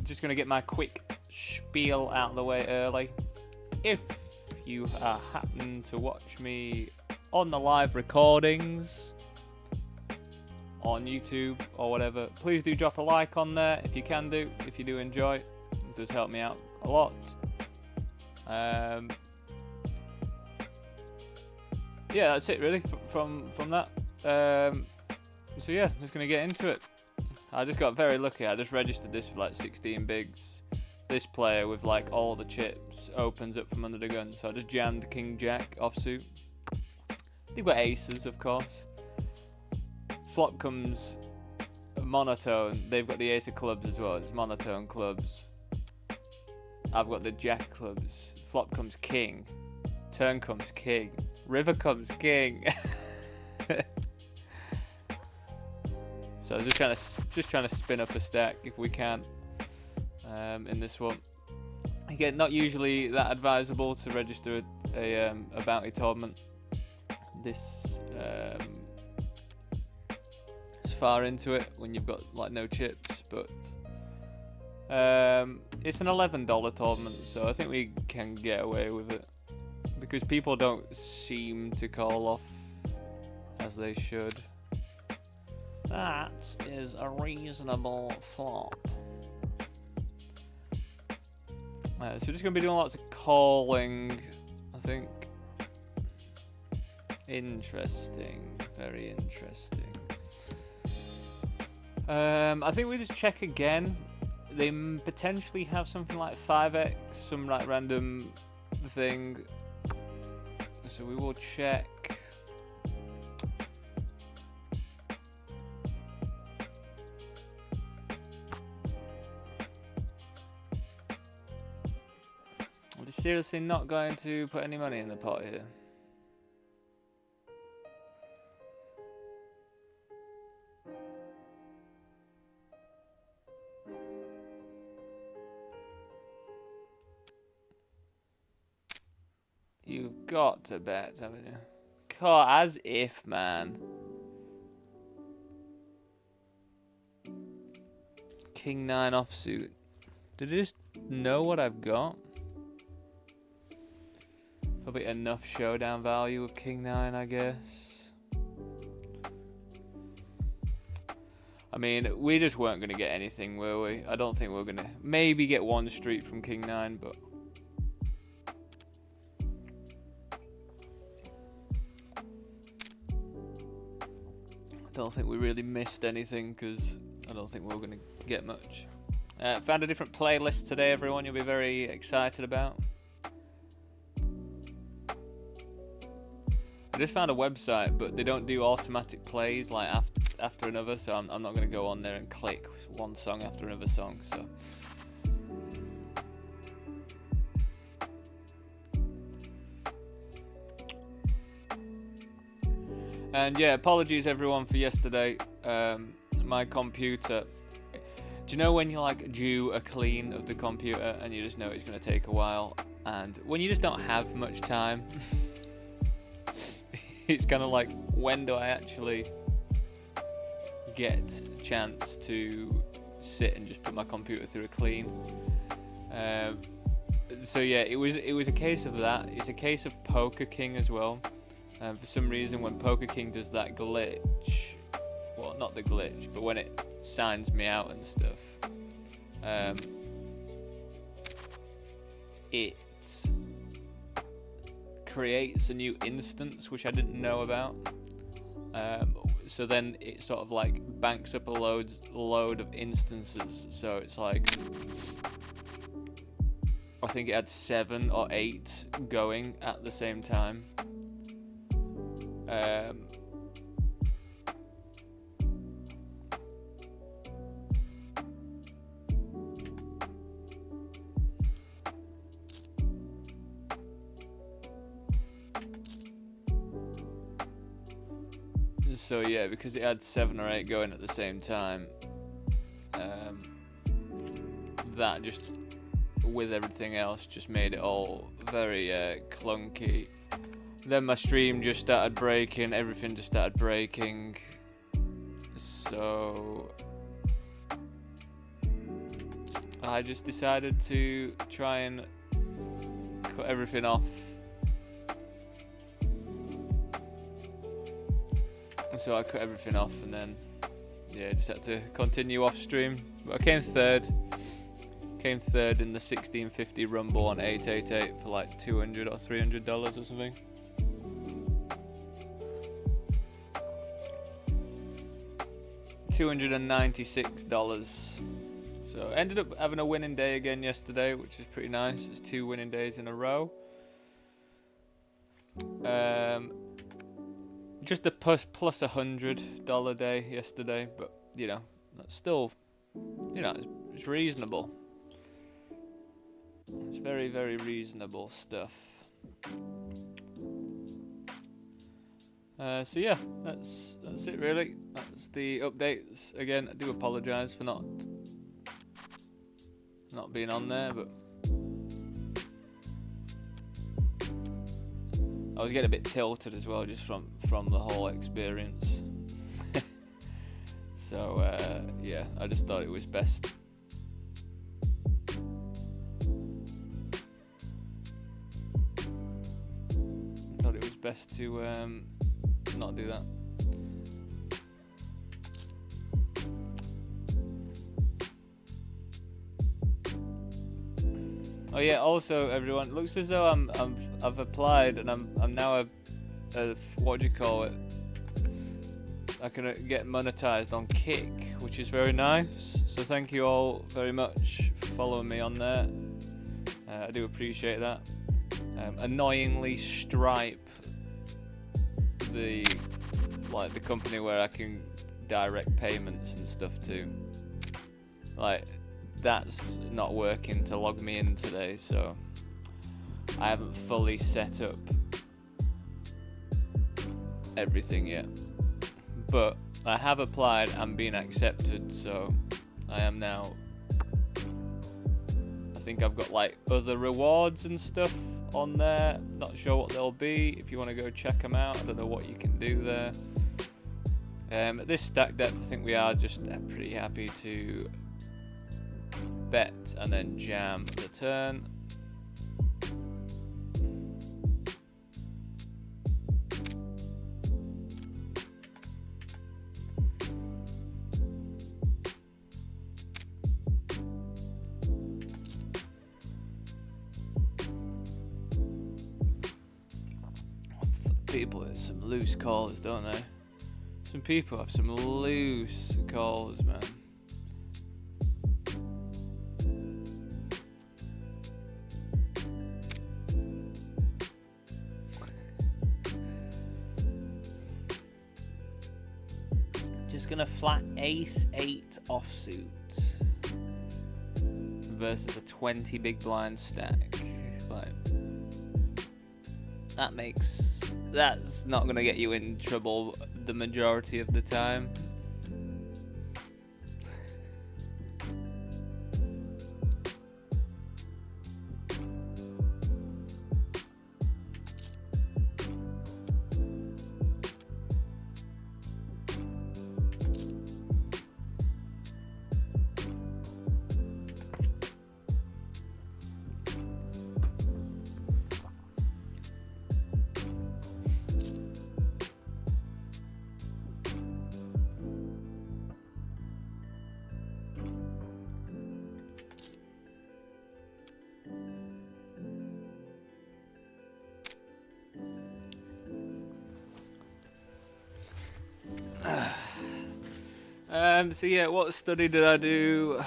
Just gonna get my quick spiel out of the way early. If you happen to watch me on the live recordings on YouTube or whatever, please do drop a like on there if you can do. If you do enjoy, it does help me out a lot. Yeah, that's it really from that. So yeah, just gonna get into it. I just got very lucky. I just registered this with like 16 bigs. This player with like all the chips opens up from under the gun. So I just jammed King Jack offsuit. They've got aces, of course. Flop comes monotone. They've got the ace of clubs as well. It's monotone clubs. I've got the jack clubs. Flop comes king. Turn comes king. River comes king. So I was just trying to spin up a stack if we can in this one. Again, not usually that advisable to register a bounty tournament this far into it when you've got like no chips, but it's an $11 tournament, so I think we can get away with it because people don't seem to call off as they should. That is a reasonable flop. So we're just going to be doing lots of calling, I think. Interesting. Very interesting. I think we just check again. They potentially have something like 5x, some like random thing. So we will check. Are they seriously not going to put any money in the pot here? You've got to bet, haven't you? God, as if, man. King 9 offsuit. Did they just know what I've got? Probably enough showdown value of King 9, I guess. I mean, we just weren't going to get anything, were we? I don't think we we're going to maybe get one street from King 9, but... I don't think we really missed anything because I don't think we're going to get much. Found a different playlist today, everyone. You'll be very excited about. I just found a website, but they don't do automatic plays like after another, so I'm not going to go on there and click one song after another song. So. And yeah, apologies everyone for yesterday. My computer. Do you know when you like do a clean of the computer and you just know it's going to take a while? And when you just don't have much time, it's kind of like, when do I actually get a chance to sit and just put my computer through a clean? So yeah, it was a case of that. It's a case of Poker King as well. For some reason, when Poker King does that glitch, well, not the glitch, but when it signs me out and stuff, it creates a new instance which I didn't know about. So then it sort of like banks up a load of instances. So it's like, I think it had 7 or 8 going at the same time. So yeah, because it had 7 or 8 going at the same time, that just, with everything else, just made it all very clunky. Then my stream just started breaking, everything just started breaking. So I just decided to try and cut everything off. And so I cut everything off, and then yeah, just had to continue off stream. But I came third. Came third in the 1650 Rumble on 888 for like $200 or $300 or something. $296. So ended up having a winning day again yesterday, which is pretty nice. It's 2 winning days in a row. Just a plus $100 day yesterday, but you know, that's still, you know, it's reasonable. It's very, very reasonable stuff. So yeah, that's it really. That's the updates. Again, I do apologise for not being on there, but I was getting a bit tilted as well, just from the whole experience. So yeah, I just thought it was best. Best to not do that. Oh yeah, also everyone, it looks as though I've applied and I'm now a what do you call it? I can get monetized on Kick, which is very nice. So thank you all very much for following me on there. I do appreciate that. Annoyingly, Stripe, the company where I can direct payments and stuff to, like, that's not working to log me in today, so I haven't fully set up everything yet, but I have applied and been accepted, so I am now, I think I've got like other rewards and stuff on there. Not sure what they'll be. If you want to go check them out, I don't know what you can do there. At this stack depth, I think we are just pretty happy to bet and then jam the turn. People have some loose calls, don't they? Some people have some loose calls, man. Just gonna flat ace 8 offsuit versus a 20 big blind stack. Like, that's not gonna get you in trouble the majority of the time. So yeah, what study did I do?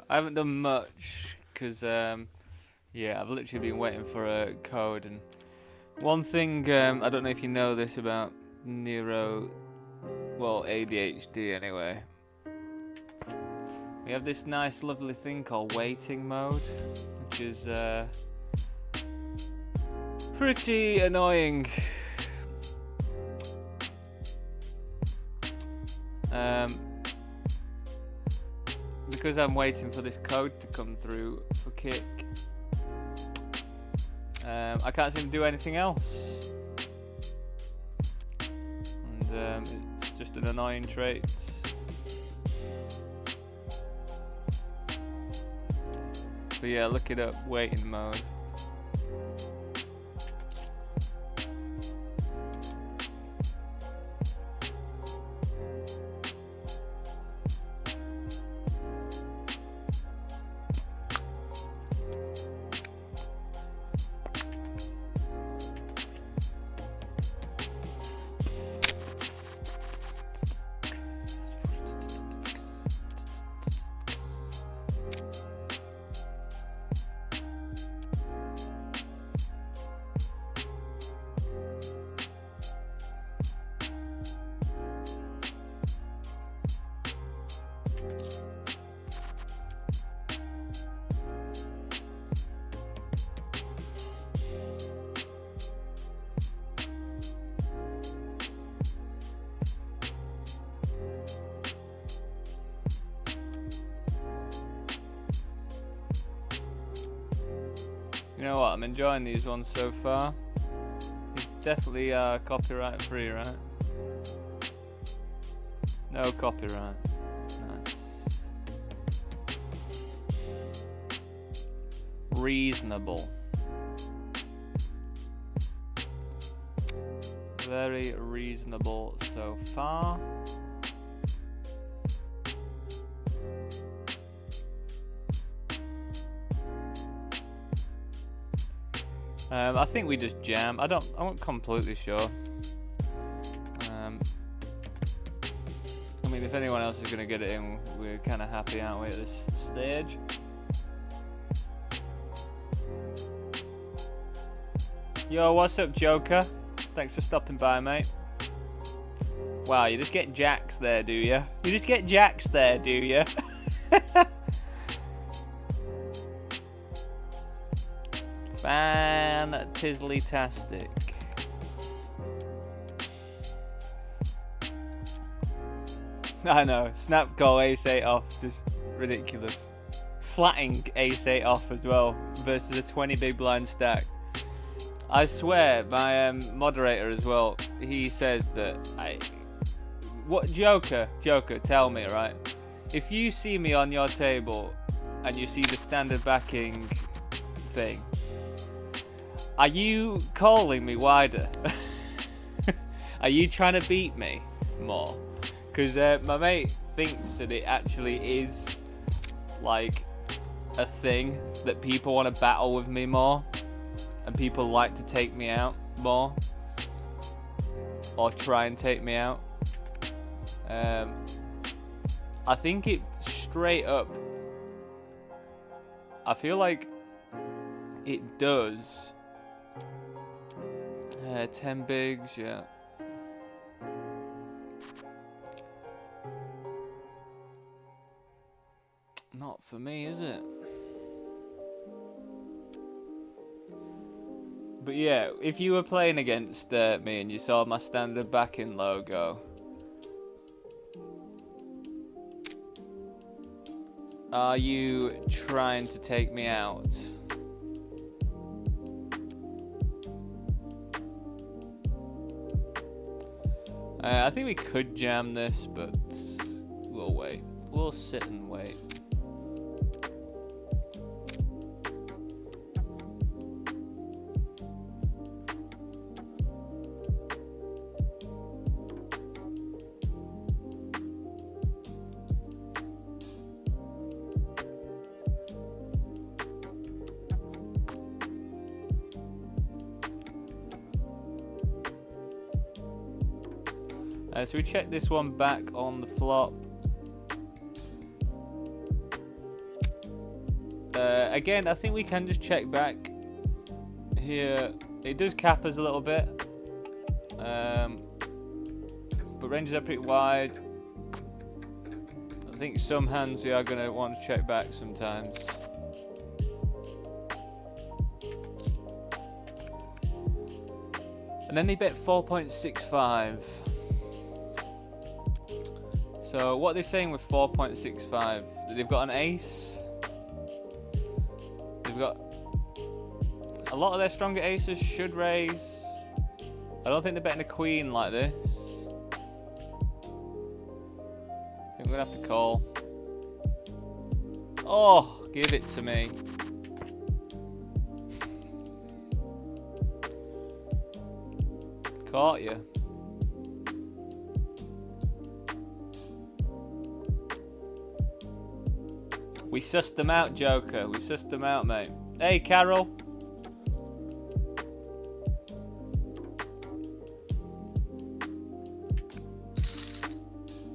I haven't done much because yeah, I've literally been waiting for a code. And one thing, I don't know if you know this about ADHD anyway. We have this nice lovely thing called waiting mode, which is pretty annoying. Because I'm waiting for this code to come through for Kick, I can't seem to do anything else, and it's just an annoying trait. But yeah, look it up, waiting mode. You know what? I'm enjoying these ones so far. It's definitely copyright free, right? No copyright. Nice. Reasonable. Very reasonable so far. I think we just jam. I'm not completely sure. I mean, if anyone else is gonna get it in, we're kind of happy, aren't we, at this stage? Yo, what's up, Joker? Thanks for stopping by, mate. Wow, you just get jacks there, do you? You just get jacks there, do you? Fan-tizzly-tastic. I know, snap call ace 8 off, just ridiculous. Flatting ace 8 off as well, versus a 20 big blind stack. I swear, my moderator as well, he says that what Joker, tell me, right? If you see me on your table and you see the standard backing thing, are you calling me wider? Are you trying to beat me more? Because my mate thinks that it actually is like a thing that people want to battle with me more, and people like to take me out more, or try and take me out. I think it straight up, I feel like it does. 10 bigs, yeah. Not for me, is it? But yeah, if you were playing against me and you saw my standard backing logo, are you trying to take me out? I think we could jam this, but we'll wait. We'll sit and wait. So we check this one back on the flop. Again, I think we can just check back here. It does cap us a little bit, but ranges are pretty wide. I think some hands we are going to want to check back sometimes. And then they bet 4.65. So what they're saying with 4.65, they've got an ace. They've got a lot of their stronger aces should raise. I don't think they're betting a queen like this. I think we're gonna have to call. Oh, give it to me. Caught you. We sussed them out, Joker. We sussed them out, mate. Hey, Carol.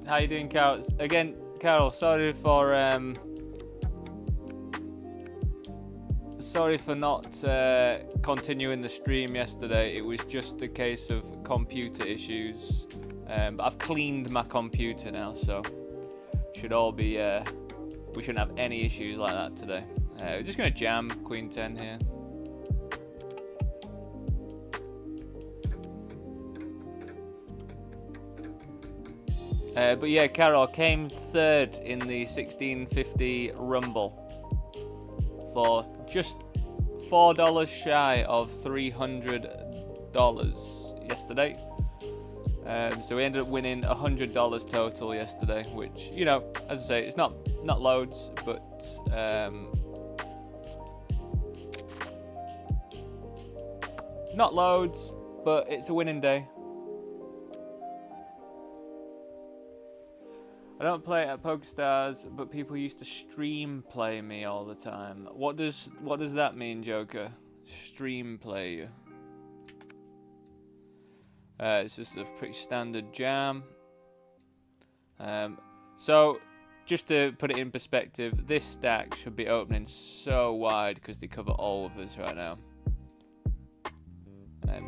How you doing, Carol? Again, Carol, sorry for not continuing the stream yesterday. It was just a case of computer issues. But I've cleaned my computer now, so should all be we shouldn't have any issues like that today. We're just gonna jam Queen 10 here. But yeah, Carol came third in the 1650 Rumble for just $4 shy of $300 yesterday. So we ended up winning $100 total yesterday, which, you know, as I say, it's not loads, but not loads, but it's a winning day. I don't play at PokerStars, but people used to stream play me all the time. What does that mean, Joker? Stream play you? It's just a pretty standard jam. So, just to put it in perspective, this stack should be opening so wide because they cover all of us right now.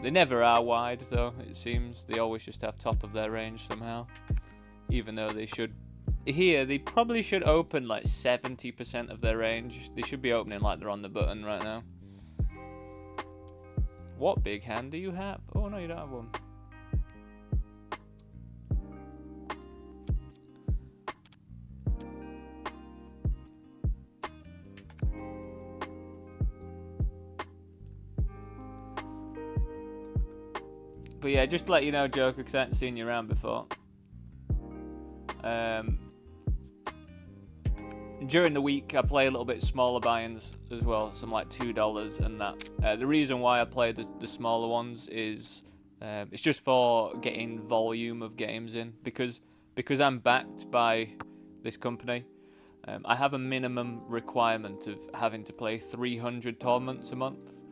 They never are wide, though, it seems. They always just have top of their range somehow. Even though they should... Here, they probably should open like 70% of their range. They should be opening like they're on the button right now. What big hand do you have? Oh, no, you don't have one. But yeah, just to let you know, Joker, because I haven't seen you around before. During the week, I play a little bit smaller buy-ins as well, some like $2 and that. The reason why I play the smaller ones is it's just for getting volume of games in, because I'm backed by this company. I have a minimum requirement of having to play 300 tournaments a month.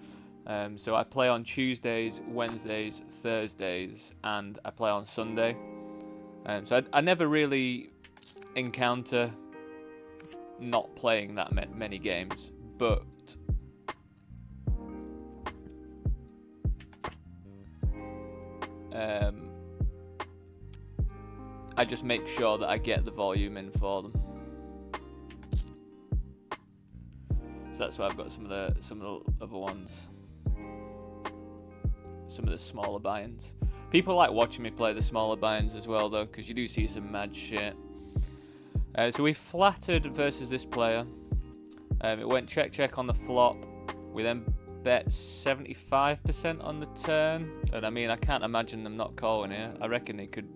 So I play on Tuesdays, Wednesdays, Thursdays, and I play on Sunday. So I never really encounter not playing that many games, but I just make sure that I get the volume in for them. So that's why I've got some of the other ones, some of the smaller buy-ins. People like watching me play the smaller buy-ins as well, though, because you do see some mad shit. So we flattered versus this player. It went check on the flop. We then bet 75% on the turn. And I mean, I can't imagine them not calling here. I reckon they could.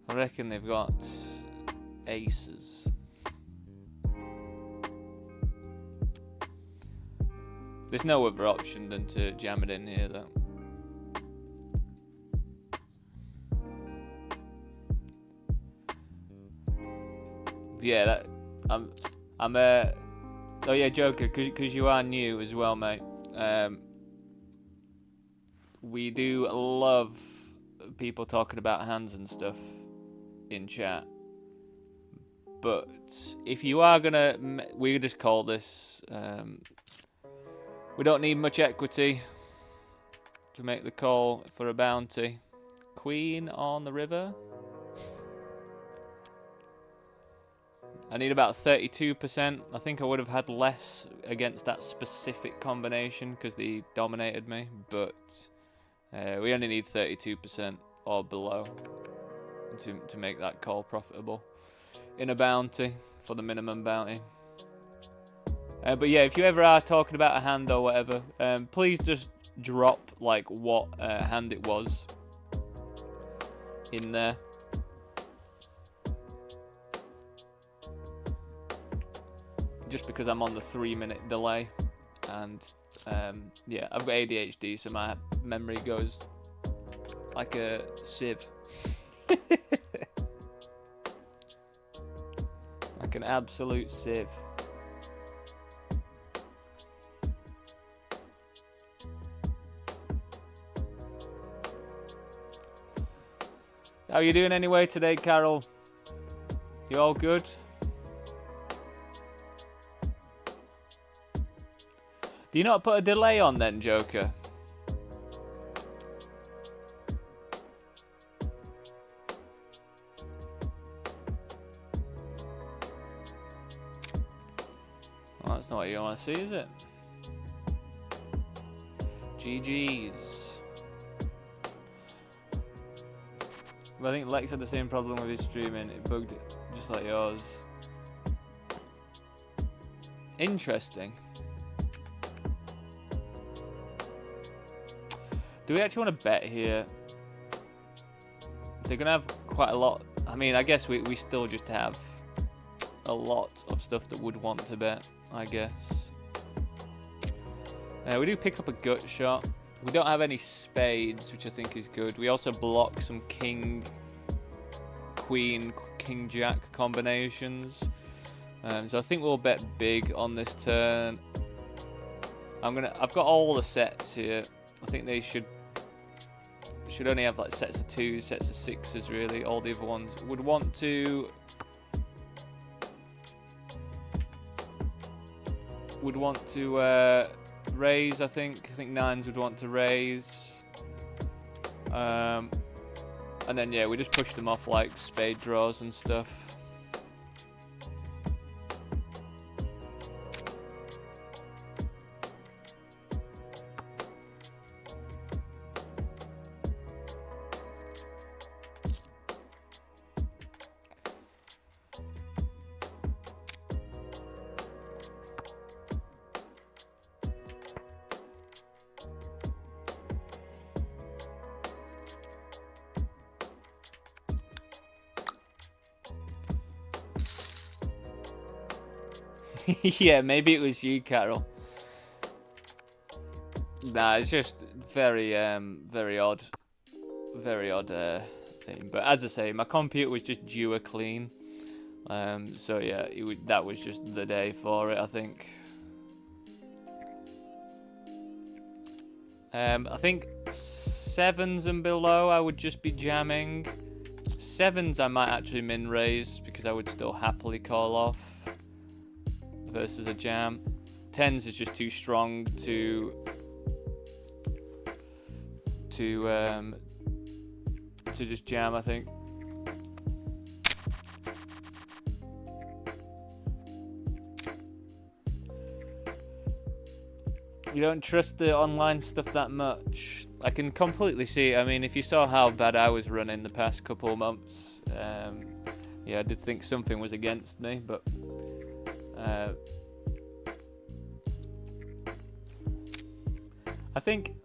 I reckon they've got aces. There's no other option than to jam it in here, though. Yeah, oh yeah, Joker, because you are new as well, mate. We do love people talking about hands and stuff in chat. But if you are gonna, we just call this. We don't need much equity to make the call for a bounty. Queen on the river. I need about 32%. I think I would have had less against that specific combination because they dominated me, but we only need 32% or below to make that call profitable in a bounty for the minimum bounty. But yeah, if you ever are talking about a hand or whatever, please just drop like what hand it was in there. Just because I'm on the 3-minute delay, and yeah, I've got ADHD, so my memory goes like a sieve. Like an absolute sieve. How you doing anyway today, Carol? You all good? Do you not put a delay on then, Joker? Well, that's not what you want to see, is it? GG's. But I think Lex had the same problem with his streaming. It bugged it, just like yours. Interesting. Do we actually want to bet here? They're going to have quite a lot. I mean, I guess we still just have a lot of stuff that would want to bet, I guess. We do pick up a gut shot. We don't have any spades, which I think is good. We also block some king, queen, king, jack combinations. So I think we'll bet big on this turn. I've got all the sets here. I think they should only have like sets of 2s, sets of 6s really. All the other ones would want to raise. I think 9s would want to raise. And then yeah, we just push them off like spade draws and stuff. Yeah, maybe it was you, Carol. Nah, it's just very odd thing. But as I say, my computer was just due a clean. So yeah, that was just the day for it, I think. I think 7s and below, I would just be jamming. 7s, I might actually min raise because I would still happily call off. Versus a jam. 10s is just too strong to just jam, I think. You don't trust the online stuff that much. I can completely see it. I mean, if you saw how bad I was running the past couple of months, yeah, I did think something was against me, but I think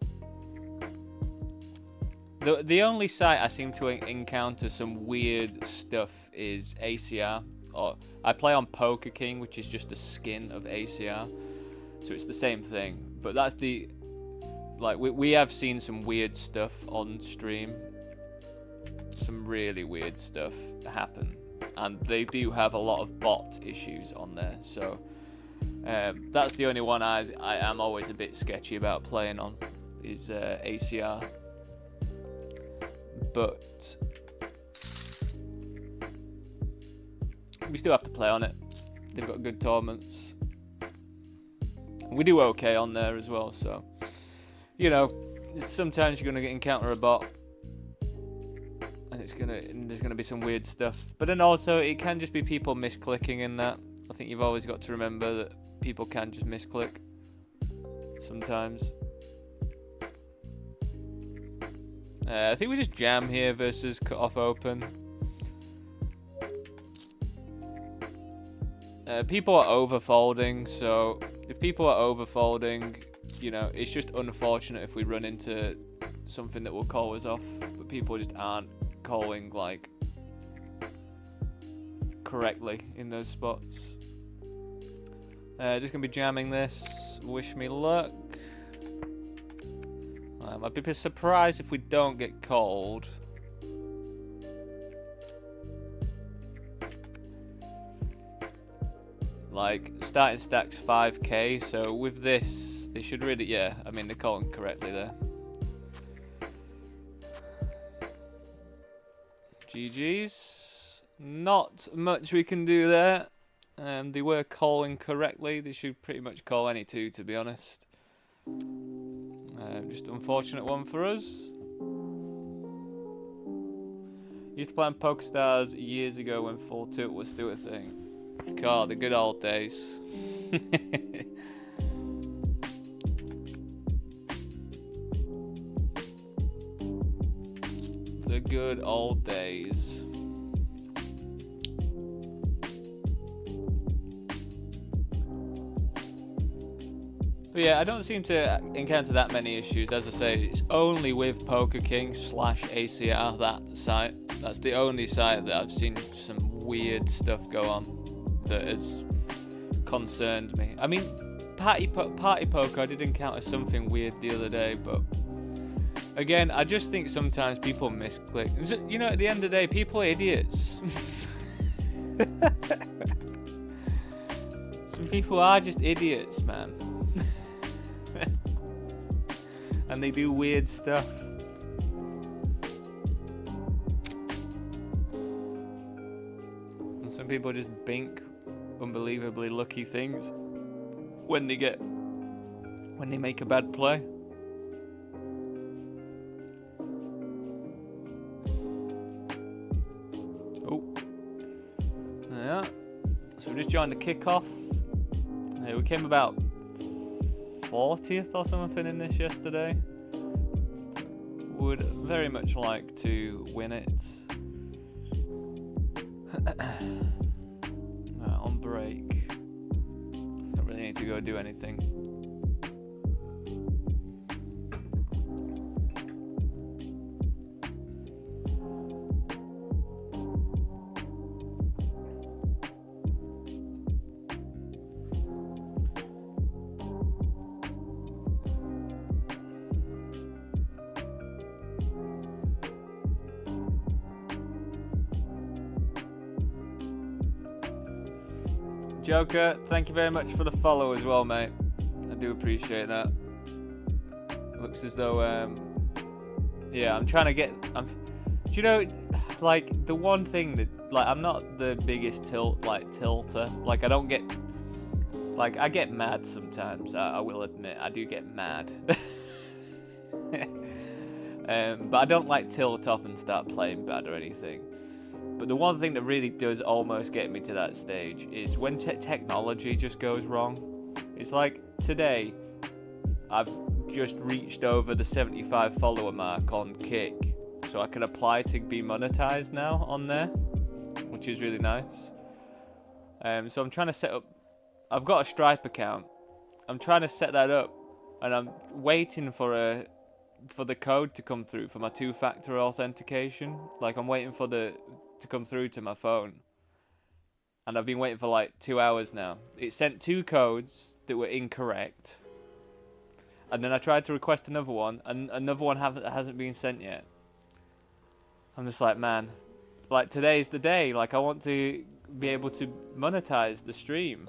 the only site I seem to encounter some weird stuff is ACR. Or I play on Poker King, which is just a skin of ACR, so it's the same thing. But that's the we have seen some weird stuff on stream, some really weird stuff happen. And they do have a lot of bot issues on there, so that's the only one I am always a bit sketchy about playing on, is ACR. But we still have to play on it. They've got good tournaments. We do okay on there as well, so you know, sometimes you're gonna encounter a bot. And there's gonna be some weird stuff, but then also it can just be people misclicking in that. I think you've always got to remember that people can just misclick sometimes. I think we just jam here versus cut off open. People are overfolding, so if people are overfolding, you know, it's just unfortunate if we run into something that will call us off, but people just aren't calling like correctly in those spots. Just gonna be jamming this. Wish me luck. I'm I'd be surprised if we don't get called. Like, starting stack's 5k, so with this, they should really, yeah, I mean, they're calling correctly there. GG's. Not much we can do there. They were calling correctly. They should pretty much call any two, to be honest. Just an unfortunate one for us. Used to play on PokerStars years ago when full tilt was still a thing. God, the good old days. The good old days. But yeah, I don't seem to encounter that many issues. As I say, it's only with Poker King / ACR, that site. That's the only site that I've seen some weird stuff go on that has concerned me. I mean, Party Poker, I did encounter something weird the other day, but again, I just think sometimes people misclick. You know, at the end of the day, people are idiots. Some people are just idiots, man. And they do weird stuff. And some people just bink unbelievably lucky things when they make a bad play. Oh. Yeah. So we just joined the kickoff. We came about 40th or something in this yesterday. Would very much like to win it. On break. Don't really need to go do anything. Joker, thank you very much for the follow as well, mate. I do appreciate that. Looks as though, yeah, I'm trying to get. Do you know, like the one thing that, like, I'm not the biggest tilter. Like, I don't get, like, I get mad sometimes. I will admit, I do get mad. But I don't like tilt off and start playing bad or anything. But the one thing that really does almost get me to that stage is when technology just goes wrong. It's like today, I've just reached over the 75 follower mark on Kick, so I can apply to be monetized now on there, which is really nice. So I'm trying to set up. I've got a Stripe account. I'm trying to set that up, and I'm waiting for the code to come through for my 2-factor authentication. Like, I'm waiting for to come through to my phone, and I've been waiting for like 2 hours now. It sent 2 codes that were incorrect, and then I tried to request another one, and another one hasn't been sent yet. I'm just like, man, like, today's the day. Like, I want to be able to monetize the stream.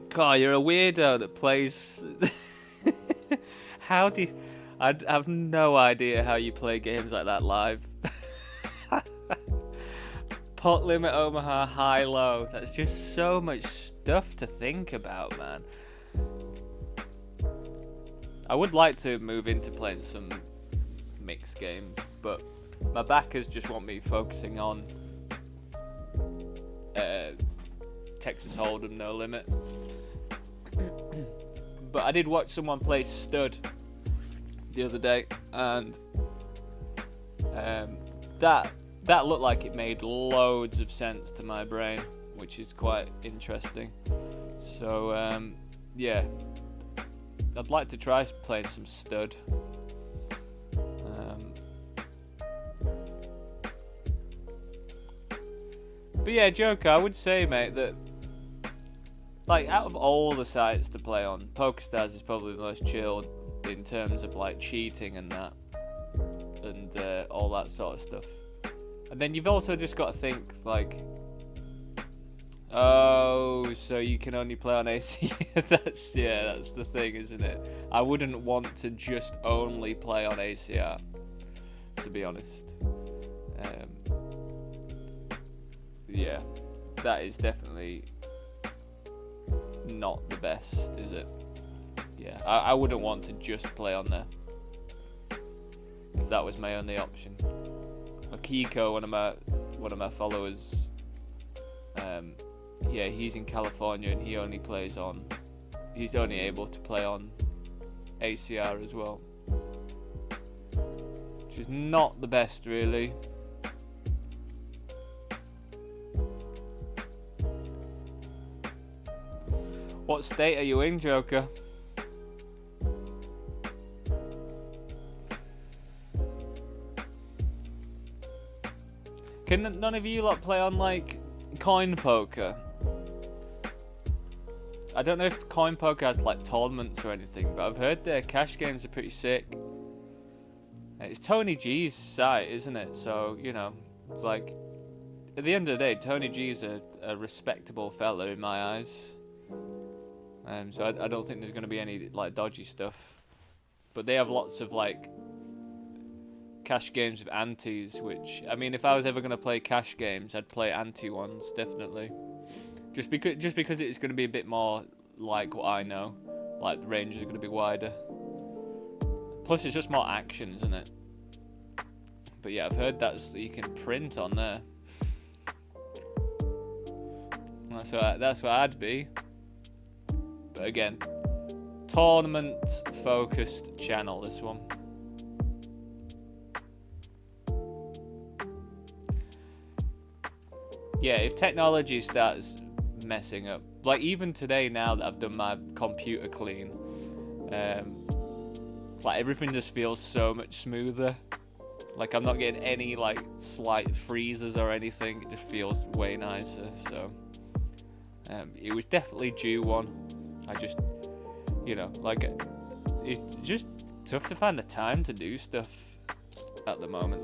God, you're a weirdo that plays. How do you... I have no idea how you play games like that live. Pot limit Omaha, high low. That's just so much stuff to think about, man. I would like to move into playing some mixed games, but my backers just want me focusing on Texas Hold'em No Limit. But I did watch someone play Stud the other day, and that looked like it made loads of sense to my brain, which is quite interesting. So yeah, I'd like to try playing some Stud. But yeah, Joker, I would say, mate, that like out of all the sites to play on, PokerStars is probably the most chilled in terms of like cheating and that, and all that sort of stuff. And then you've also just got to think like, oh, so you can only play on AC. that's the thing, isn't it? I wouldn't want to just only play on ACR, to be honest. Yeah, that is definitely not the best, is it? Yeah, I wouldn't want to just play on there if that was my only option. Akiko, one of my followers, yeah, he's in California and he's only able to play on ACR as well, which is not the best, really. What state are you in, Joker? Can none of you lot play on like coin poker? I don't know if coin poker has like tournaments or anything, but I've heard their cash games are pretty sick. It's Tony G's site, isn't it? So, you know, like, at the end of the day, Tony G's a respectable fella in my eyes. So I don't think there's going to be any like dodgy stuff. But they have lots of like cash games with antes, which, I mean, if I was ever going to play cash games, I'd play ante ones, definitely. Just because it's going to be a bit more like what I know. Like, the ranges are going to be wider. Plus, it's just more action, isn't it? But yeah, I've heard that you can print on there. That's what I'd be. But again, tournament-focused channel, this one. Yeah, if technology starts messing up, like even today now that I've done my computer clean, like everything just feels so much smoother. Like I'm not getting any like slight freezes or anything. It just feels way nicer. So it was definitely due one. I just, you know, like it's just tough to find the time to do stuff at the moment.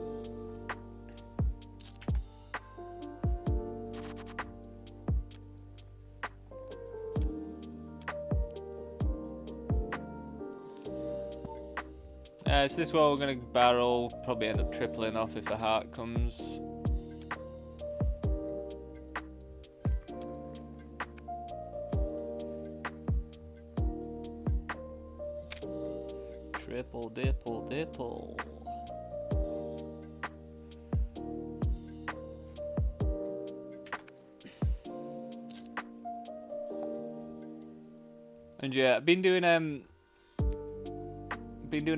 So this one we're going to barrel, probably end up tripling off if a heart comes. Triple, dipple, dipple. And yeah, I've been doing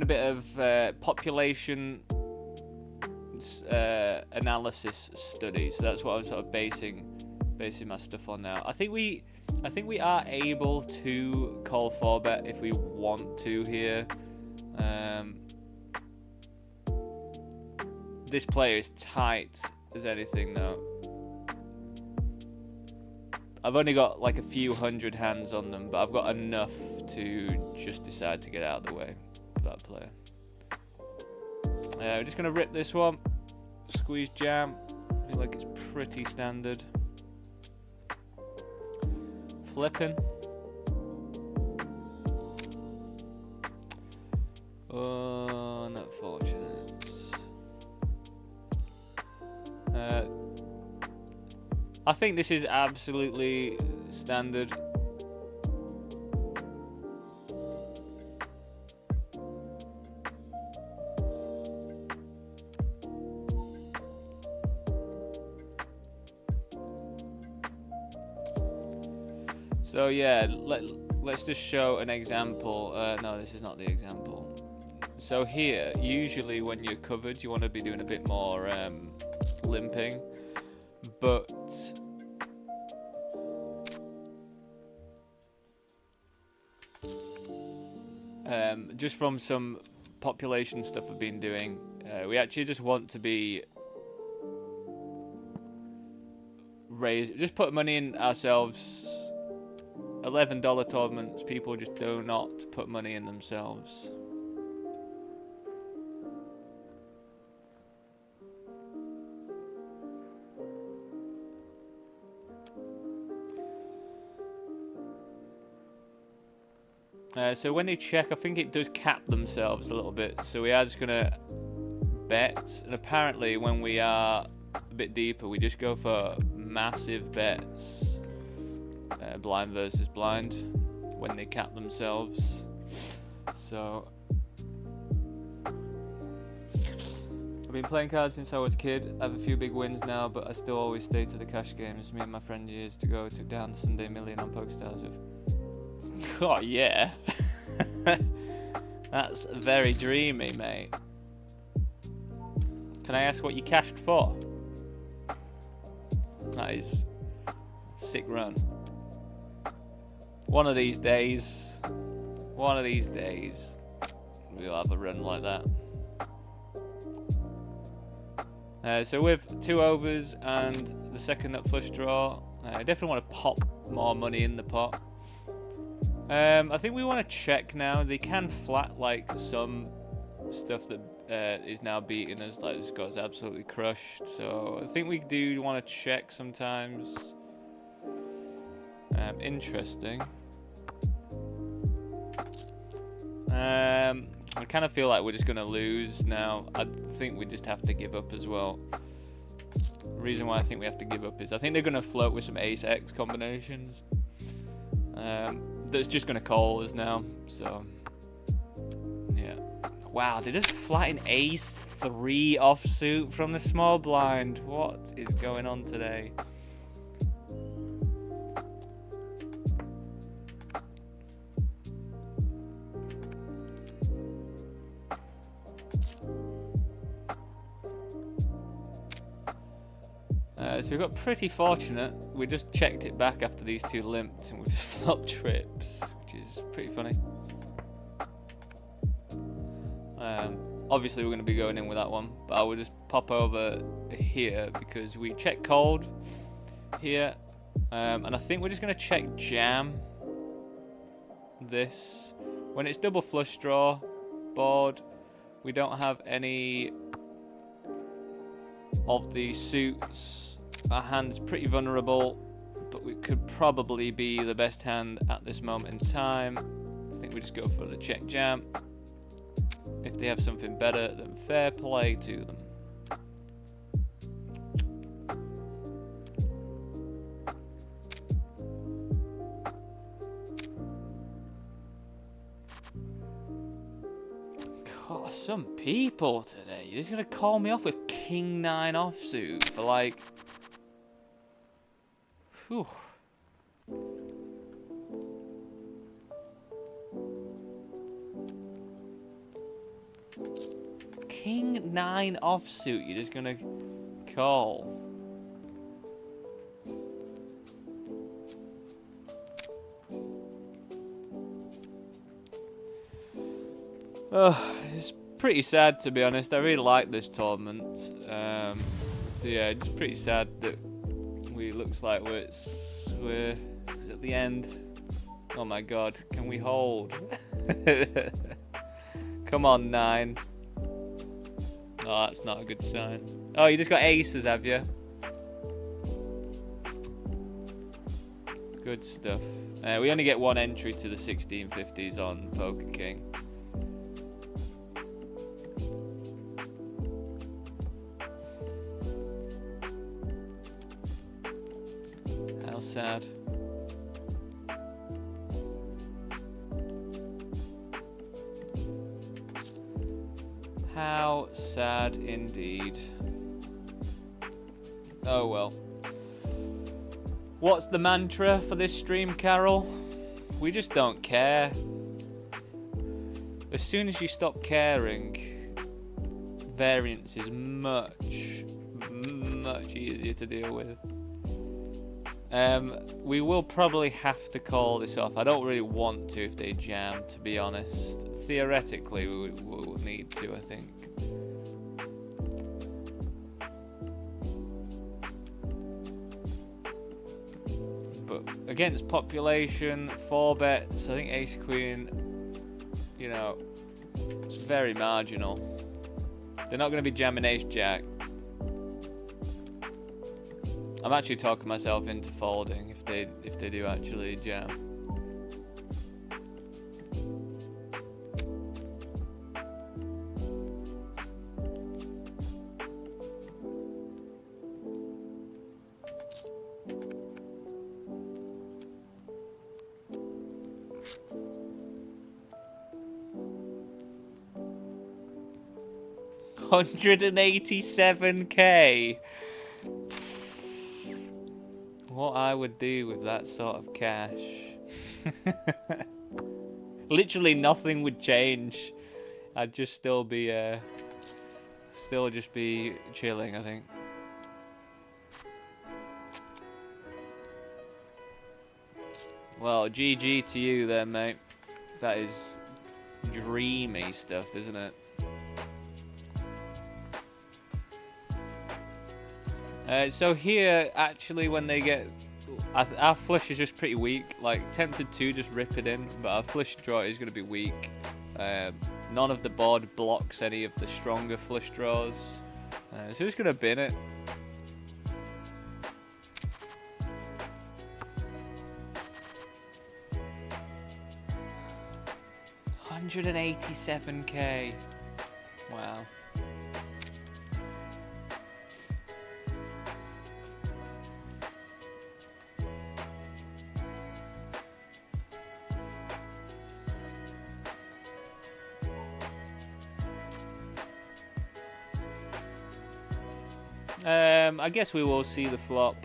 a bit of population analysis study, so that's what I'm sort of basing my stuff on now. I think we are able to call 4-bet if we want to here. This player is tight as anything though. I've only got like a few hundred hands on them, but I've got enough to just decide to get out of the way of that player. We're just going to rip this one. Squeeze jam. I feel like it's pretty standard. Flipping. Unfortunate. I think this is absolutely standard. So yeah, let's just show an example. No, this is not the example. So here, usually when you're covered, you want to be doing a bit more limping, but just from some population stuff I've been doing, we actually just want to be just put money in ourselves $11 tournaments, people just do not put money in themselves. So when they check, I think it does cap themselves a little bit. So we are just gonna bet, and apparently when we are a bit deeper, we just go for massive bets, blind versus blind, when they cap themselves. So I've been playing cards since I was a kid. I have a few big wins now, but I still always stay to the cash games. Me and my friend years ago took down the Sunday Million on PokerStars with. Oh yeah, that's very dreamy, mate. Can I ask what you cashed for? That is a sick run. One of these days, we'll have a run like that. So with 2 overs and the second nut flush draw, I definitely want to pop more money in the pot. I think we want to check now. They can flat like some stuff that is now beating us, like this guy's absolutely crushed. So I think we do want to check sometimes. Interesting. I kind of feel like we're just going to lose now. I think we just have to give up as well. The reason why I think we have to give up is I think they're going to float with some ace-x combinations. That's just going to call us now, so yeah. Wow, they just flatten ace-3 offsuit from the small blind. What is going on today? So we got pretty fortunate. We just checked it back after these two limped and we just flopped trips, which is pretty funny. Obviously we're going to be going in with that one, but I will just pop over here because we check cold here, and I think we're just going to check jam this. When it's double flush draw board, we don't have any of the suits. Our hand's pretty vulnerable, but we could probably be the best hand at this moment in time. I think we just go for the check jam. If they have something better, then fair play to them. God, some people today. You're just gonna call me off with King 9 offsuit for like. Whew. King 9 offsuit, you're just gonna call. Oh, it's pretty sad to be honest. I really like this tournament. So yeah, it's pretty sad that looks like we're at the end. Oh my god, can we hold? Come on, 9. Oh, that's not a good sign. Oh, you just got aces, have you? Good stuff. We only get one entry to the 1650s on Poker King. How sad. How sad indeed. Oh well. What's the mantra for this stream, Carol? We just don't care. As soon as you stop caring, variance is much easier to deal with. We will probably have to call this off. I don't really want to if they jam, to be honest. Theoretically, we will need to, I think. But against population, 4 bets. I think ace queen, you know, it's very marginal. They're not going to be jamming ace jack. I'm actually talking myself into folding if they do actually jam. $187K. What I would do with that sort of cash. Literally nothing would change. I'd just still just be chilling, I think. Well, GG to you then, mate. That is dreamy stuff, isn't it? So here, actually, when they get... our flush is just pretty weak. Like, tempted to just rip it in, but our flush draw is going to be weak. None of the board blocks any of the stronger flush draws. So we're just going to bin it. $187K. Wow. I guess we will see the flop.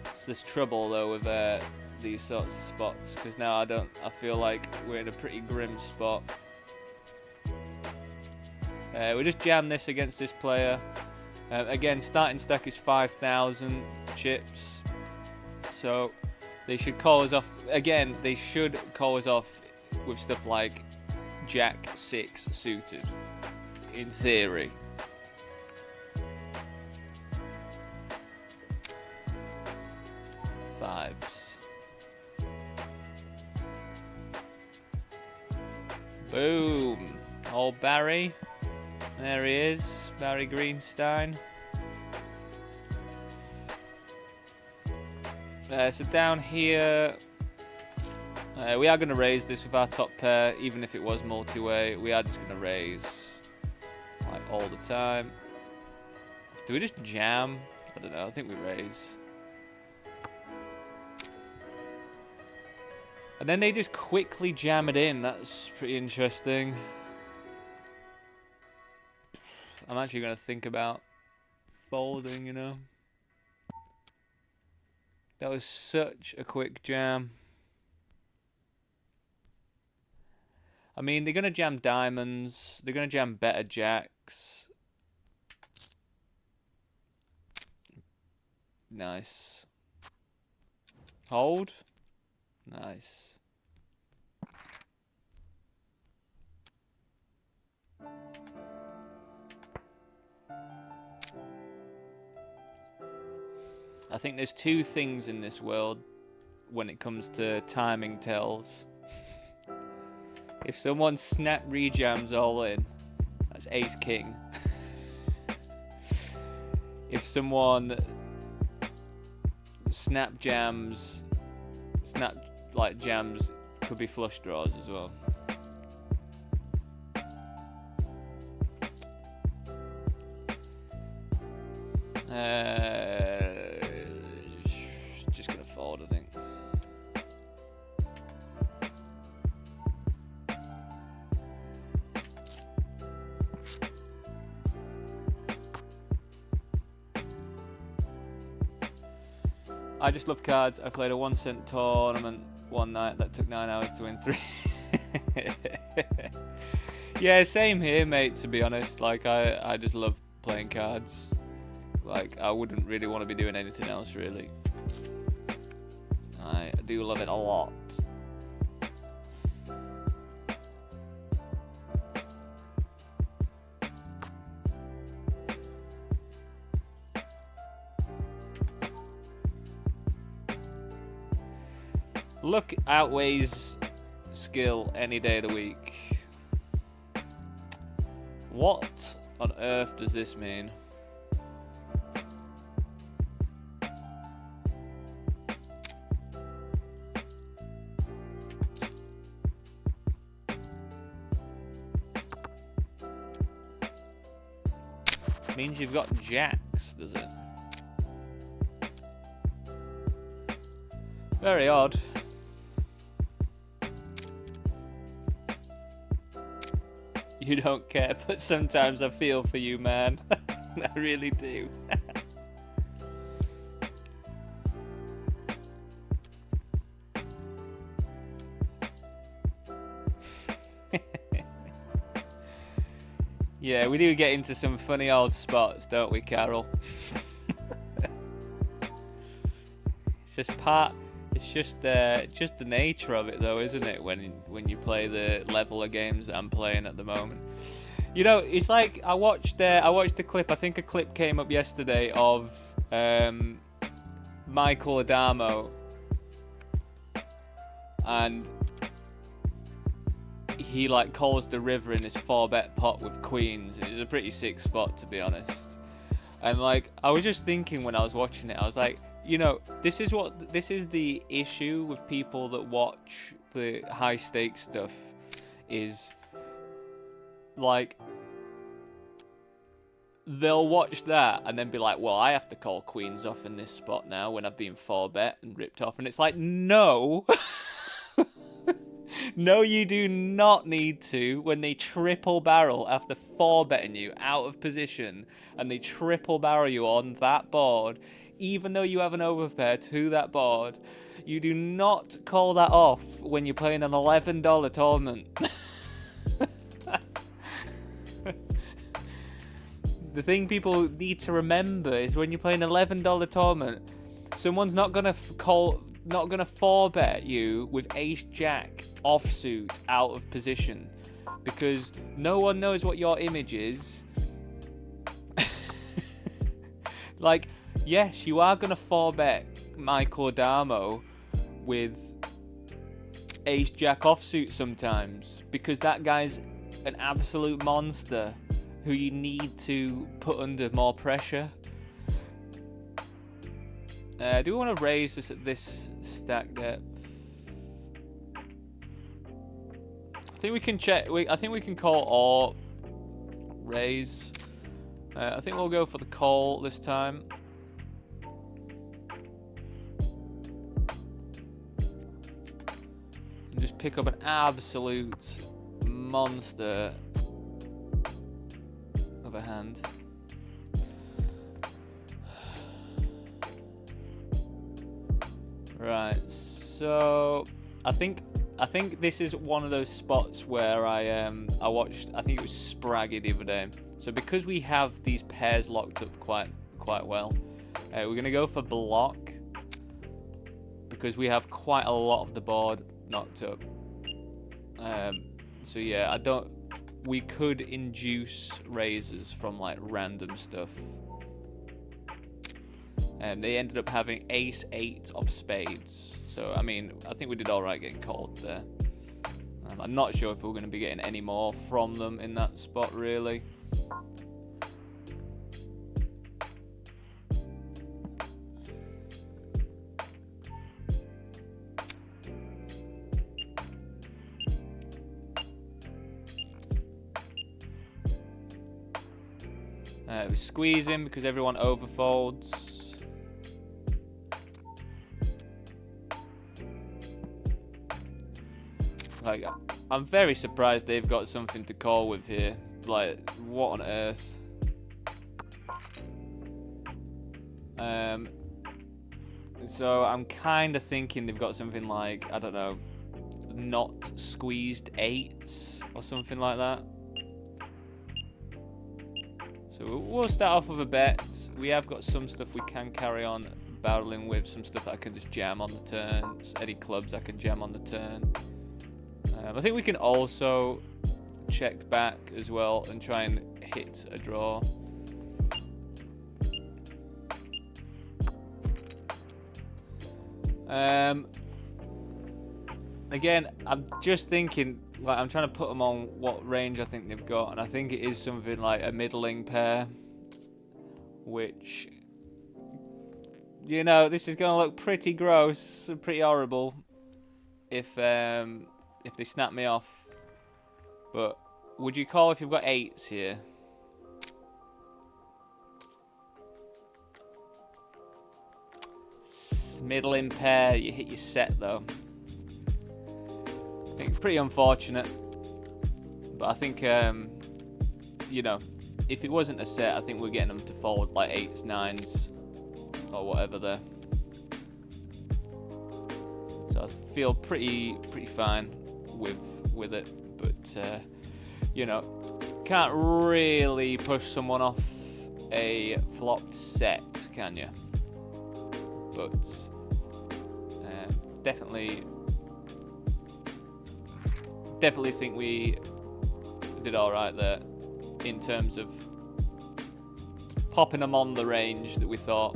It's this trouble though with these sorts of spots, because now I feel like we're in a pretty grim spot. We just jam this against this player. Again, starting stack is 5,000 chips, so they should call us off. Again, they should call us off with stuff like Jack 6 suited. In theory. Fives. Boom. Old Barry. There he is. Barry Greenstein. So down here, we are going to raise this with our top pair, even if it was multi-way. We are just going to raise. Like all the time. Do we just jam? I don't know. I think we raise. And then they just quickly jam it in. That's pretty interesting. I'm actually going to think about folding, you know. That was such a quick jam. I mean, they're going to jam diamonds. They're going to jam better jacks. Nice. Hold. Nice. I think there's two things in this world when it comes to timing tells. If someone snap rejams all in, that's ace king. If someone snap jams, jams, could be flush draws as well. Just gonna fold, I think. I just love cards. I played a 1 cent tournament one night that took 9 hours to win 3. Yeah, same here, mate, to be honest. Like, I just love playing cards. Like, I wouldn't really want to be doing anything else, really. I do love it a lot. Luck outweighs skill any day of the week. What on earth does this mean? Means you've got jacks, does it? Very odd. You don't care, but sometimes I feel for you, man. I really do. Yeah, we do get into some funny old spots, don't we, Carol? It's just the nature of it, though, isn't it? When you play the level of games that I'm playing at the moment, you know, it's like I watched the clip. I think a clip came up yesterday of Michael Adamo, and he like calls the river in his 4-bet pot with queens. It was a pretty sick spot, to be honest. And like, I was just thinking when I was watching it, I was like, you know, this is the issue with people that watch the high stakes stuff, is like they'll watch that and then be like, well, I have to call queens off in this spot now when I've been 4-bet and ripped off. And it's like, no. No, you do not need to. When they triple barrel after 4-betting you out of position and they triple barrel you on that board, even though you have an overpair to that board, you do not call that off when you're playing an $11 tournament. The thing people need to remember is when you're playing an $11 tournament, someone's not gonna 4-bet you with Ace Jack offsuit out of position, because no one knows what your image is. Like, yes, you are gonna 4-bet Michael Adamo with Ace Jack offsuit sometimes, because that guy's an absolute monster who you need to put under more pressure. Do we want to raise this stack depth? I think we can check. I think we can call or raise. I think we'll go for the call this time. And just pick up an absolute monster of a hand. Right, so I think this is one of those spots where I watched, I think it was Spraggy the other day. So because we have these pairs locked up quite well, we're gonna go for block because we have quite a lot of the board knocked up. So yeah, we could induce raises from like random stuff. And they ended up having ace-8 of spades. So, I mean, I think we did alright getting called there. I'm not sure if we're going to be getting any more from them in that spot, really. We squeeze him because everyone overfolds. Like, I'm very surprised they've got something to call with here. Like, what on earth? So I'm kind of thinking they've got something like, I don't know, not squeezed 8s or something like that. So we'll start off with a bet. We have got some stuff we can carry on barreling with, some stuff that I can just jam on the turn. Any clubs I can jam on the turn. I think we can also check back as well and try and hit a draw. Again, I'm just thinking, like, I'm trying to put them on what range I think they've got, and I think it is something like a middling pair, which, you know, this is gonna look pretty gross, pretty horrible, if they snap me off. But would you call if you've got 8s here? Middling pair, you hit your set though. I think pretty unfortunate, but I think you know, if it wasn't a set, I think we're getting them to fold like 8s, 9s, or whatever there. So I feel pretty fine with it, but you know, can't really push someone off a flopped set, can you? But definitely think we did all right there in terms of popping them on the range that we thought.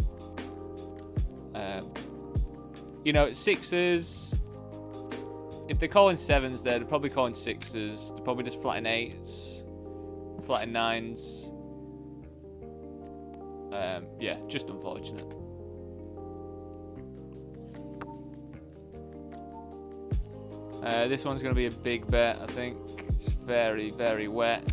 You know, 6s, if they're calling 7s there, they're probably calling 6s. They're probably just flatting 8s, flatting 9s. Yeah, just unfortunate. This one's going to be a big bet, I think. It's very, very wet.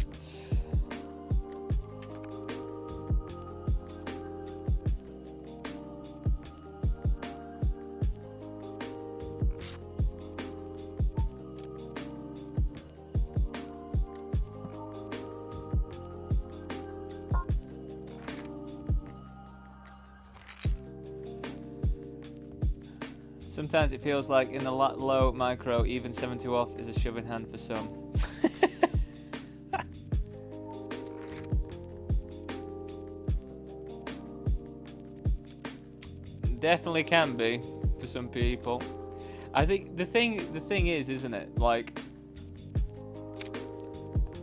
Sometimes it feels like in the low micro, even 7-2 off is a shove in hand for some. Definitely can be for some people. I think the thing is, isn't it? Like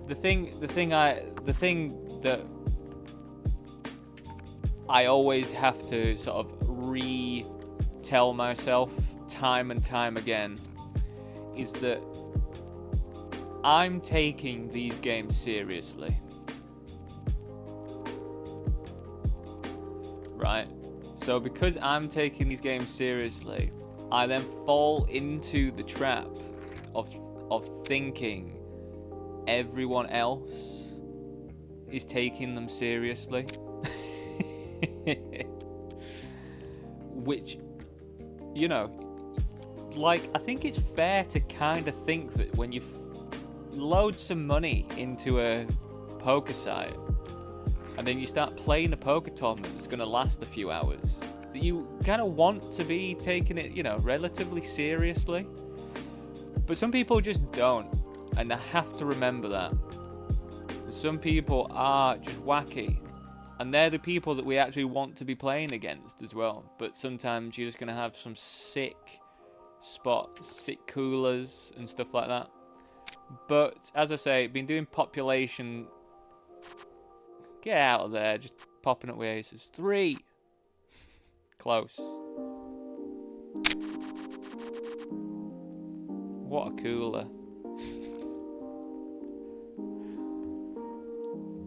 the thing that I always have to sort of tell myself time and time again is that I'm taking these games seriously, right? So because I'm taking these games seriously, I then fall into the trap of thinking everyone else is taking them seriously. Which, you know, like, I think it's fair to kind of think that when you load some money into a poker site and then you start playing a poker tournament that's going to last a few hours, that you kind of want to be taking it, you know, relatively seriously. But some people just don't, and I have to remember that. Some people are just wacky, and they're the people that we actually want to be playing against as well. But sometimes you're just going to have some sick spots, sick coolers and stuff like that. But as I say, been doing population. Get out of there, just popping up with aces. 3. Close. What a cooler.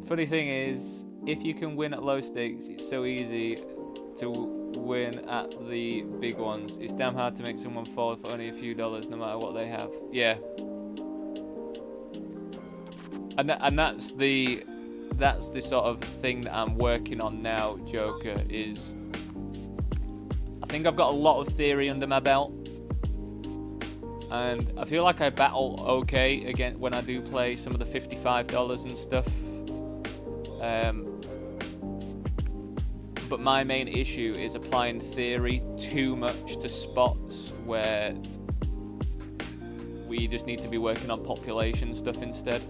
Funny thing is, if you can win at low stakes, it's so easy to win at the big ones. It's damn hard to make someone fall for only a few dollars, no matter what they have. Yeah. And that's the sort of thing that I'm working on now, Joker, is I think I've got a lot of theory under my belt, and I feel like I battle okay again when I do play some of the $55 and stuff. But my main issue is applying theory too much to spots where we just need to be working on population stuff instead.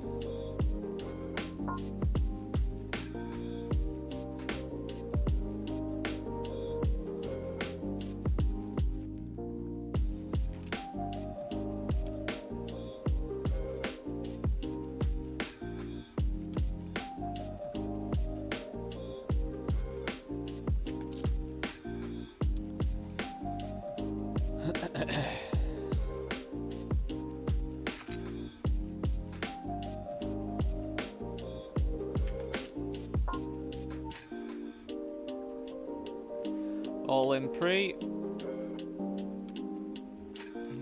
All in pre.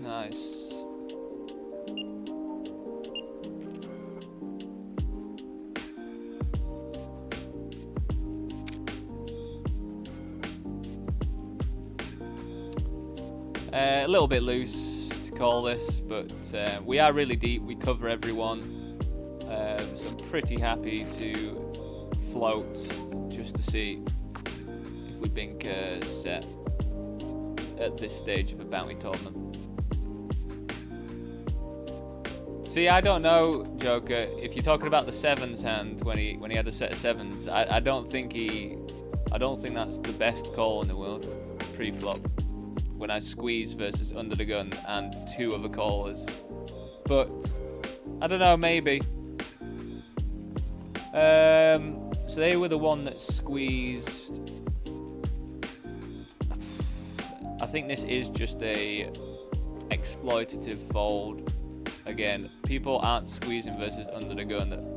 Nice. A little bit loose to call this, but we are really deep. We cover everyone, so I'm pretty happy to float just to see if we bink set at this stage of a bounty tournament. See, I don't know, Joker. If you're talking about the sevens hand when he had a set of sevens, I don't think that's the best call in the world pre-flop. When I squeeze versus under the gun and two other callers, but I don't know, maybe. So they were the one that squeezed. I think this is just a exploitative fold. Again, people aren't squeezing versus under the gun.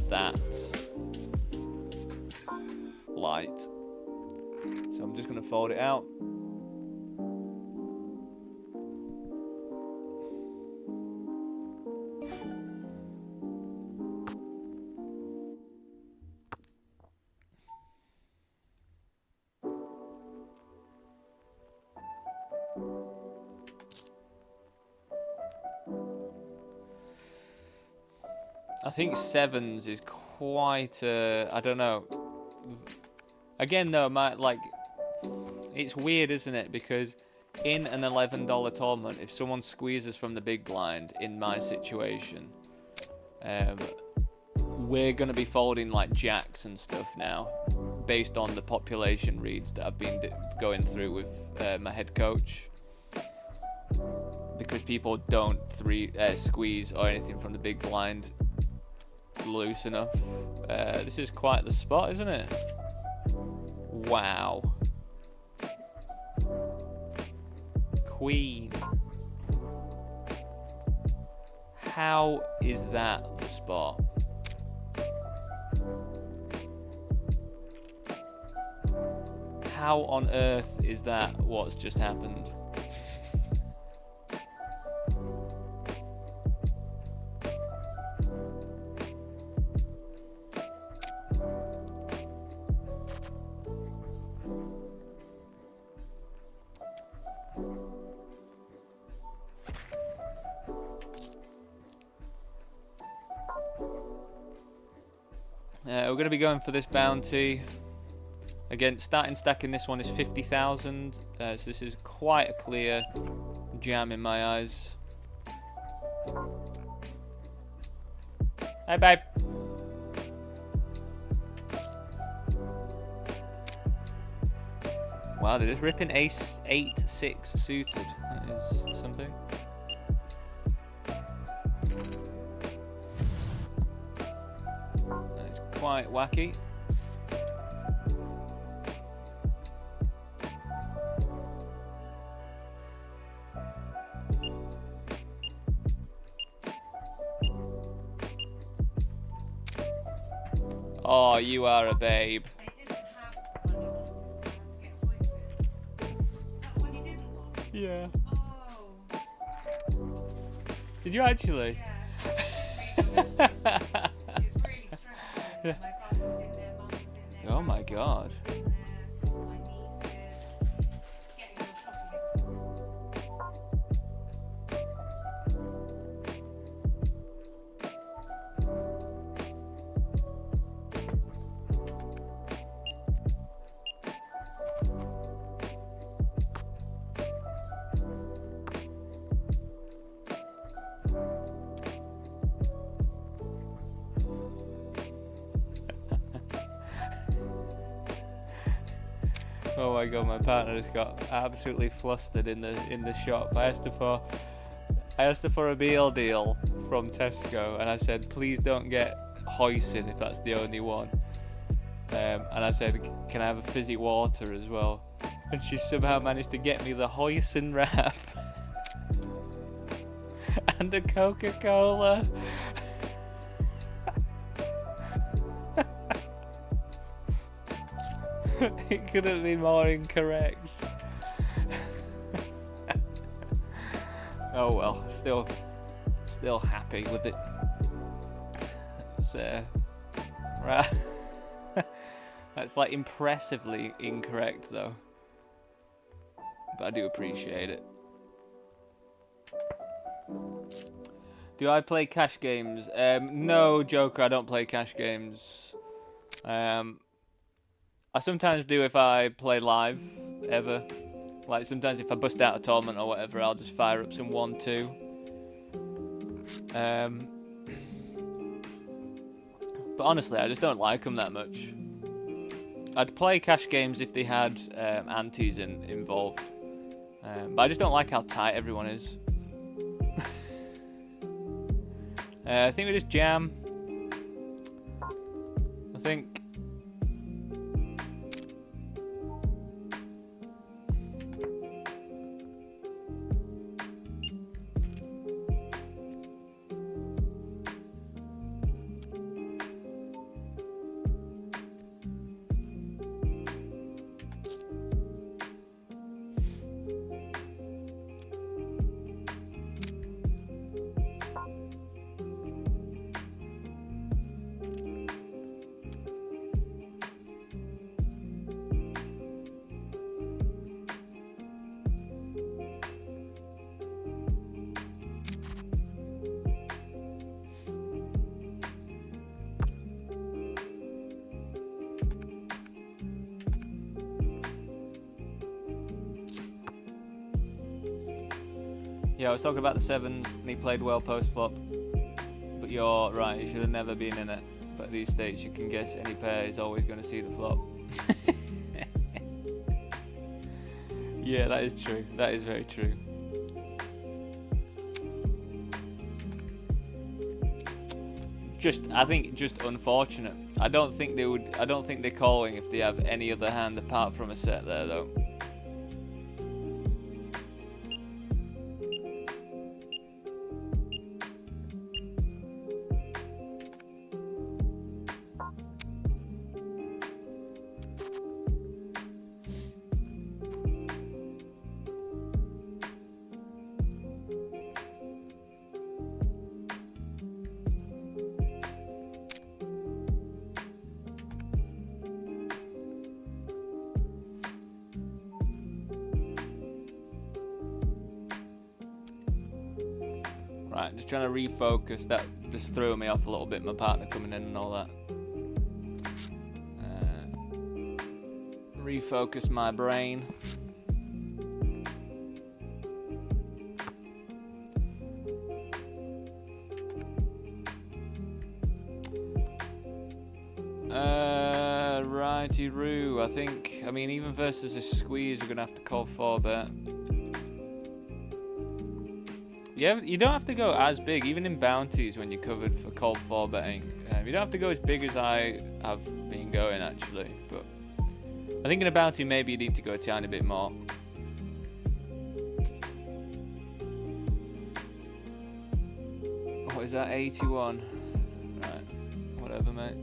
That's light. So I'm just gonna fold it out. I think sevens is quite I don't know. Again though, it's weird, isn't it? Because in an $11 tournament, if someone squeezes from the big blind in my situation, we're gonna be folding like jacks and stuff now, based on the population reads that I've been going through with my head coach. Because people don't squeeze or anything from the big blind loose enough. This is quite the spot, isn't it? Wow. Queen. How is that the spot? How on earth is that what's just happened? We're going to be going for this bounty. Again, starting stacking this one is 50,000. So this is quite a clear jam in my eyes. Hey, babe. Wow, they're just ripping ace 8-6 suited. That is something. Quite wacky. Oh, you are a babe. I didn't have one you wanted someone to get hoisted. Is that one you didn't want? Yeah. Oh. Did you actually? Yeah. It's really stressful. My brother was in there, mum was in there. Oh my god. Was in there, my nieces. Getting your shopping Oh my god, my partner just got absolutely flustered in the shop. I asked her for a meal deal from Tesco, and I said, please don't get hoisin if that's the only one. And I said, can I have a fizzy water as well? And she somehow managed to get me the hoisin wrap and a Coca-Cola. It couldn't be more incorrect. Oh well, still happy with it. It's right. That's like impressively incorrect though. But I do appreciate it. Do I play cash games? No, Joker, I don't play cash games. I sometimes do if I play live, ever. Like sometimes if I bust out a tournament or whatever, I'll just fire up some 1-2. But honestly, I just don't like them that much. I'd play cash games if they had antes involved. But I just don't like how tight everyone is. I think we just jam. I think. Yeah, I was talking about the sevens, and he played well post-flop. But you're right, he should have never been in it. But at these states, you can guess any pair is always going to see the flop. Yeah, that is true. That is very true. I think just unfortunate. I don't think they're calling if they have any other hand apart from a set there, though. Right, just trying to refocus. That just threw me off a little bit, my partner coming in and all that. Refocus my brain. Righty-roo. I mean, even versus a squeeze, we're going to have to call 4-bet. Yeah, you don't have to go as big, even in bounties when you're covered for call 4-betting. You don't have to go as big as I have been going, actually. But I think in a bounty, maybe you need to go a tiny bit more. What is that, 81? Right, whatever, mate.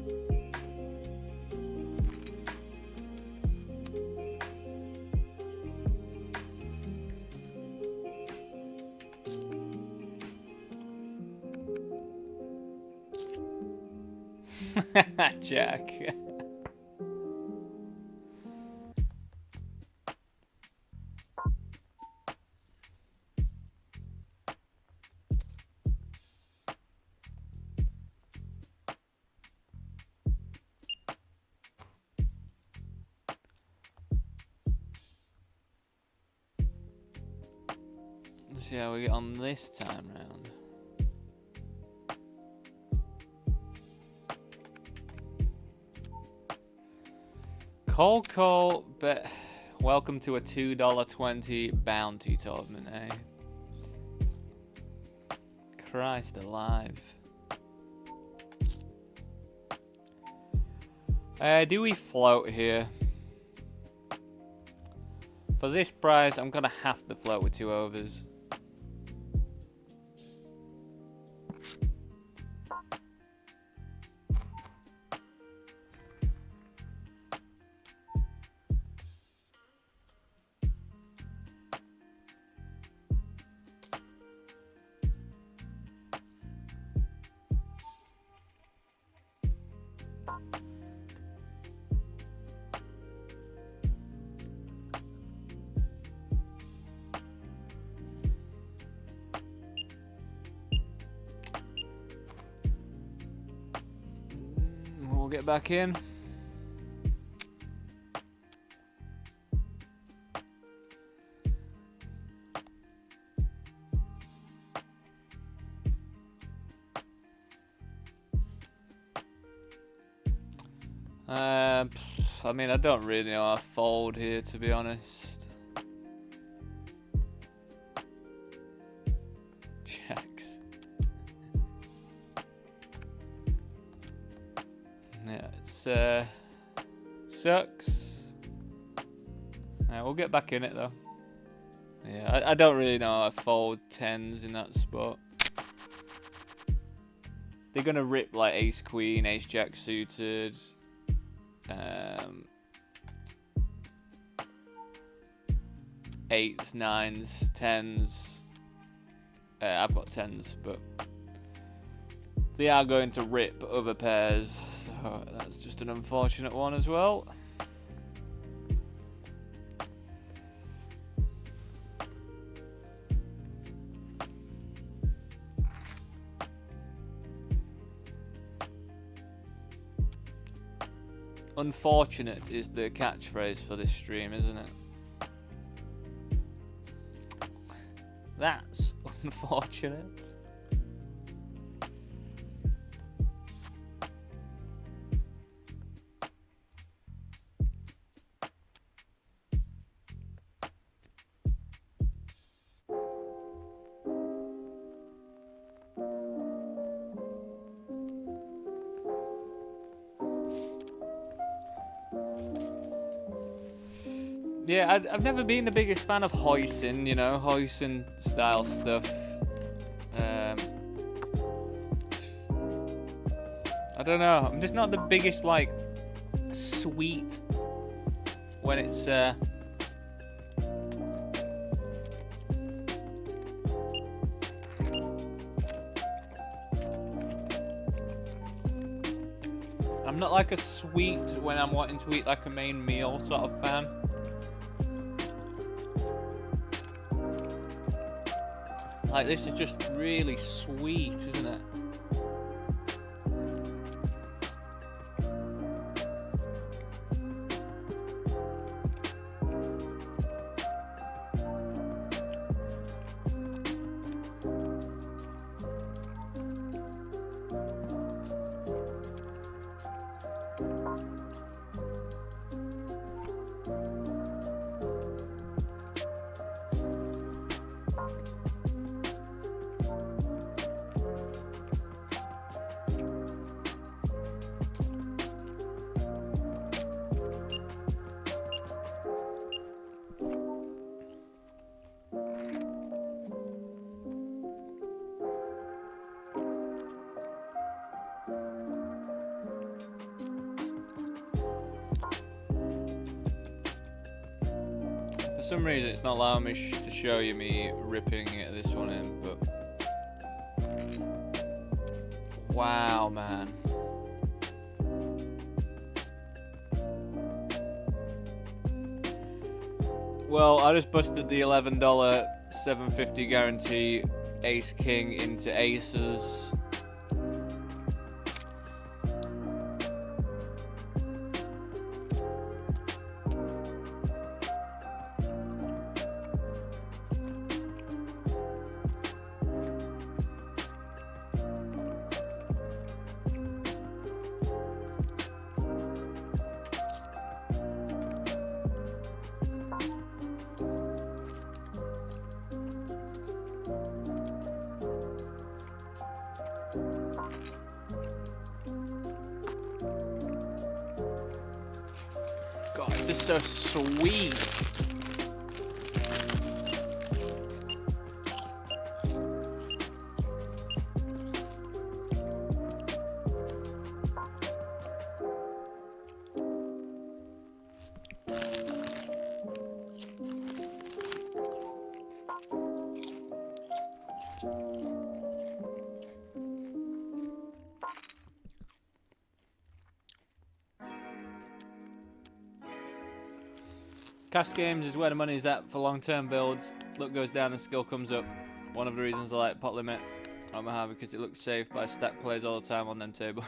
Jack. Let's see how we get on this time round. Call, but welcome to a $2.20 bounty tournament, eh? Christ alive. Do we float here? For this price, I'm gonna have to float with 2 overs. get back in. I mean, I don't really know how to fold here, to be honest. Checks. Yeah, it's sucks. Yeah, we'll get back in it though. Yeah, I don't really know how to fold tens in that spot. They're gonna rip like ace queen, ace jack suited. Eights, nines, tens. I've got tens, but they are going to rip other pairs, so that's just an unfortunate one as well. Unfortunate is the catchphrase for this stream, isn't it? That's unfortunate. Yeah, I've never been the biggest fan of hoisin, you know, hoisin style stuff. I don't know, I'm just not the biggest, like, sweet when it's, I'm not like a sweet when I'm wanting to eat like a main meal sort of fan. Like, this is just really sweet, isn't it? For some reason it's not allowing me to show you me ripping this one in, but wow, man. Well, I just busted the $11 $7.50 guarantee ace king into aces. God, it's just so sweet. Cash games is where the money is at for long-term builds. Luck goes down and skill comes up. One of the reasons I like pot limit on my hand because it looks safe, but I stack plays all the time on them tables.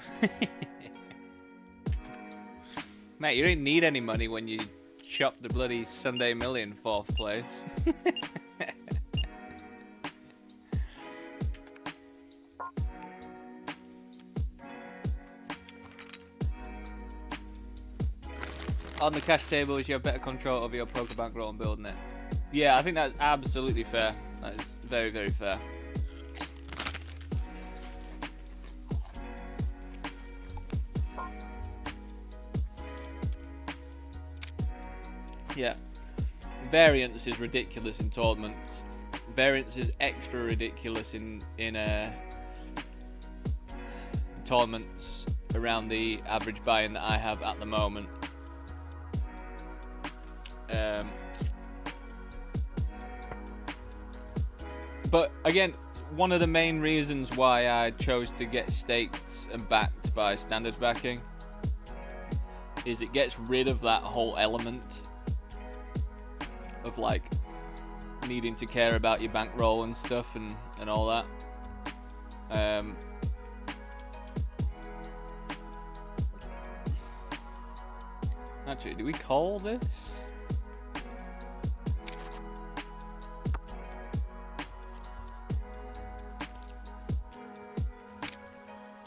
Mate, you don't need any money when you chop the bloody Sunday Million 4th place. On the cash tables, you have better control over your poker bankroll and building it. Yeah, I think that's absolutely fair. That is very, very fair. Yeah. Variance is ridiculous in tournaments. Variance is extra ridiculous in tournaments around the average buy-in that I have at the moment. But again, one of the main reasons why I chose to get staked and backed by standard backing is it gets rid of that whole element of like needing to care about your bankroll and stuff and all that. Actually, do we call this?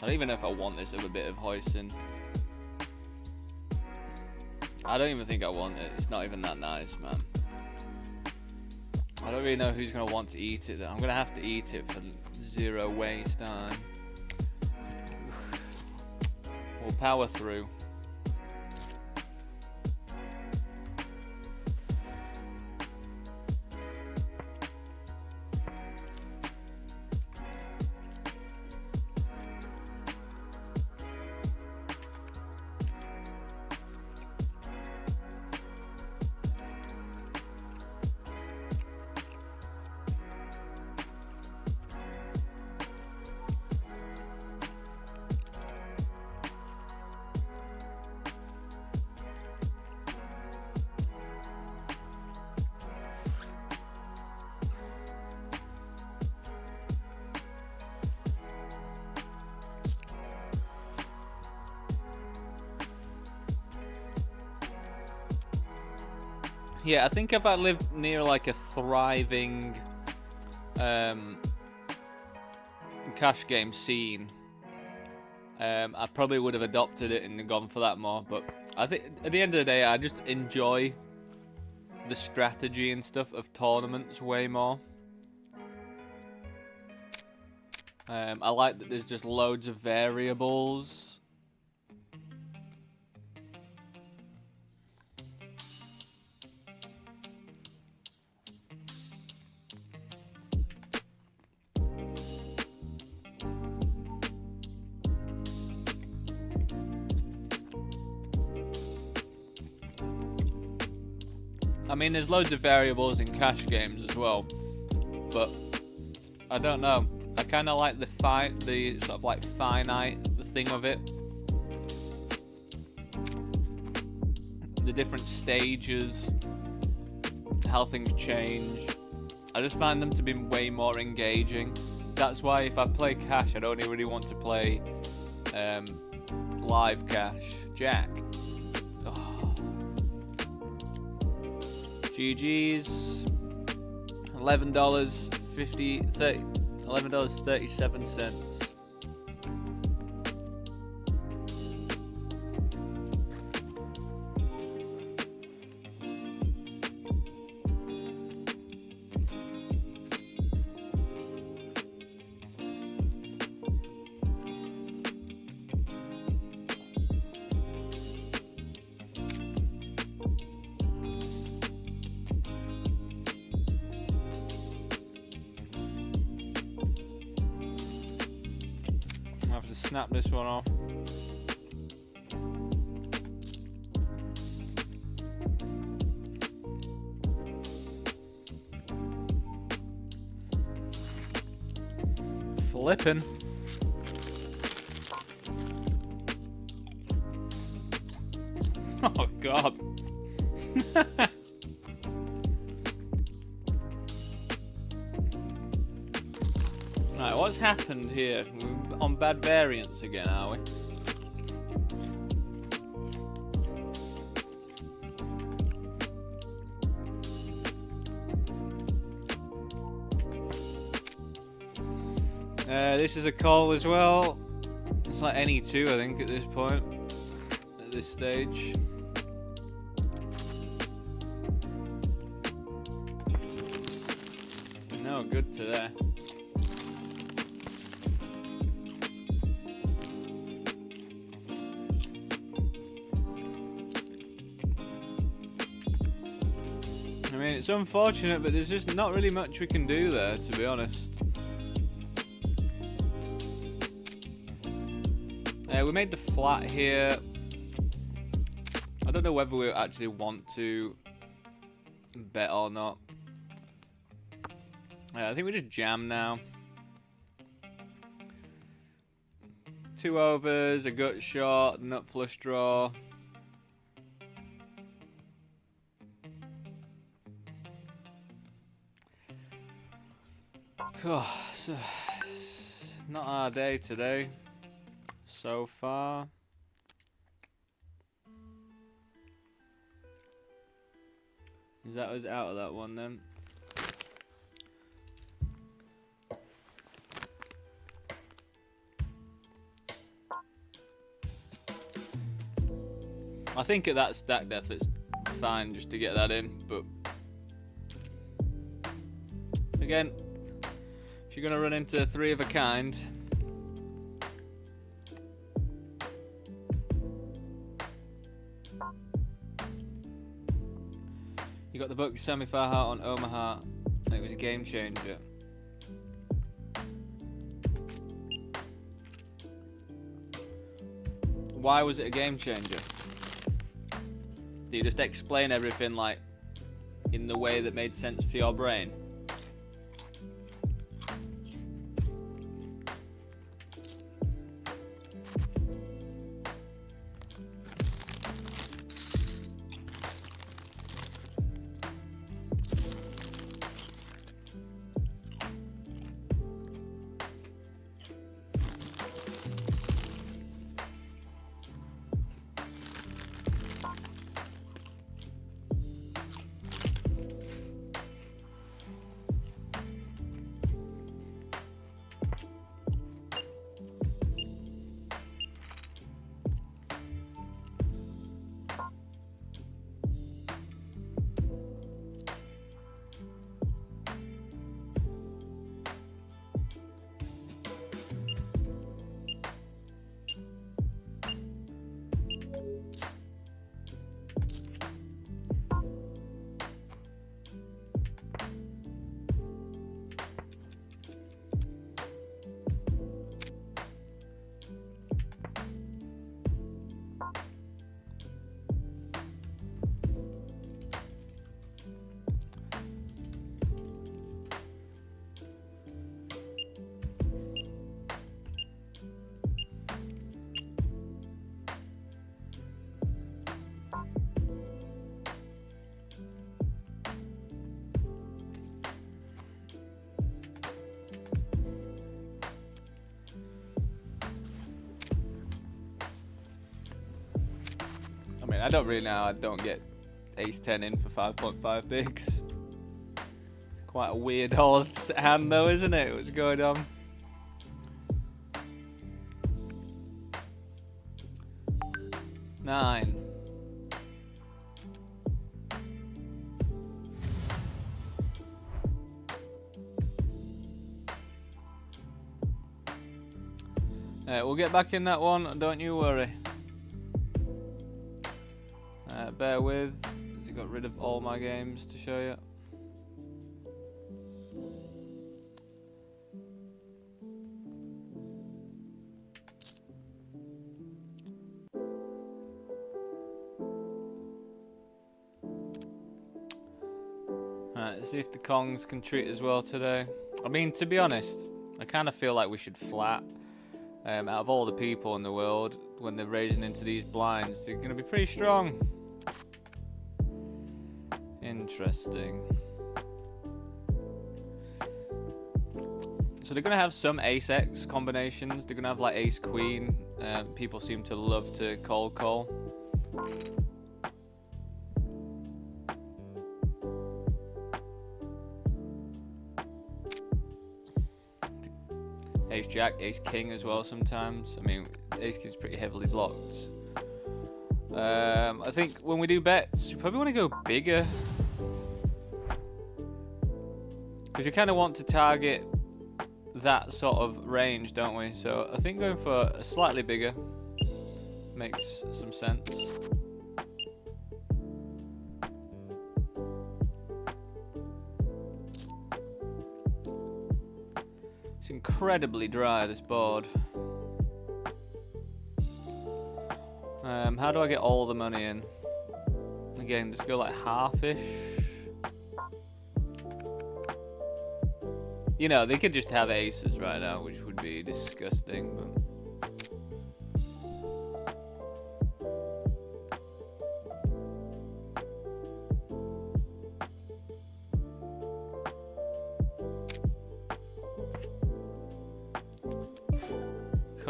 I don't even know if I want this other bit of hoisin. I don't even think I want it. It's not even that nice, man. I don't really know who's going to want to eat it, though. I'm going to have to eat it for 0 waste time. We'll power through. Yeah, I think if I lived near like a thriving cash game scene, I probably would have adopted it and gone for that more. But I think at the end of the day, I just enjoy the strategy and stuff of tournaments way more. I like that there's just loads of variables. I mean, there's loads of variables in cash games as well, but I don't know. I kind of like the sort of like finite thing of it. The different stages, how things change. I just find them to be way more engaging. That's why if I play cash, I don't really want to play live cash. Jack. GG's. $11.37. I have to snap this one off. Flipping. Oh God. Right, what's happened here? We're on bad variance again, are we? This is a call as well. It's like any two, I think, at this point. At this stage. No good to there. I mean, it's unfortunate, but there's just not really much we can do there, to be honest. We made the flat here. I don't know whether we actually want to bet or not. I think we just jam now. 2 overs, a gut shot, nut flush draw. Oh, it's not our day today. So far. Is that us out of that one then? I think at that stack depth it's fine just to get that in, but again, if you're gonna run into 3 of a kind, you got the book semi-far heart on Omaha, and it was a game changer. Why was it a game changer? Do you just explain everything like in the way that made sense for your brain? I mean, I don't really know. I don't get ace 10 in for 5.5 bigs. Quite a weird hand though, isn't it? What's going on? Nine. We'll get back in that one, don't you worry. Bear with, because I got rid of all my games to show you. Alright, let's see if the Kongs can treat us well today. I mean, to be honest, I kind of feel like we should flat. Out of all the people in the world, when they're raising into these blinds, they're going to be pretty strong. Interesting. So they're going to have some ace-x combinations. They're going to have like ace-queen. People seem to love to call. Ace Jack, Ace King as well sometimes. I mean, Ace King's pretty heavily blocked. I think when we do bets, we probably want to go bigger. Because we kind of want to target that sort of range, don't we? So I think going for a slightly bigger makes some sense. It's incredibly dry, this board. How do I get all the money in? Again, just go like half-ish. You know, they could just have aces right now, which would be disgusting, but...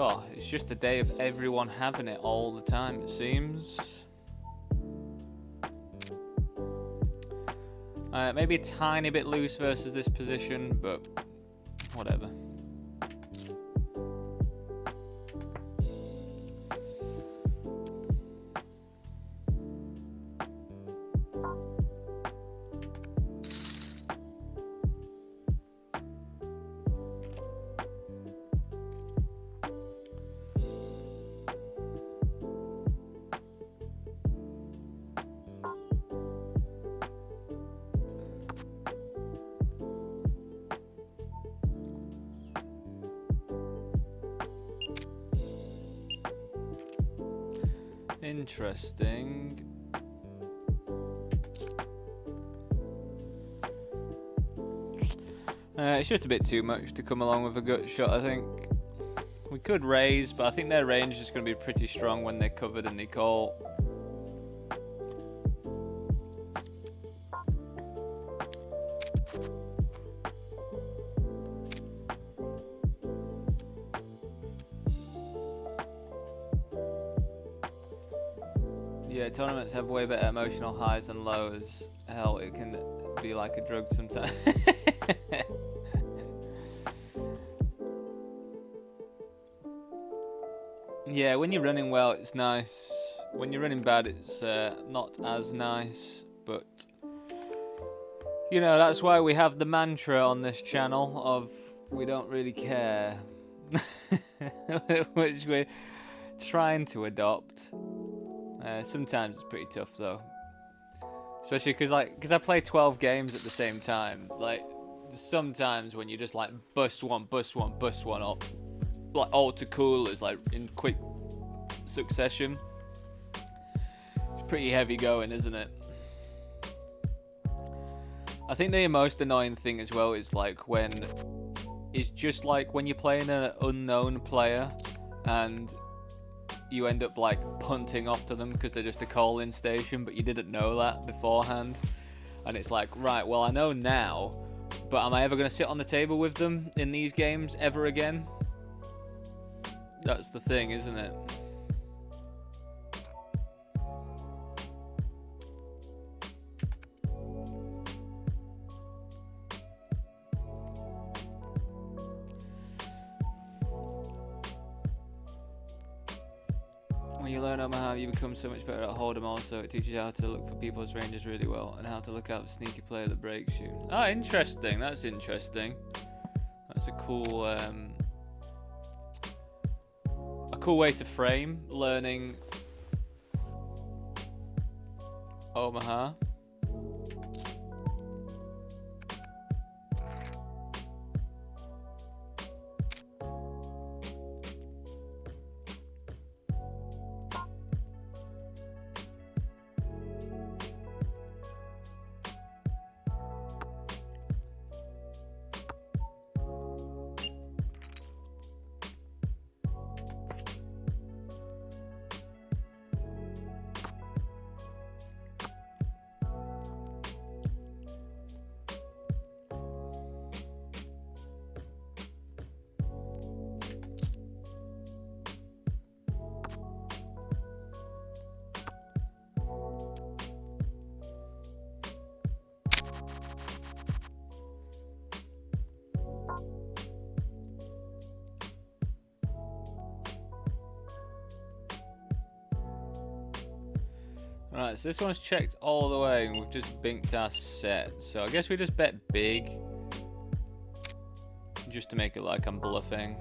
Oh, it's just a day of everyone having it all the time, it seems. Maybe a tiny bit loose versus this position, but whatever. Interesting. It's just a bit too much to come along with a gut shot, I think. We could raise, but I think their range is going to be pretty strong when they're covered and they call. Yeah, tournaments have way better emotional highs and lows. Hell, it can be like a drug sometimes. Yeah, when you're running well, it's nice. When you're running bad, it's not as nice. But, you know, that's why we have the mantra on this channel of we don't really care. Which we're trying to adopt. Sometimes it's pretty tough though, especially because I play 12 games at the same time. Like sometimes when you just like bust one up, like alter coolers like in quick succession, it's pretty heavy going, isn't it? I think the most annoying thing as well is like when it's just like when you're playing an unknown player and you end up like punting off to them because they're just a call-in station, but you didn't know that beforehand. And it's like, right, well, I know now, but am I ever going to sit on the table with them in these games ever again? That's the thing, isn't it? When you learn Omaha, you become so much better at Hold'em also. It teaches you how to look for people's ranges really well and how to look out for sneaky player that breaks you. Ah, interesting. That's interesting. That's a cool way to frame learning Omaha. Right, so this one's checked all the way, and we've just binked our set. So I guess we just bet big, just to make it like I'm bluffing.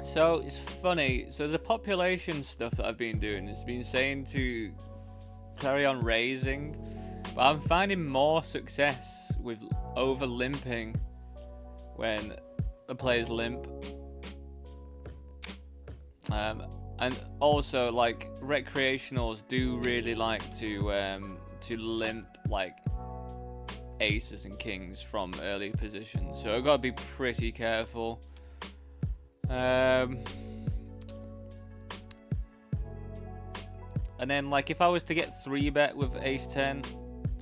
So it's funny. So the population stuff that I've been doing has been saying to carry on raising, but I'm finding more success with over limping when the players limp. And also, like, recreationals do really like to limp like aces and kings from early positions, so I've got to be pretty careful. And then, like, if I was to get 3-bet with ace-10,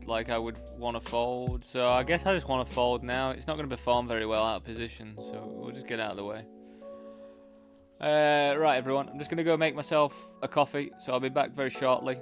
like, I would want to fold. So I guess I just want to fold now. It's not going to perform very well out of position, so we'll just get out of the way. Right, everyone, I'm just going to go make myself a coffee, so I'll be back very shortly.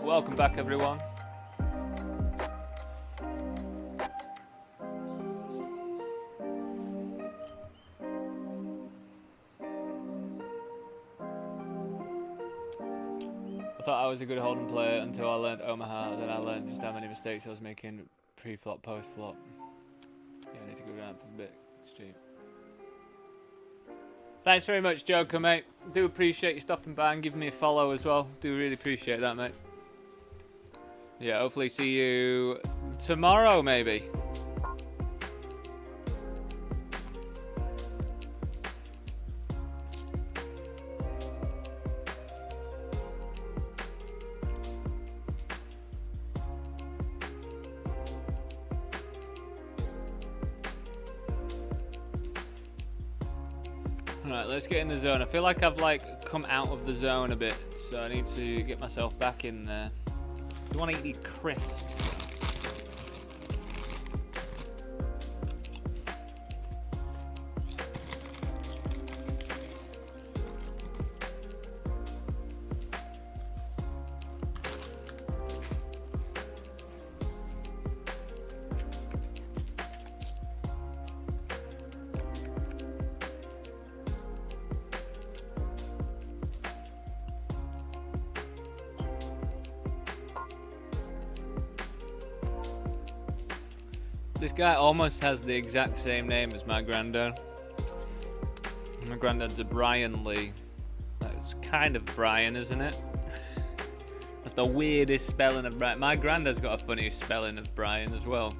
Welcome back, everyone. I thought I was a good Hold'em player until I learned Omaha, then I learned just how many mistakes I was making pre-flop, post-flop. Yeah, I need to go down for a bit. It's cheap. Thanks very much, Joker, mate. Do appreciate you stopping by and giving me a follow as well. Do really appreciate that, mate. Yeah, hopefully see you tomorrow, maybe. Alright, let's get in the zone. I feel like I've like come out of the zone a bit, so I need to get myself back in there. I want to eat these crisps. This guy almost has the exact same name as my granddad. My granddad's a Brian Lee. That's kind of Brian, isn't it? That's the weirdest spelling of Brian. My granddad's got a funny spelling of Brian as well.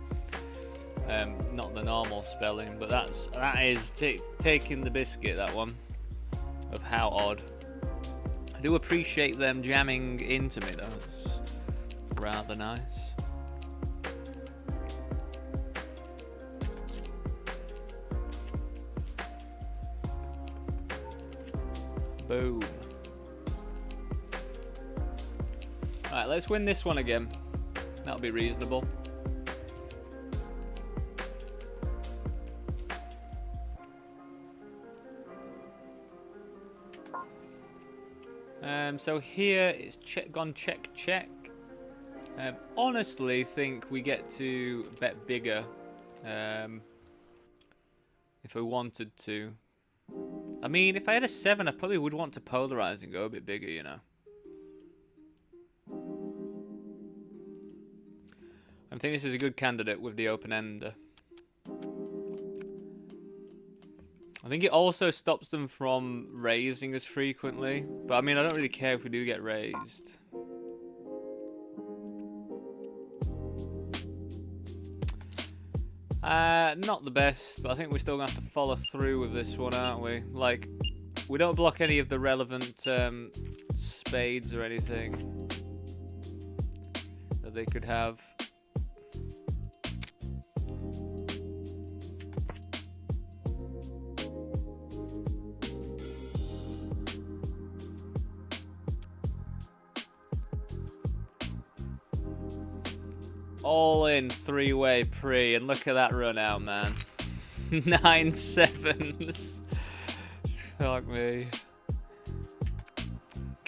Not the normal spelling, but that is taking the biscuit, that one, of how odd. I do appreciate them jamming into me though. It's rather nice. Boom. Alright, let's win this one again. That'll be reasonable. So here it's gone check. Honestly, think we get to bet bigger if we wanted to. I mean, if I had a 7, I probably would want to polarize and go a bit bigger, you know. I think this is a good candidate with the open-ender. I think it also stops them from raising as frequently. But I mean, I don't really care if we do get raised. Not the best, but I think we're still going to have to follow through with this one, aren't we? Like, we don't block any of the relevant spades or anything that they could have. All in 3-way pre, and look at that run out, man. 9 sevens. Fuck me.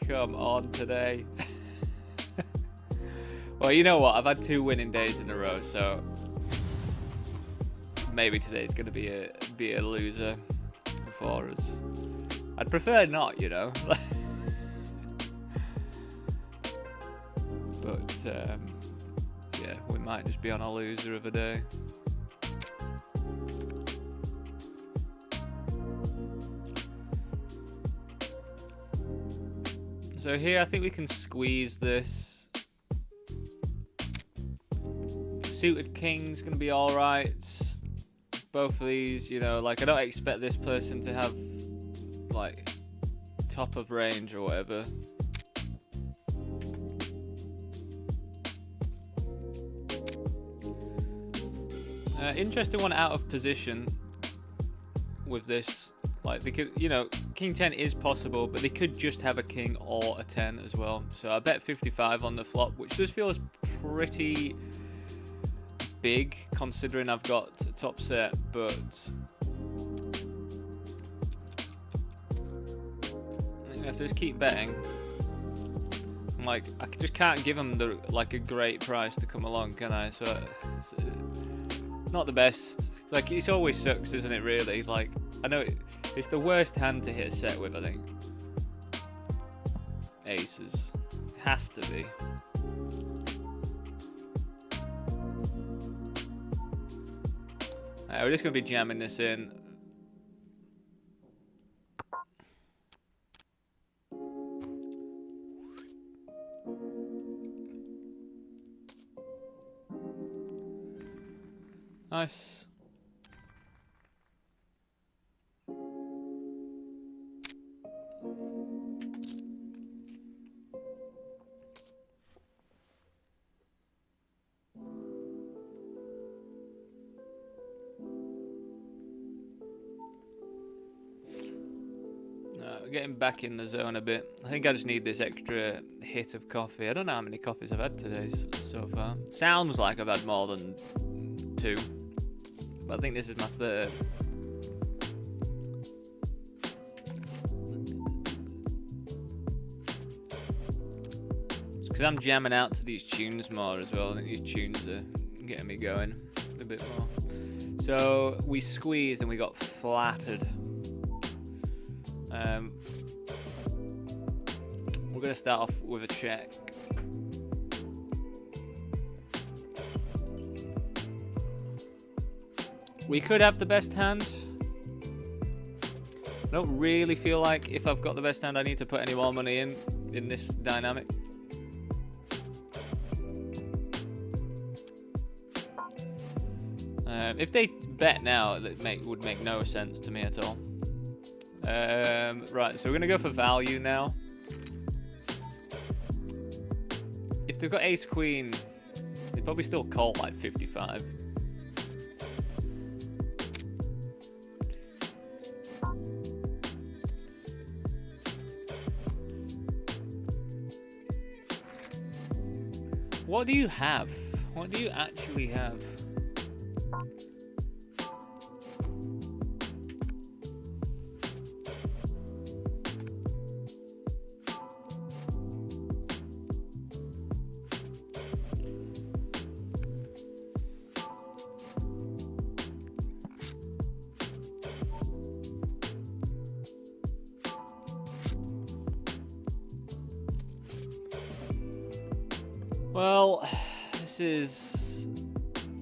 Come on today. Well, you know what? I've had 2 winning days in a row, so maybe today's gonna be a loser for us. I'd prefer not, you know. But yeah, we might just be on a loser of a day. So here, I think we can squeeze this. Suited king's gonna be all right. Both of these, you know, like I don't expect this person to have like top of range or whatever. Interesting one out of position with this. Like, they could, you know, king 10 is possible, but they could just have a king or a 10 as well. So I bet 55 on the flop, which just feels pretty big considering I've got top set, but I think we have to just keep betting. Like, I just can't give them the like a great price to come along, can I? So it's not the best. Like, it always sucks, isn't it? Really. Like, I know it's the worst hand to hit a set with. I think aces has to be. We're just gonna be jamming this in. Nice. Getting back in the zone a bit. I think I just need this extra hit of coffee. I don't know how many coffees I've had today so far. Sounds like I've had more than 2, but I think this is my 3rd. It's because I'm jamming out to these tunes more as well. I think these tunes are getting me going a bit more. So we squeezed and we got flattered. We're going to start off with a check. We could have the best hand. I don't really feel like if I've got the best hand I need to put any more money in this dynamic. If they bet now, that would make no sense to me at all. Right, so we're going to go for value now. If they've got ace queen, they probably still call like 55. What do you have? What do you actually have? Well, this is...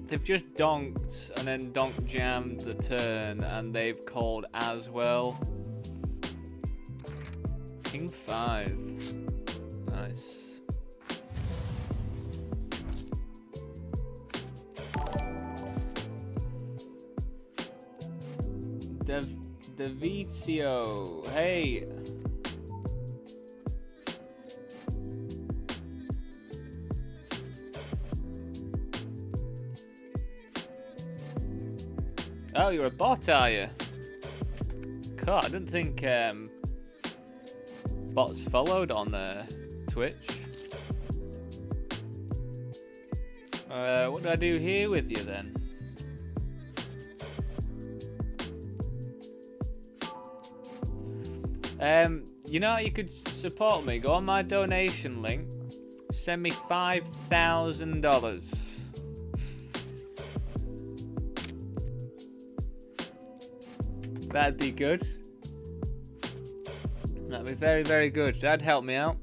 They've just donked and then donk jammed the turn and they've called as well. King 5. Nice. DeeDubbleYou. Hey. Oh, you're a bot, are you? God, I didn't think bots followed on Twitch. What do I do here with you then? You know how you could support me? Go on my donation link. Send me $5,000. That'd be good. That'd be very, very good. That'd help me out.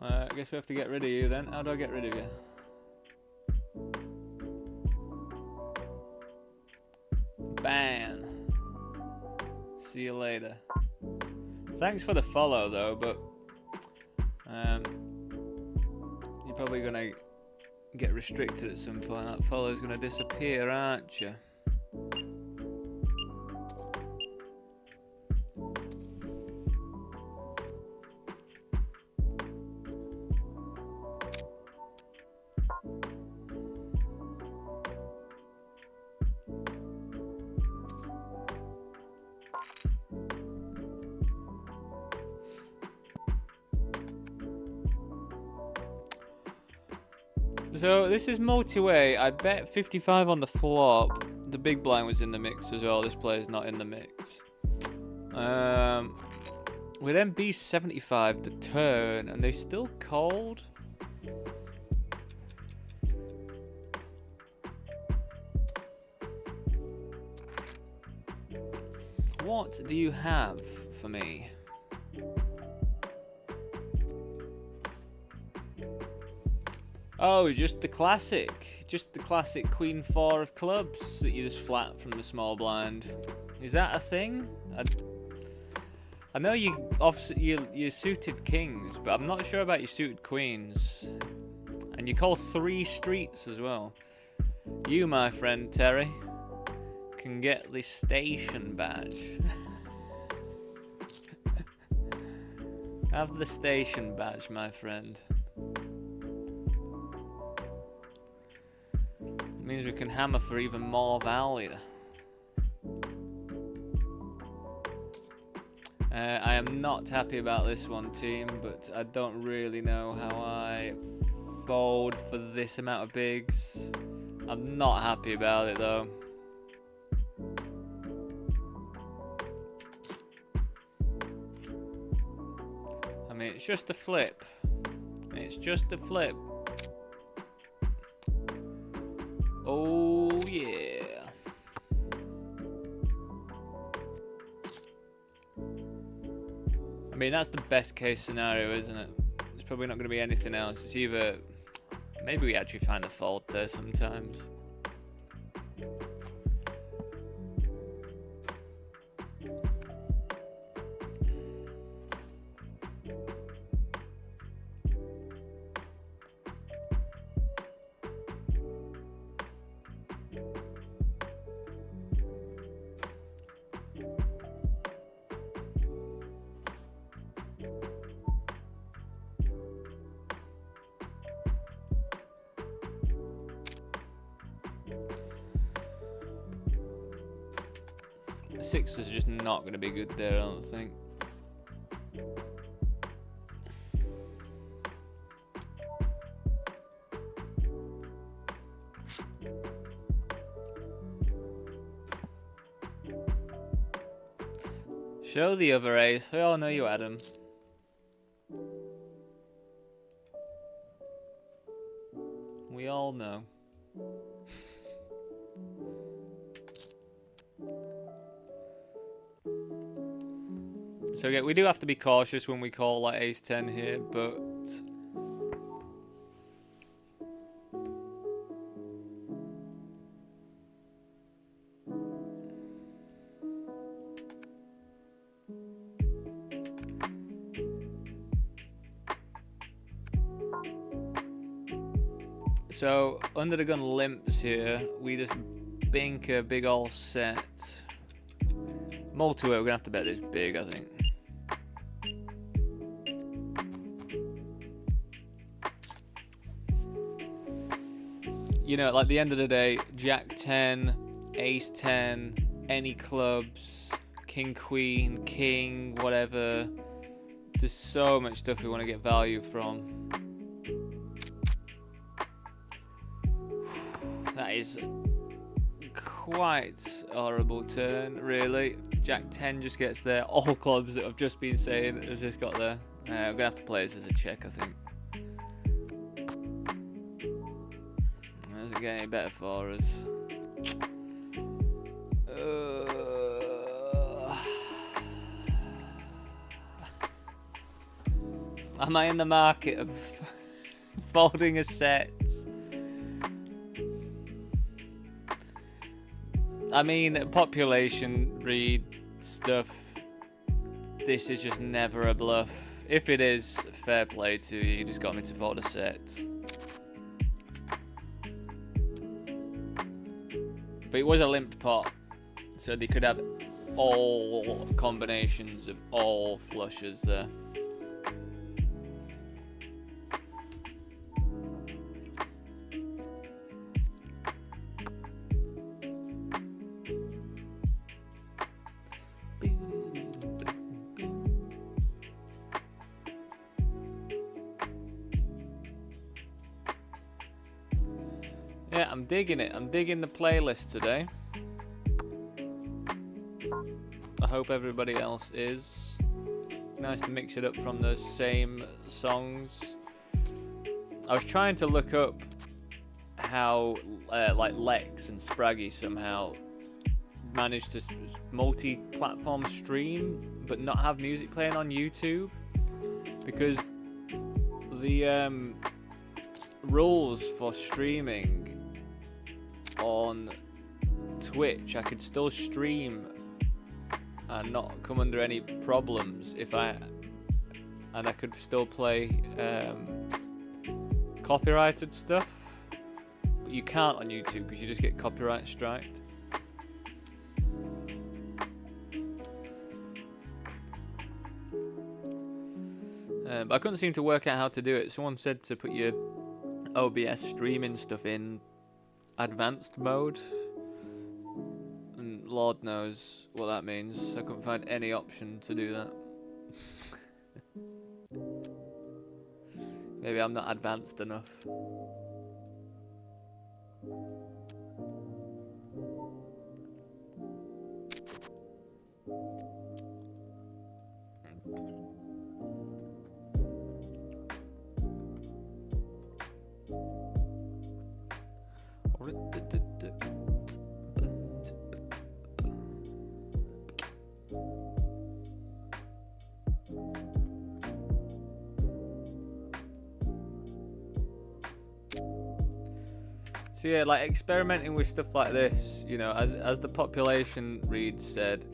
I guess we have to get rid of you then. How do I get rid of you? Ban. See you later. Thanks for the follow though, but you're probably gonna get restricted at some point. That follow's gonna disappear, aren't you? So this is multi-way. I bet 55 on the flop. The big blind was in the mix as well. This player's not in the mix. We then B75 the turn, and they still called. What do you have for me? Oh, just the classic. Just the classic Queen 4 of clubs that you just flat from the small blind. Is that a thing? I know you suited kings, but I'm not sure about your suited queens. And you call 3 streets as well. You, my friend Terry, can get the station badge. Have the station badge, my friend. It means we can hammer for even more value. I am not happy about this one, team, but I don't really know how I fold for this amount of bigs. I'm not happy about it though. I mean, it's just a flip. It's just a flip. Oh yeah. I mean, that's the best case scenario, isn't it? There's probably not going to be anything else. It's either... Maybe we actually find a fault there sometimes. Six is just not going to be good there, I don't think. Show the other ace. We all know you had him. We all know. So yeah, we do have to be cautious when we call like ace 10 here, but so under the gun limps here, we just bink a big ol' set. Multi-way, we're gonna have to bet this big, I think. You know, like the end of the day, Jack 10, Ace 10, any clubs, King Queen, King, whatever. There's so much stuff we want to get value from. That is quite a horrible turn, really. Jack 10 just gets there. All clubs that I've just been saying have just got there. We're going to have to play this as a check, I think. Doesn't get any better for us. Am I in the market of folding a set? I mean, population read stuff. This is just never a bluff. If it is, fair play to you. You just got me to fold a set. But it was a limped pot, so they could have all combinations of all flushes there. Yeah, I'm digging it. I'm digging the playlist today. I hope everybody else is. Nice to mix it up from those same songs. I was trying to look up how like Lex and Spraggy somehow managed to multi-platform stream but not have music playing on YouTube, because the rules for streaming on Twitch, I could still stream and not come under any problems and I could still play copyrighted stuff, but you can't on YouTube because you just get copyright striked. But I couldn't seem to work out how to do it. Someone said to put your OBS streaming stuff in advanced mode, and Lord knows what that means. I couldn't find any option to do that. Maybe I'm not advanced enough. So yeah, like experimenting with stuff like this, you know, as the population read said,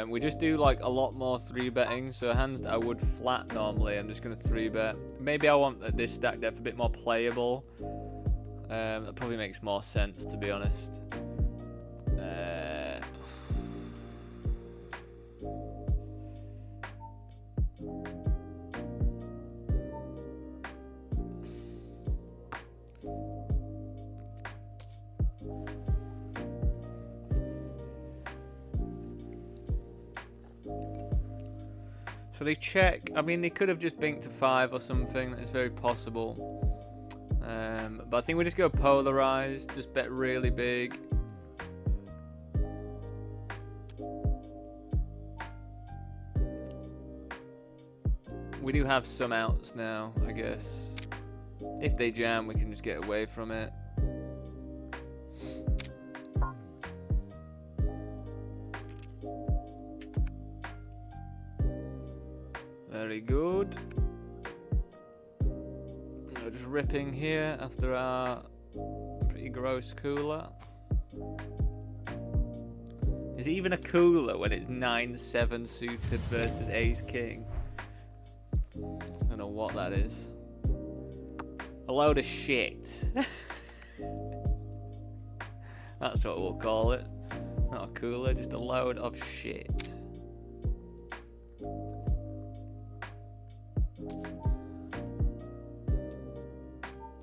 we just do like a lot more 3-betting. So hands that I would flat normally, I'm just gonna 3-bet. Maybe I want this stack depth a bit more playable. That probably makes more sense, to be honest. So they check. I mean, they could have just binked to 5 or something. It's very possible. But I think we just go polarized. Just bet really big. We do have some outs now, I guess. If they jam, we can just get away from it. Very good. We're just ripping here after our pretty gross cooler. Is it even a cooler when it's 9-7 suited versus ace king? I don't know what that is. A load of shit. That's what we'll call it. Not a cooler, just a load of shit.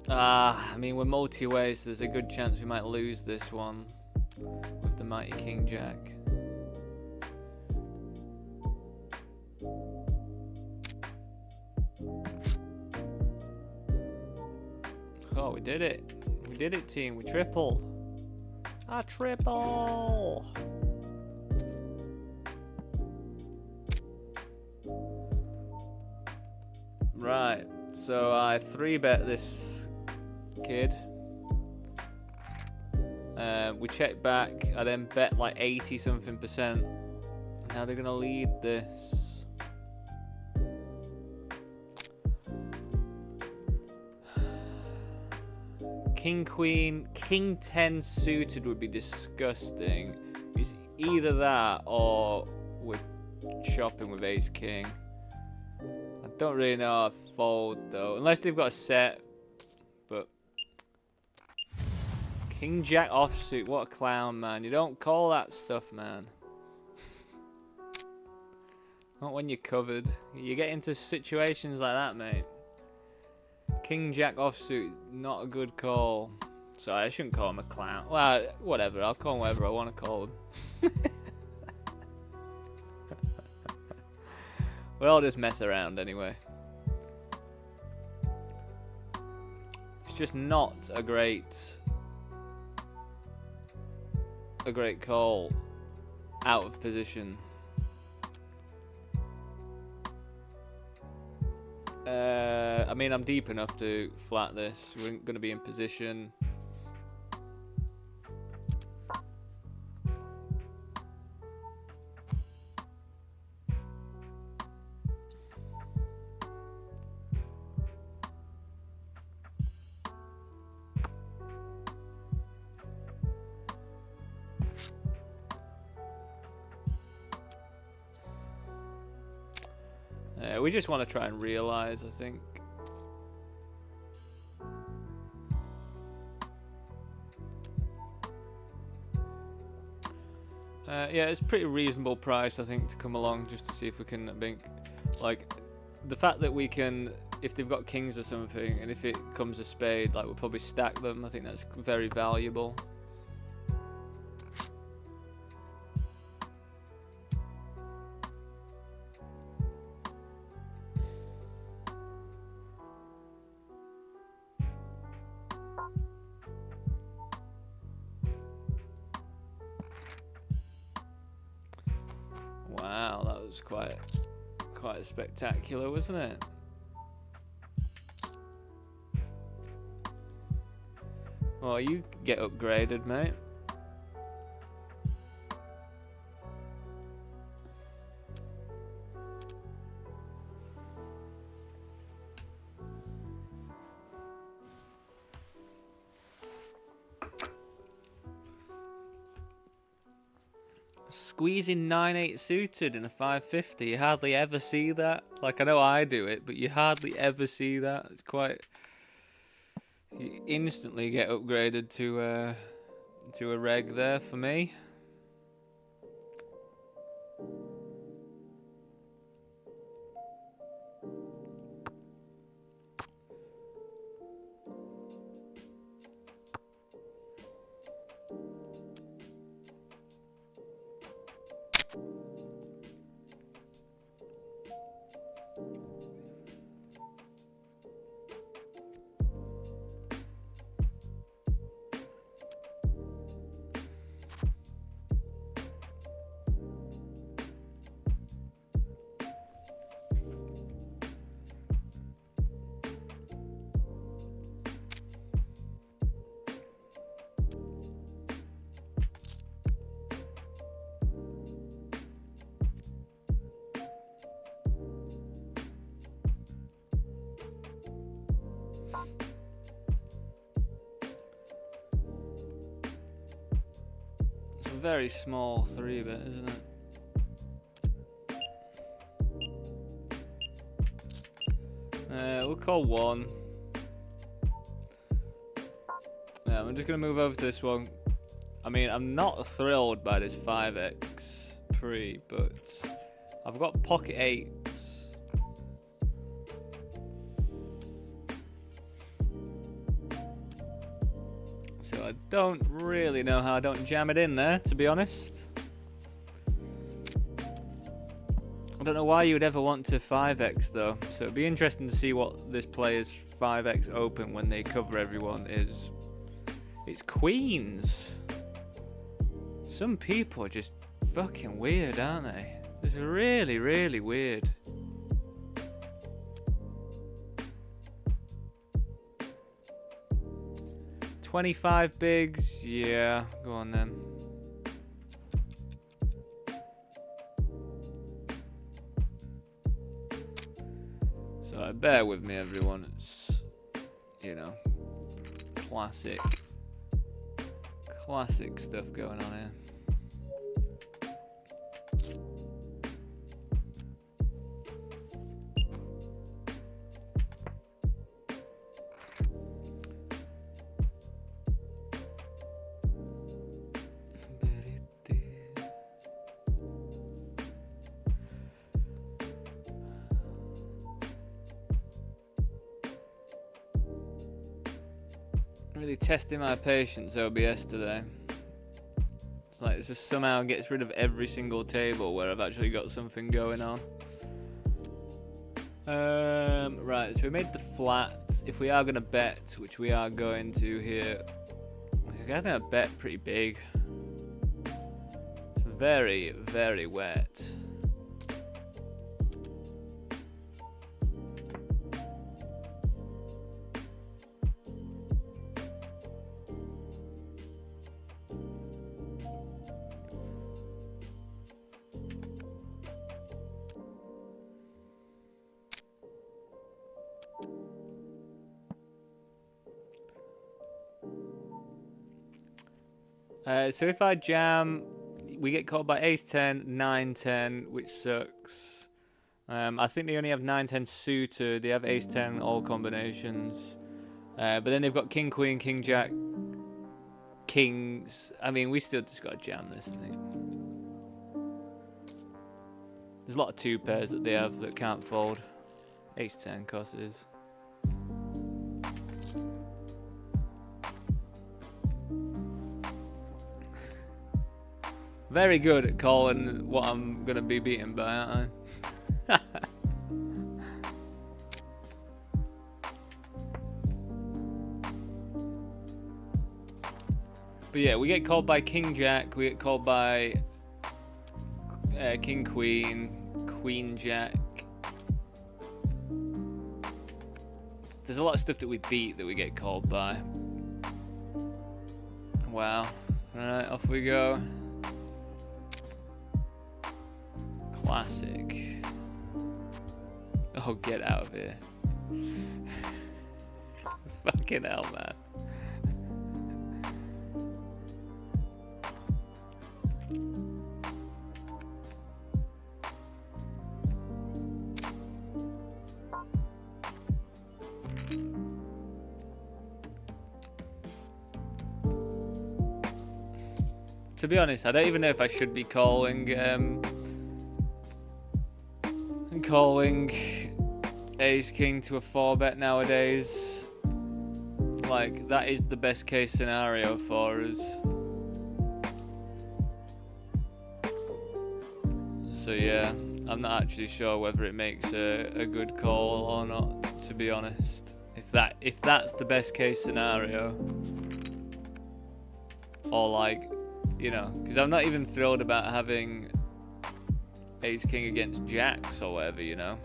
I mean, we're multi-way, so there's a good chance we might lose this one with the mighty King Jack. Oh, we did it. We did it, team. We tripled. A triple! Right, so I 3-bet this kid. We check back. I then bet like 80 something %. Now they're gonna lead this. King Queen, King 10 suited would be disgusting. It's either that or we're chopping with Ace King. I don't really know how to fold though, unless they've got a set. But King Jack offsuit, what a clown, man! You don't call that stuff, man. Not when you're covered. You get into situations like that, mate. King Jack offsuit is not a good call. Sorry, I shouldn't call him a clown. Well, whatever. I'll call him whatever I want to call him. We'll all just mess around anyway. It's just not a great a great call out of position. I mean, I'm deep enough to flat this. We're going to be in position. We just want to try and realize, I think. Yeah, it's a pretty reasonable price, I think, to come along just to see if we can think, like, the fact that we can, if they've got kings or something, and if it comes a spade, like, we'll probably stack them. I think that's very valuable. Wow, that was quite spectacular, wasn't it? Well, you get upgraded, mate. Squeezing 9-8 suited in a 550. You hardly ever see that. Like, I know I do it, but you hardly ever see that. It's quite... You instantly get upgraded to a reg there for me. It's a very small 3-bit, isn't it? We'll call 1. Yeah, I'm just gonna move over to this one. I mean, I'm not thrilled by this 5x pre, but I've got pocket 8s. So I don't really know how I don't jam it in there, to be honest. I don't know why you would ever want to 5x though, so it'd be interesting to see what this player's 5x open when they cover everyone is. It's queens. Some people are just fucking weird, aren't they? It's really, really weird. $25 bigs, yeah, go on then. So bear with me, everyone. It's, you know, classic stuff going on here. Really testing my patience, OBS, today. It's like it just somehow gets rid of every single table where I've actually got something going on. Right, so we made the flat. If we are going to bet, which we are going to here, we're going to bet pretty big. very, very wet. So if I jam, we get called by ace 10, 9, 10, which sucks. I think they only have 9, 10 suited. They have ace 10 all combinations. But then they've got king, queen, king, jack, kings. I mean, we still just got to jam this, I think. There's a lot of 2 pairs that they have that can't fold. Ace 10, of course it is. Very good at calling what I'm going to be beaten by, aren't I? But yeah, we get called by king jack, we get called by king queen, queen jack. There's a lot of stuff that we beat that we get called by. Wow. Alright, off we go. Classic. Oh, get out of here. Fucking hell, man. To be honest, I don't even know if I should be calling ace king to a 4-bet nowadays. Like, that is the best case scenario for us. So yeah, I'm not actually sure whether it makes a good call or not, to be honest. If that's the best case scenario, or like, you know, because I'm not even thrilled about having ace king against jacks or whatever, you know.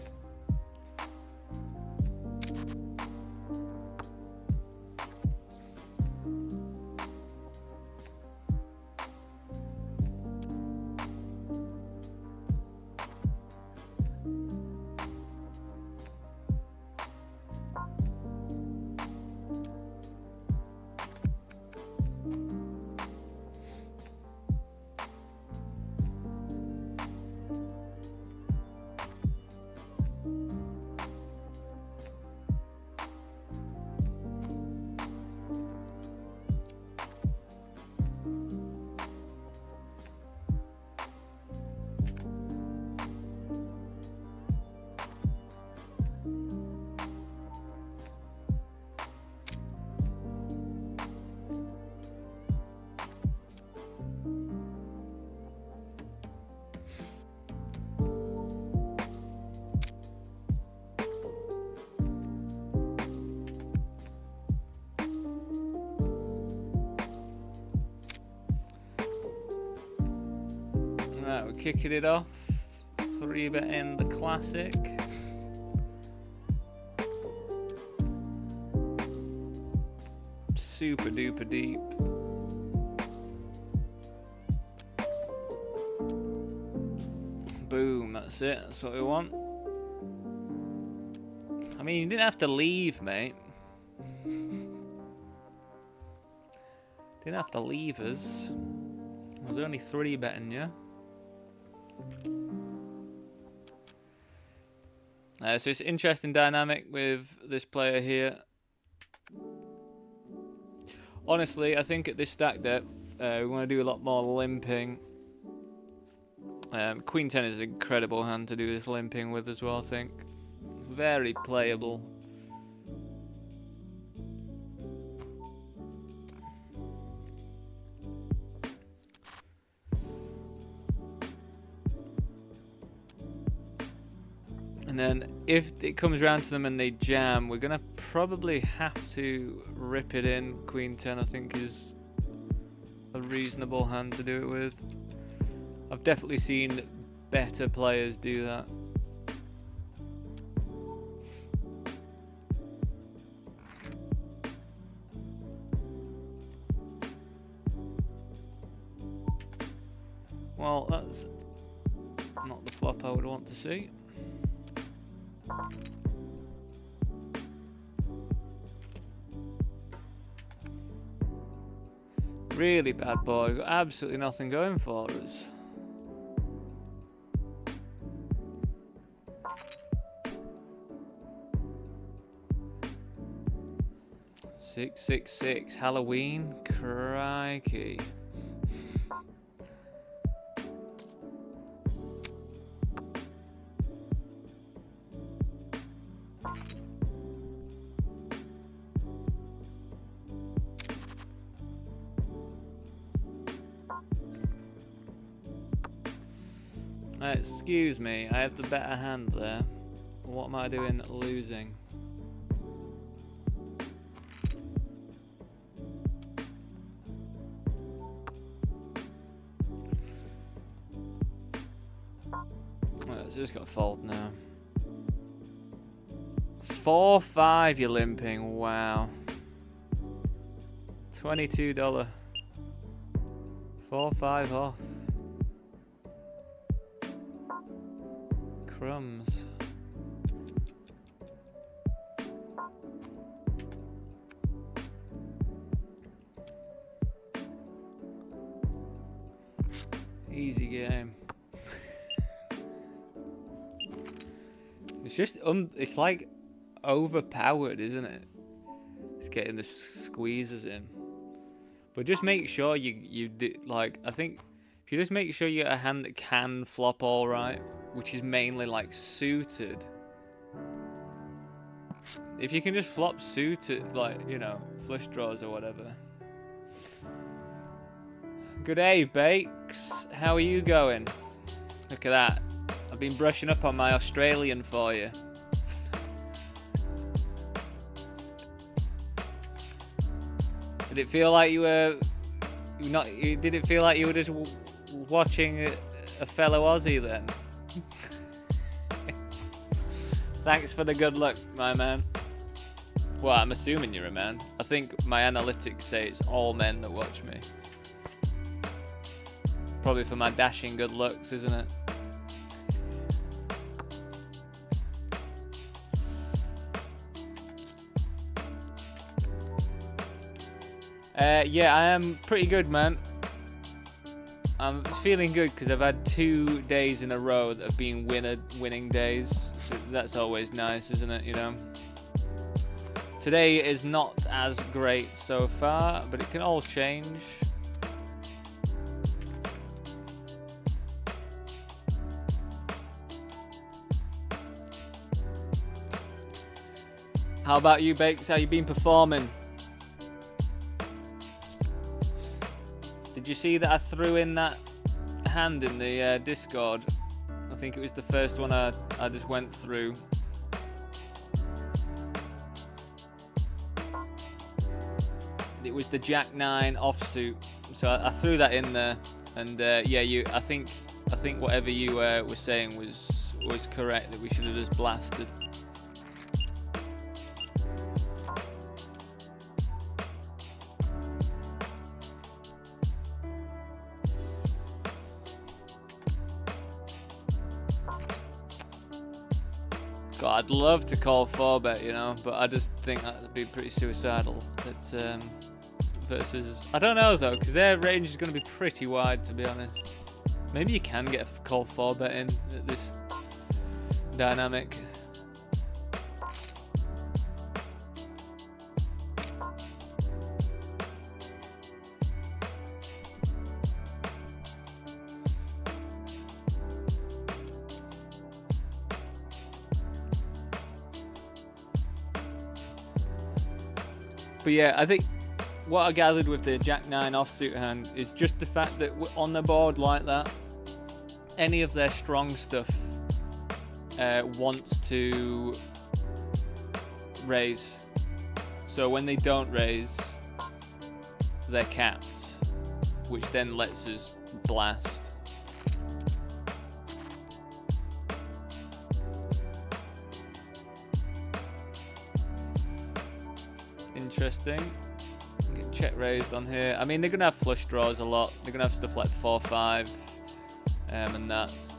Right, we're kicking it off. 3-bet in the classic. Super duper deep. Boom, that's it. That's what we want. I mean, you didn't have to leave, mate. Didn't have to leave us. I was only 3-betting you. So it's an interesting dynamic with this player here. Honestly, I think at this stack depth, we want to do a lot more limping. Queen 10 is an incredible hand to do this limping with as well, I think. Very playable. And then if it comes around to them and they jam, we're going to probably have to rip it in. Queen 10, I think, is a reasonable hand to do it with. I've definitely seen better players do that. Well, that's not the flop I would want to see. Really bad board. Got absolutely nothing going for us. Six, 6, Halloween. Crikey. Excuse me, I have the better hand there. What am I doing losing? Well, it's just got to fold now. 4-5 you're limping, wow. $22. 4-5 off. Crumbs. Easy game. It's just it's like overpowered, isn't it? It's getting the squeezes in. But just make sure you do, like, I think if you just make sure you get a hand that can flop all right, which is mainly like suited. If you can just flop suited, like, you know, flush draws or whatever. Good day, Bakes. How are you going? Look at that. I've been brushing up on my Australian for you. Did it feel like you were not? Did it feel like you were just watching a fellow Aussie then? Thanks for the good luck, my man. Well, I'm assuming you're a man. I think my analytics say it's all men that watch me. Probably for my dashing good looks, isn't it? Yeah, I am pretty good, man. I'm feeling good because I've had 2 days in a row that have been winning days. So that's always nice, isn't it? You know. Today is not as great so far, but it can all change. How about you, Bakes? How you been performing? Did you see that I threw in that hand in the Discord? I think it was the first one I just went through. It was the Jack 9 offsuit, so I threw that in there, and yeah, I think whatever you were saying was correct. That we should have just blasted. God, I'd love to call 4-bet, you know, but I just think that would be pretty suicidal. That versus, I don't know though, because their range is going to be pretty wide, to be honest. Maybe you can get a call 4-bet in at this dynamic. But yeah, I think what I gathered with the Jack 9 offsuit hand is just the fact that on the board like that, any of their strong stuff wants to raise. So when they don't raise, they're capped, which then lets us blast. interesting. Get check raised on here. I mean, they're gonna have flush draws a lot. They're gonna have stuff like 4-5, and that's.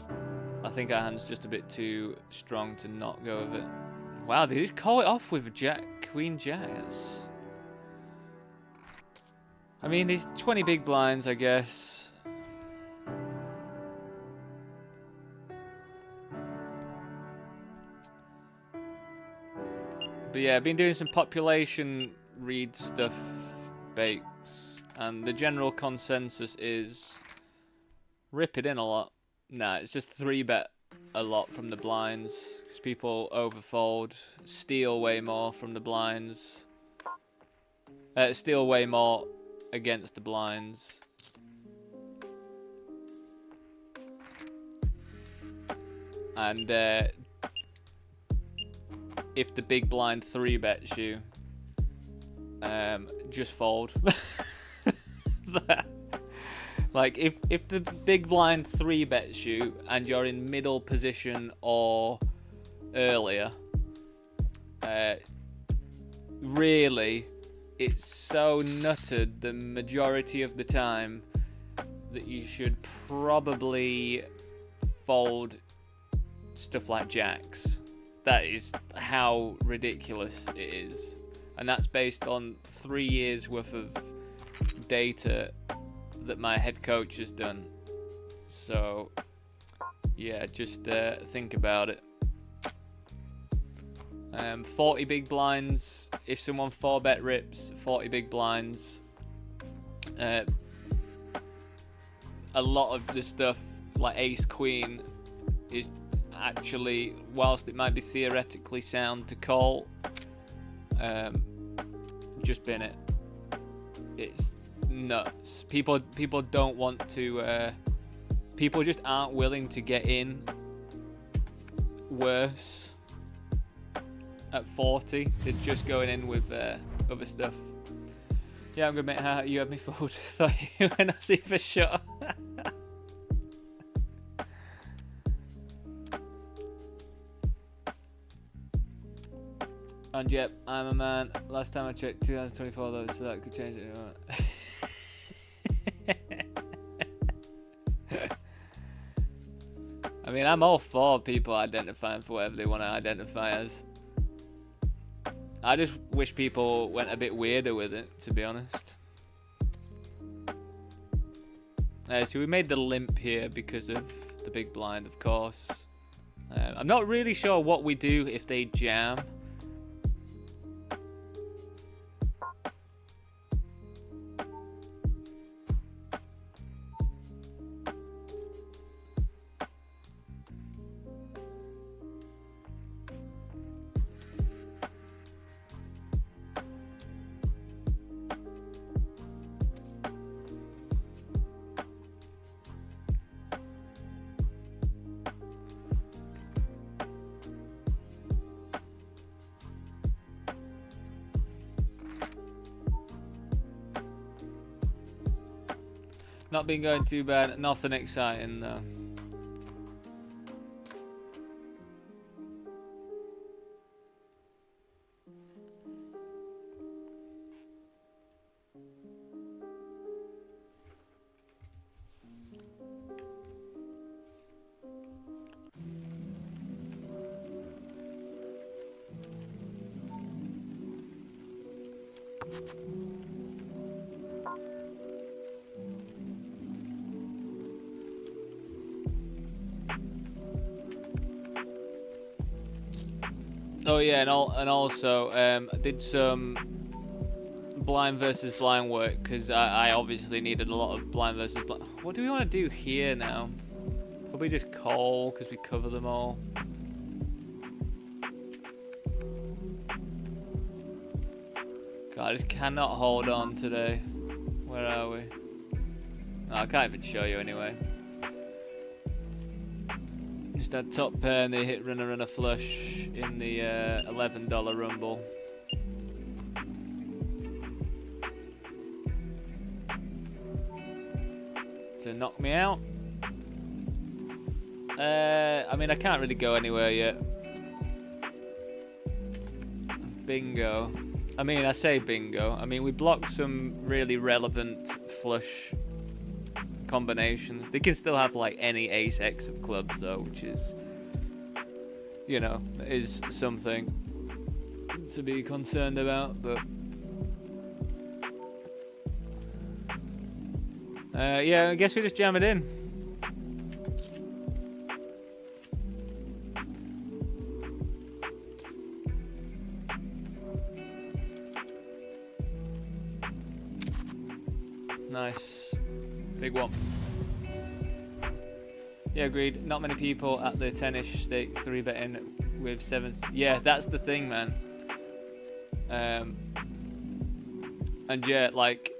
I think our hand's just a bit too strong to not go with it. Wow, they just call it off with Jack, Queen Jacks. I mean, these 20 big blinds, I guess. But yeah, I've been doing some population read stuff, bakes, and the general consensus is rip it in a lot. Nah, it's just 3-bet a lot from the blinds, because people overfold, steal way more from the blinds, steal way more against the blinds. And if the big blind 3-bets you, just fold. Like, if the big blind 3-bets you and you're in middle position or earlier, really, it's so nutted the majority of the time that you should probably fold stuff like jacks. That is how ridiculous it is. And that's based on 3 years worth of data that my head coach has done. So yeah, just think about it. 40 big blinds. If someone 4-bet rips 40 big blinds, a lot of the stuff like ace queen is actually, whilst it might be theoretically sound to call, just bin it. It's nuts. People don't want to. People just aren't willing to get in worse at 40. They're just going in with other stuff. Yeah, I'm gonna admit, you had me fooled. Thought you were Nazi for sure. And yep, I'm a man. Last time I checked, 2024 though, so that could change it. I mean, I'm all for people identifying for whatever they want to identify as. I just wish people went a bit weirder with it, to be honest. So we made the limp here because of the big blind, of course. I'm not really sure what we do if they jam. Not been going too bad. Nothing exciting though. Oh yeah, and also I did some blind versus blind work because I obviously needed a lot of blind versus blind. What do we want to do here now? Probably just call because we cover them all. God, I just cannot hold on today. Where are we? No, I can't even show you anyway. Just had top pair and they hit runner and a flush in the $11 rumble. To knock me out. I mean, I can't really go anywhere yet. Bingo. I mean, I say bingo. I mean, we blocked some really relevant flush combinations. They can still have like any ace X of clubs though, which is, you know, is something to be concerned about. But yeah, I guess we just jam it in. Nice. Big one. Yeah, agreed. Not many people at the 10-ish stake 3-betting with 7s. Yeah, that's the thing, man. And yeah, like,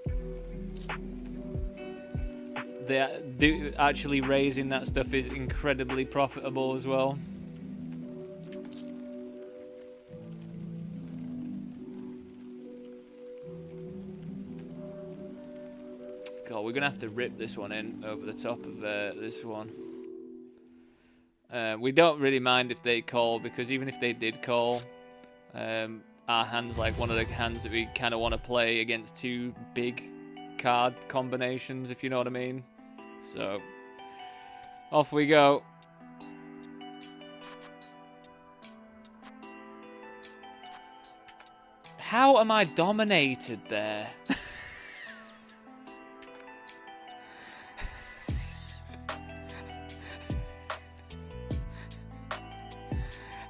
actually raising that stuff is incredibly profitable as well. God, we're gonna have to rip this one in over the top of this one. We don't really mind if they call, because even if they did call, our hand's like one of the hands that we kind of want to play against two big card combinations, if you know what I mean. So, off we go. How am I dominated there?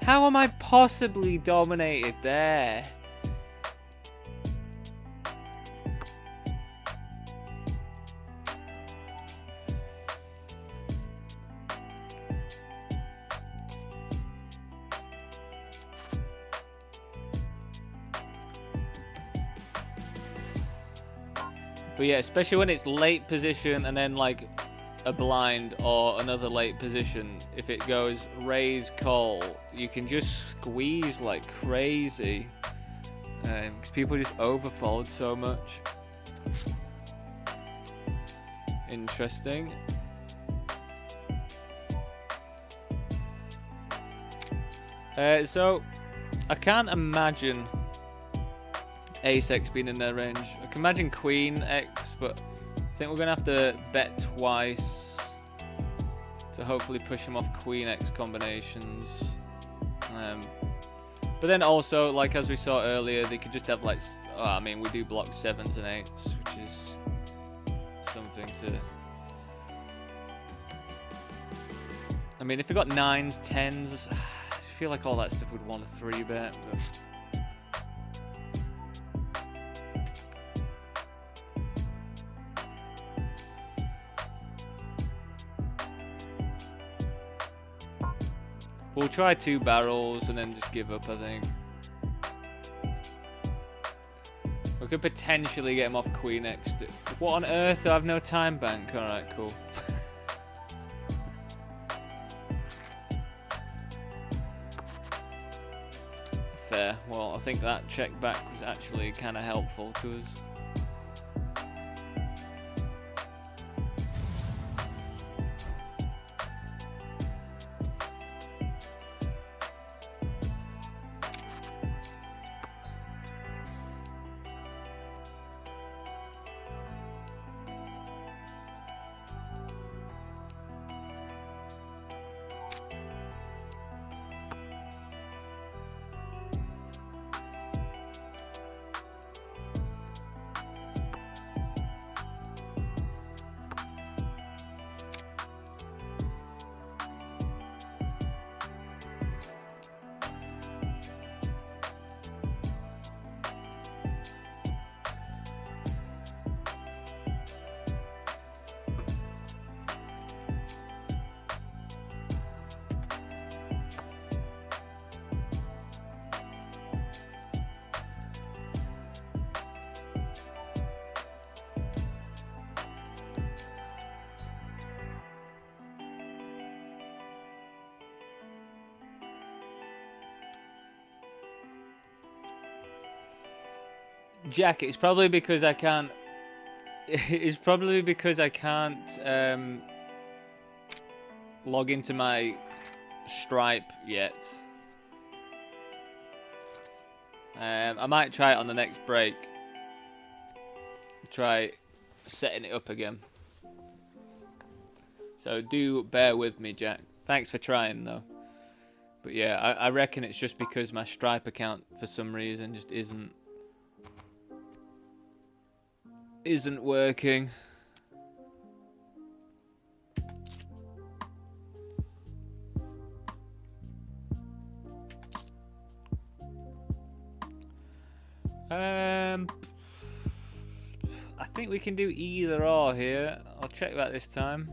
How am I possibly dominated there? But yeah, especially when it's late position and then like a blind or another late position, if it goes raise call, you can just squeeze like crazy, because people just overfold so much. Interesting. So I can't imagine ace X being in their range. I can imagine queen X, but I think we're gonna have to bet twice to hopefully push him off queen X combinations. But then also, like as we saw earlier, they could just have like, I mean, we do block 7s and 8s, which is something to. I mean, if we got 9s, 10s, I feel like all that stuff would want a 3-bet, but. We'll try 2 barrels and then just give up, I think. We could potentially get him off queen X. What on earth? I have no time bank. Alright, cool. Fair. Well, I think that check back was actually kind of helpful to us. Jack, it's probably because I can't. It's probably because I can't log into my Stripe yet. I might try it on the next break. Try setting it up again. So do bear with me, Jack. Thanks for trying, though. But yeah, I reckon it's just because my Stripe account, for some reason, just isn't working. I think we can do either or here. I'll check that this time.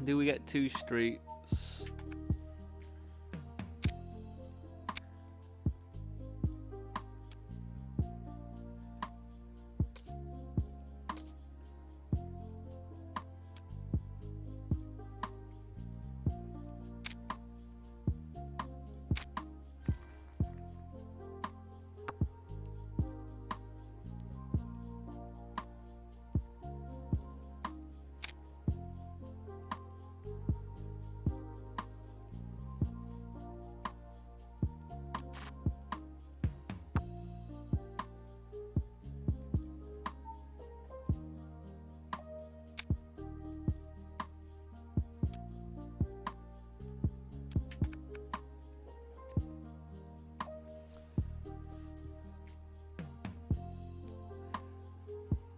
Do we get 2 streets?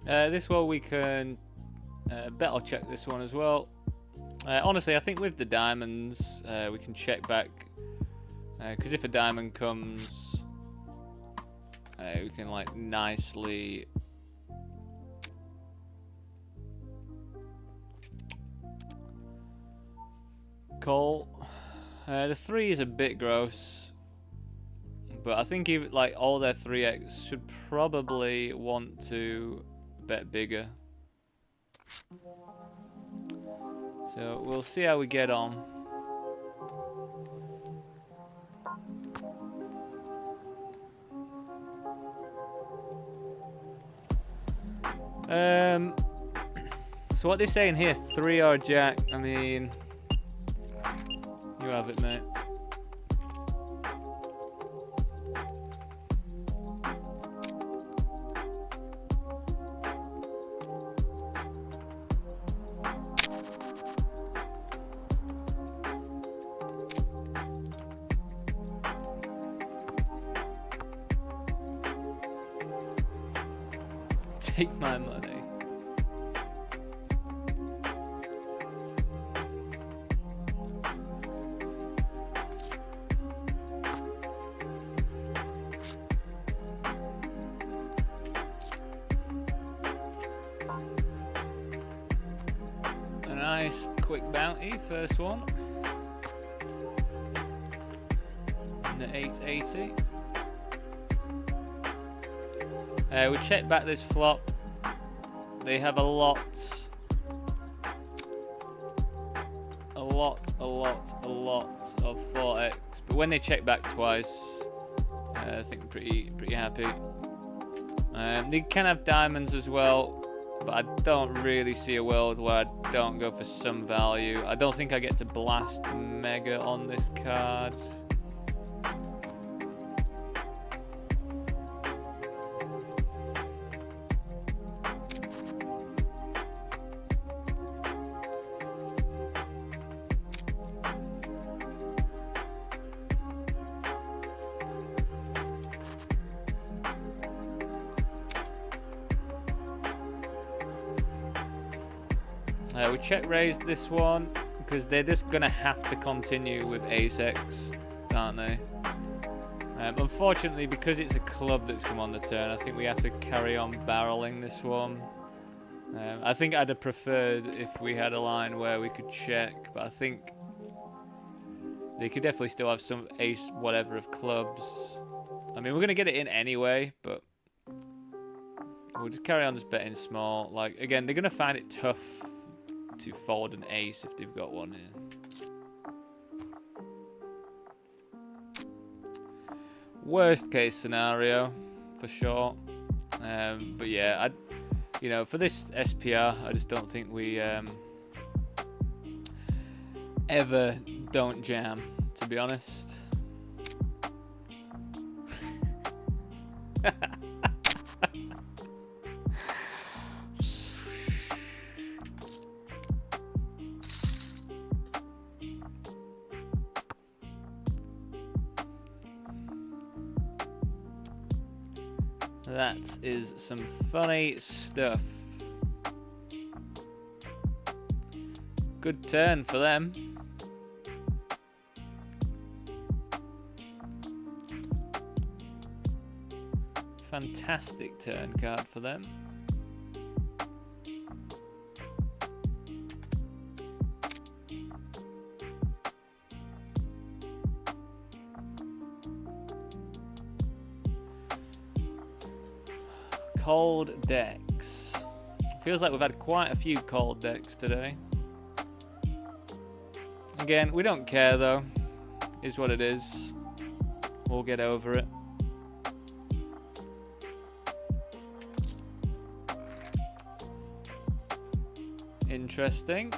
This one we can bet I'll check this one as well. Honestly, I think with the diamonds we can check back, because if a diamond comes, we can like nicely call. The 3 is a bit gross, but I think even like all their 3x should probably want to bet bigger. So we'll see how we get on. So what they're saying here, 3 or jack. I mean, you have it, mate. Take my money. A nice quick bounty, first one. And the 880. We check back this flop. They have a lot of 4x, but when they check back twice, I think I'm pretty happy. They can have diamonds as well, but I don't really see a world where I don't go for some value. I don't think I get to blast mega on this card. We check raise this one because they're just gonna have to continue with ace-x, aren't they? Unfortunately, because it's a club that's come on the turn, I think we have to carry on barreling this one. I think I'd have preferred if we had a line where we could check, but I think they could definitely still have some ace whatever of clubs. I mean, we're going to get it in anyway, but we'll just carry on just betting small. Like, again, they're going to find it tough to fold an ace if they've got one here. Worst case scenario, for sure. But yeah, you know, for this SPR, I just don't think we ever don't jam, to be honest. That is some funny stuff. Good turn for them. Fantastic turn card for them. Cold decks. Feels like we've had quite a few cold decks today. Again, we don't care though. Is what it is. We'll get over it. Interesting.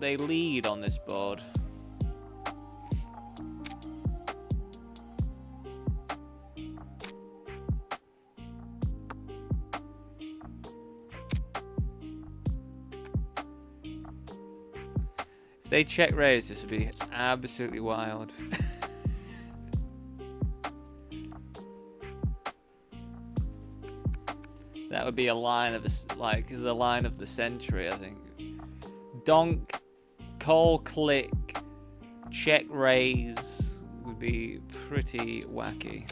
They lead on this board. If they check raise, this would be absolutely wild. That would be a line of the line of the century, I think. Donk, call, click, check raise would be pretty wacky.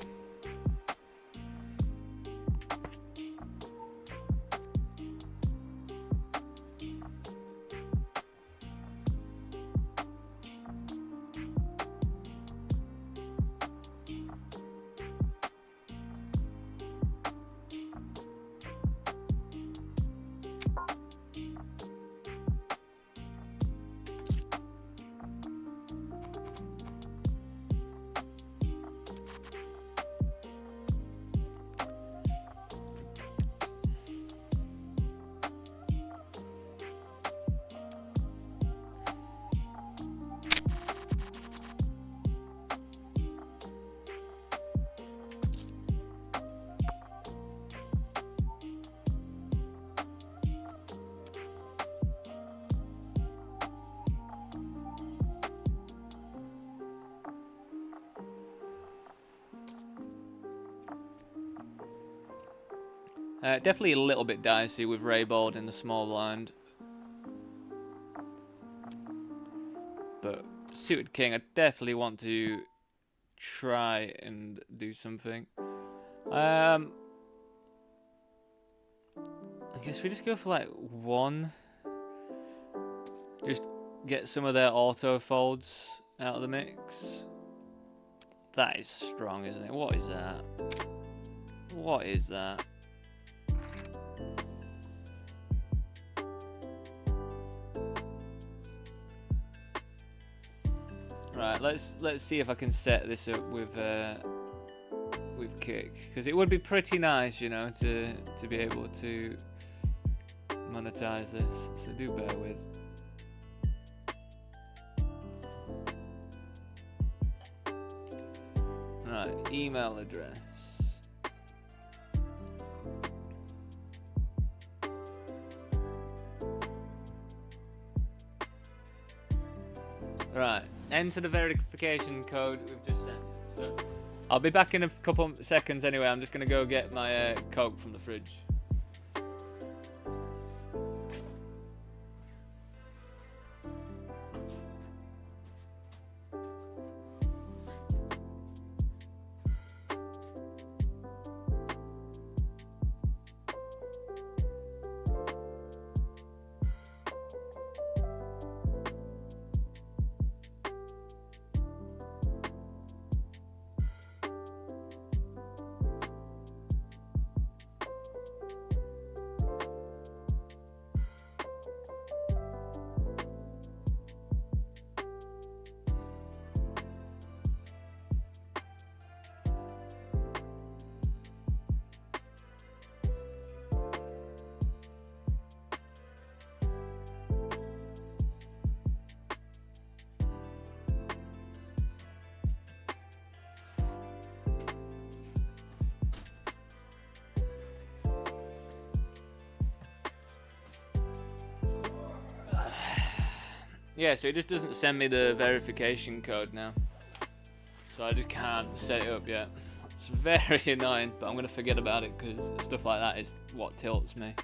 Definitely a little bit dicey with Raybold in the small blind. But suited king, I definitely want to try and do something. I guess we just go for like one. Just get some of their auto folds out of the mix. That is strong, isn't it? What is that? What is that? Right, let's see if I can set this up with kick, because it would be pretty nice, you know, to be able to monetize this. So do bear with. Right, email address. Right, enter the verification code we've just sent. So I'll be back in a couple seconds anyway. I'm just going to go get my Coke from the fridge. Yeah, so it just doesn't send me the verification code now. So I just can't set it up yet. It's very annoying, but I'm going to forget about it because stuff like that is what tilts me.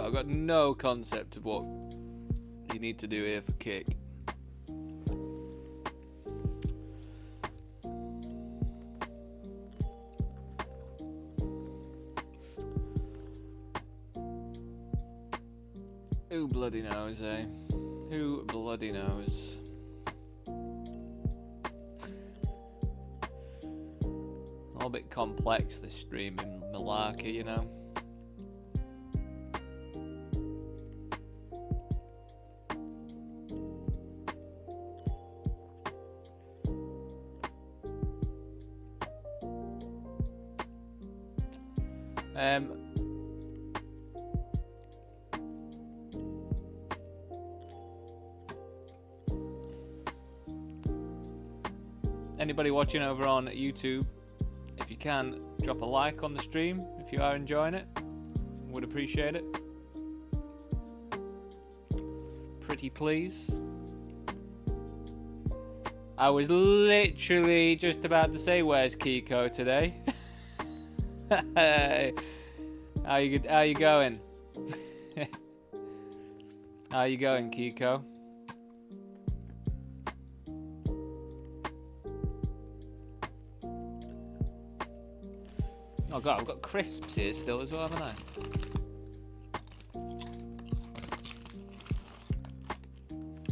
I've got no concept of what you need to do here for kick. Who bloody knows, eh? Who bloody knows? All a bit complex, this streaming malarkey, you know? Anybody watching over on YouTube, if you can, drop a like on the stream if you are enjoying it. Would appreciate it. Pretty please. I was literally just about to say, where's Kiko today? How you going? How you going, Kiko? Oh god, I've got crisps here still as well, haven't I?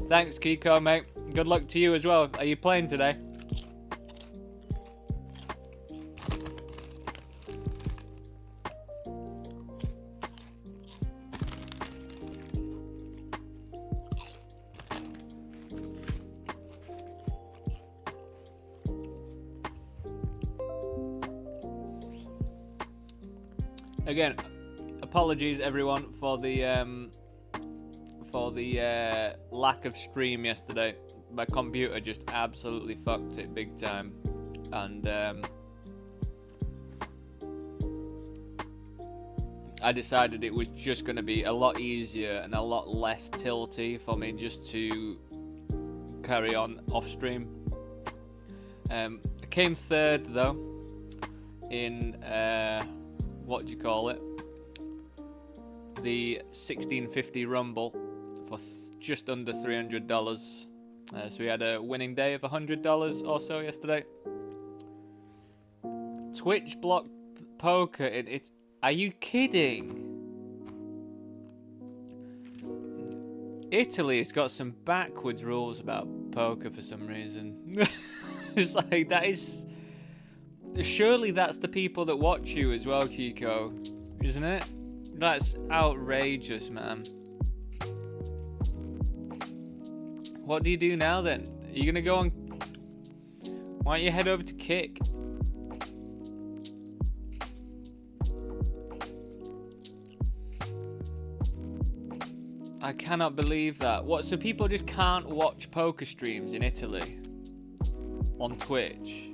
Thanks, Kiko, mate. Good luck to you as well. Are you playing today? Again, apologies everyone for the lack of stream yesterday. My computer just absolutely fucked it big time, and I decided it was just going to be a lot easier and a lot less tilty for me just to carry on off stream. I came third though in what do you call it? The 1650 Rumble for just under $300. So we had a winning day of $100 or so yesterday. Twitch blocked poker in it. Are you kidding? Italy has got some backwards rules about poker for some reason. It's like, that is... Surely that's the people that watch you as well, Kiko, isn't it? That's outrageous, man. What do you do now then? Are you gonna go on? Why don't you head over to Kick? I cannot believe that. What? So people just can't watch poker streams in Italy on Twitch?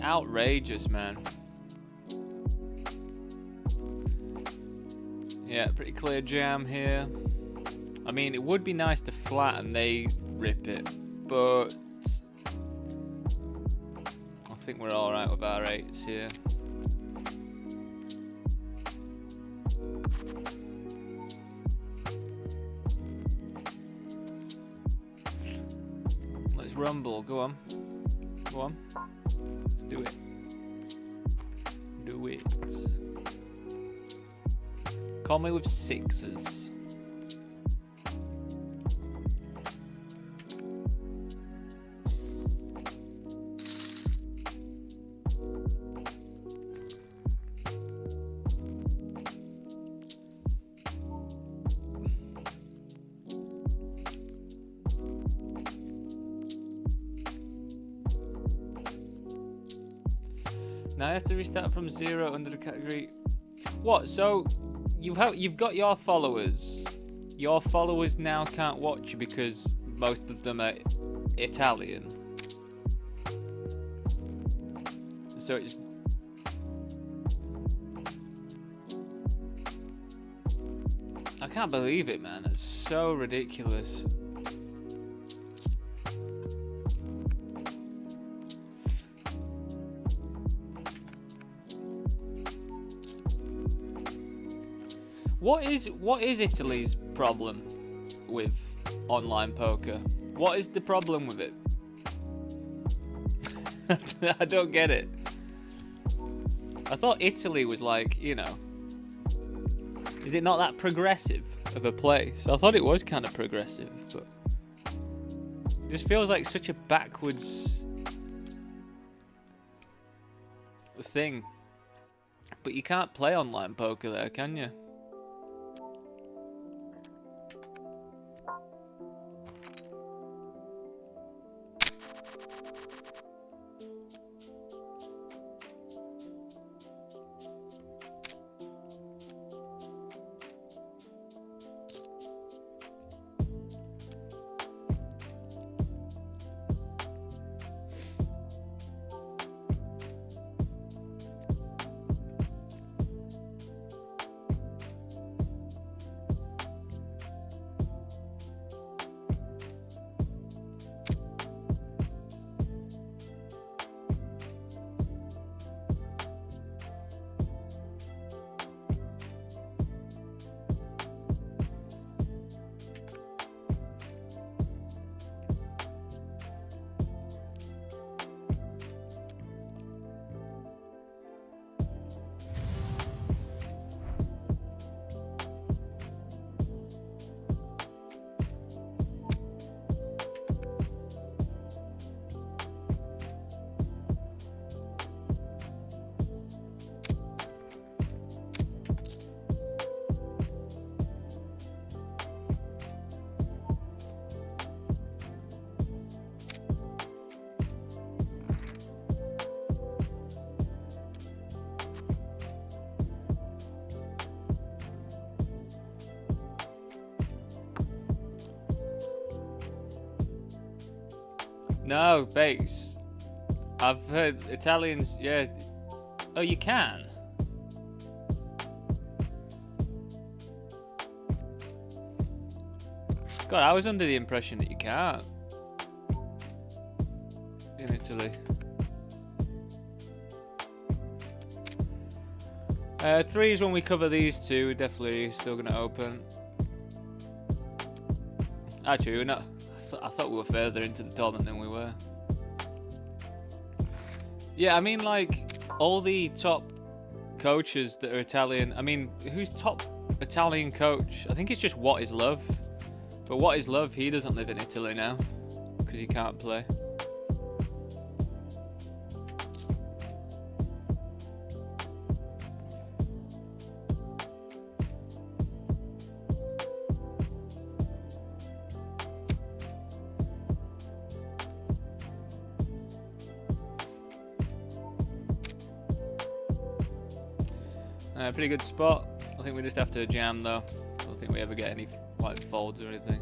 Outrageous, man. Yeah, pretty clear jam here. I mean, it would be nice to flatten, they rip it, but I think we're alright with our 8s here. Let's rumble, go on. Go on. Let's do it. Do it. Call me with sixes. Now I have to restart from 0 under the category. What? So you've got your followers. Your followers now can't watch you because most of them are Italian. So it's I can't believe it, man. It's so ridiculous. What is Italy's problem with online poker? What is the problem with it? I don't get it. I thought Italy was like, you know, is it not that progressive of a place? I thought it was kind of progressive, but it just feels like such a backwards thing. But you can't play online poker there, can you? No, Bakes. I've heard Italians, yeah. Oh, you can? God, I was under the impression that you can't. In Italy. 3 is when we cover these two, we're definitely still going to open. Actually, we're not. I thought we were further into the tournament than we were. Yeah, I mean, like, all the top coaches that are Italian. I mean, who's top Italian coach? I think it's just What Is Love. But What Is Love, he doesn't live in Italy now because he can't play. Pretty good spot. I think we just have to jam though. I don't think we ever get any like folds or anything.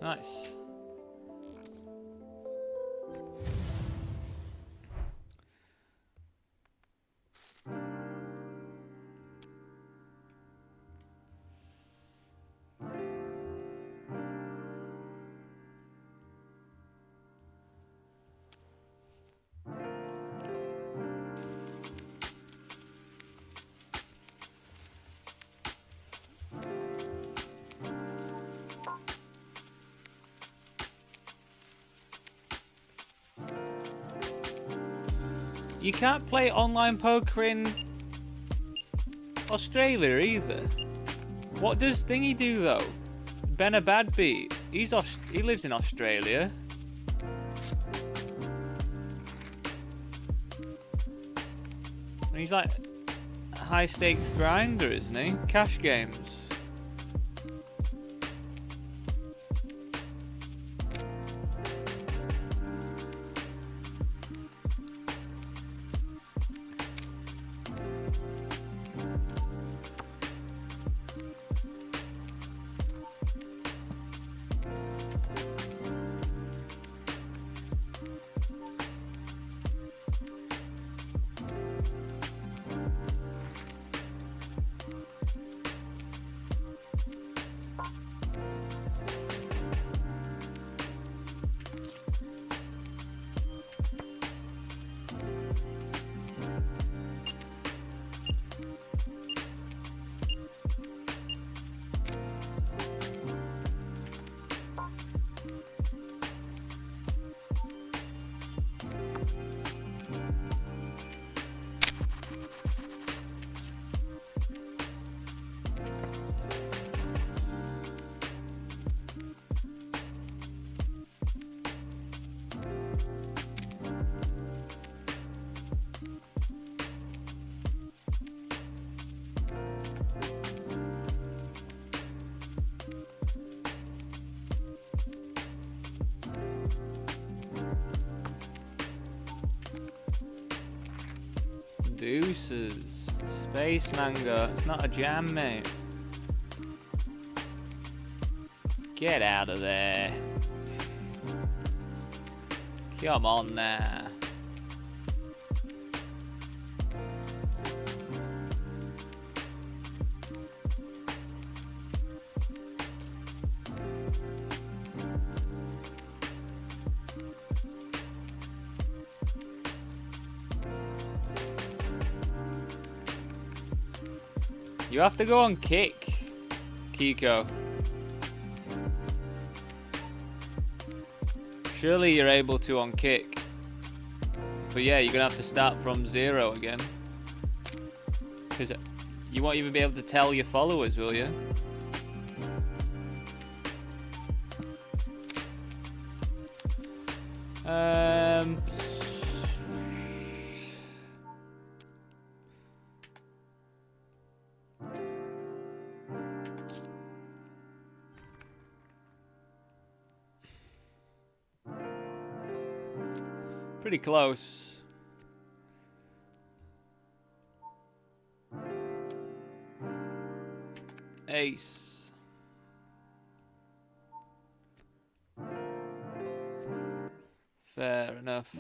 Nice. You can't play online poker in Australia either. What does Thingy do though? Benabadbeat. He lives in Australia. And he's like a high stakes grinder, isn't he? Cash games. Deuces. Space Mango. It's not a jam, mate. Get out of there. Come on now. You have to go on kick, Kiko. Surely you're able to on kick. But yeah, you're gonna have to start from 0 again. Because you won't even be able to tell your followers, will you? Pretty close. Ace. Fair enough.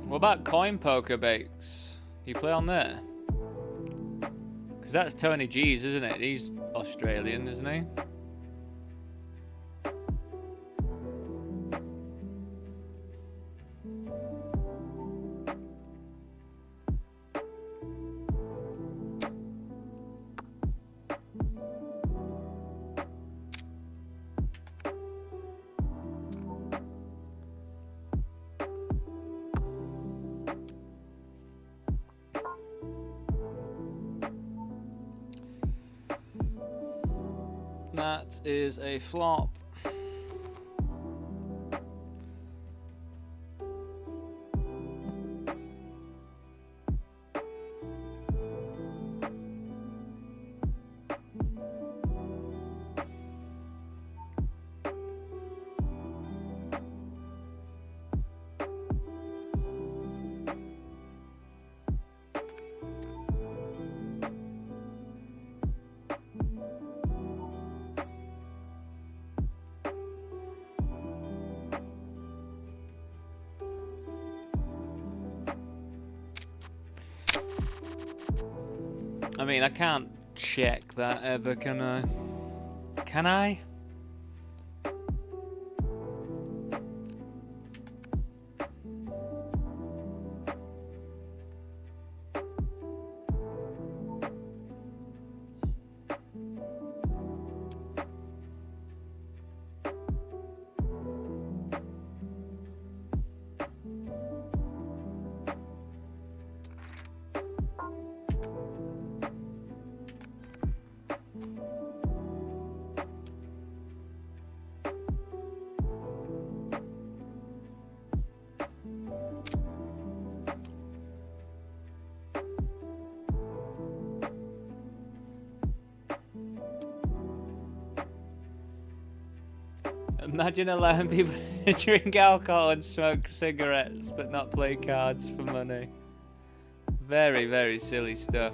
What about Coin Poker Bakes? Do you play on there? Because that's Tony G's, isn't it? He's Australian, isn't he? That is a flop. I mean, I can't check that ever, can I? Can I? Imagine allowing people to drink alcohol and smoke cigarettes but not play cards for money. Very, very silly stuff.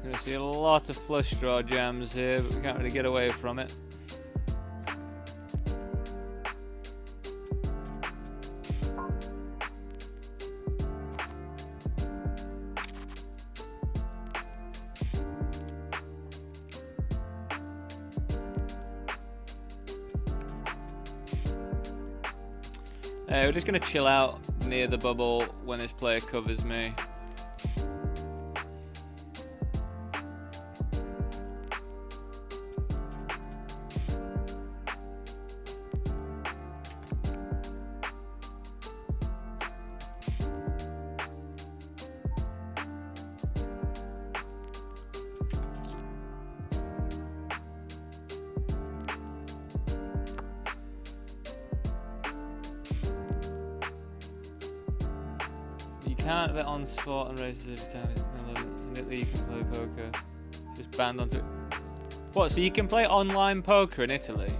Gonna see a lot of flush draw jams here, but we can't really get away from it. We're just gonna chill out near the bubble when this player covers me. Can't bet on sport and races every time. It's in Italy you can play poker. It's just banned onto it. What, so you can play online poker in Italy?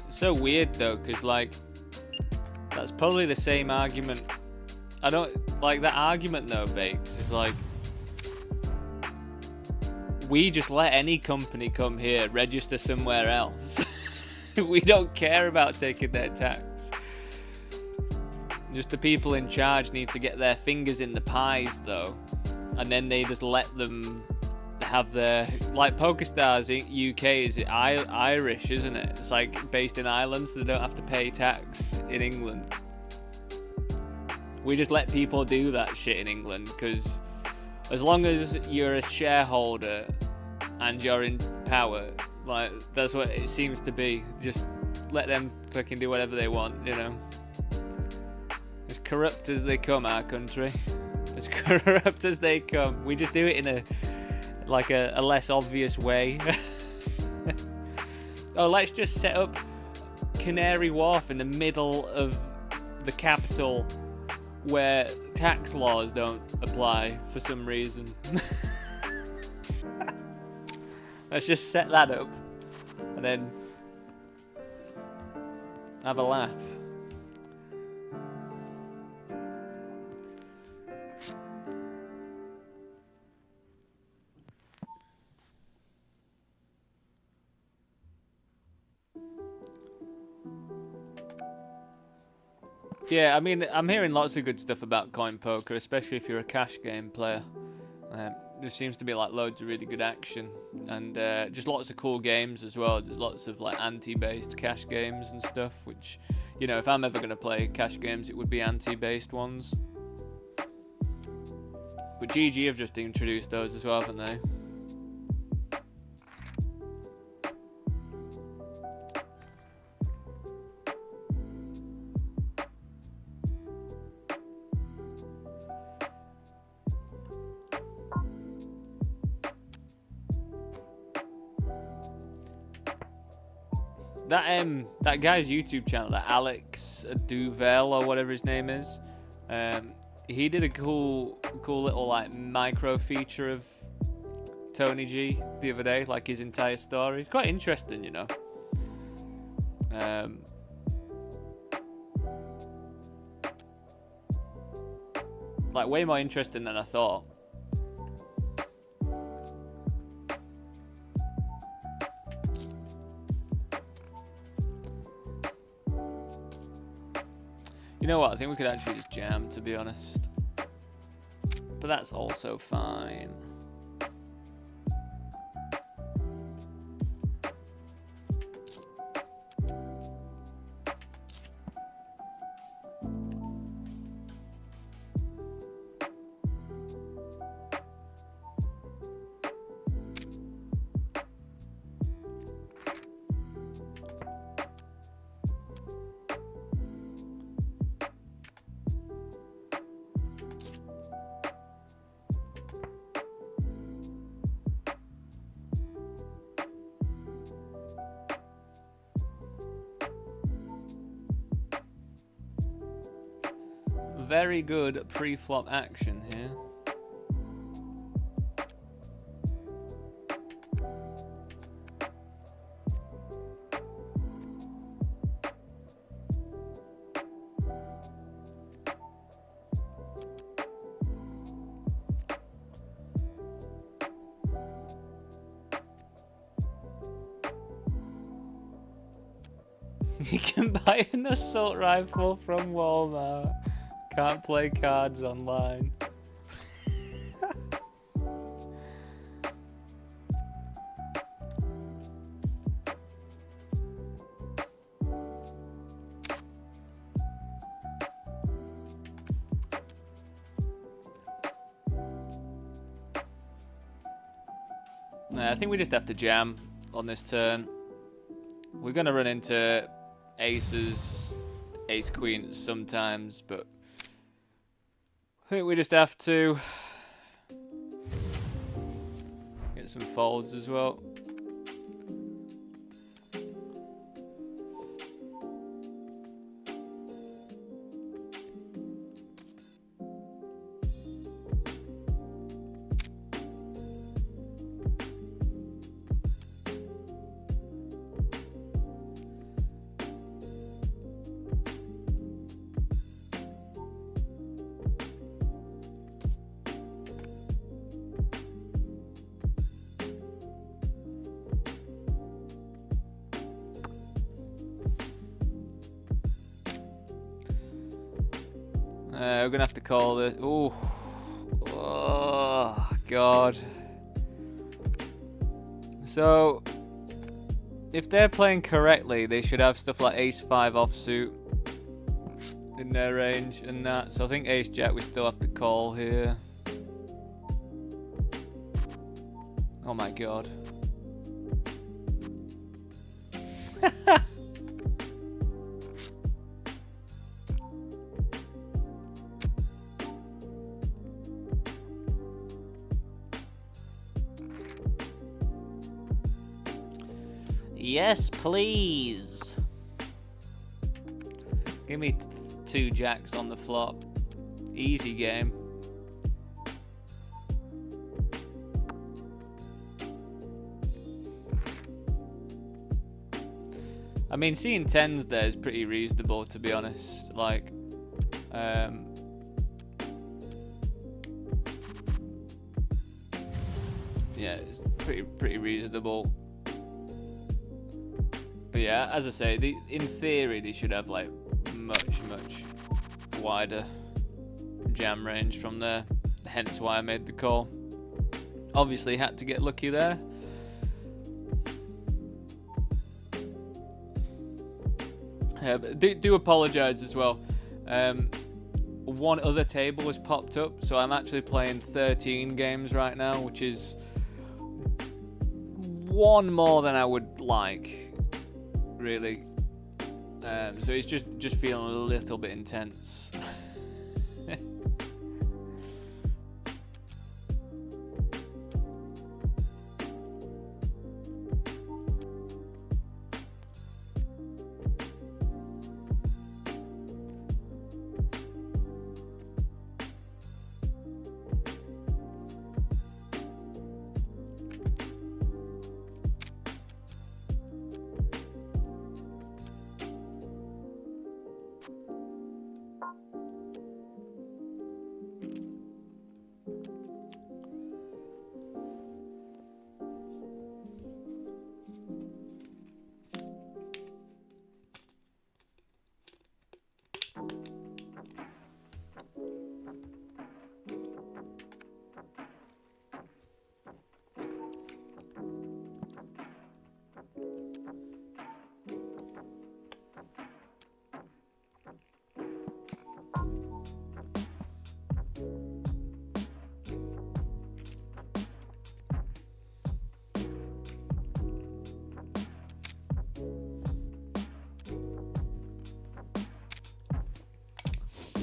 So weird though, because like that's probably the same argument. I don't like that argument though, Bakes. It's like we just let any company come here, register somewhere else. We don't care about taking their tax. Just the people in charge need to get their fingers in the pies though, and then they just let them have their, like PokerStars UK is Irish, isn't it? It's like based in Ireland, so they don't have to pay tax in England. We just let people do that shit in England because as long as you're a shareholder and you're in power, like that's what it seems to be. Just let them fucking do whatever they want, you know. As corrupt as they come, our country. As corrupt as they come. We just do it in a less obvious way. Oh, let's just set up Canary Wharf in the middle of the capital where tax laws don't apply for some reason. Let's just set that up and then have a laugh. Yeah, I mean, I'm hearing lots of good stuff about coin poker, especially if you're a cash game player. There seems to be like loads of really good action, and just lots of cool games as well. There's lots of like anti-based cash games and stuff, which, you know, if I'm ever gonna play cash games, it would be anti-based ones. But GG have just introduced those as well, haven't they? That guy's YouTube channel, that Alex Duvel or whatever his name is, he did a cool little like micro feature of Tony G the other day, like his entire story. It's quite interesting, you know. Like way more interesting than I thought. You know what? I think we could actually just jam, to be honest. But that's also fine. Very good pre-flop action here. You can buy an assault rifle from Walmart. Can't play cards online. I think we just have to jam on this turn. We're going to run into aces, ace queen sometimes, but I think we just have to get some folds as well. We're gonna have to call this. Ooh. Oh, God. So, if they're playing correctly, they should have stuff like ace-5 offsuit in their range and that. So I think ace-jack we still have to call here. Oh my God. Yes, please. Give me 2 jacks on the flop. Easy game. I mean, seeing 10s there is pretty reasonable, to be honest. Like, yeah, it's pretty reasonable. But yeah, as I say, in theory they should have like much wider jam range from there. Hence why I made the call. Obviously had to get lucky there. But do apologise as well. One other table has popped up, so I'm actually playing 13 games right now, which is one more than I would like, really. So it's just feeling a little bit intense.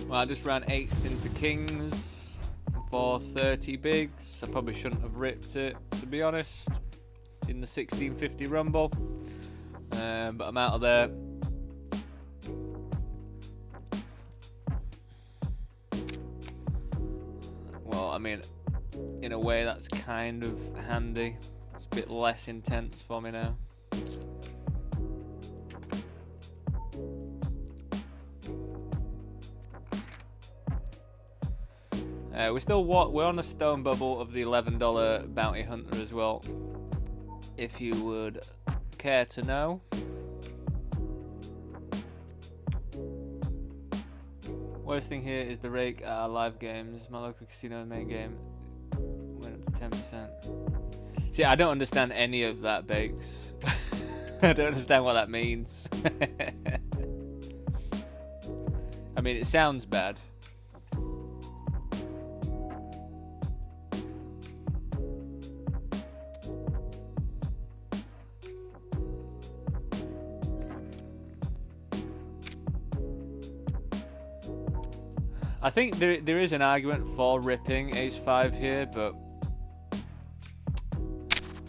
Well, I just ran 8s into kings for 30 bigs. I probably shouldn't have ripped it, to be honest, in the 1650 rumble. But I'm out of there. Well, I mean, in a way that's kind of handy. It's a bit less intense for me now. We're on a stone bubble of the $11 bounty hunter as well, if you would care to know. Worst thing here is the rake at our live games. My local casino main game went up to 10%. See, I don't understand any of that, Bakes. I don't understand what that means. I mean, it sounds bad. I think there is an argument for ripping ace-5 here, but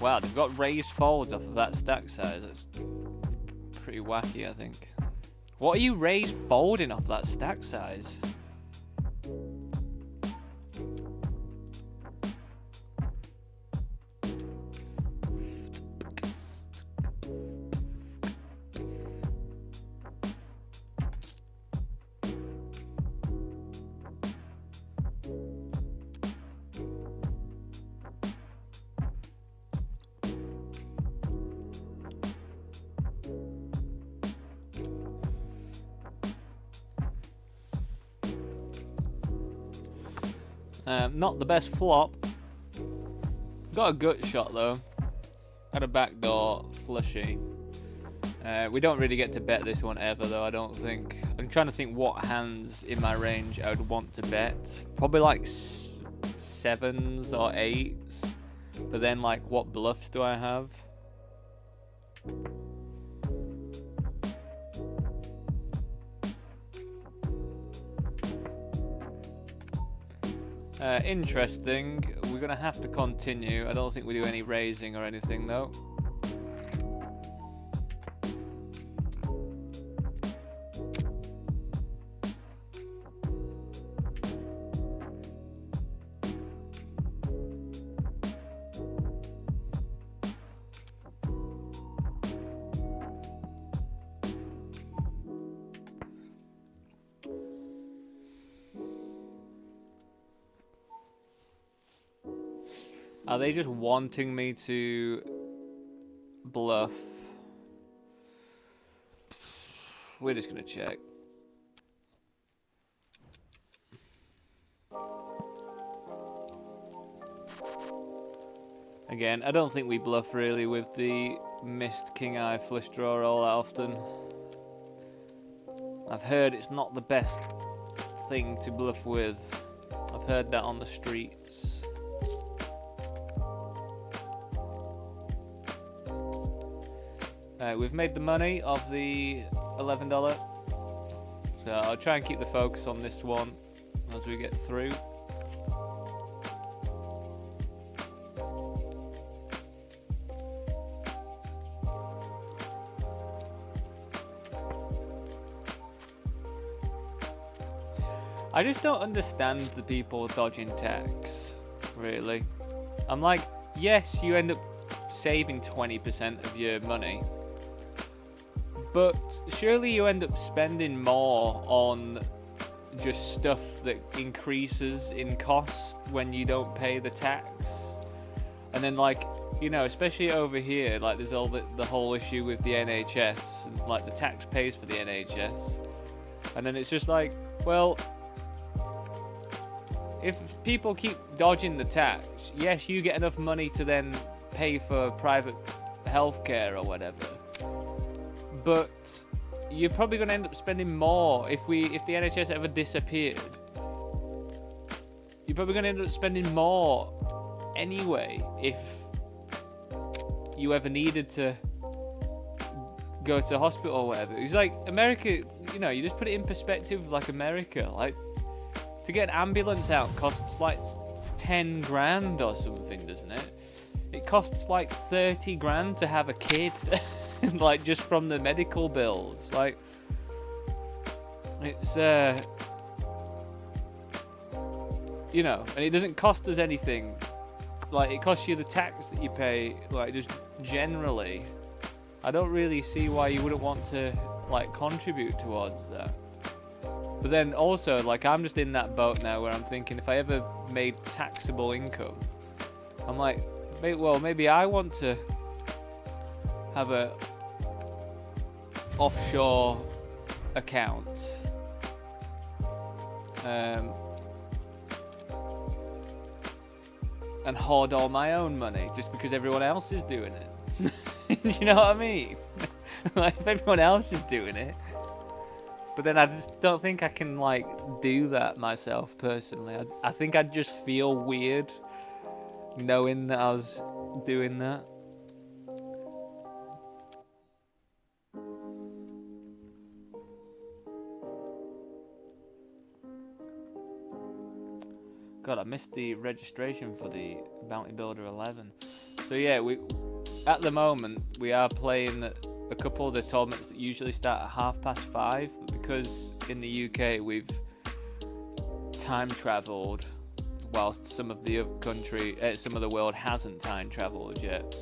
wow, they've got raised folds off of that stack size. That's pretty wacky, I think. What are you raised folding off that stack size? Not the best flop. Got a gut shot though. Had a backdoor flushy. We don't really get to bet this one ever though, I don't think. I'm trying to think what hands in my range I would want to bet. Probably like 7s or 8s. But then like what bluffs do I have? Interesting. We're gonna have to continue. I don't think we do any raising or anything though. Are they just wanting me to bluff? We're just gonna check. Again, I don't think we bluff really with the missed king eye flush draw all that often. I've heard it's not the best thing to bluff with. I've heard that on the streets. We've made the money of the $11. So I'll try and keep the focus on this one as we get through. I just don't understand the people dodging tax, really. I'm like, yes, you end up saving 20% of your money, but surely you end up spending more on just stuff that increases in cost when you don't pay the tax. And then, like, you know, especially over here, like, there's all the whole issue with the NHS, and, like, the tax pays for the NHS. And then it's just like, well, if people keep dodging the tax, yes, you get enough money to then pay for private healthcare or whatever, but you're probably going to end up spending more if the NHS ever disappeared. You're probably going to end up spending more anyway if you ever needed to go to hospital or whatever. It's like America, you know, you just put it in perspective, like America, like, to get an ambulance out costs like 10 grand or something, doesn't it? It costs like 30 grand to have a kid, like, just from the medical bills. Like, it's, you know, and it doesn't cost us anything. Like, it costs you the tax that you pay, like, just generally. I don't really see why you wouldn't want to, like, contribute towards that. But then also, like, I'm just in that boat now where I'm thinking, if I ever made taxable income, I'm like, well, maybe I want to have a offshore account, and hoard all my own money just because everyone else is doing it. You know what I mean? Like, if everyone else is doing it. But then I just don't think I can, like, do that myself personally. I think I'd just feel weird knowing that I was doing that. God, I missed the registration for the Bounty Builder 11. So yeah, at the moment we are playing a couple of the tournaments that usually start at 5:30, but because in the UK we've time travelled whilst some of the some of the world hasn't time travelled yet.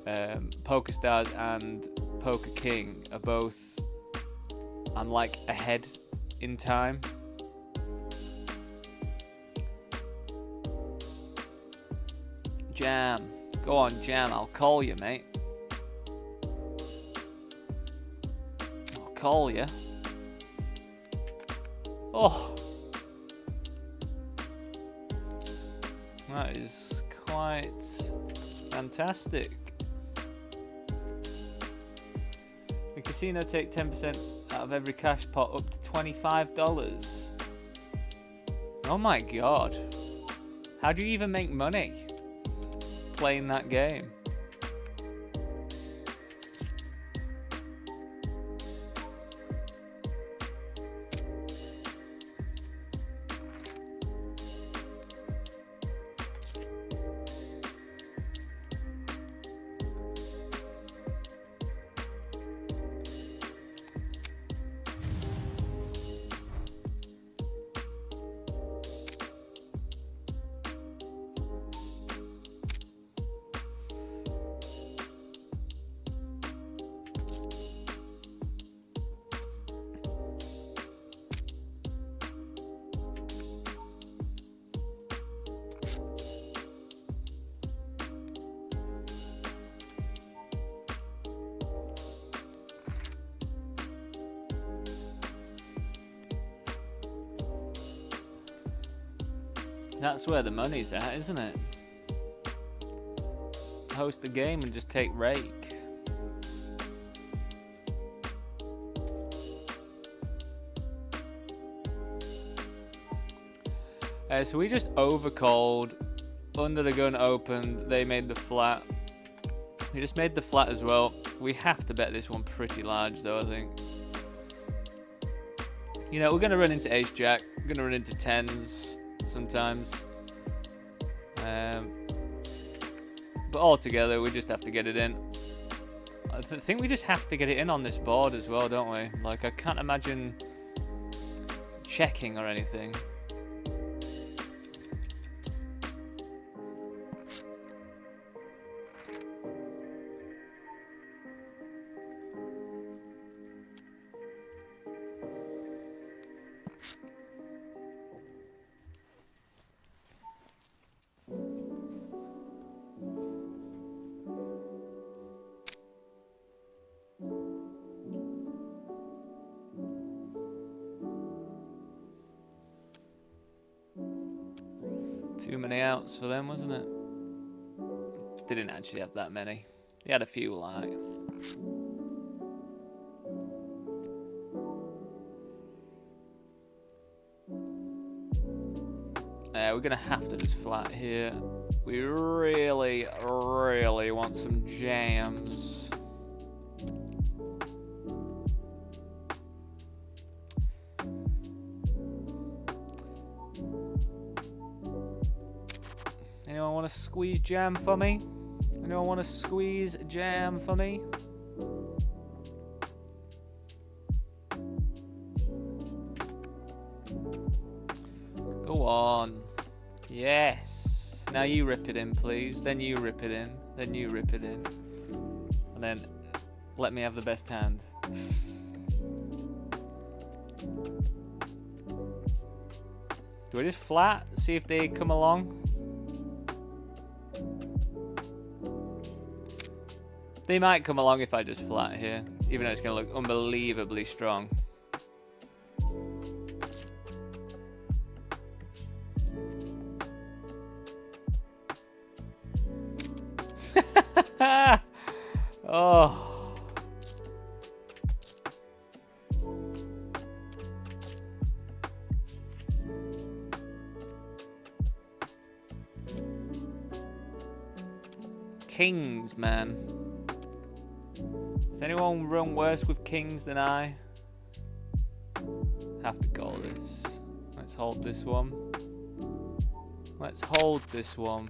PokerStars and Poker King are both, I'm like ahead in time. Jam, go on, Jam, I'll call you, mate. Call you. Oh, that is quite fantastic. The casino take 10% out of every cash pot up to $25. Oh my god, how do you even make money playing that game? That's where the money's at, isn't it? host the game and just take rake. So we just overcalled. Under the gun opened. They made the flat. We just made the flat as well. We have to bet this one pretty large though, I think. You know, we're going to run into ace jack. We're going to run into tens sometimes. But altogether, we just have to get it in. I think we just have to get it in on this board as well, don't we? Like, I can't imagine checking or anything. Too many outs for them, wasn't it? They didn't actually have that many. They had a few, like. We're gonna have to just flat here. We really, really want some jams. Anyone want to squeeze jam for me? Anyone want to squeeze jam for me? Go on. Yes. Now you rip it in, please. Then you rip it in. Then you rip it in. And then let me have the best hand. Do I just flat? See if they come along? They might come along if I just flat here, even though it's going to look unbelievably strong. Oh. Kings, man. Does anyone run worse with kings than I? Have to call this. Let's hold this one. Let's hold this one.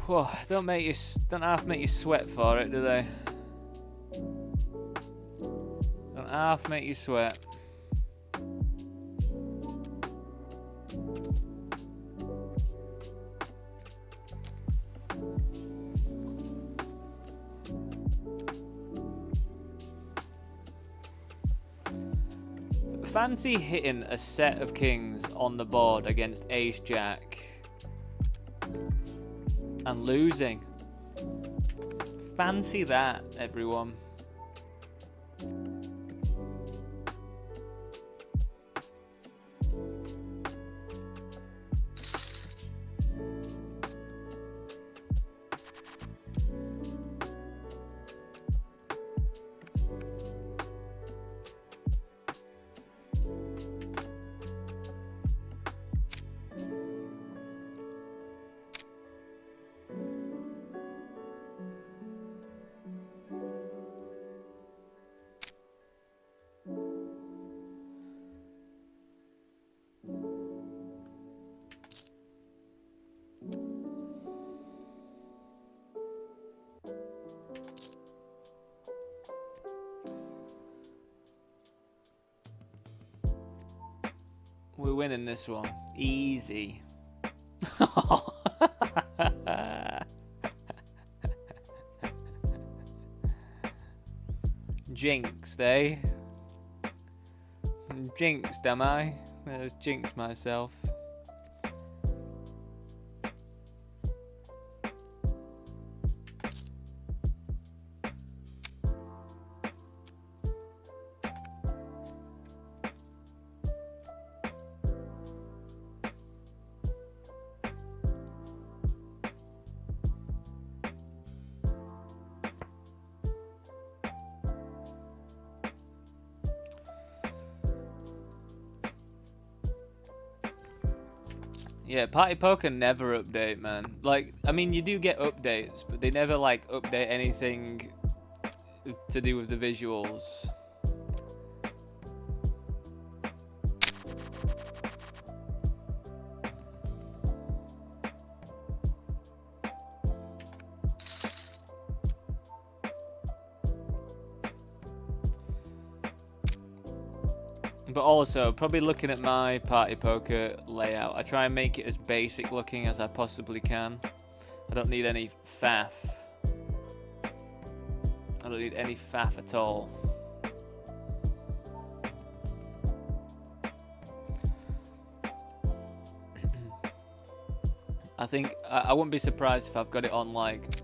Whoa, don't half make you sweat for it, do they? Don't half make you sweat. Fancy hitting a set of kings on the board against ace jack and losing. Fancy that, everyone. We're winning this one. Easy. Jinxed, eh? Jinxed, am I? I just jinxed myself. Yeah, Party Poker never update, man. Like, I mean, you do get updates, but they never, like, update anything to do with the visuals. But also, probably looking at my Party Poker layout, I try and make it as basic looking as I possibly can. I don't need any faff. I don't need any faff at all. I think I wouldn't be surprised if I've got it on like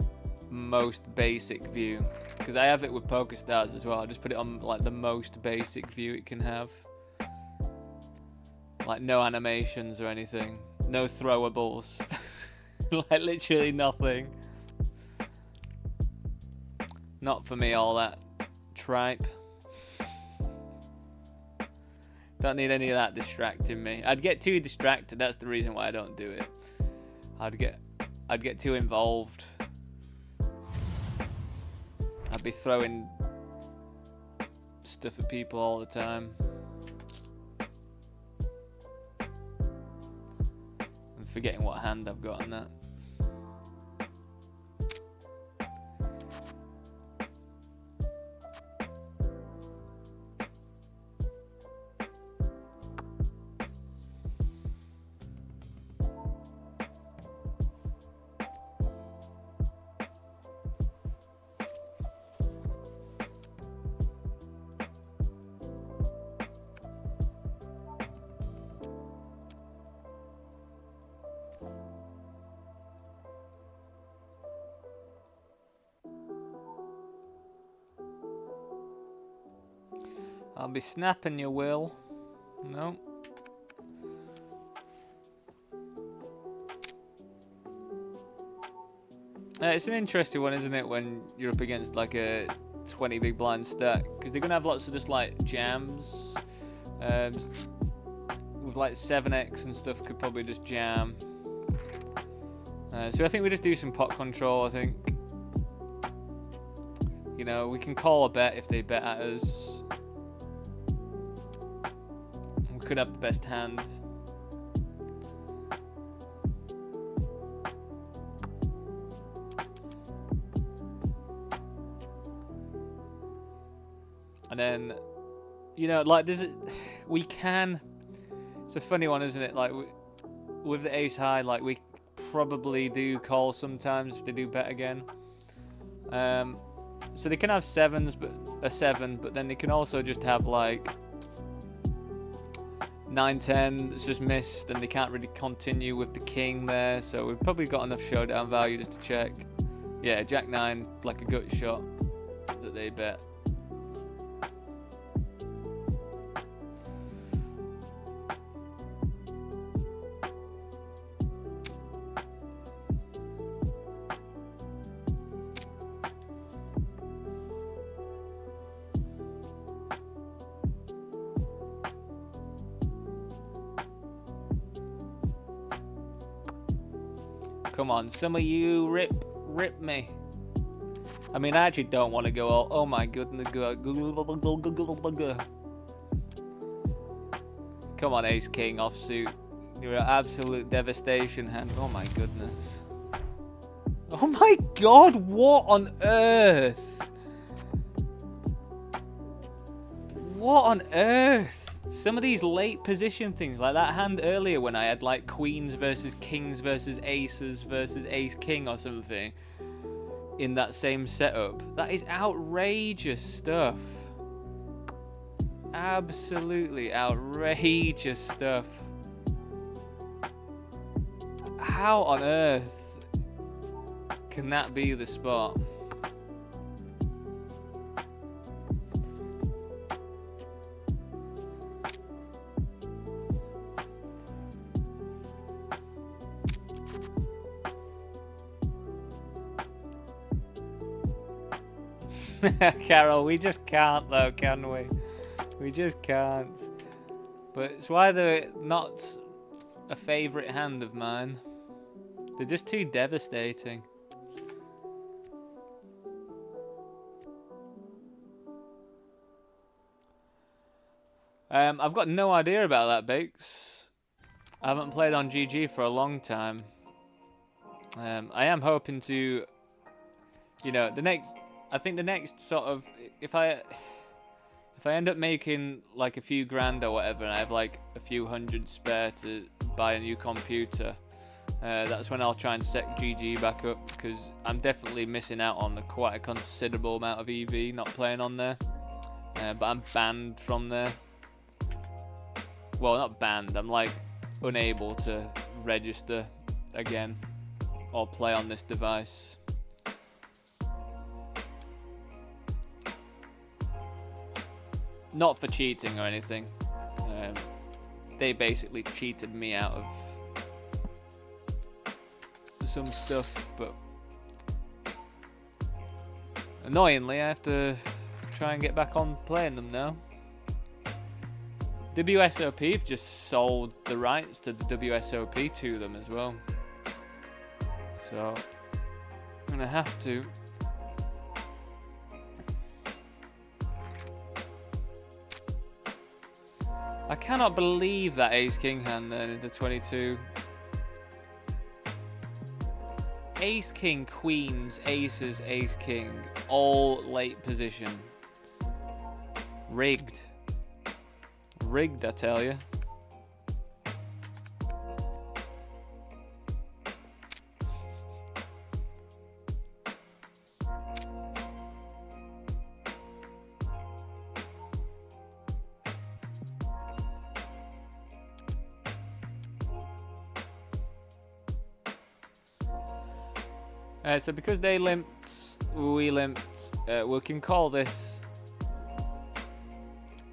most basic view, because I have it with PokerStars as well. I just put it on like the most basic view it can have. Like no animations or anything, no throwables, like literally nothing. Not for me, all that tripe. Don't need any of that distracting me. I'd get too distracted. That's the reason why I don't do it. I'd get too involved. I'd be throwing stuff at people all the time. And forgetting what hand I've got on that. I'll be snapping you, Will. No. It's an interesting one, isn't it, when you're up against like a 20 big blind stack, because they're gonna have lots of just like jams. With like 7x and stuff, could probably just jam. So I think we just do some pot control. I think, you know, we can call a bet if they bet at us. Could have the best hand. And then, you know, like we can. It's a funny one, isn't it? Like with the ace high, like we probably do call sometimes if they do bet again. So they can have sevens, but a 7, but then they can also just have like 9-10 that's just missed, and they can't really continue with the king there, so we've probably got enough showdown value just to check. Yeah, Jack 9, like a gut shot that they bet. Come on, some of you rip me. I mean, I actually don't want to go all, oh my goodness. Come on, ace king offsuit. You're an absolute devastation hand. Oh my goodness. Oh my god, what on earth? What on earth? Some of these late position things, like that hand earlier when I had like queens versus kings versus aces versus ace king or something in that same setup. That is outrageous stuff. Absolutely outrageous stuff. How on earth can that be the spot? Carol, we just can't though, can we? We just can't. But it's why they're not a favourite hand of mine. They're just too devastating. I've got no idea about that, Bakes. I haven't played on GG for a long time. I am hoping to, you know, I think the next sort of, if I end up making like a few grand or whatever, and I have like a few hundred spare to buy a new computer, that's when I'll try and set GG back up, because I'm definitely missing out on quite a considerable amount of EV not playing on there. But I'm banned from there. Well, not banned, I'm like unable to register again or play on this device. Not for cheating or anything. They basically cheated me out of some stuff, but annoyingly I have to try and get back on playing them now. WSOP have just sold the rights to the WSOP to them as well, so I'm gonna have to. I cannot believe that Ace King hand then into 22. Ace King, Queens, Aces, Ace King, all late position. Rigged. Rigged, I tell you. So because they limped, we limped, we can call this.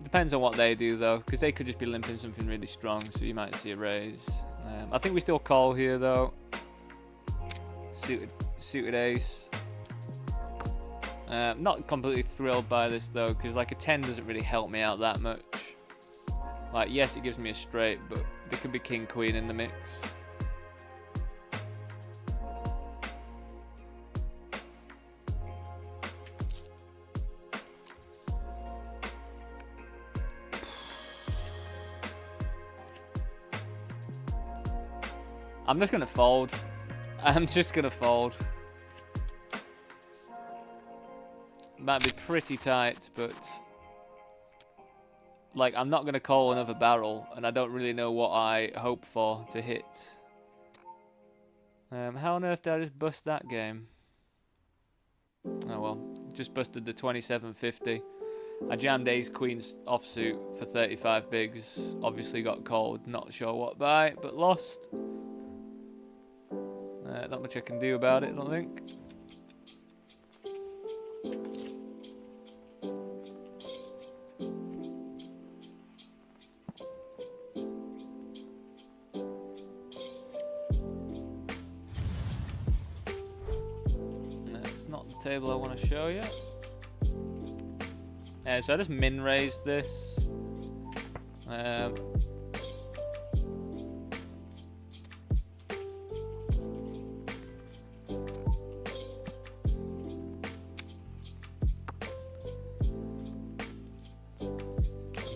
Depends on what they do though, because they could just be limping something really strong, so you might see a raise. I think we still call here though. Suited ace. Not completely thrilled by this though, because like a 10 doesn't really help me out that much. Like, yes, it gives me a straight, but there could be king queen in the mix. I'm just gonna fold. I'm just gonna fold. Might be pretty tight, but like I'm not gonna call another barrel, and I don't really know what I hope for to hit. How on earth did I just bust that game? Oh well, just busted the 2750. I jammed ace queens offsuit for 35 bigs. Obviously got called. Not sure what by, but lost. Not much I can do about it, I don't think. That's not the table I want to show you. So I just min raised this. I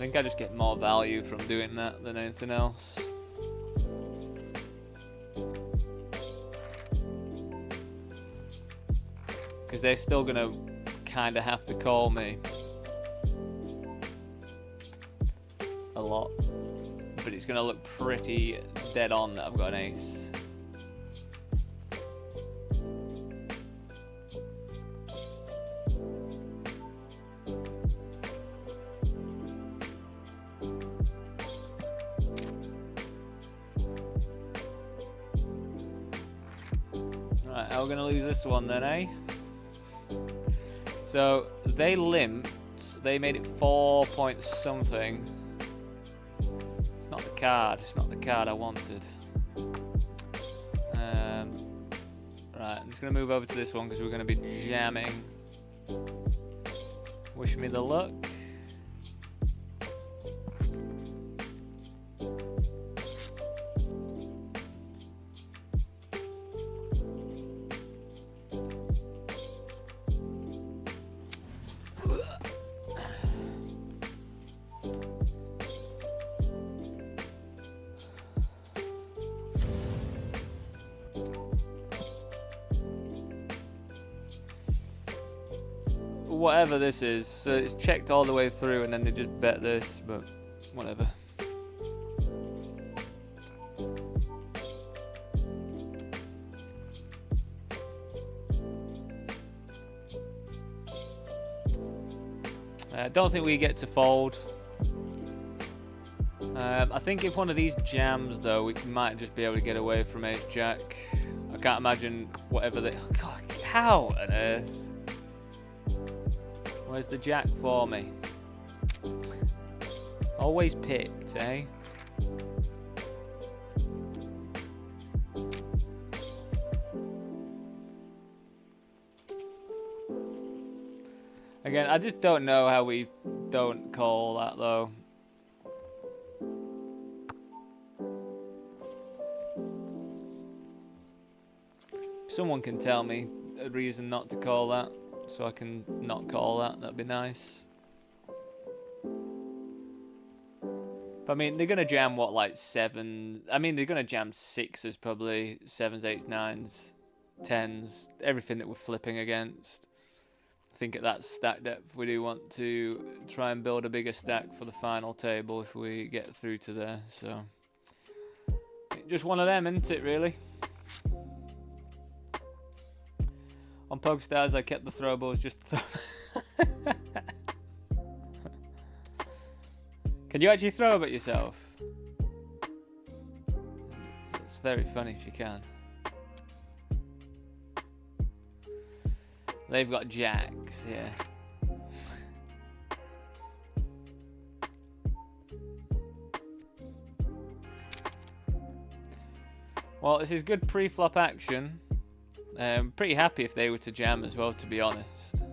think I just get more value from doing that than anything else. Because they're still gonna kind of have to call me a lot, but it's gonna look pretty dead on that I've got an ace. Right, how are we gonna lose this one then, eh? So they limped. They made it 4 point something. It's not the card. It's not the card I wanted. Right, I'm just gonna move over to this one because we're gonna be jamming. Wish me the luck. whatever this is. So it's checked all the way through, and then they just bet this, but whatever. I don't think we get to fold. I think if one of these jams, though, we might just be able to get away from ace jack. I can't imagine whatever they... Oh God, how on earth? Where's the jack for me? Always picked, eh? Again, I just don't know how we don't call that, though. Someone can tell me a reason not to call that, so I can not call that. That'd be nice. But I mean, they're gonna jam what, like 7? I mean, they're gonna jam 6s probably, 7s, 8s, 9s, 10s, everything that we're flipping against. I think at that stack depth, we do want to try and build a bigger stack for the final table if we get through to there. So, just one of them, isn't it, really? On PokeStars, I kept the throw balls just to throw. Can you actually throw them at yourself? It's very funny if you can. They've got jacks, yeah. Well, this is good pre-flop action. Pretty happy if they were to jam as well, to be honest.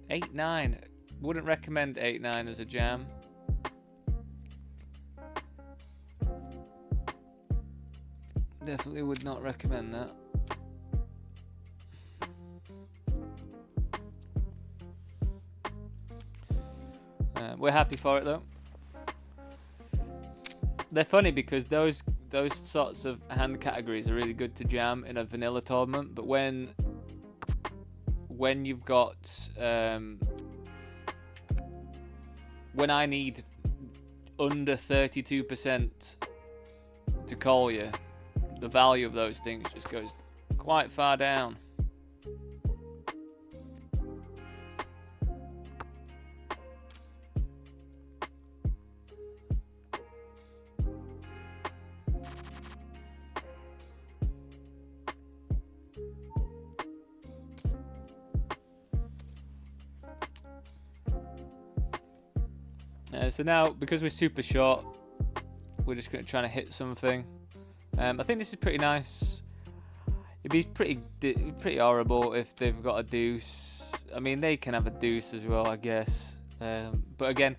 8-9. Wouldn't recommend 8-9 as a jam. Definitely would not recommend that. We're happy for it though. They're funny because those sorts of hand categories are really good to jam in a vanilla tournament, but when you've got when I need under 32% to call you, the value of those things just goes quite far down. So now, because we're super short, we're just going to try to hit something. I think this is pretty nice. It'd be pretty horrible if they've got a deuce. I mean, they can have a deuce as well, I guess. But again,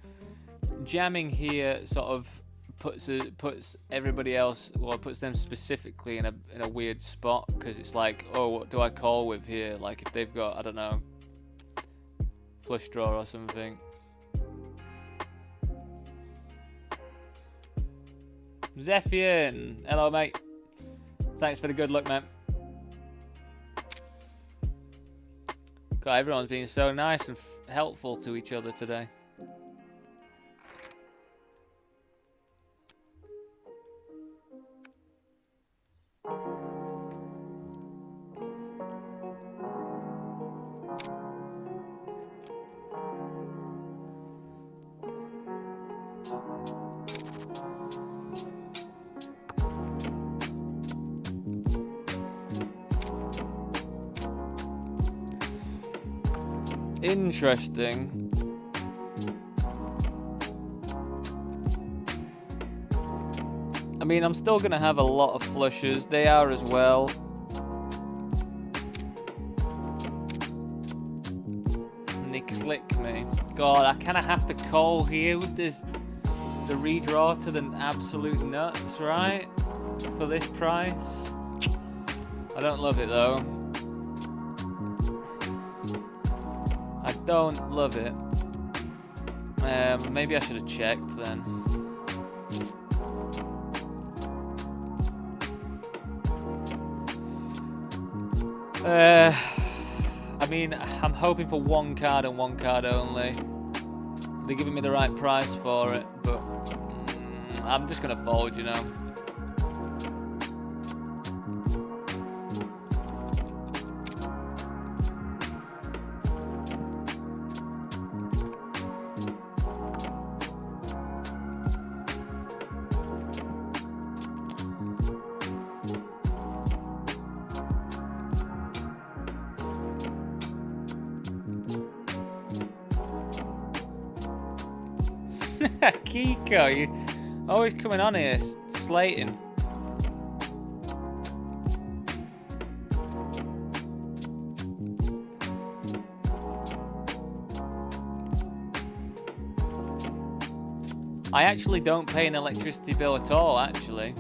jamming here sort of puts everybody else, well, it puts them specifically in a weird spot, because it's like, oh, what do I call with here? Like if they've got, I don't know, flush draw or something. Zephian, hello mate. Thanks for the good luck, man. God, everyone's being so nice and helpful to each other today. Interesting. I mean, I'm still going to have a lot of flushes. They are as well. And they click me. God, I kind of have to call here with this, the redraw to the absolute nuts, right? For this price. I don't love it though. I don't love it. Maybe I should have checked then. I mean, I'm hoping for one card and one card only. They're giving me the right price for it, but I'm just gonna fold, you know. Kiko, you always coming on here, slating. I actually don't pay an electricity bill at all, actually.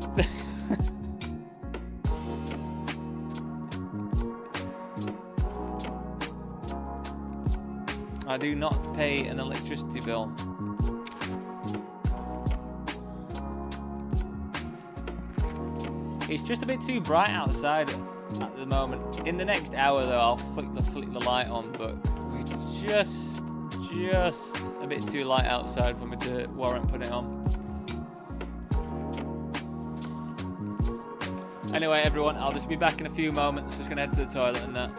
I do not pay an electricity bill. It's just a bit too bright outside at the moment. In the next hour, though, I'll flick the light on, but we're just a bit too light outside for me to warrant putting it on. Anyway, everyone, I'll just be back in a few moments. Just gonna head to the toilet and that.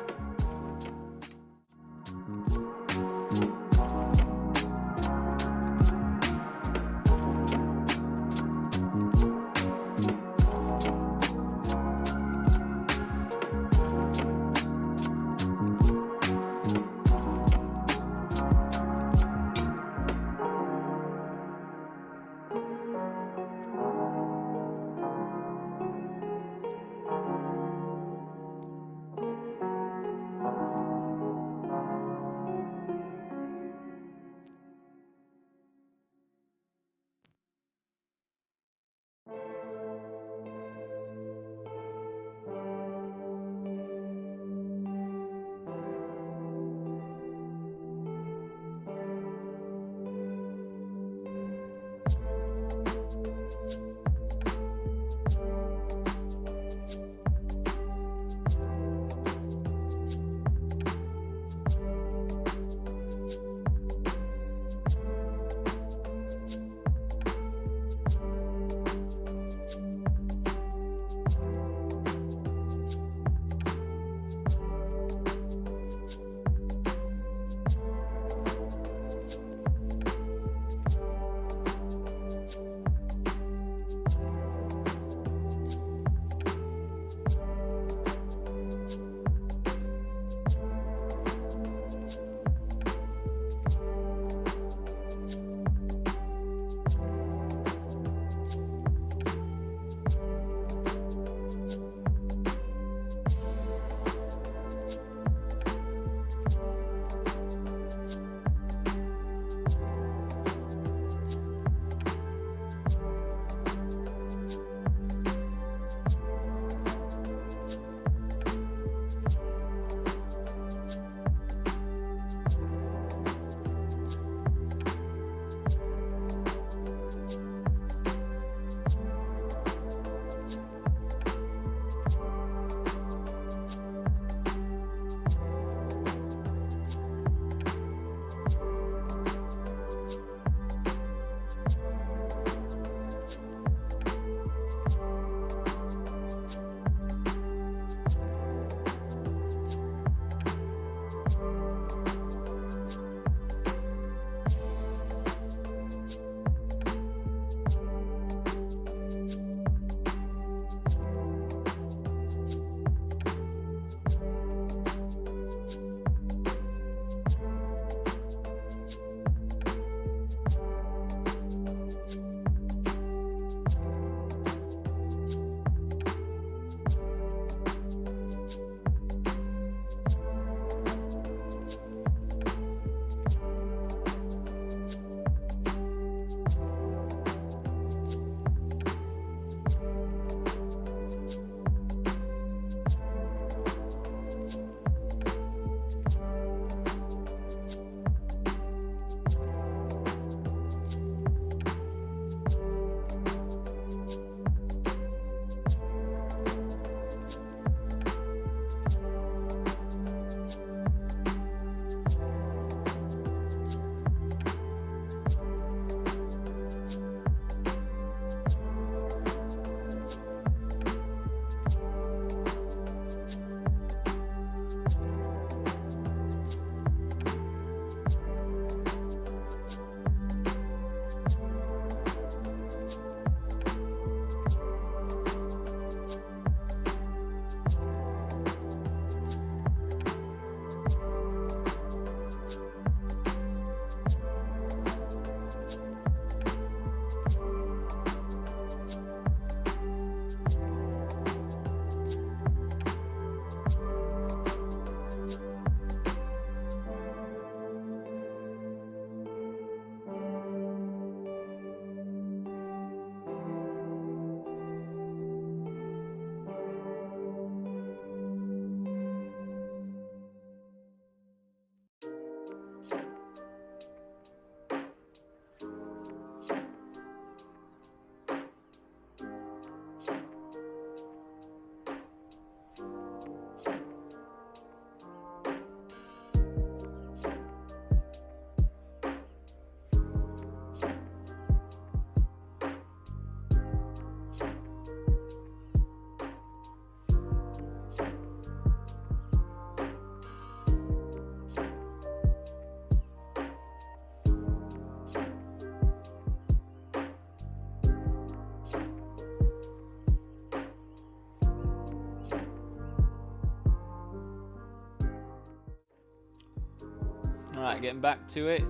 Right, getting back to it.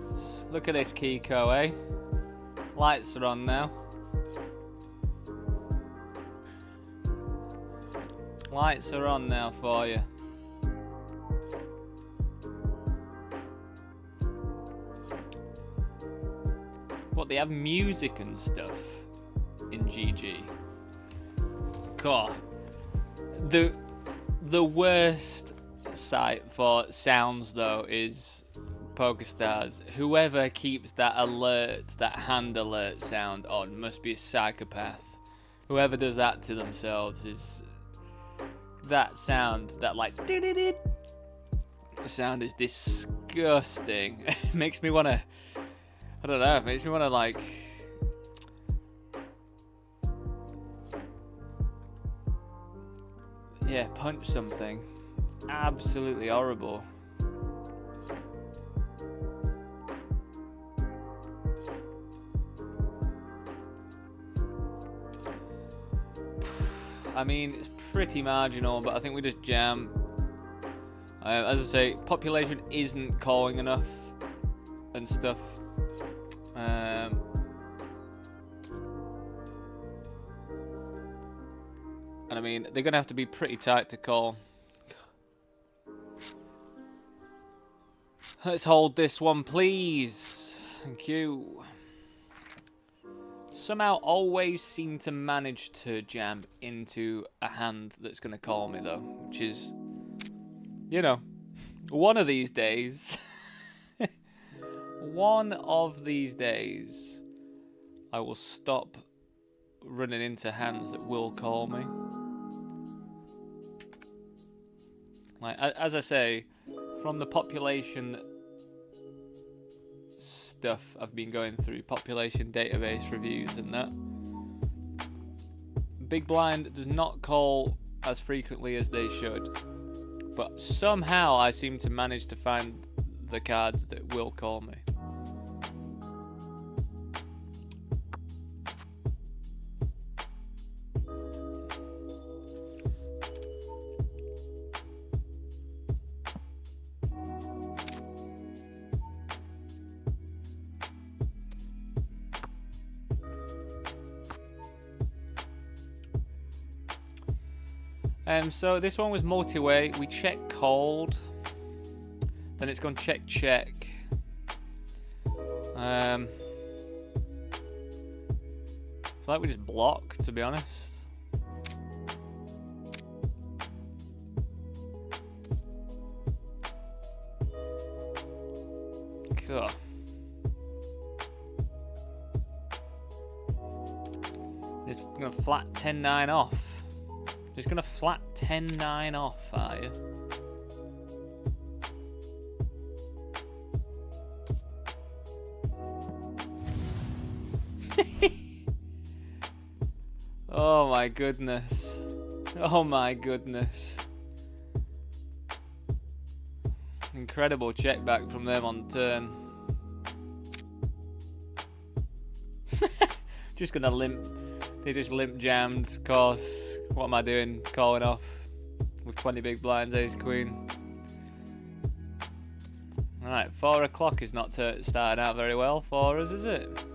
Look at this Kiko, eh? Lights are on now. Lights are on now for you. What, they have music and stuff in GG? God. The worst site for sounds though is PokerStars. Whoever keeps that alert, that hand alert sound on must be a psychopath. Whoever does that to themselves is... That sound, that like... The sound is disgusting. It makes me want to... I don't know, it makes me want to like... Yeah, punch something. It's absolutely horrible. I mean, it's pretty marginal, but I think we just jam. As I say, population isn't calling enough and stuff. And I mean, they're going to have to be pretty tight to call. Let's hold this one, please. Thank you. Somehow always seem to manage to jam into a hand that's going to call me, though. Which is, you know, one of these days. One of these days, I will stop running into hands that will call me. Like, as I say, from the population stuff I've been going through, population database reviews and that, Big Blind does not call as frequently as they should, but somehow I seem to manage to find the cards that will call me. So this one was multi-way. We check cold, then it's gone check. I feel like we just block, to be honest. Cool. It's gonna flat 10-9 off. Just gonna flat 10-9 off, are you? Oh my goodness. Oh my goodness. Incredible check back from them on turn. Just gonna limp. They just limp jammed, of course. What am I doing? Calling off with 20 big blinds, ace queen. Alright, 4 o'clock is not starting out very well for us, is it?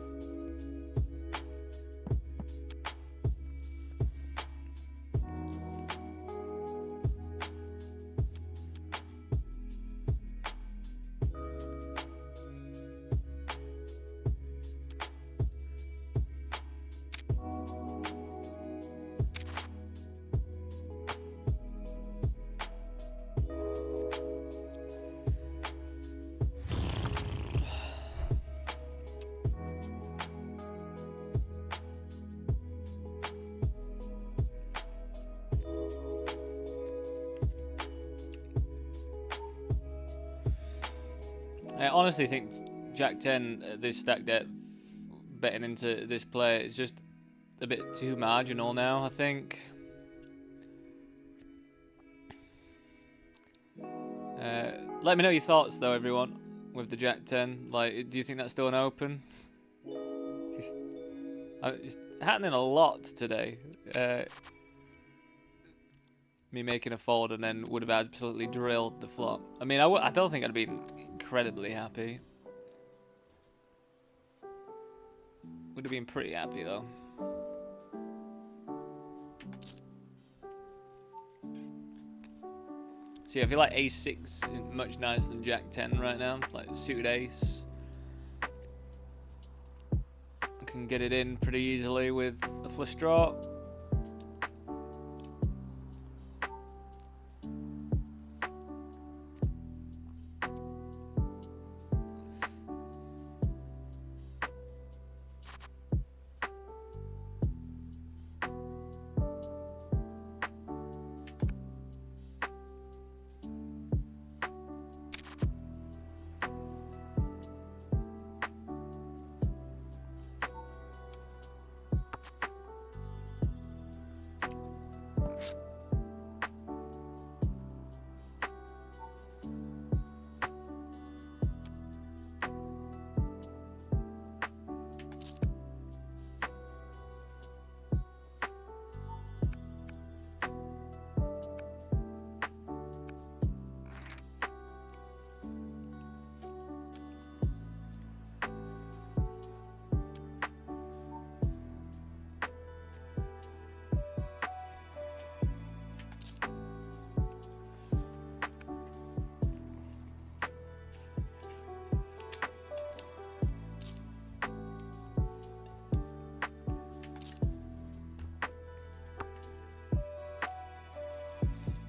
I honestly think Jack 10, this stack depth, betting into this play is just a bit too marginal now, I think. Let me know your thoughts though, everyone, with the Jack 10. Like, do you think that's still an open? It's happening a lot today. Me making a fold and then would have absolutely drilled the flop. I mean, I don't think I'd been incredibly happy. Would have been pretty happy though. See, I feel like ace 6 is much nicer than jack 10 right now. Like suited ace. I can get it in pretty easily with a flush draw.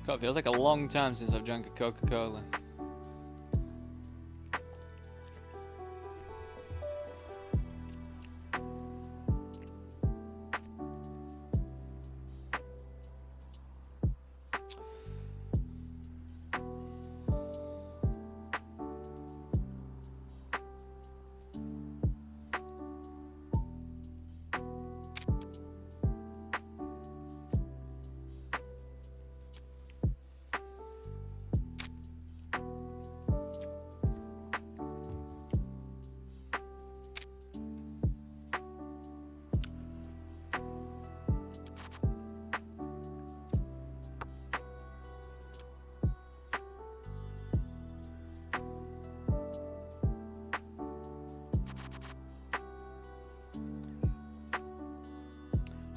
God, it feels like a long time since I've drunk a Coca-Cola.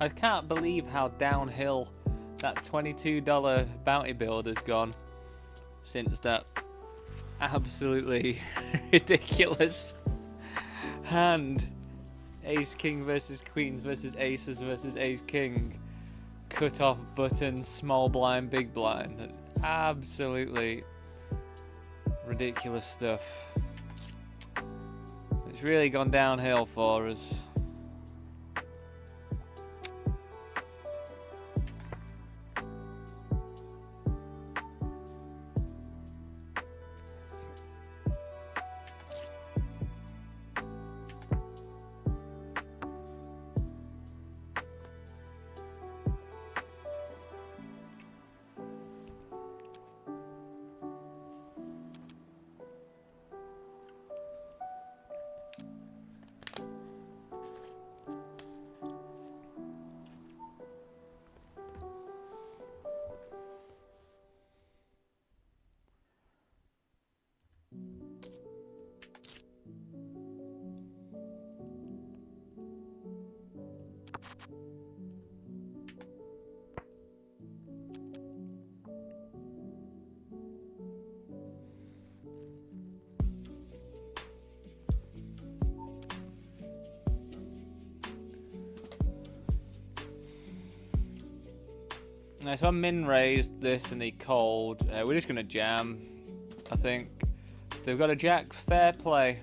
I can't believe how downhill that $22 bounty build has gone since that absolutely ridiculous hand. Ace King versus Queens versus Aces versus Ace King. Cut off button, small blind, big blind. That's absolutely ridiculous stuff. It's really gone downhill for us. Nice, so I min raised this and he called. We're just gonna jam, I think. They've got a jack, fair play.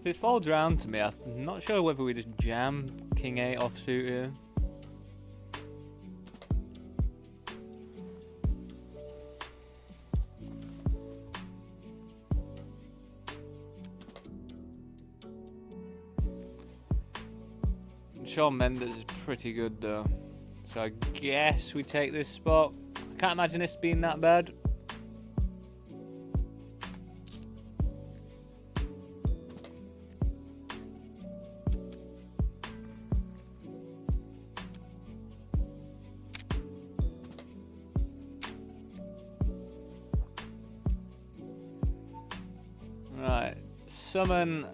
If it folds around to me, I'm not sure whether we just jam King 8 offsuit here. Shawn Mendes is pretty good though. So I guess we take this spot. I can't imagine this being that bad. Right, summon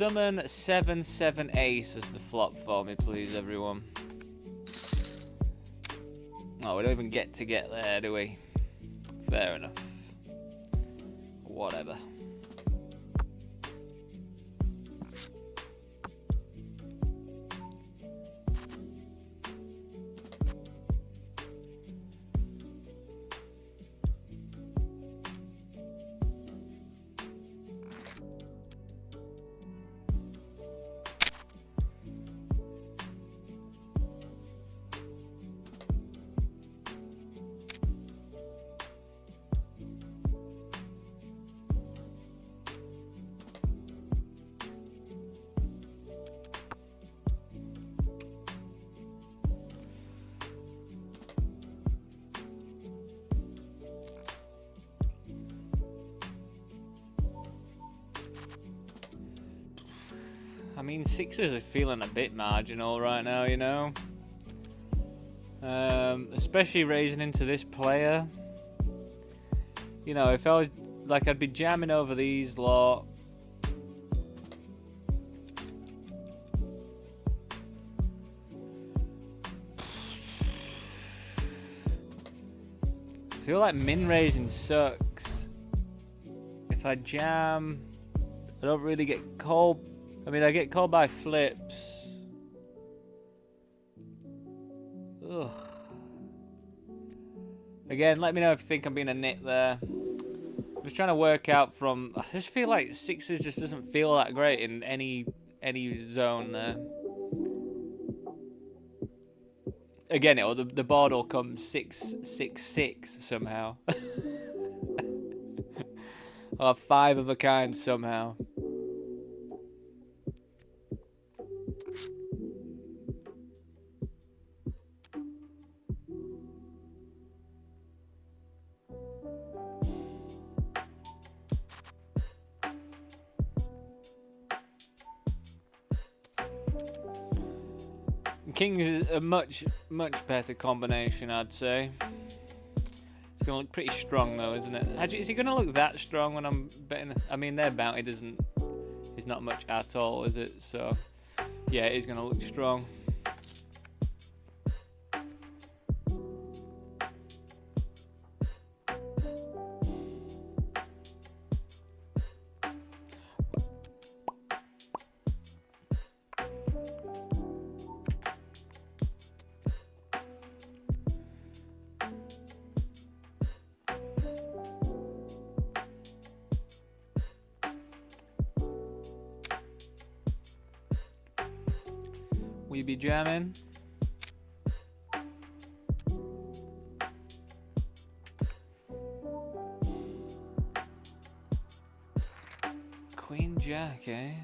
7/7 ace as the flop for me, please, everyone. Oh, we don't even get there, do we? Fair enough. Whatever. I mean, sixes are feeling a bit marginal right now, you know. Especially raising into this player. You know, if I was like, I'd be jamming over these lot. I feel like min raising sucks. If I jam, I don't really get called. I mean, I get called by flips. Ugh. Again, let me know if you think I'm being a nit there. I'm just trying to work out from. I just feel like sixes just doesn't feel that great in any zone there. Again, the board will come 6-6-6 somehow. I'll have 5 of a kind somehow. Kings is a much better combination, I'd say. It's gonna look pretty strong though, isn't it? Actually, is he gonna look that strong when I'm betting? I mean, their bounty is not much at all, is it? So yeah, it is gonna look strong. Will you be jamming? Queen Jack, eh?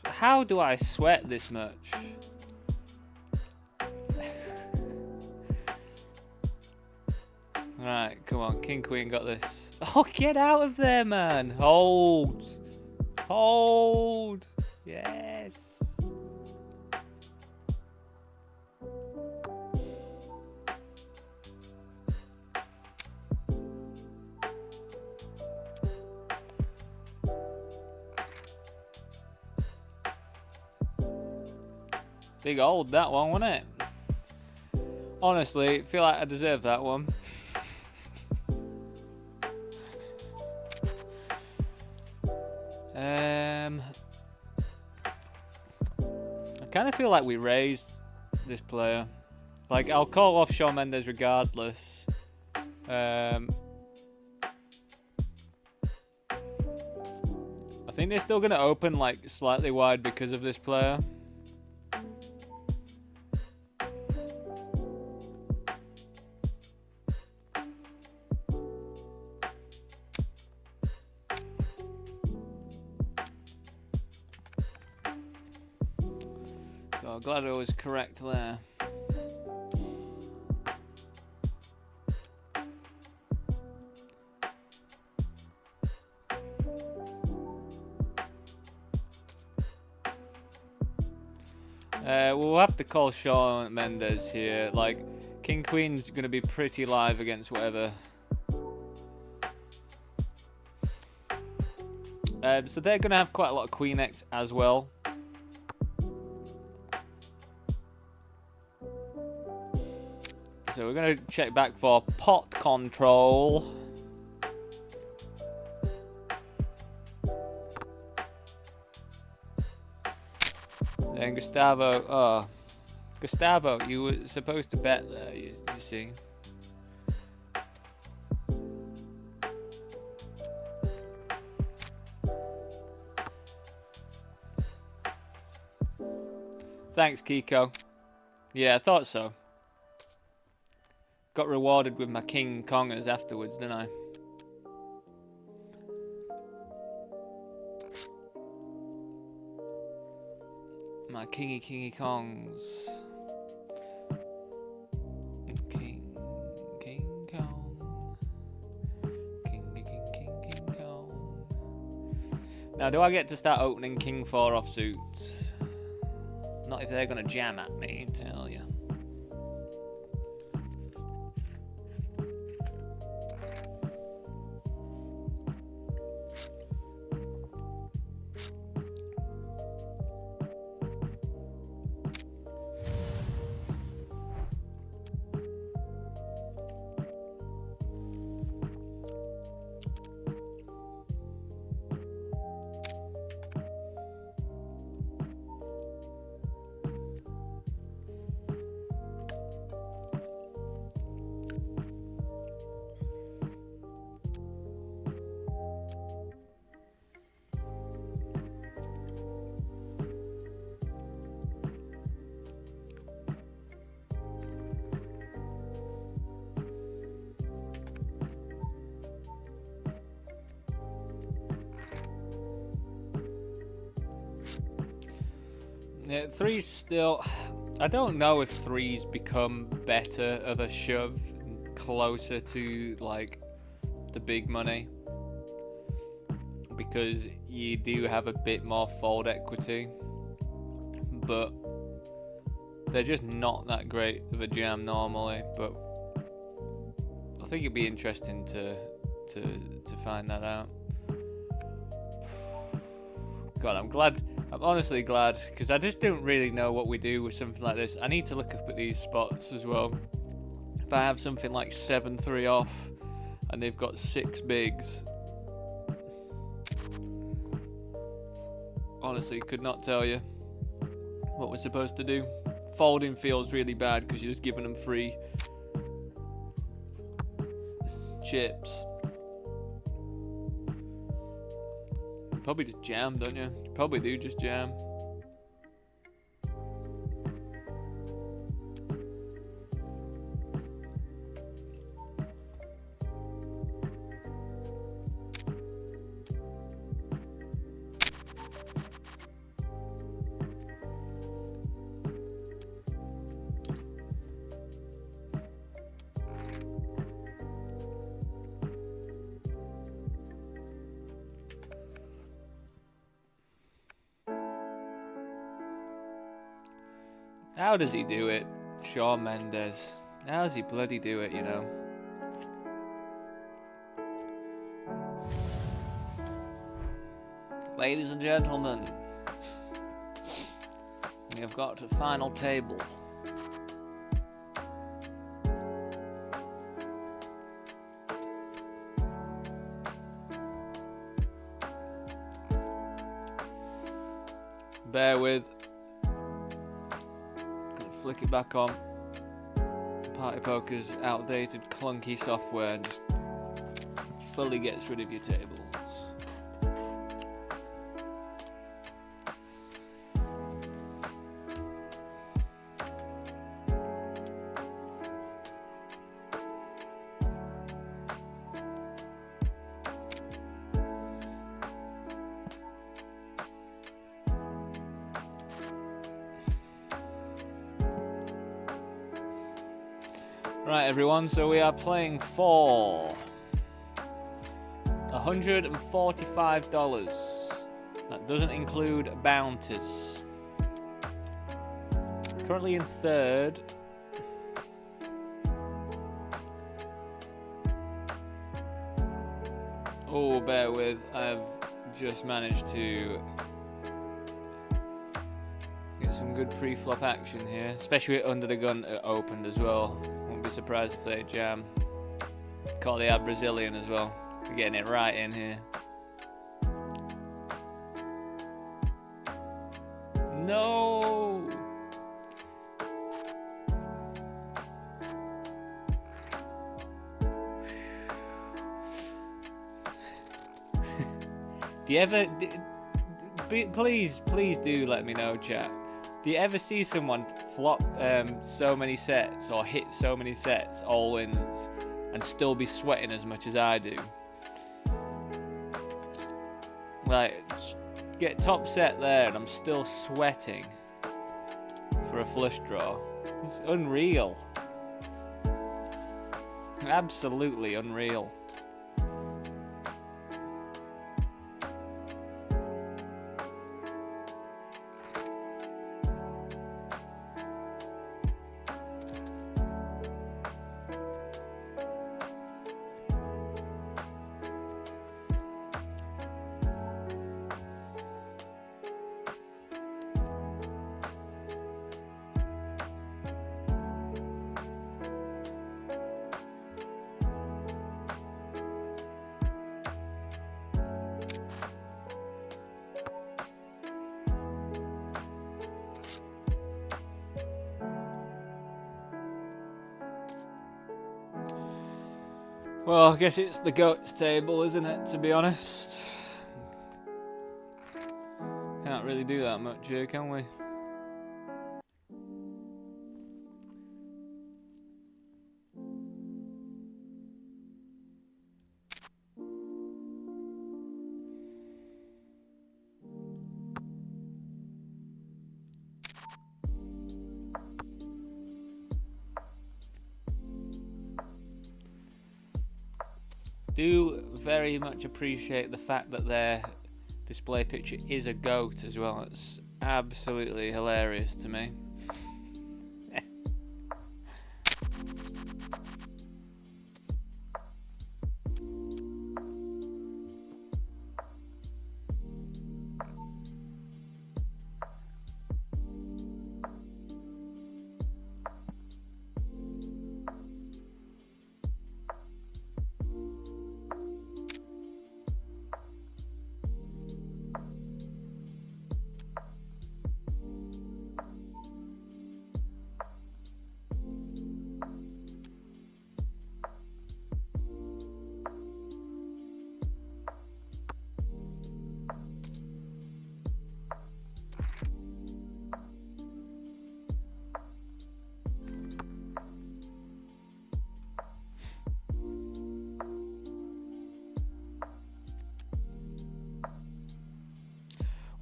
How do I sweat this much? Right, come on, King Queen got this. Oh, get out of there, man! Hold! Hold! Yes! Big old that one, wasn't it? Honestly, I feel like I deserve that one. I kind of feel like we raised this player. Like, I'll call off Shawn Mendes regardless. I think they're still going to open like slightly wide because of this player. So glad I was correct there. We'll have to call Shawn Mendes here. Like, King Queen's gonna be pretty live against whatever. So they're gonna have quite a lot of Queen X as well. So we're gonna check back for pot control. And Gustavo, oh, Gustavo, you were supposed to bet there, you see. Thanks, Kiko. Yeah, I thought so. Got rewarded with my King Kongers afterwards, didn't I? My Kingy Kongs. King Kong. King Kong. Now, do I get to start opening King 4 offsuits? Not if they're gonna jam at me, tell ya. Yeah, three's still... I don't know if three's become better of a shove, closer to, like, the big money. Because you do have a bit more fold equity. But they're just not that great of a jam normally. But I think it'd be interesting to find that out. God, I'm honestly glad, because I just don't really know what we do with something like this. I need to look up at these spots as well. If I have something like 7-3 off, and they've got 6 bigs. Honestly, could not tell you what we're supposed to do. Folding feels really bad, because you're just giving them free chips. Probably just jam, don't you? You probably do just jam. How does he do it, Shawn Mendes? How does he bloody do it, you know? Ladies and gentlemen, we have got a final table. Bear with. Flick it back on. Party Poker's outdated, clunky software just fully gets rid of your tables. Right, everyone, so we are playing for $145. That doesn't include bounties. Currently in third. Oh, bear with. I've just managed to get some good pre-flop action here, especially with under the gun opened as well. Won't be surprised if they jam. Call the ad Brazilian as well. We're getting it right in here. No. Do you ever? Please do let me know, chat. Do you ever see someone flop so many sets or hit so many sets, all wins, and still be sweating as much as I do? Like, get top set there and I'm still sweating for a flush draw. It's unreal. Absolutely unreal. Well, I guess it's the GOAT's table, isn't it, to be honest? Can't really do that much here, can we? Do very much appreciate the fact that their display picture is a goat as well. It's absolutely hilarious to me.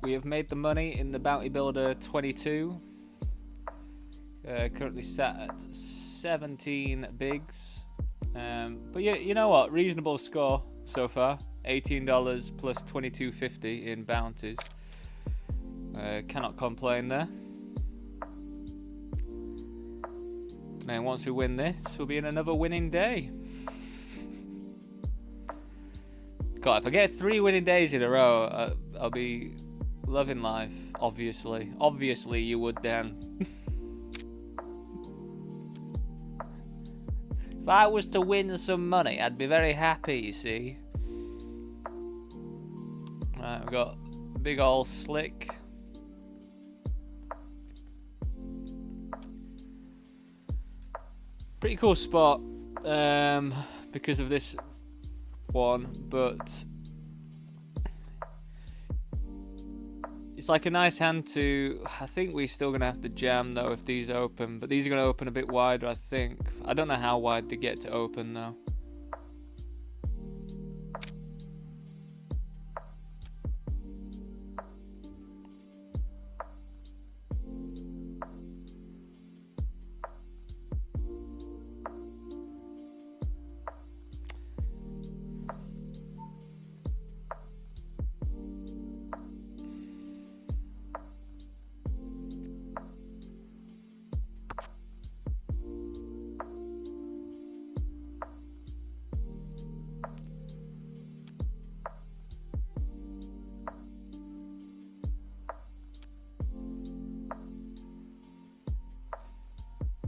We have made the money in the Bounty Builder 22. Currently sat at 17 bigs. But yeah, you know what? Reasonable score so far. $18 plus $22.50 in bounties. Cannot complain there. And once we win this, we'll be in another winning day. God, if I get 3 winning days in a row, I'll be loving life, obviously. Obviously you would, Dan. If I was to win some money, I'd be very happy, you see. Right, we've got a big old slick. Pretty cool spot because of this one, but it's like a nice hand to... I think we're still going to have to jam though if these open, but these are going to open a bit wider, I think. I don't know how wide they get to open though.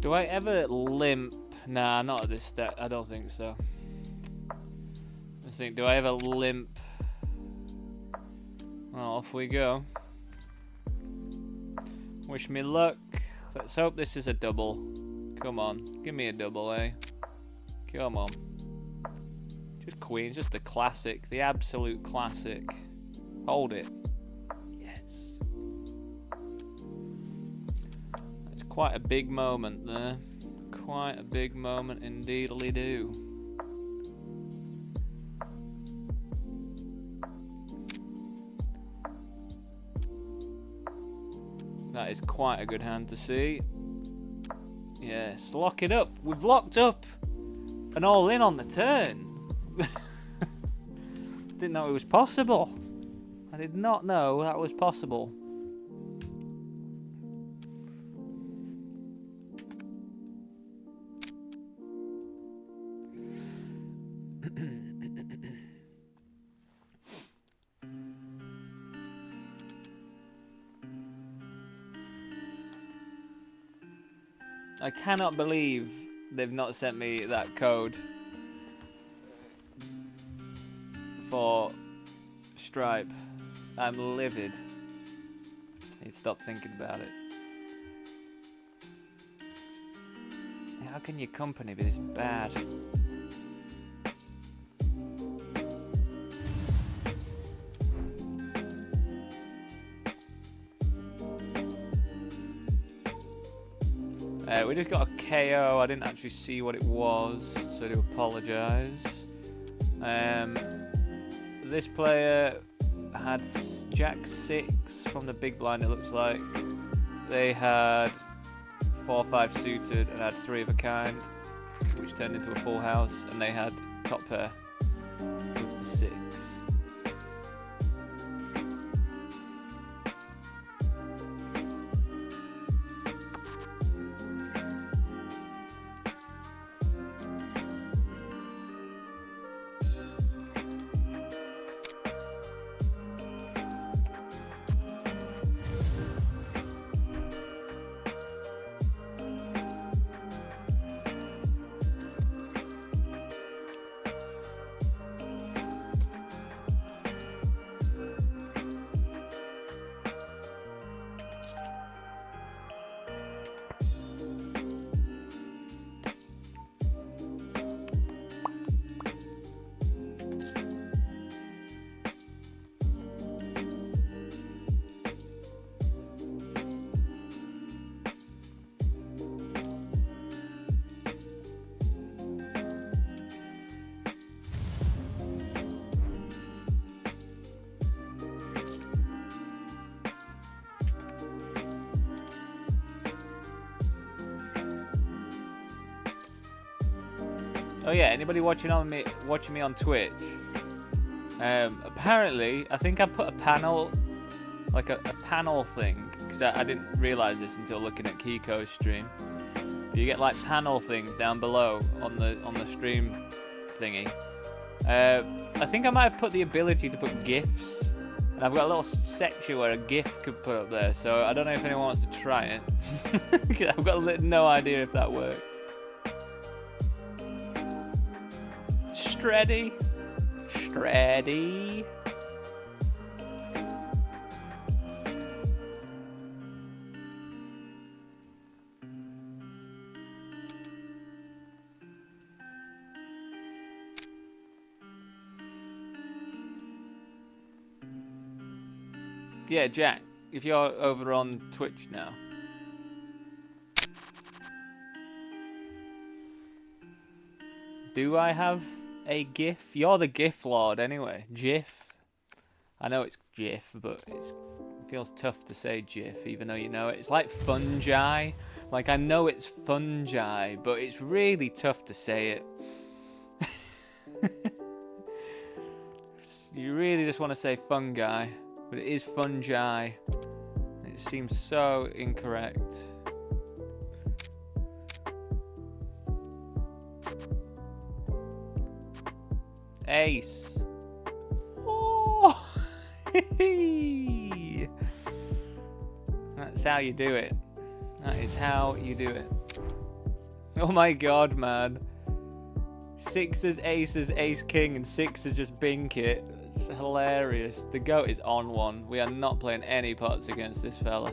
Do I ever limp? Nah, not at this step. I don't think so. Let's think. Do I ever limp? Well, off we go. Wish me luck. Let's hope this is a double. Come on, give me a double, eh? Come on. Just queens, just the classic, the absolute classic. Hold it. Yes. That's quite a big moment there. Quite a big moment indeedly do. That is quite a good hand to see. Yes, lock it up. We've locked up and all in on the turn. Didn't know it was possible. I did not know that was possible. I cannot believe they've not sent me that code for Stripe. I'm livid. I need to stop thinking about it. How can your company be this bad? We just got a KO. I didn't actually see what it was, so I do apologise. This player had Jack 6 from the big blind, it looks like. They had 4-5 suited and had 3 of a kind, which turned into a full house, and they had top pair with the 6. Oh yeah, anybody watching me on Twitch? Apparently, I think I put a panel, like a panel thing, because I didn't realize this until looking at Kiko's stream. You get like panel things down below on the stream thingy. I think I might have put the ability to put GIFs, and I've got a little section where a GIF could put up there. So I don't know if anyone wants to try it. I've got no idea if that worked. Streddy. Yeah, Jack, if you're over on Twitch now. Do I have a GIF? You're the GIF lord anyway. GIF. I know it's GIF, but it feels tough to say GIF, even though you know it. It's like fungi. Like, I know it's fungi, but it's really tough to say it. You really just want to say fungi, but it is fungi. It seems so incorrect. Ace. Oh! That's how you do it. That is how you do it. Oh my god, man. Sixes, aces, ace, king, and sixes just bink it. It's hilarious. The goat is on one. We are not playing any pots against this fella.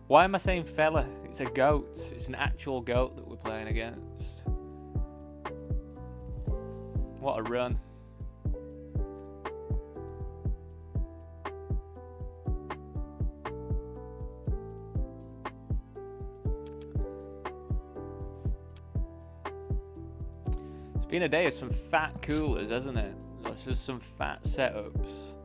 Why am I saying fella? It's a goat. It's an actual goat that we're playing against. What a run. It's been a day of some fat coolers, hasn't it? It's just some fat setups.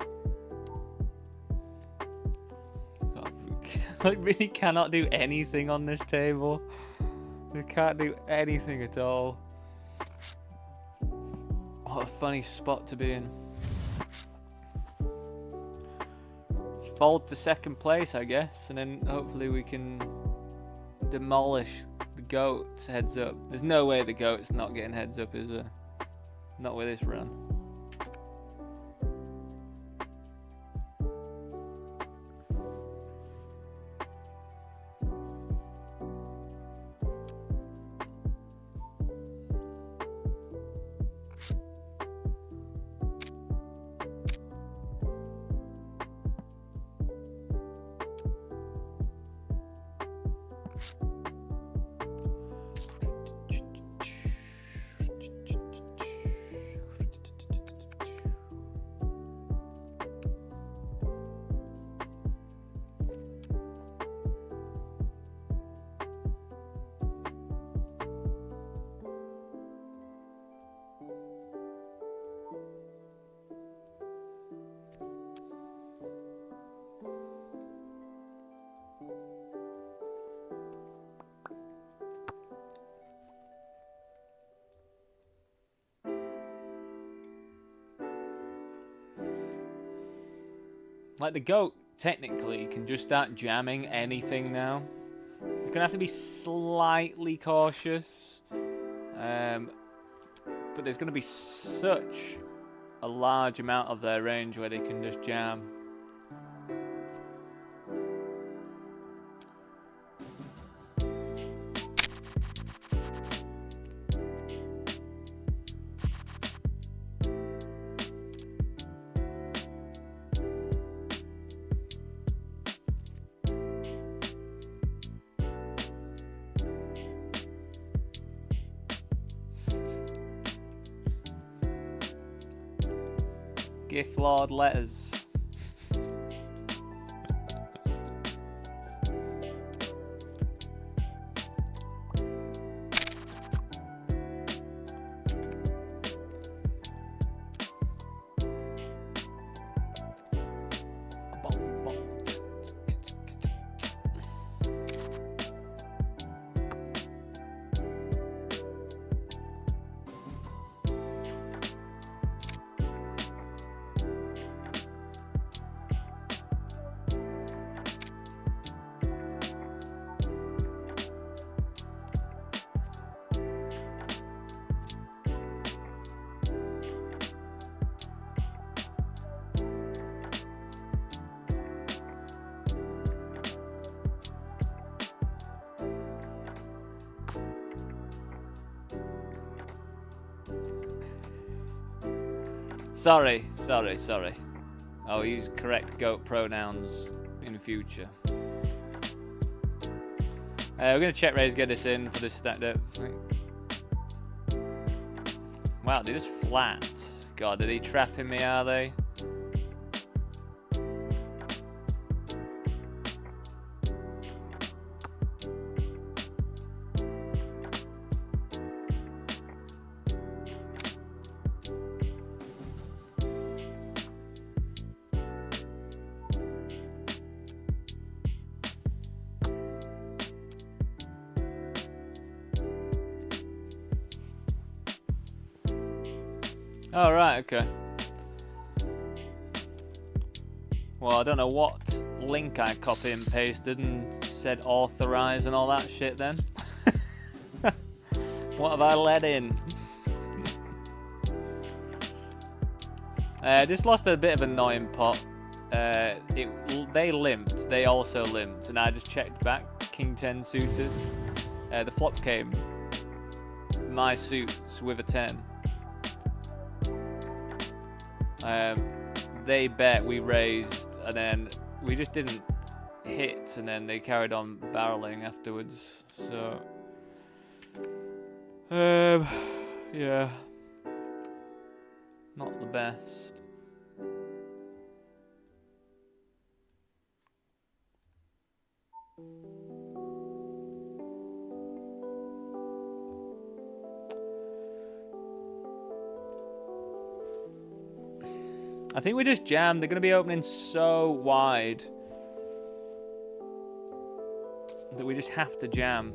I really cannot do anything on this table. We can't do anything at all. What a funny spot to be in. Let's fold to second place, I guess, and then hopefully we can demolish the goat heads up. There's no way the goat's not getting heads up, is there? Not with this run. Like, the goat, technically, can just start jamming anything now. You're going to have to be slightly cautious. But there's going to be such a large amount of their range where they can just jam. Gift Lord letters. Sorry. I'll use correct goat pronouns in the future. We're going to check raise, get this in for this stack depth. Wow, they're just flat. God, are they trapping me, are they? Oh, right, okay. Well, I don't know what link I copy and pasted and said authorize and all that shit then. What have I let in? Just lost a bit of annoying pot. They limped, they also limped, and I just checked back, King 10 suited. the flop came my suits with a 10. They bet, we raised, and then we just didn't hit, and then they carried on barreling afterwards. So, yeah, not the best. I think we just jammed. They're going to be opening so wide that we just have to jam.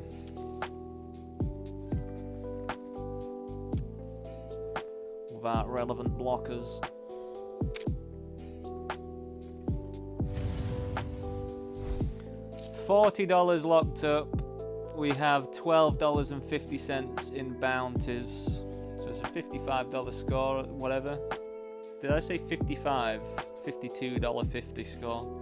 Without relevant blockers. $40 locked up. We have $12.50 in bounties. So it's a $55 score, whatever. Did I say 55? $52.50 score.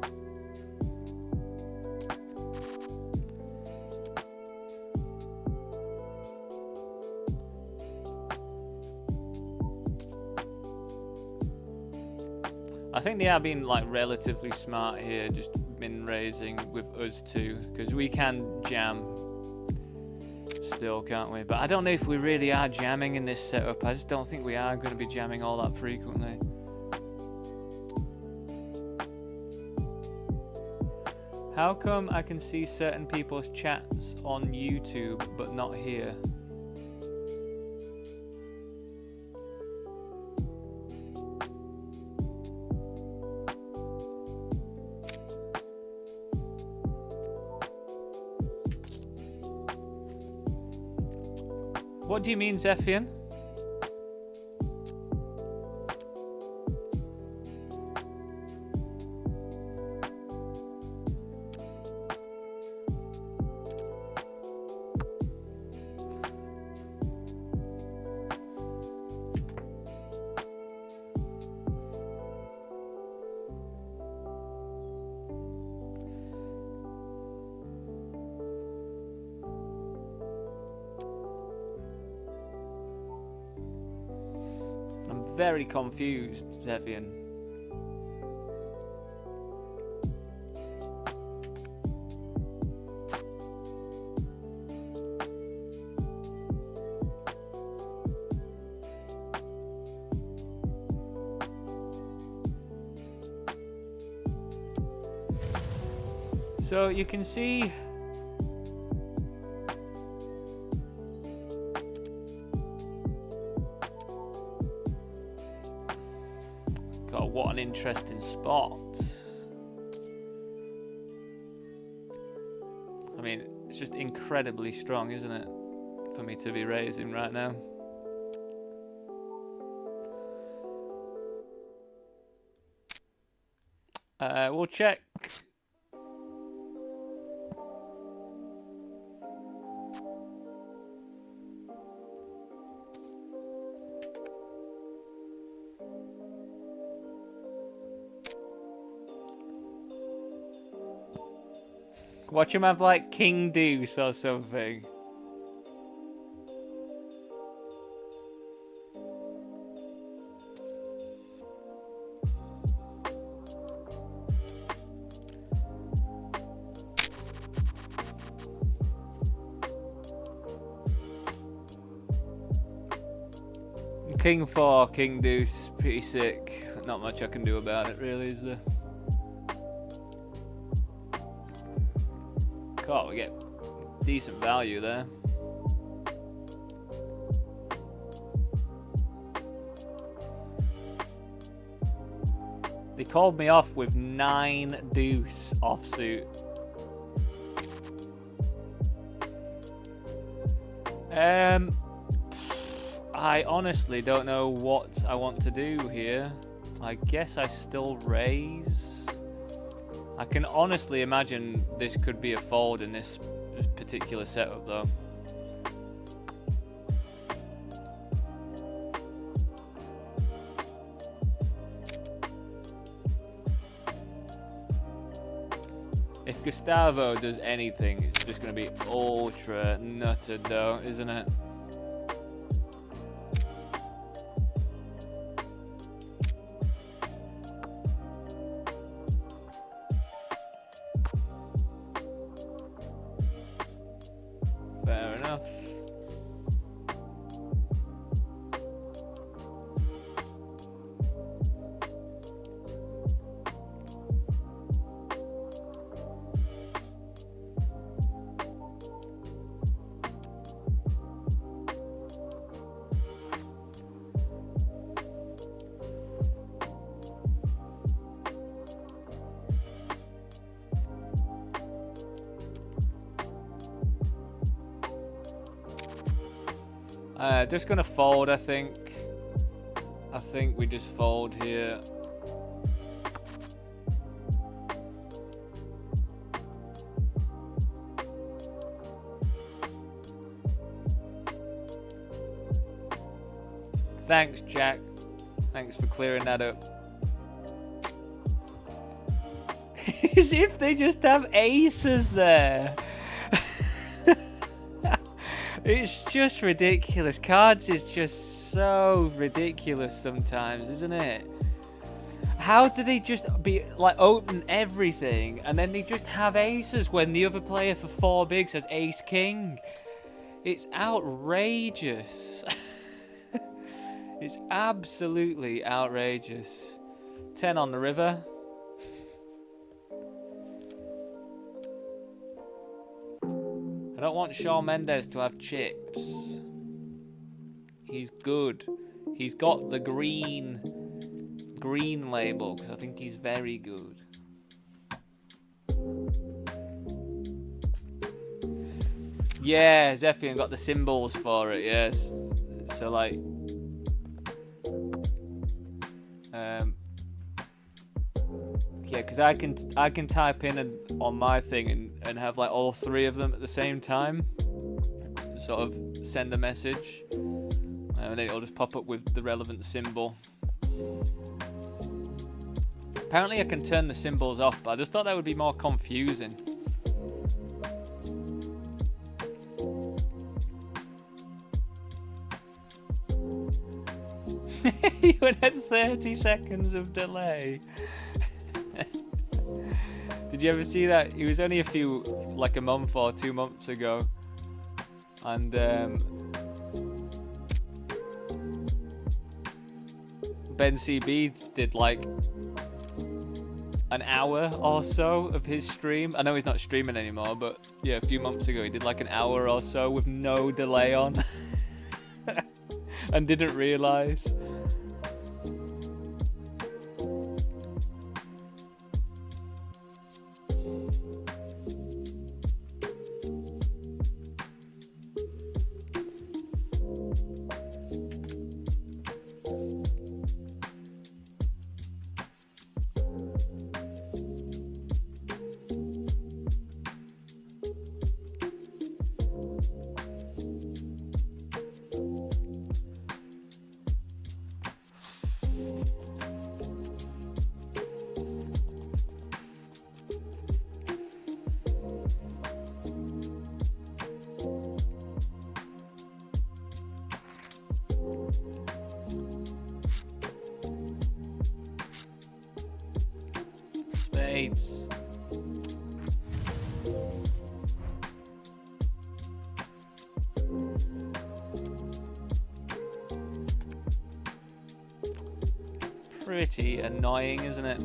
I think they are being like relatively smart here, just min raising with us too, because we can jam still, can't we? But I don't know if we really are jamming in this setup. I just don't think we are going to be jamming all that frequently. How come I can see certain people's chats on YouTube but not here? What do you mean, Zephian? Very confused, Zephian. So you can see what an interesting spot. I mean, it's just incredibly strong, isn't it, for me to be raising right now. We'll check. Watch him have like King Deuce or something. King 4, King Deuce, pretty sick. Not much I can do about it really, is there? God, we get decent value there. They called me off with 9 deuce offsuit. I honestly don't know what I want to do here. I guess I still raise. I can honestly imagine this could be a fold in this particular setup though. Gustavo does anything, it's just going to be ultra nutted though, isn't it? Fair enough. Just gonna fold, I think. I think we just fold here. Thanks, Jack. Thanks for clearing that up. As if they just have aces there. It's just ridiculous. Cards is just so ridiculous sometimes, isn't it? How do they just be like open everything and then they just have aces when the other player for 4 bigs has ace king? It's outrageous. It's absolutely outrageous. 10 on the river. I don't want Shawn Mendes to have chips. He's good. He's got the green label because I think he's very good. Yeah, Zephian got the symbols for it. Yes. So like, yeah, because I can type in on my thing and have like all 3 of them at the same time, sort of send a message, and then it'll just pop up with the relevant symbol. Apparently I can turn the symbols off, but I just thought that would be more confusing. You would have 30 seconds of delay. Did you ever see that? It was only like a month or 2 months ago, and Ben CB did like an hour or so of his stream. I know he's not streaming anymore, but yeah, a few months ago he did like an hour or so with no delay on, and didn't realise. Spades. Pretty annoying, isn't it?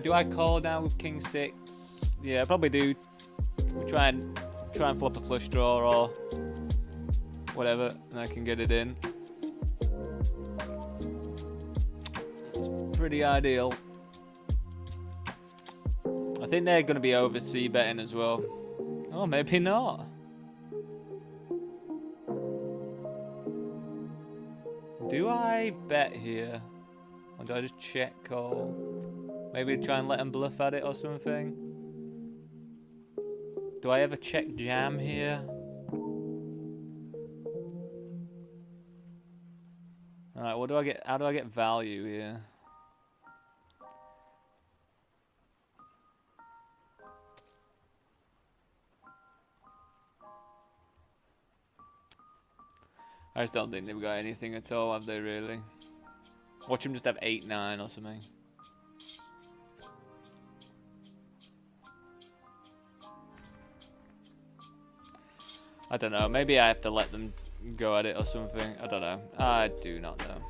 Do I call now with king 6? Yeah, I probably do. Try and flop a flush draw or whatever, and I can get it in. It's pretty ideal. I think they're going to be over c-betting as well. Oh, maybe not. Do I bet here? Or do I just check call? Maybe try and let them bluff at it or something? Do I ever check jam here? Alright, what do I get? How do I get value here? I just don't think they've got anything at all, have they, really? Watch them just have 8-9 or something. I don't know. Maybe I have to let them go at it or something. I don't know. I do not know.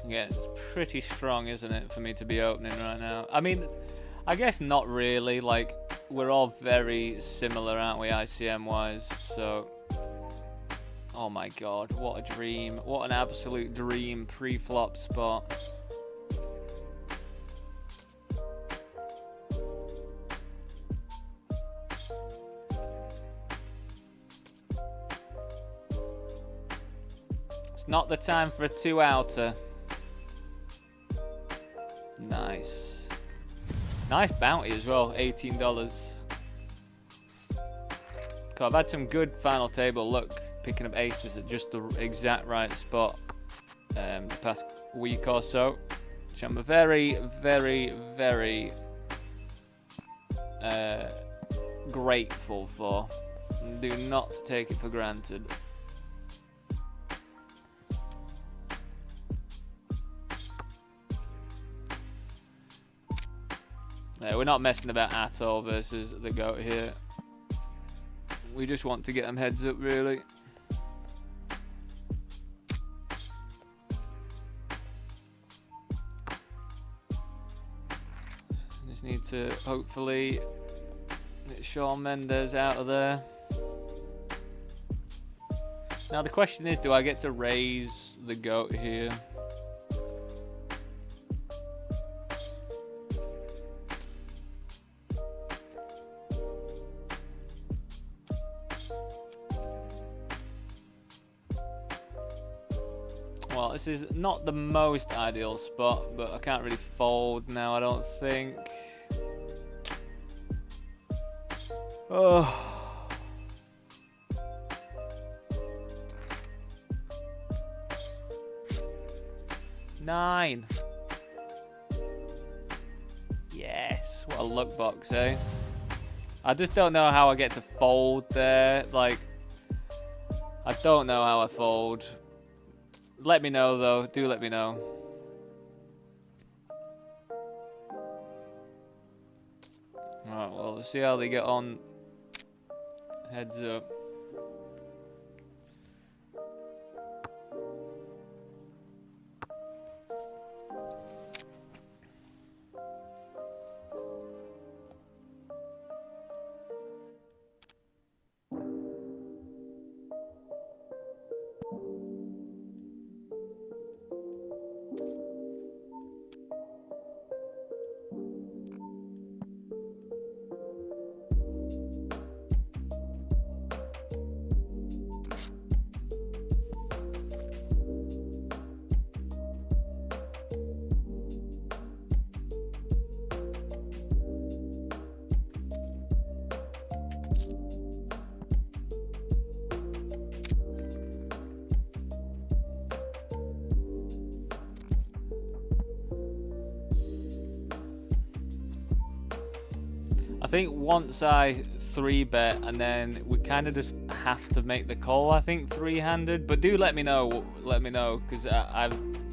Yeah, it's pretty strong, isn't it, for me to be opening right now? I mean, I guess not really. Like, we're all very similar, aren't we, ICM-wise? So, oh my god, what a dream. What an absolute dream pre-flop spot. It's not the time for a 2-outer. Nice. Nice bounty as well, $18. God, I've had some good final table luck picking up aces at just the exact right spot the past week or so, which I'm very, very, very grateful for. Do not take it for granted. We're not messing about at all versus the goat here. We just want to get them heads up, really. Just need to hopefully get Shawn Mendes out of there. Now the question is, do I get to raise the goat here? Well, this is not the most ideal spot, but I can't really fold now, I don't think. Oh. Nine. Yes, what a luck box, eh? I just don't know how I get to fold there. Like, I don't know how I fold. Let me know, though. Do let me know. Alright, well, let's see how they get on. Heads up. I think once I 3-bet and then we kind of just have to make the call, I think, 3-handed. But do let me know, because I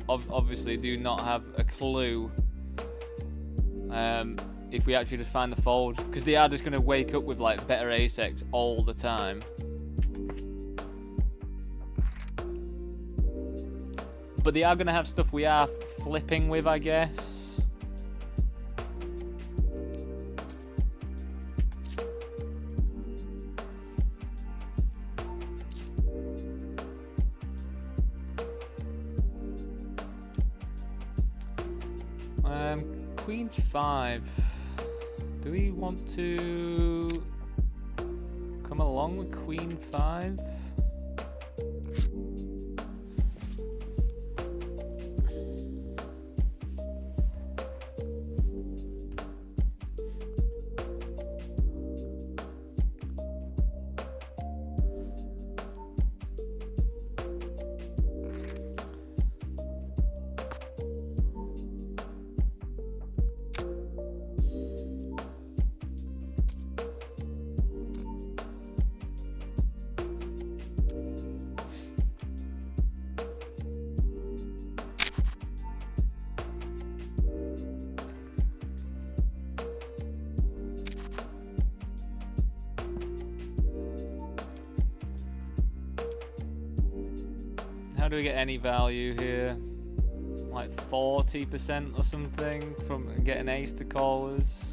obviously do not have a clue if we actually just find the fold, because they are just going to wake up with like better ace-x all the time. But they are going to have stuff we are flipping with, I guess. Queen 5. Do we want to come along with Queen 5? How do we get any value here? Like 40% or something from getting ace to callers.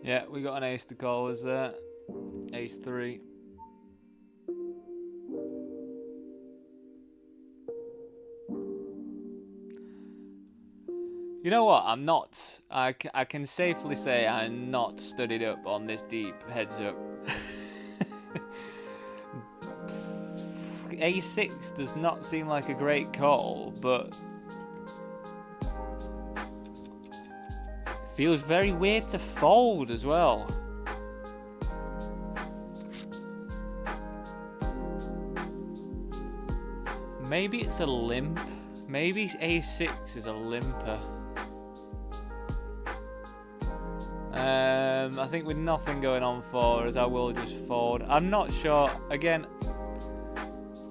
Yeah, we got an ace to callers there. Ace 3. You know what? I'm not. I can safely say I'm not studied up on this deep heads up. A6 does not seem like a great call, but feels very weird to fold as well. Maybe it's a limp. Maybe A6 is a limper. I think with nothing going on for us, I will just fold. I'm not sure. Again,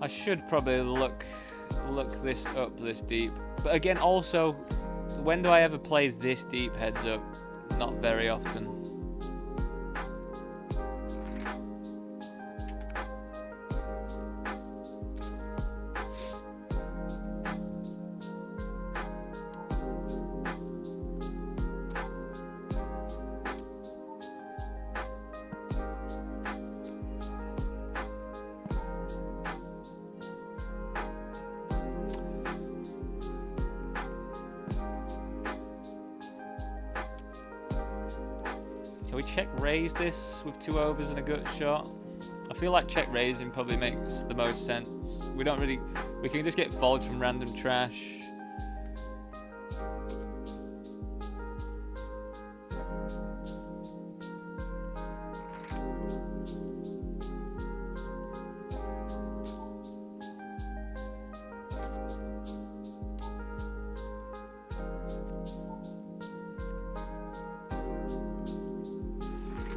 I should probably look this up this deep. But again, also, when do I ever play this deep heads up? Not very often. Can we check raise this with 2 overs and a gut shot? I feel like check raising probably makes the most sense. We can just get folds from random trash.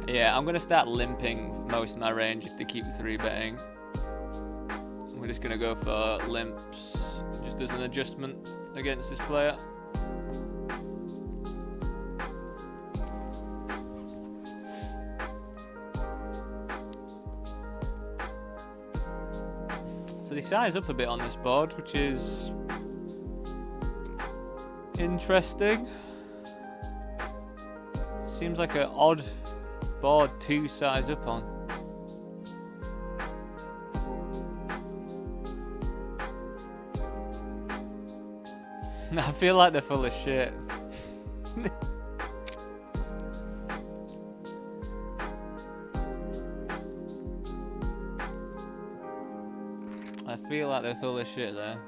Yeah, I'm going to start limping most of my range if they keep 3-betting. We're just going to go for limps, just as an adjustment against this player. So they size up a bit on this board, which is interesting. Seems like an odd board to size up on. I feel like they're full of shit. I feel like they're full of shit there.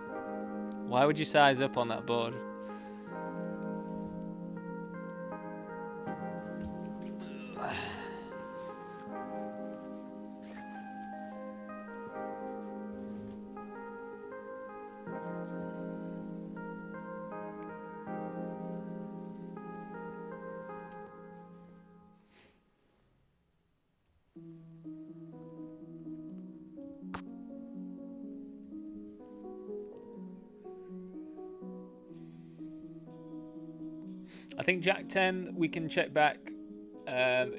Why would you size up on that board? I think Jack 10 we can check back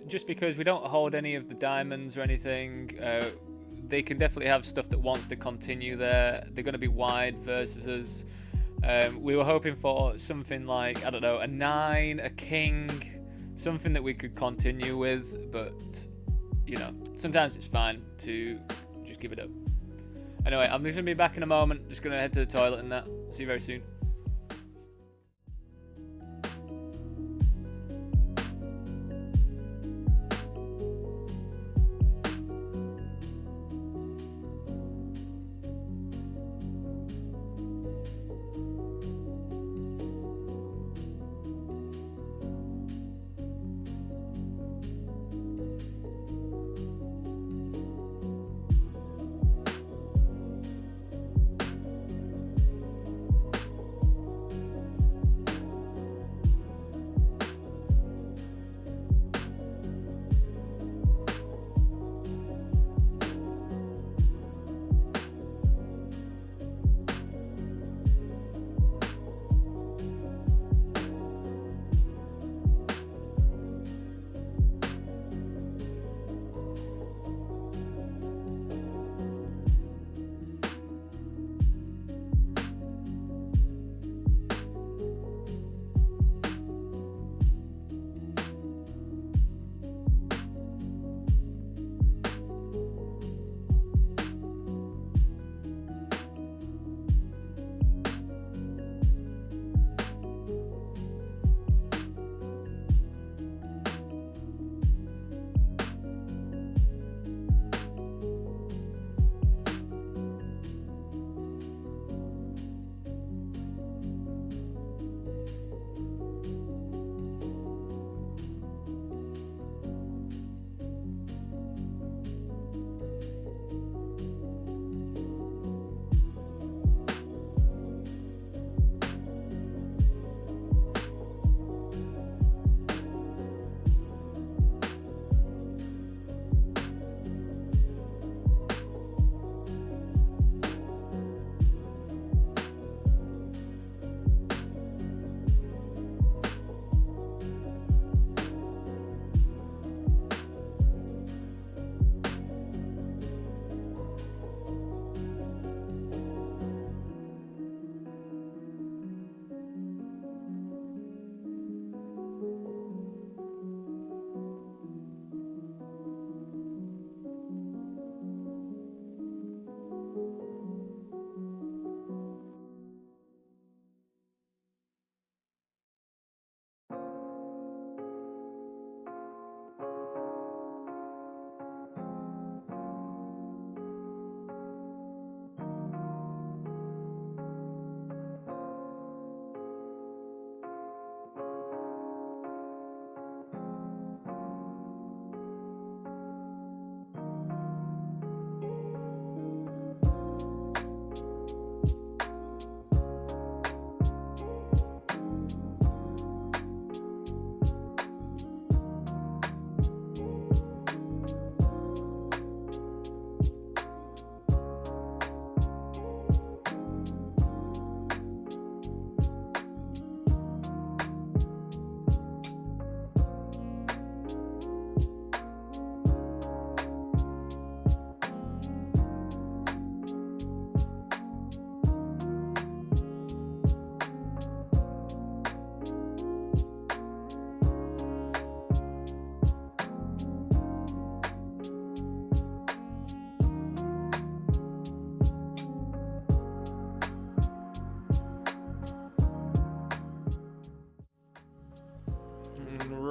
just because we don't hold any of the diamonds or anything. They can definitely have stuff that wants to continue there. They're going to be wide versus us. We were hoping for something like, I don't know, a 9, a king, something that we could continue with, but you know, sometimes it's fine to just give it up. Anyway, I'm just going to be back in a moment. Just going to head to the toilet and that. See you very soon.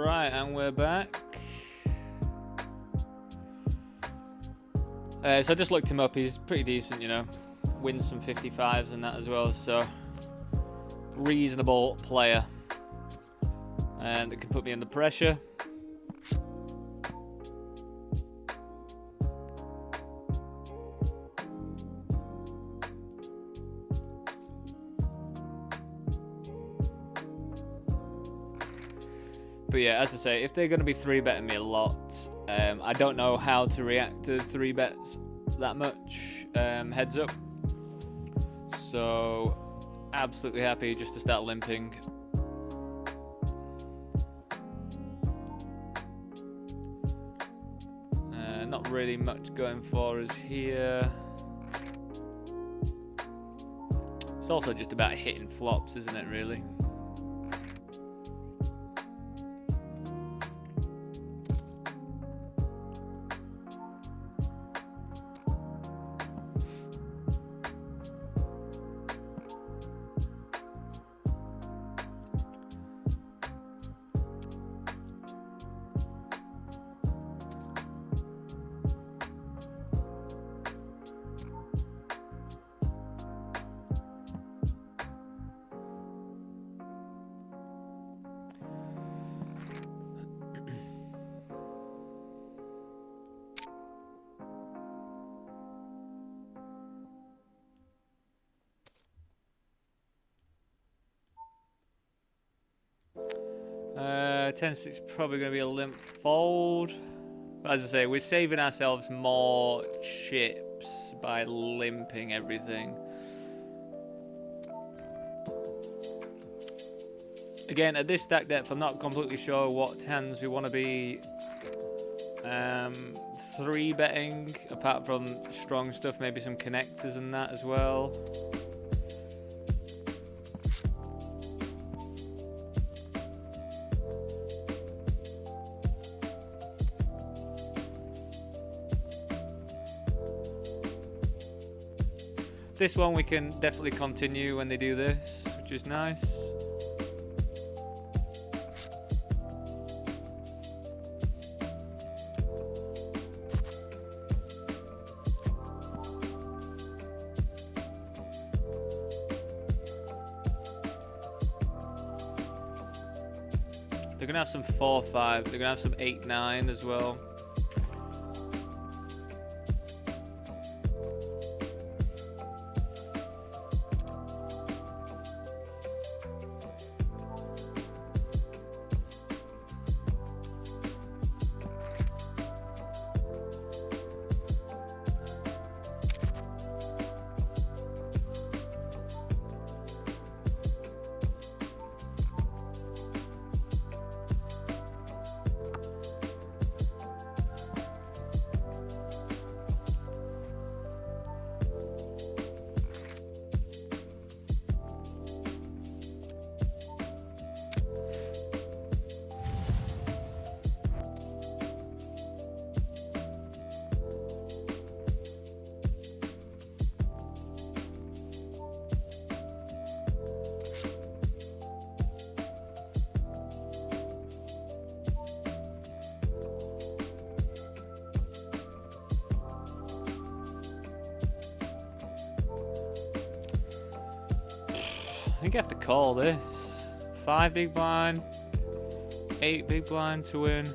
Right, and we're back. So I just looked him up. He's pretty decent, you know. Wins some 55s and that as well, so reasonable player. And it can put me under pressure. But yeah, as I say, if they're going to be 3-betting me a lot, I don't know how to react to 3-bets that much heads up. So, absolutely happy just to start limping. Not really much going for us here. It's also just about hitting flops, isn't it, really? Uh, 10-6 probably going to be a limp fold. As I say, we're saving ourselves more chips by limping everything. Again, at this stack depth, I'm not completely sure what hands we want to be 3-betting, apart from strong stuff, maybe some connectors and that as well. This one we can definitely continue when they do this, which is nice. They're gonna have some 4-5. They're gonna have some 8-9 as well. I think I have to call this. 5 big blind, 8 big blind to win.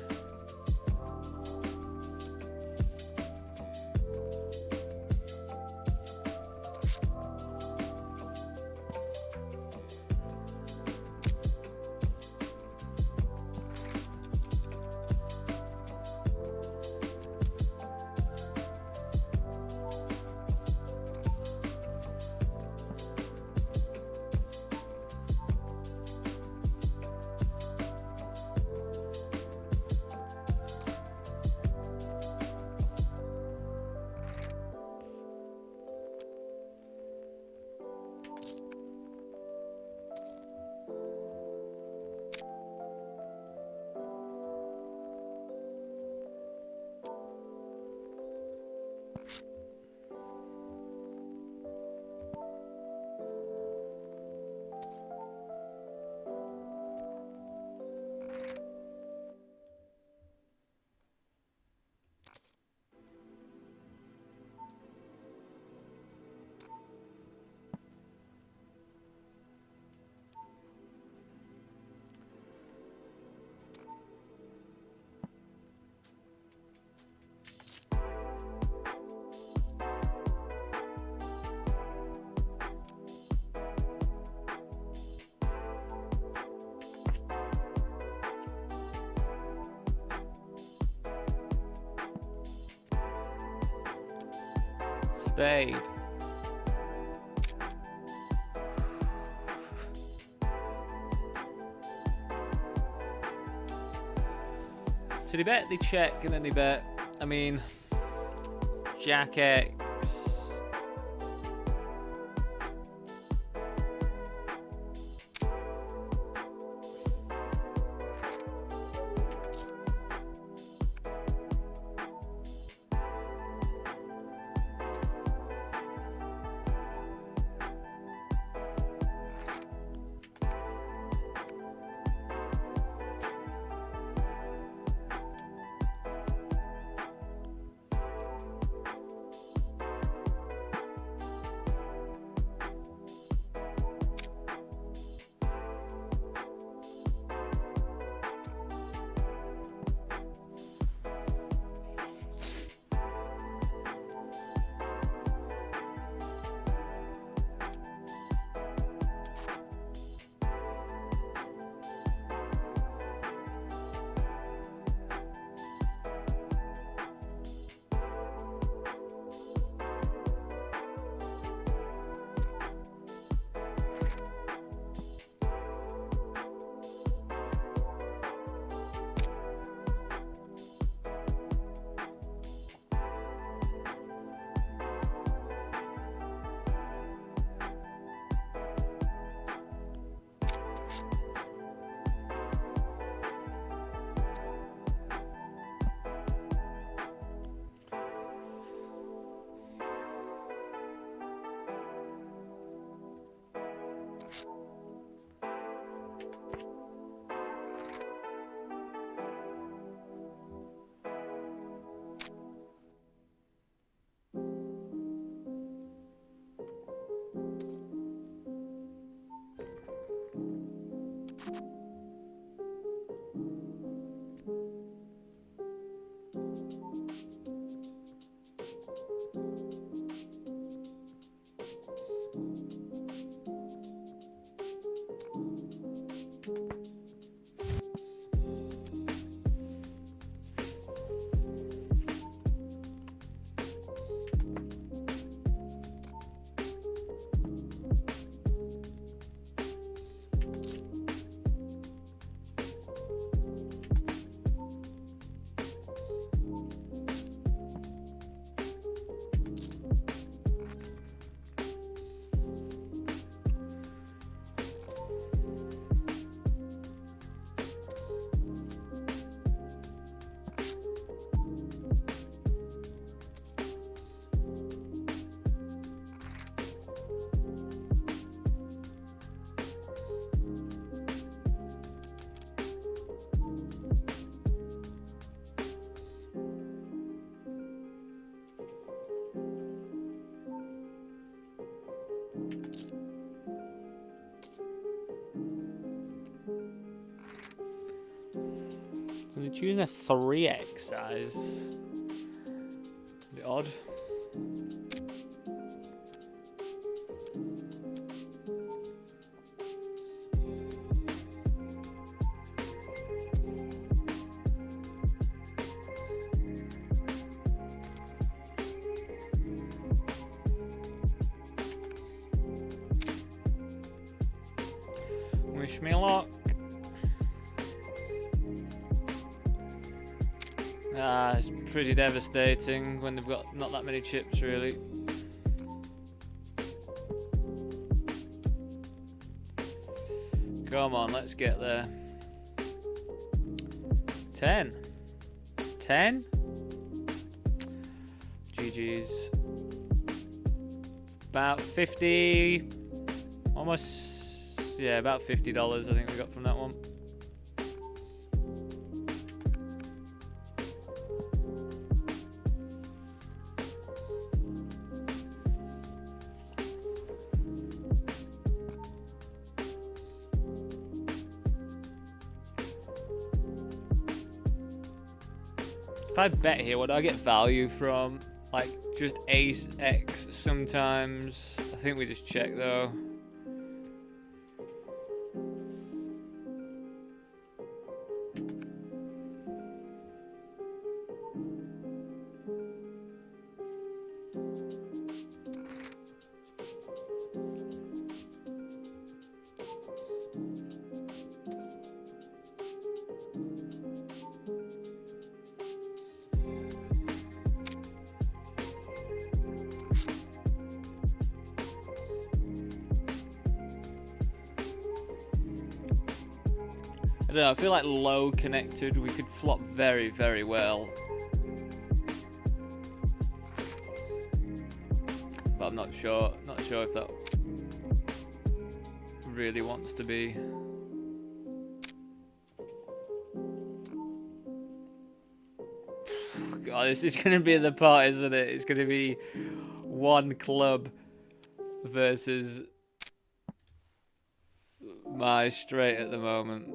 Spade. So they bet, they check, and then they bet. I mean, Jack X. They're choosing a 3x size. A bit odd. Wish me luck. It's pretty devastating when they've got not that many chips, really. Come on, let's get there. 10. 10? GG's. About 50, almost, yeah, about $50 I think we got from that one. If I bet here, what do I get value from? Like, just ace X sometimes. I think we just check though. don't know, I feel like low connected, we could flop very, very well. But I'm not sure if that really wants to be. God, this is going to be the part, isn't it? It's going to be one club versus my straight at the moment.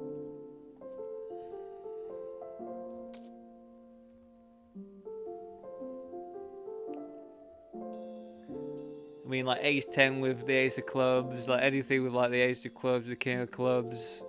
I mean, like ace 10 with the ace of clubs, like anything with like the ace of clubs, the king of clubs.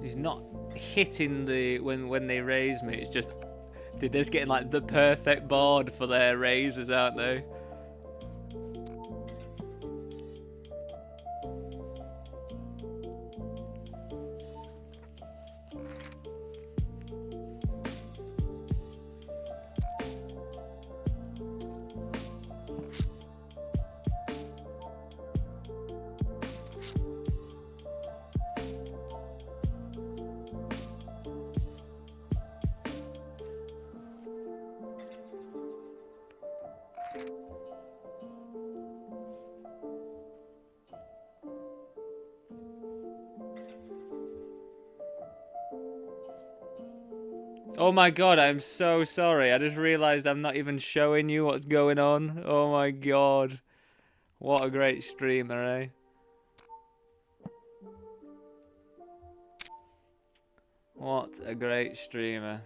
He's not hitting the when they raise me. It's just they're just getting like the perfect board for their raises, aren't they? Oh my god, I'm so sorry. I just realised I'm not even showing you what's going on. Oh my god. What a great streamer, eh? What a great streamer.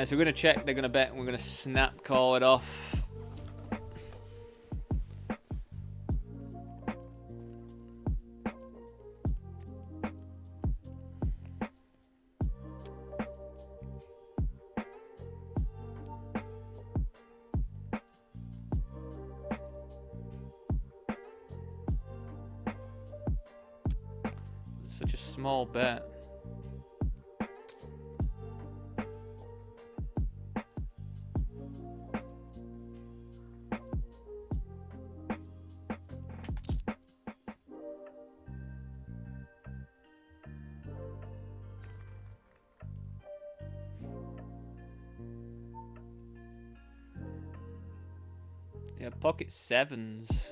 So we're going to check, they're going to bet, and we're going to snap call it off. Such a small bet. Yeah, pocket sevens.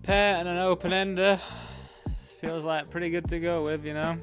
pair and an open ender. Feels like pretty good to go with, you know.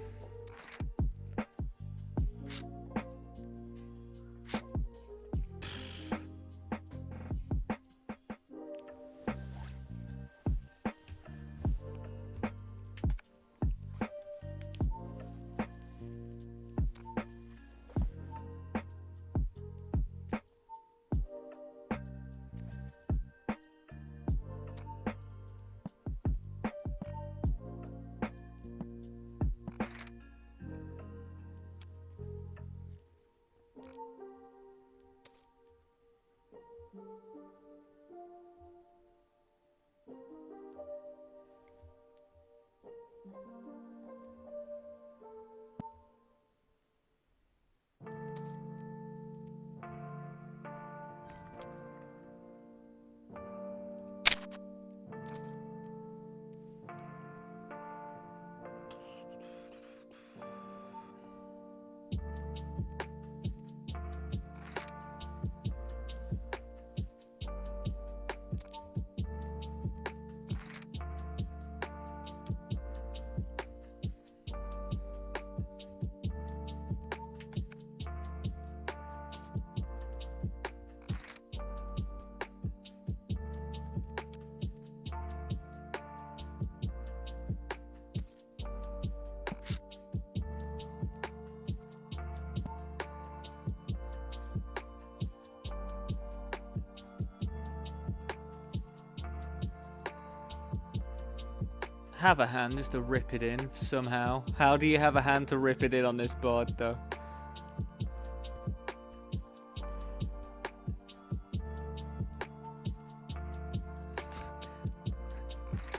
Have a hand just to rip it in somehow. How do you have a hand to rip it in on this board though?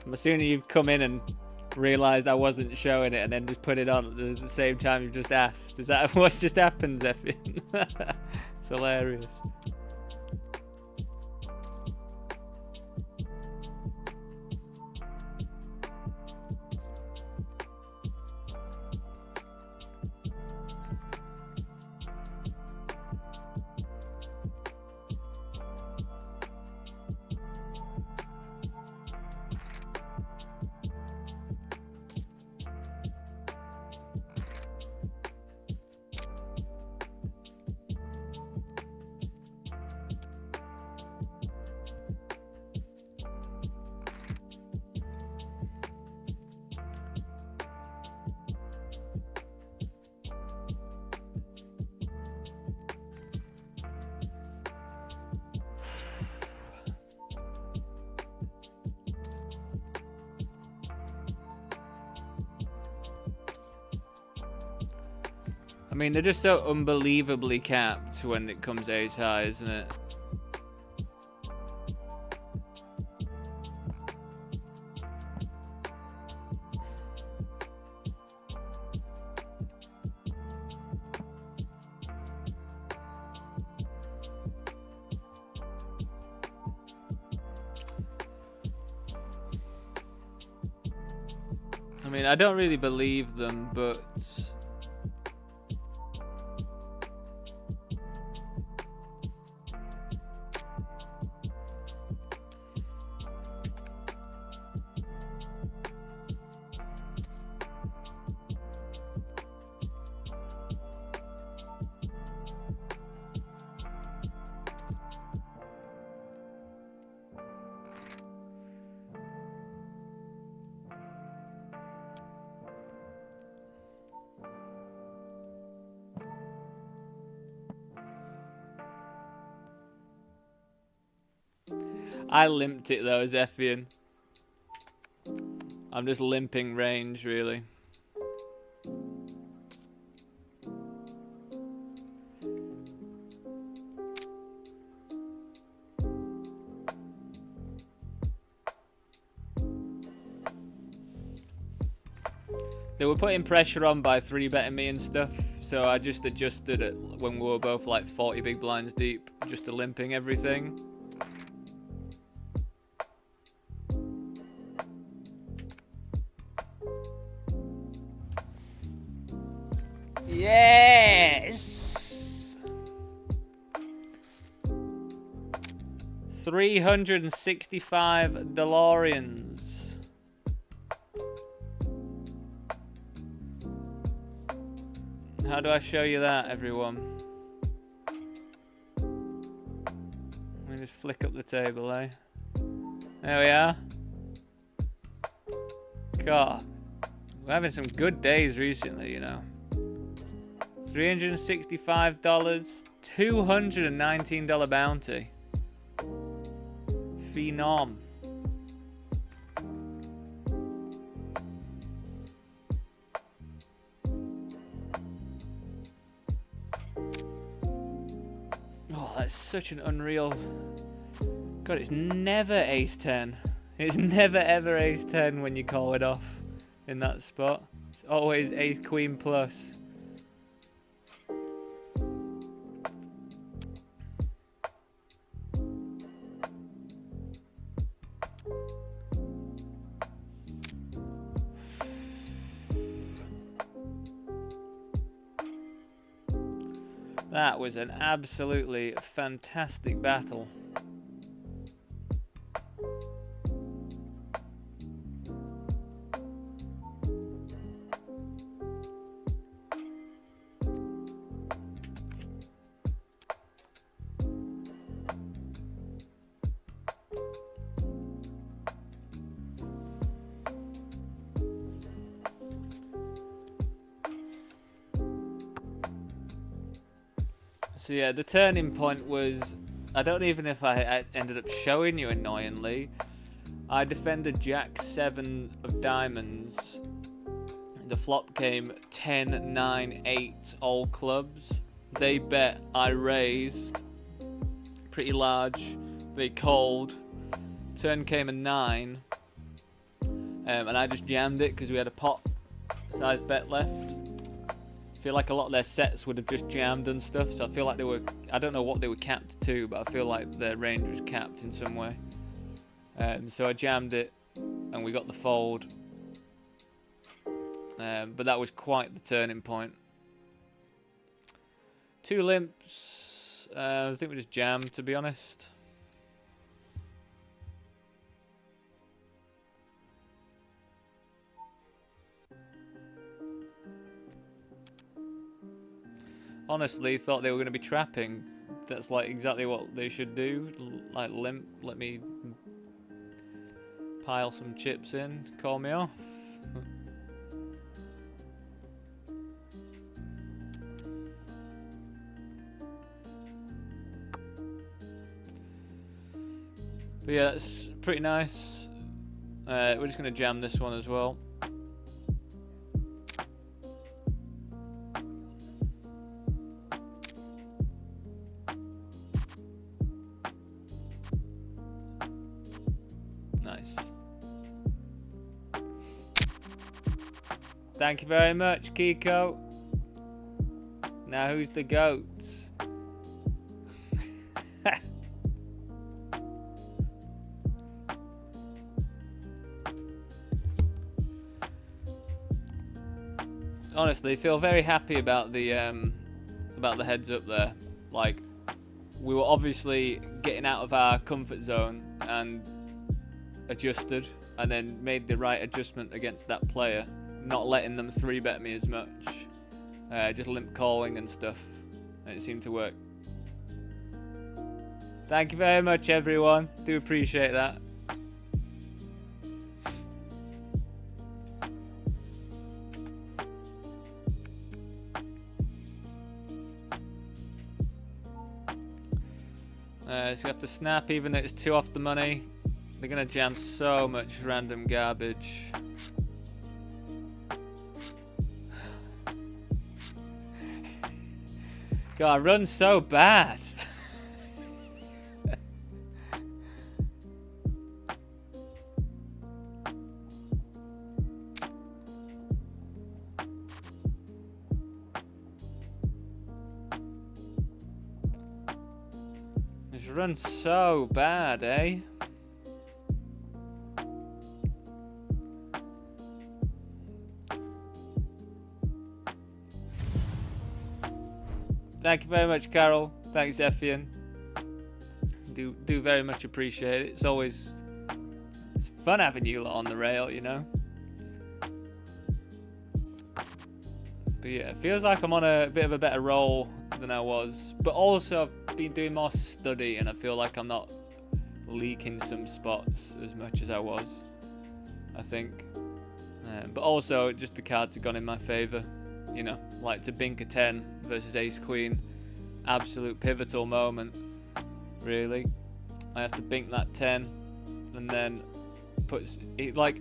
I'm assuming you've come in and realised I wasn't showing it and then just put it on at the same time you've just asked. Is that what just happens, Effie? It's hilarious. I mean, they're just so unbelievably capped when it comes ace high, isn't it? I mean, I don't really believe them, but... I limped it though, Zephian. I'm just limping range, really. They were putting pressure on by 3-betting me and stuff, so I just adjusted it when we were both like 40 big blinds deep, just to limping everything. Yes! 365 DeLoreans. How do I show you that, everyone? Let me just flick up the table, eh? There we are. God, we're having some good days recently, you know. $365, $219 bounty. Phenom. Oh, that's such an unreal. God, it's never ace 10. It's never ever ace 10 when you call it off in that spot. It's always ace queen plus. That was an absolutely fantastic battle. So yeah, the turning point was, I don't even know if I ended up showing you annoyingly. I defended Jack 7 of diamonds. The flop came 10, 9, 8 all clubs. They bet, I raised pretty large. They called. Turn came a 9. And I just jammed it because we had a pot size bet left. I feel like a lot of their sets would have just jammed and stuff, so I feel like they were, I don't know what they were capped to, but I feel like their range was capped in some way. So I jammed it and we got the fold. But that was quite the turning point. 2 limps, I think we just jammed, to be honest. Honestly, thought they were going to be trapping. That's like exactly what they should do. Like limp, let me pile some chips in, call me off. But yeah, that's pretty nice. We're just going to jam this one as well. Nice. Thank you very much, Kiko. Now who's the goats? Honestly, feel very happy about the heads up there. Like, we were obviously getting out of our comfort zone and adjusted, and then made the right adjustment against that player, not letting them 3-bet me as much, just limp calling and stuff, and it seemed to work. Thank you very much, everyone. Do appreciate that. So you have to snap even though it's 2 off the money. They're gonna jam so much random garbage. God, run so bad. This runs so bad, eh? Thank you very much, Carol. Thanks, Effian. Do very much appreciate it. It's fun having you lot on the rail, you know. But But yeah, it feels like I'm on a bit of a better roll than I was. But also, I've been doing more study, and I feel like I'm not leaking some spots as much as I was, I think. But also, just the cards have gone in my favour. You know, like to bink a 10 versus ace queen. Absolute pivotal moment, really. I have to bink that 10, and then puts it like,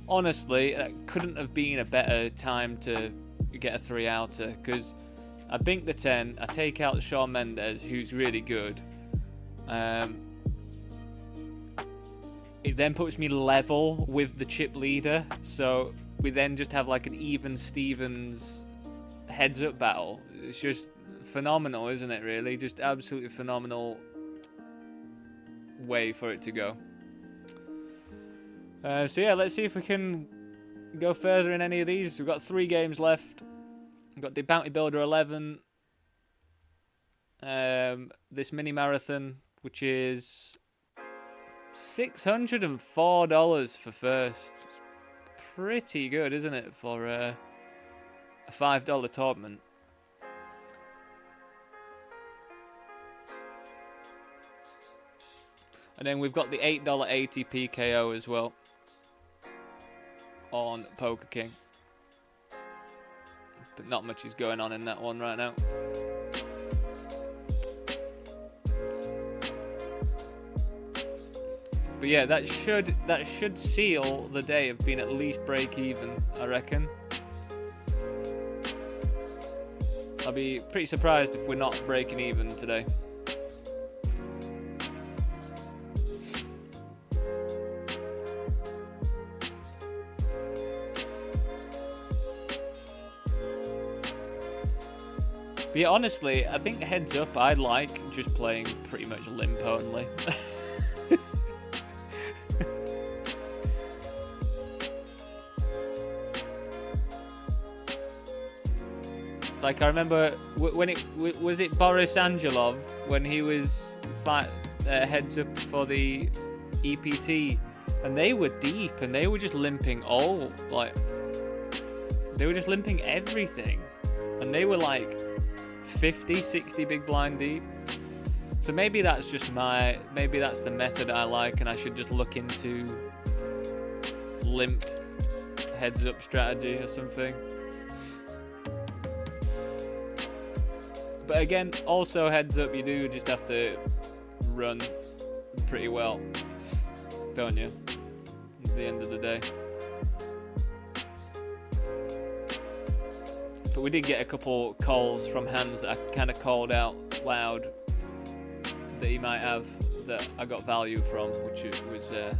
honestly, it couldn't have been a better time to get a 3-outer, because I bink the 10, I take out Shawn Mendes, who's really good. It then puts me level with the chip leader, so we then just have like an even Stevens heads up battle. It's just phenomenal, isn't it, really? Just absolutely phenomenal way for it to go. So yeah, let's see if we can go further in any of these. We've got 3 games left. We've got the Bounty Builder 11. This mini marathon, which is $604 for first. Pretty good, isn't it, for a $5 tournament? And then we've got the $8 ATP KO as well on Poker King. But not much is going on in that one right now. But yeah, that should seal the day of being at least break even, I reckon. I'll be pretty surprised if we're not breaking even today. But yeah, honestly, I think heads up, I like just playing pretty much limp only. Like, I remember when was it Boris Angelov when he was heads up for the EPT, and they were deep and they were just limping they were just limping everything, and they were like 50, 60 big blind deep. So maybe that's just maybe that's the method I like, and I should just look into limp heads up strategy or something. But again, also heads up, you do just have to run pretty well, don't you? At the end of the day. But we did get a couple calls from hands that I kind of called out loud that he might have, that I got value from, which was yeah,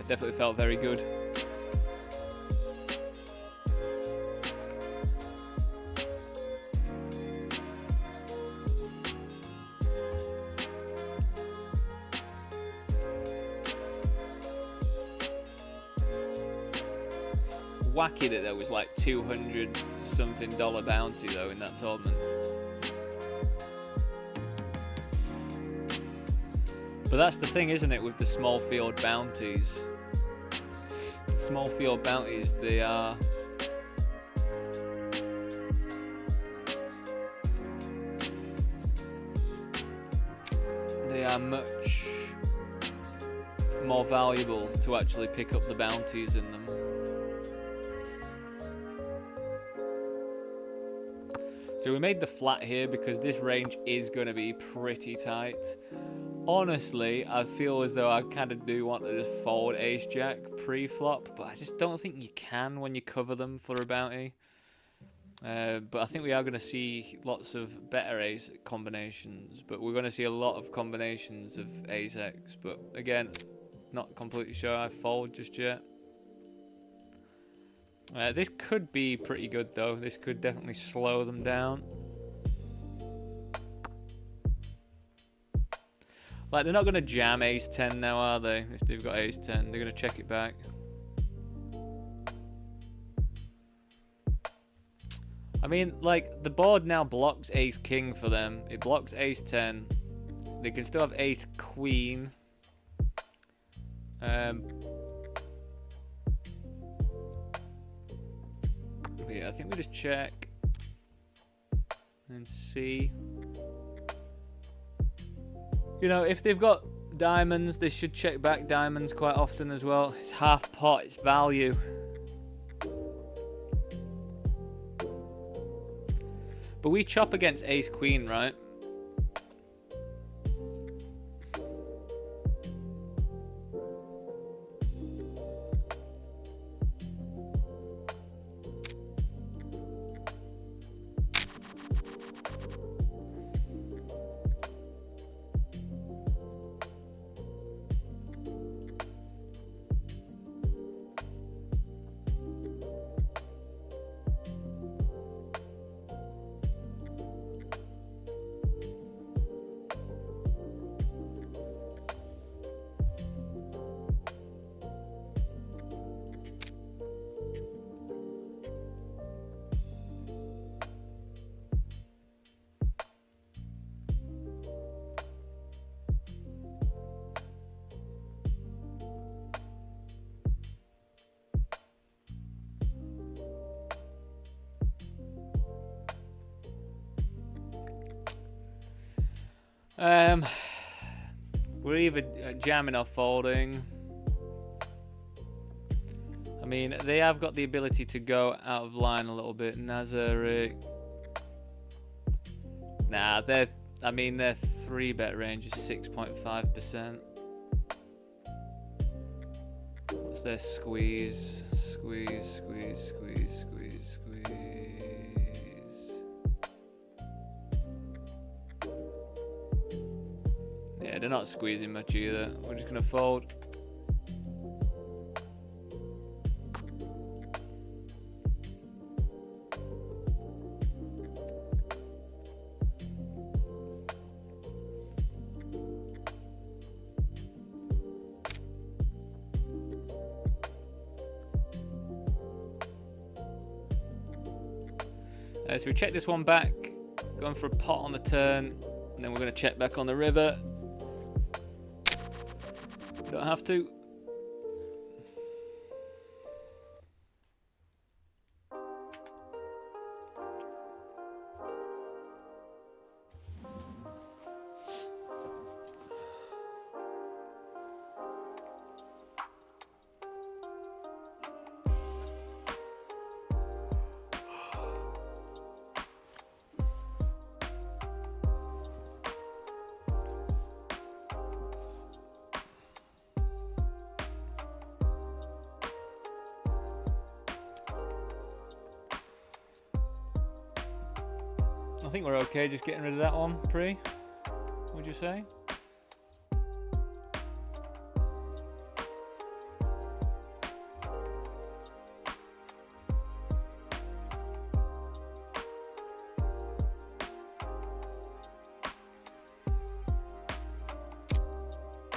definitely felt very good. Wacky that there was like $200 something bounty though in that tournament. But that's the thing, isn't it, with the small field bounties? Small field bounties, they are much more valuable to actually pick up the bounties in them. So we made the flat here because this range is going to be pretty tight. Honestly, I feel as though I kind of do want to just fold ace-jack pre-flop, but I just don't think you can when you cover them for a bounty. But I think we are going to see lots of better ace combinations, but we're going to see a lot of combinations of ace-x. But again, not completely sure I fold just yet. This could be pretty good though. This could definitely slow them down. Like, they're not going to jam ace-10 now, are they? If they've got ace-10, they're going to check it back. I mean, like, the board now blocks ace-king for them. It blocks ace-10. They can still have ace-queen. But yeah, I think we just check. and see. You know, if they've got diamonds, they should check back diamonds quite often as well. It's half pot, it's value. But we chop against ace queen, right? We're either jamming or folding. I mean, they have got the ability to go out of line a little bit. Nazarick. Nah, their 3-bet range is 6.5%. What's their squeeze? Squeeze. Yeah, they're not squeezing much either. We're just gonna fold. So we check this one back, going for a pot on the turn, and then we're going to check back on the river. Don't have to. I think we're okay just getting rid of that one, Pre. Would you say?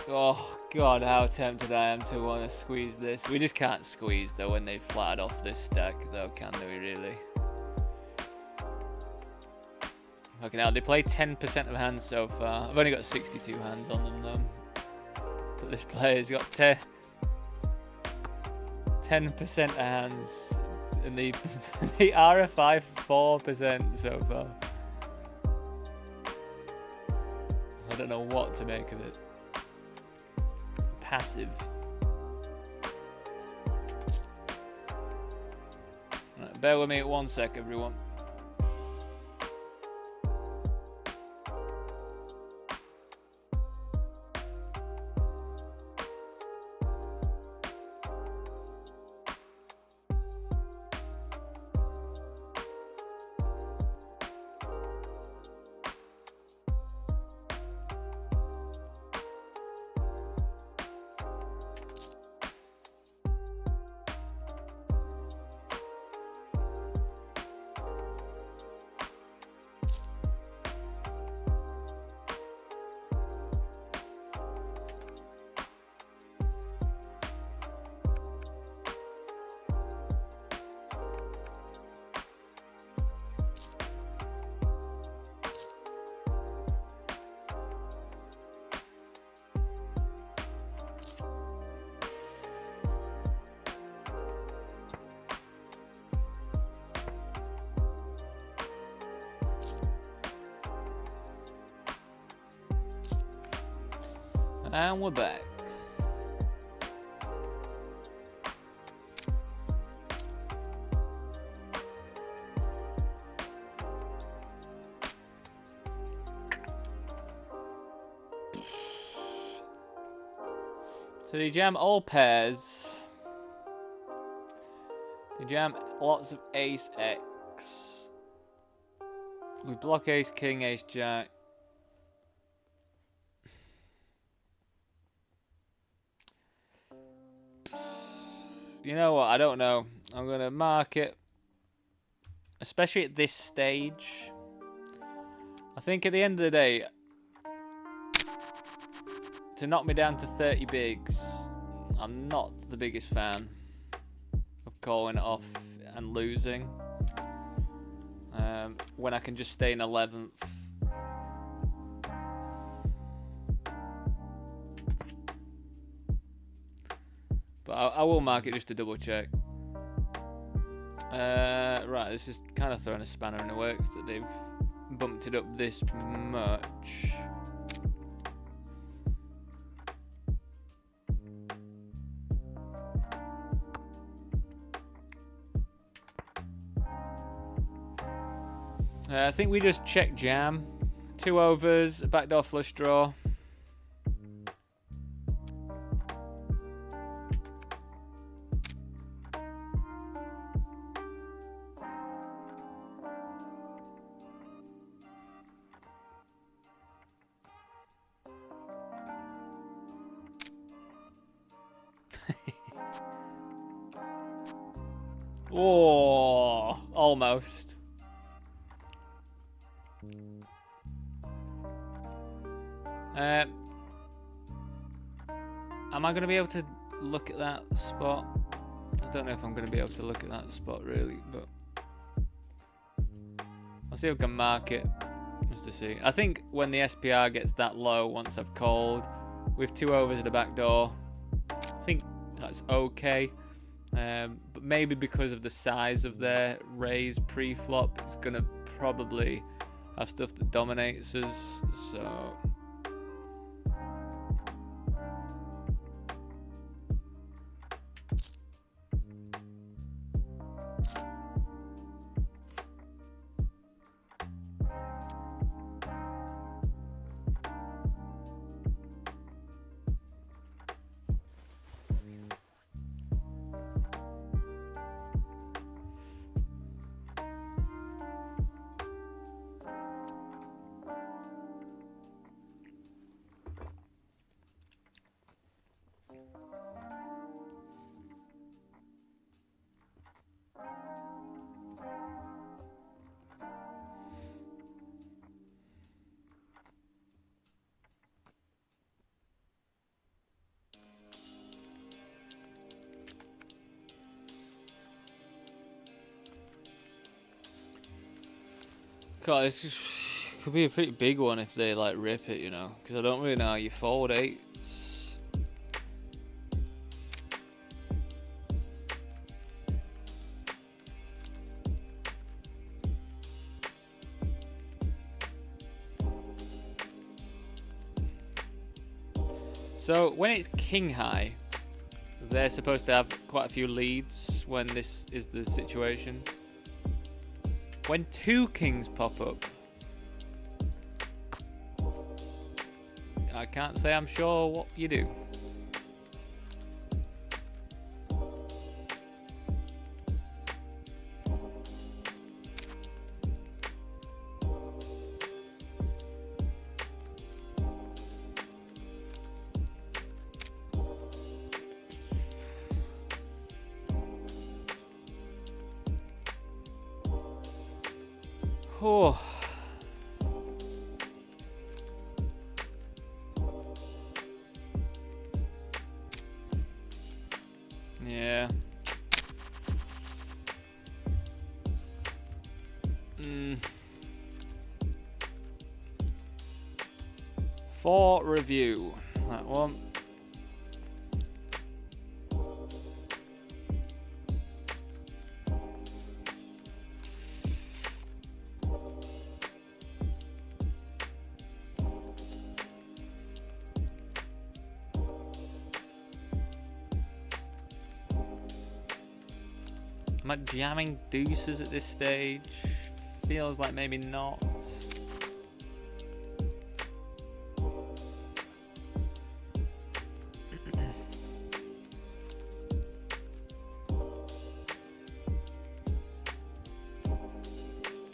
Oh god, how tempted I am to want to squeeze this. We just can't squeeze though when they've flattered off this stack though, can we really? Okay, now they play 10% of hands so far. I've only got 62 hands on them though. But this player's got 10% of hands. And they RFI 4% so far. So I don't know what to make of it. Passive. Right, bear with me 1 sec, everyone. And we're back. So they jam all pairs. They jam lots of ace X. We block ace king, ace jack. You know what? I don't know. I'm going to mark it. Especially at this stage. I think at the end of the day, to knock me down to 30 bigs, I'm not the biggest fan of calling it off and losing. When I can just stay in 11th. But I will mark it just to double check. Right, this is kind of throwing a spanner in the works that they've bumped it up this much. I think we just check jam. 2 overs, a backdoor flush draw. Oh, almost. Am I going to be able to look at that spot? I don't know if I'm going to be able to look at that spot really, but I'll see if I can mark it just to see. I think when the SPR gets that low, once I've called, with 2 overs at the back door, I think that's okay. But maybe because of the size of their raise pre-flop, it's going to probably have stuff that dominates us, so... God, this could be a pretty big one if they like rip it, you know, because I don't really know how you fold 8s. So when it's king high, they're supposed to have quite a few leads when this is the situation. When 2 kings pop up, I can't say I'm sure what you do. Oh. Yeah. For review, that one. Am I jamming deuces at this stage? Feels like maybe not.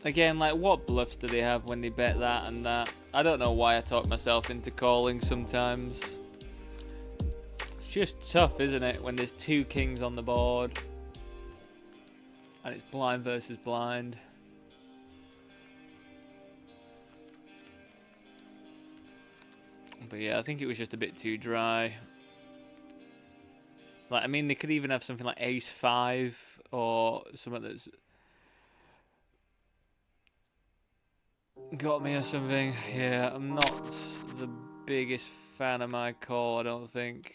Again, like, what bluffs do they have when they bet that and that? I don't know why I talk myself into calling sometimes. It's just tough, isn't it, when there's two kings on the board and it's blind versus blind. But yeah, I think it was just a bit too dry. Like, I mean, they could even have something like ace-5 or something that's got me or something. Yeah, I'm not the biggest fan of my call, I don't think.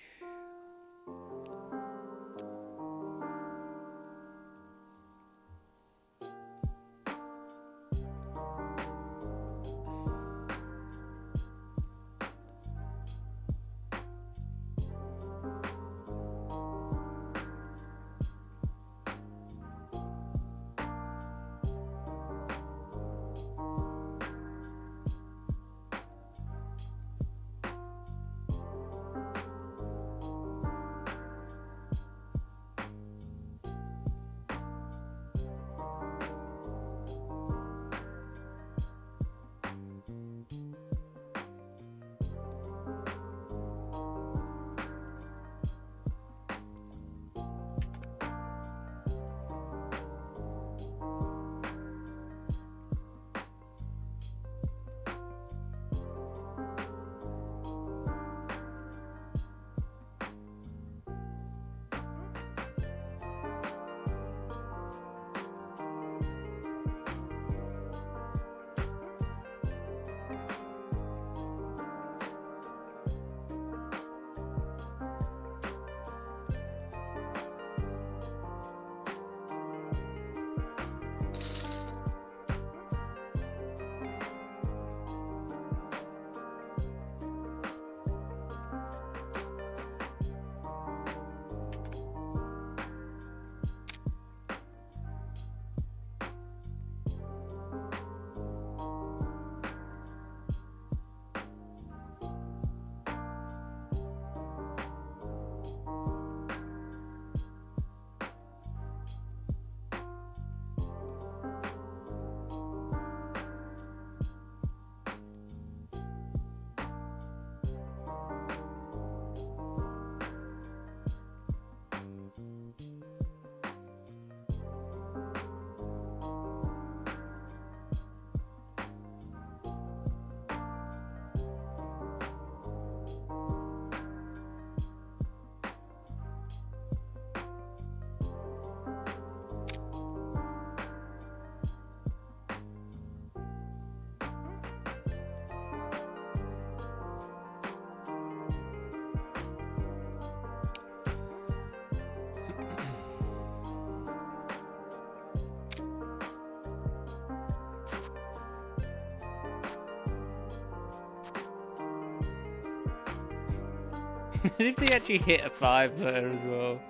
As if they actually hit a 5 there as well.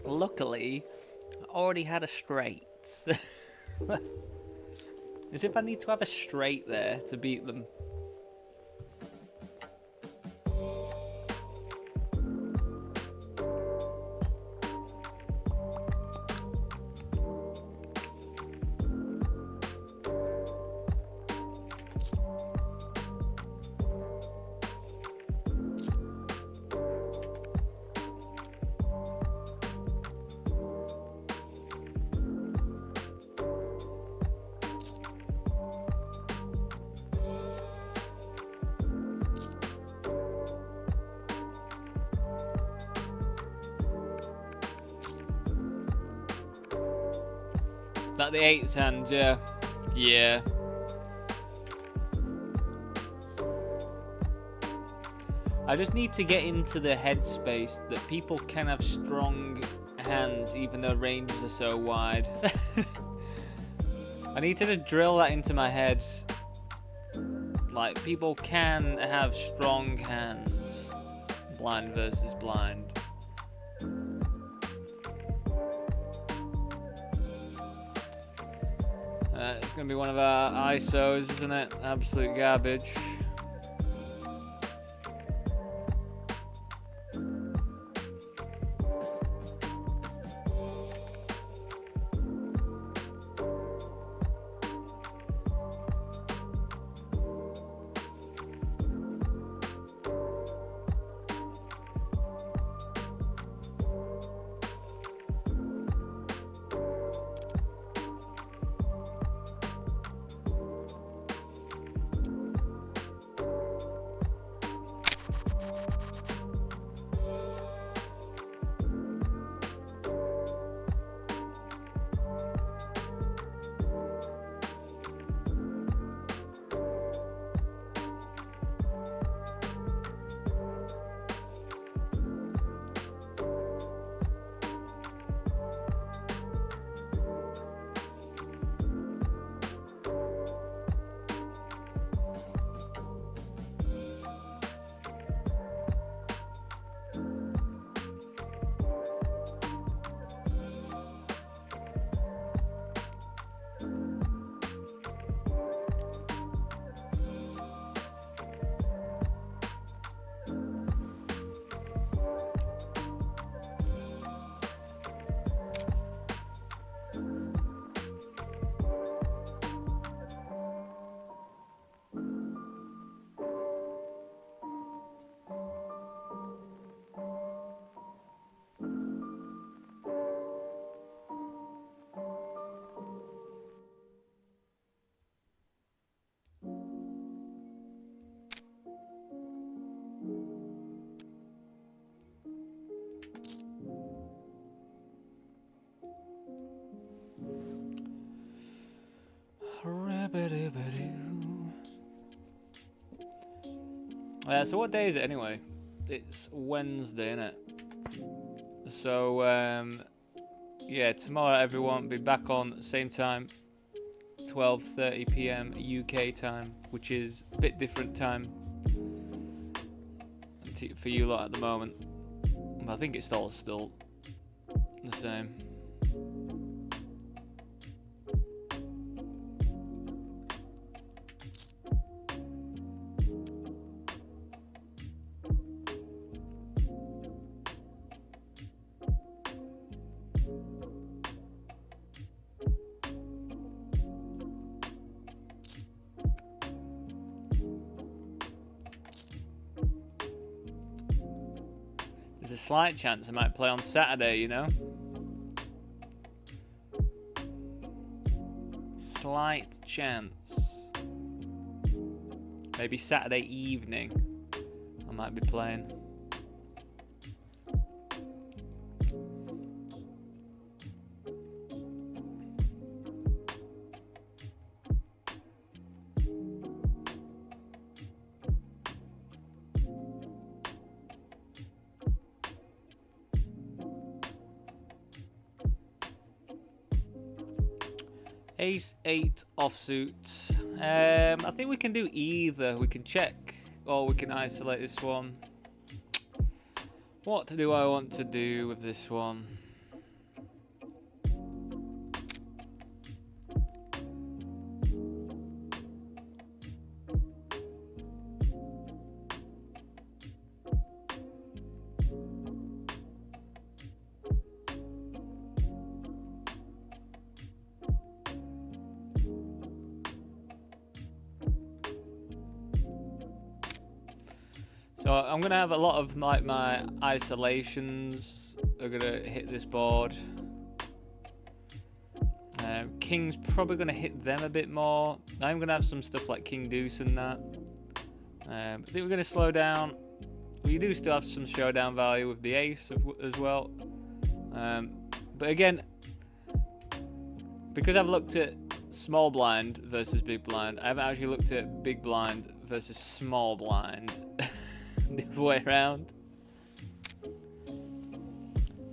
Luckily, I already had a straight. As if I need to have a straight there to beat them. That the 8's hand, yeah. Yeah. I just need to get into the headspace that people can have strong hands even though ranges are so wide. I need to just drill that into my head. Like, people can have strong hands. Blind versus blind. It's going to be one of our ISOs, isn't it? Absolute garbage. So what day is it anyway? It's Wednesday, innit? So, yeah, tomorrow everyone will be back on same time, 12:30 PM UK time, which is a bit different time for you lot at the moment. I think it's all still the same. There's a slight chance I might play on Saturday, you know? Slight chance. Maybe Saturday evening I might be playing. Ace 8 offsuit. I think we can do either. We can check or we can isolate this one. What do I want to do with this one? So I'm gonna have a lot of my isolations are gonna hit this board. King's probably gonna hit them a bit more. I'm gonna have some stuff like King Deuce and that. I think we're gonna slow down. We do still have some showdown value with the ace as well. But again, because I've looked at small blind versus big blind, I haven't actually looked at big blind versus small blind. The other way around.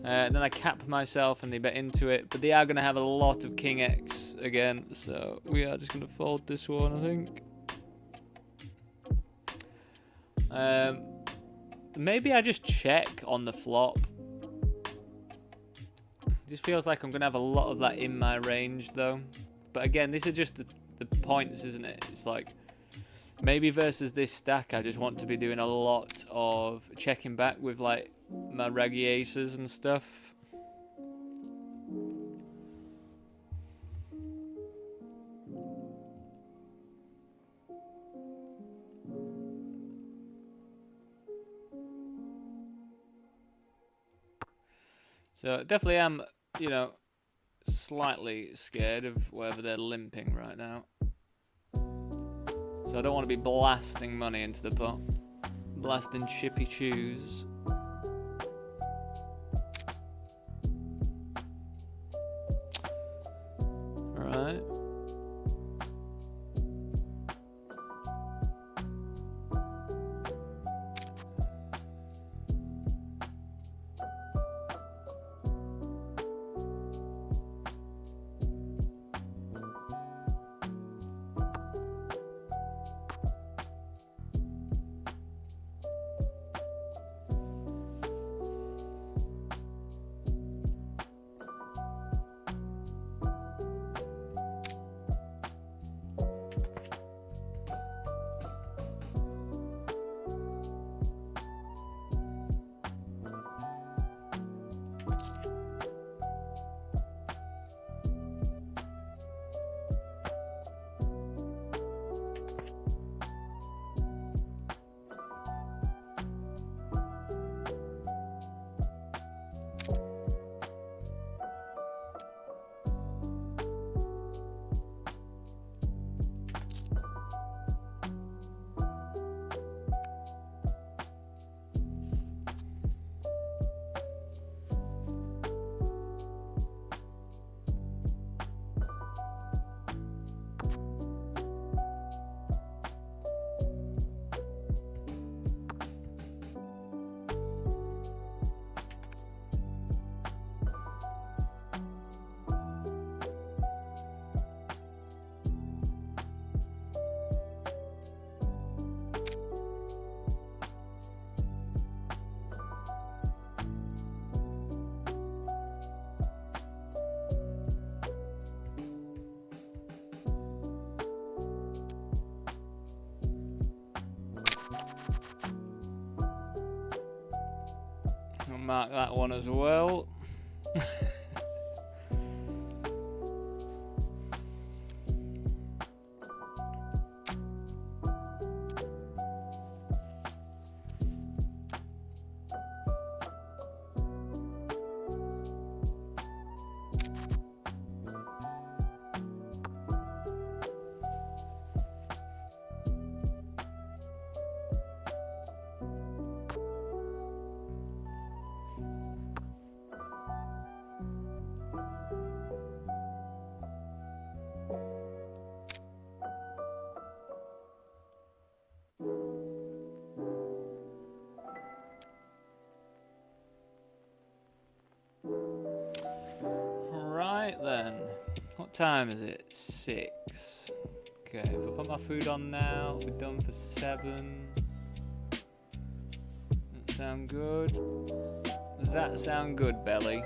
Then I cap myself and they bet into it, but they are going to have a lot of King X again, so we are just going to fold this one, I think. Maybe I just check on the flop. It just feels like I'm going to have a lot of that in my range, though. But again, these are just the points, isn't it? It's like, maybe versus this stack, I just want to be doing a lot of checking back with, like, my raggy aces and stuff. So definitely am, you know, slightly scared of whether they're limping right now. So I don't want to be blasting money into the pot. Blasting chippy chews. Alright. I'll mark that one as well. Right then, what time is it? 6. Okay, if I put my food on now, we're done for 7. That sound good? Does that sound good, Belly?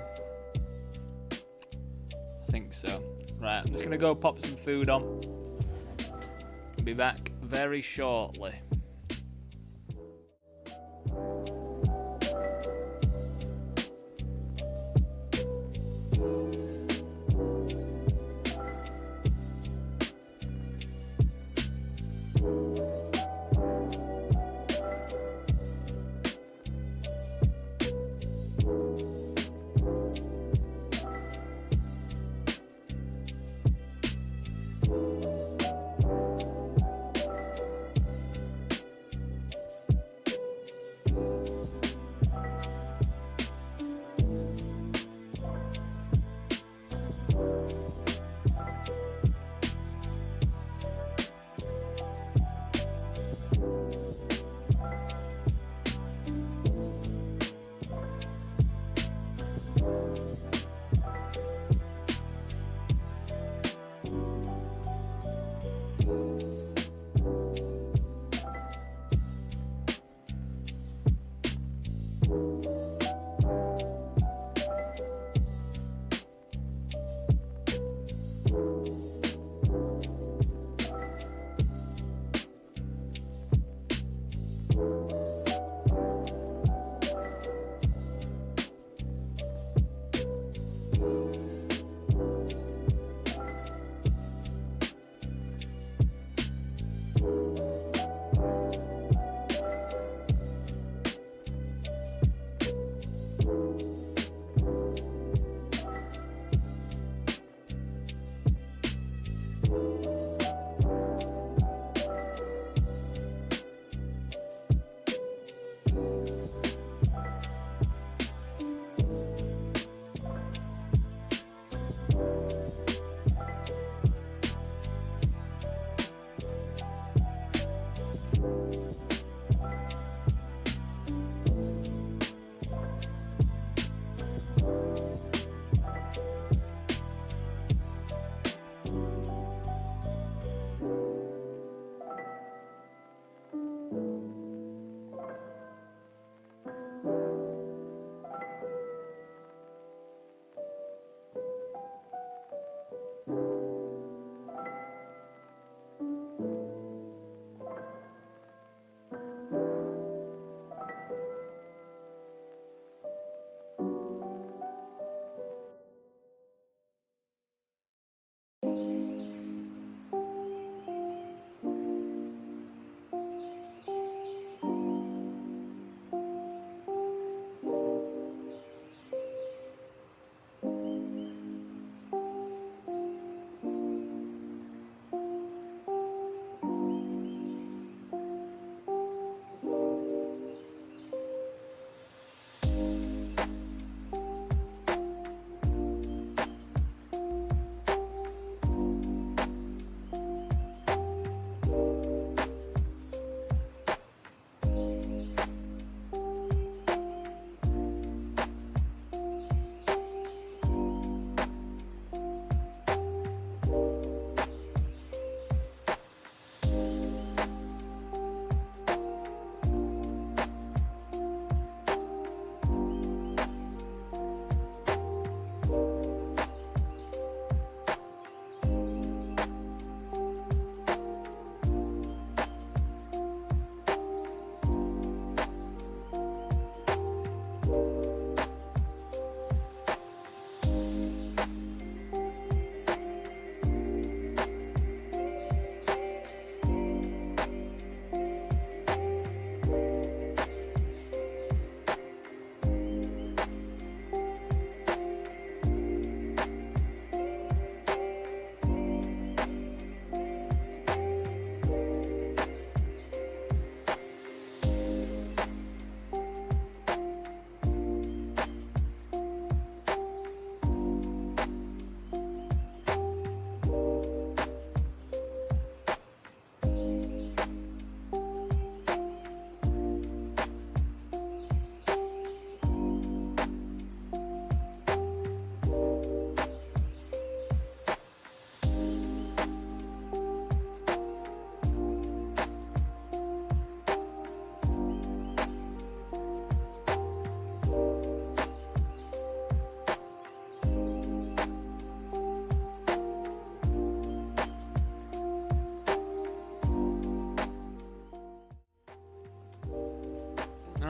I think so. Right, I'm just gonna go pop some food on. I'll be back very shortly.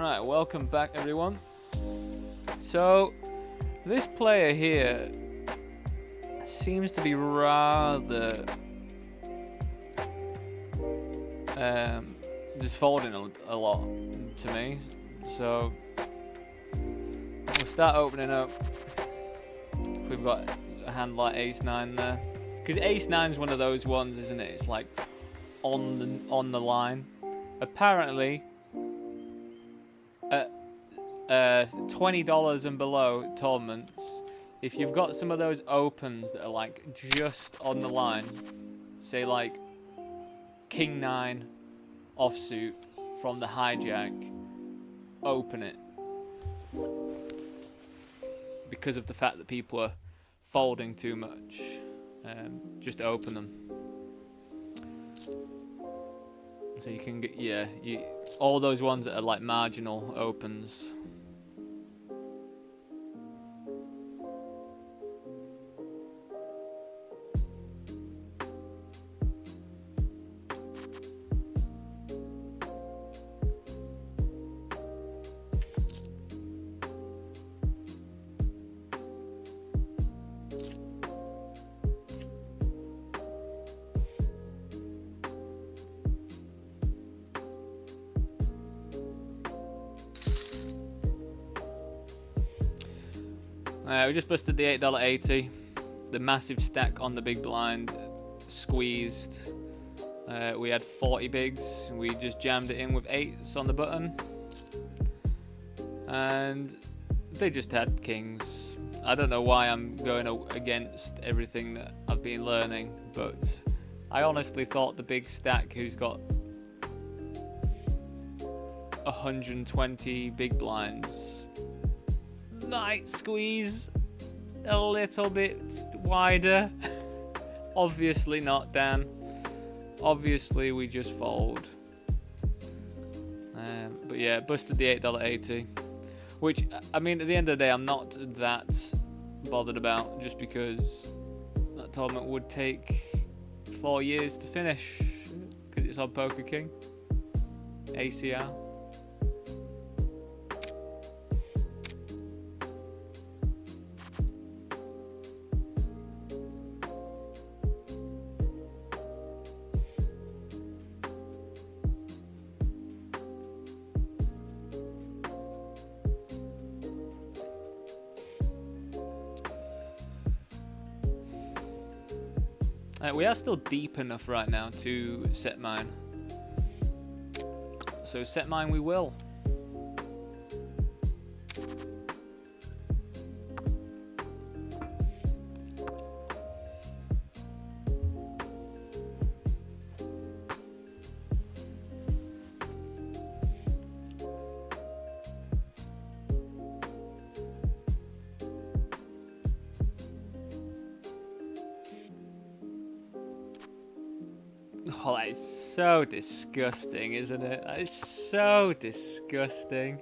Alright, welcome back everyone. So, this player here seems to be rather just folding a lot to me. So, we'll start opening up. We've got a hand like Ace-9 there. Because Ace-9 is one of those ones, isn't it? It's like on the line. Apparently, at $20 and below tournaments, if you've got some of those opens that are like just on the line, say like King-9 offsuit from the hijack, open it. Because of the fact that people are folding too much, just open them. So you can get, yeah, all those ones that are like marginal opens. We just busted the $8.80. The massive stack on the big blind squeezed. We had 40 bigs. We just jammed it in with 8s on the button. And they just had kings. I don't know why I'm going against everything that I've been learning, but I honestly thought the big stack who's got 120 big blinds might squeeze a little bit wider. Obviously not, Dan. Obviously we just fold. But yeah, busted the $8.80, which, I mean, at the end of the day, I'm not that bothered about, just because that tournament would take 4 years to finish, because it's on Poker King, ACR. We are still deep enough right now to set mine. So set mine we will. Oh, that is so disgusting, isn't it? That is so disgusting.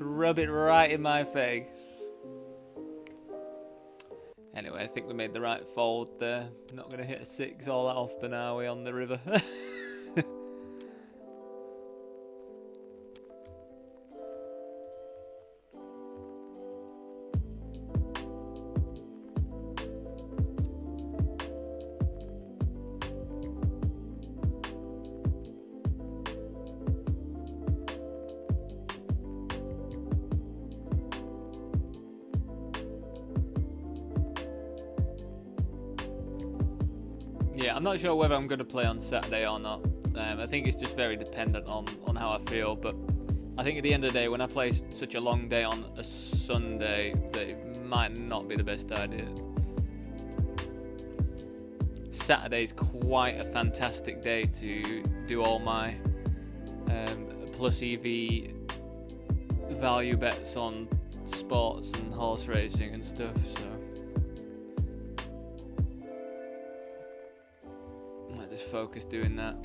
Rub it right in my face. Anyway, I think we made the right fold there. Not going to hit a 6 all that often, are we, on the river? Yeah, I'm not sure whether I'm going to play on Saturday or not. I think it's just very dependent on how I feel, but I think at the end of the day, when I play such a long day on a Sunday, that it might not be the best idea. Saturday's quite a fantastic day to do all my plus EV value bets on sports and horse racing and stuff, so just focus doing that.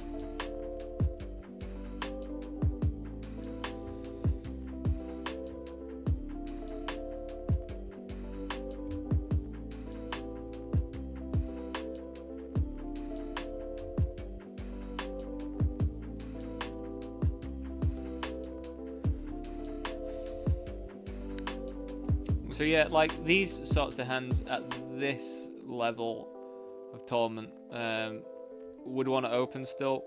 So yeah, like these sorts of hands at this level of tournament would want to open still.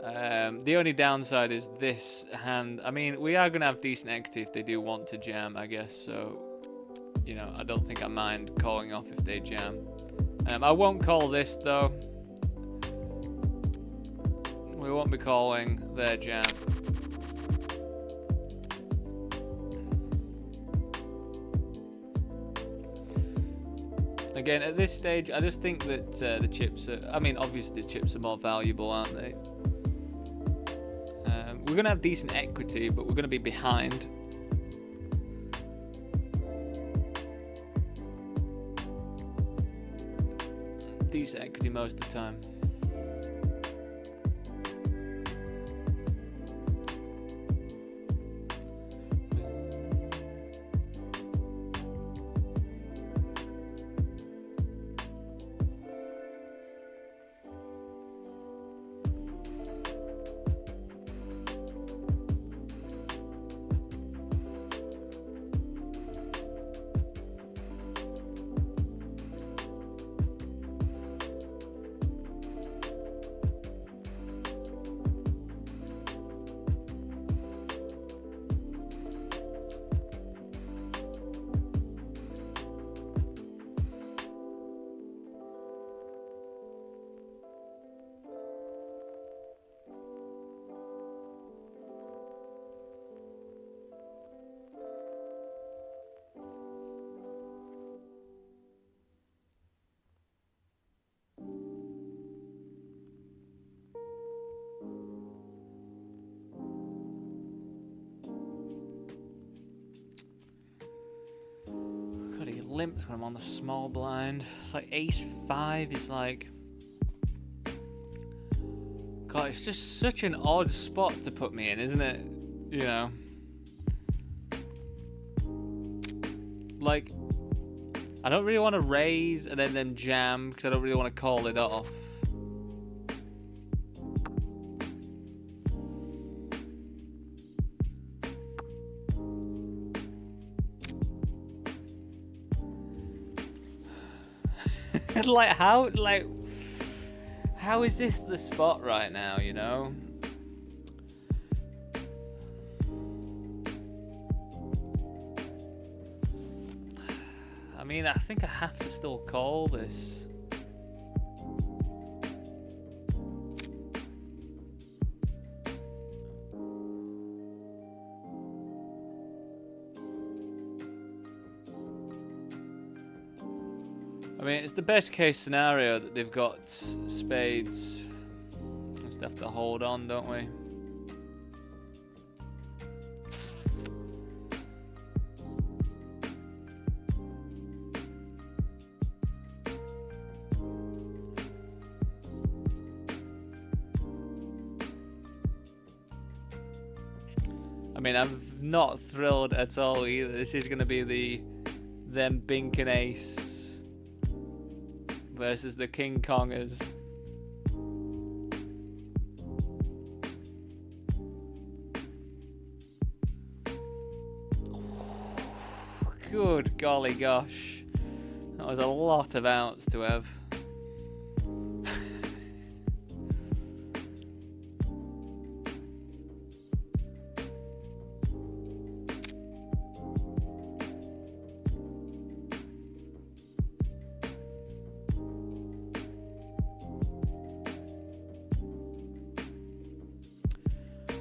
The only downside is this hand. I mean, we are going to have decent equity if they do want to jam, I guess. So, you know, I don't think I mind calling off if they jam. I won't call this, though. We won't be calling their jam. Again, at this stage, I just think that the chips are... I mean, obviously the chips are more valuable, aren't they? We're going to have decent equity, but we're going to be behind. Decent equity most of the time. God, he limps when I'm on the small blind. Like ace 5 is like... God, it's just such an odd spot to put me in, isn't it? You know? Like, I don't really want to raise and then jam because I don't really want to call it off. Like, how is this the spot right now, you know? I mean, I think I have to still call this. I mean, it's the best case scenario that they've got spades. Just have to hold on, don't we? I mean, I'm not thrilled at all either. This is going to be them bink and ace versus the King Kongers. Good golly gosh. That was a lot of outs to have.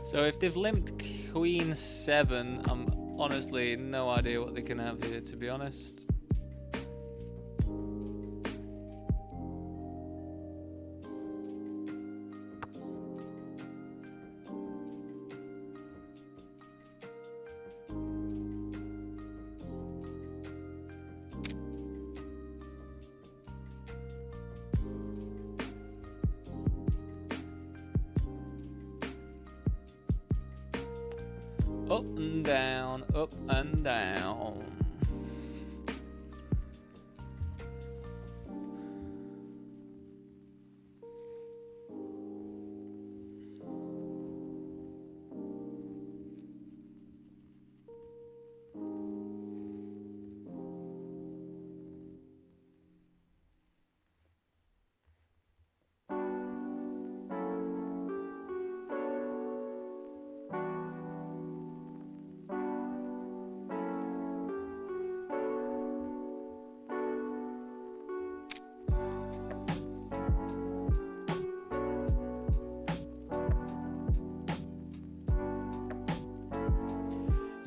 So if they've limped Queen 7, I'm honestly no idea what they can have here, to be honest. Up and down, up and down.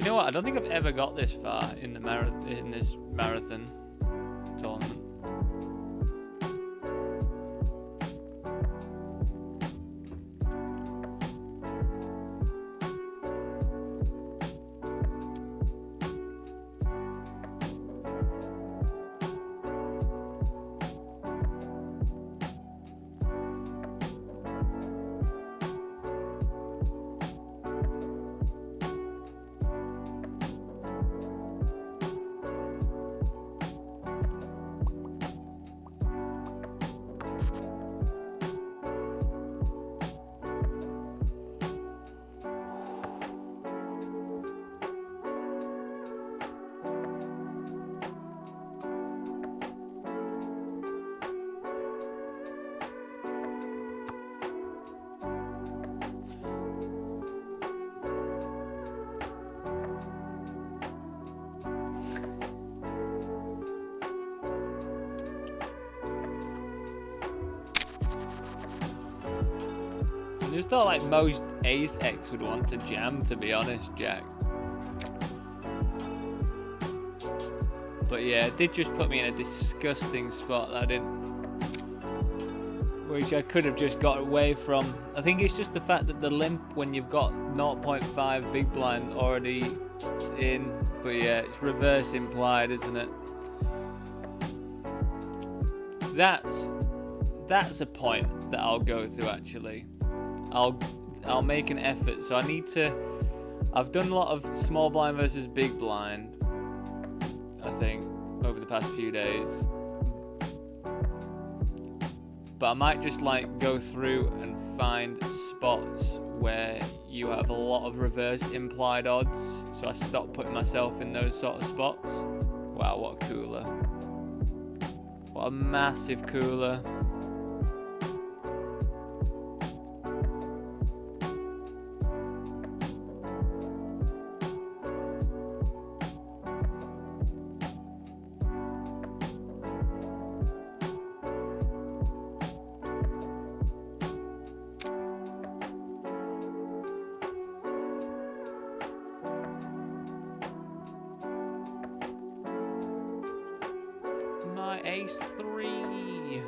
You know what? I don't think I've ever got this far in the this marathon tournament. I just thought like most Ace X would want to jam, to be honest, Jack. But yeah, it did just put me in a disgusting spot that I didn't, which I could have just got away from. I think it's just the fact that the limp when you've got 0.5 big blind already in. But yeah, it's reverse implied, isn't it? That's a point that I'll go through actually. I'll make an effort. So I need to. I've done a lot of small blind versus big blind, I think, over the past few days. But I might just like go through and find spots where you have a lot of reverse implied odds. So I stop putting myself in those sort of spots. Wow, what a cooler. What a massive cooler. Ace 3.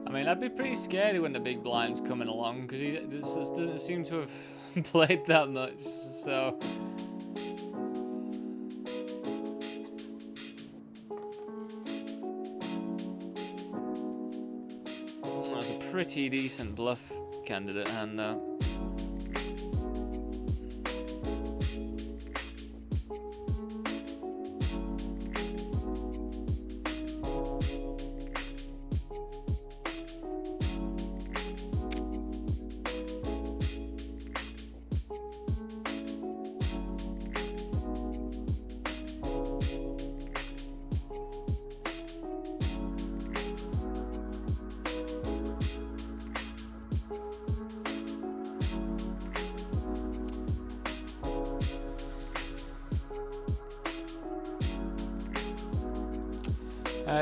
I mean, I'd be pretty scared when the big blind's coming along because he just doesn't seem to have played that much. So that was a pretty decent bluff candidate hand, though.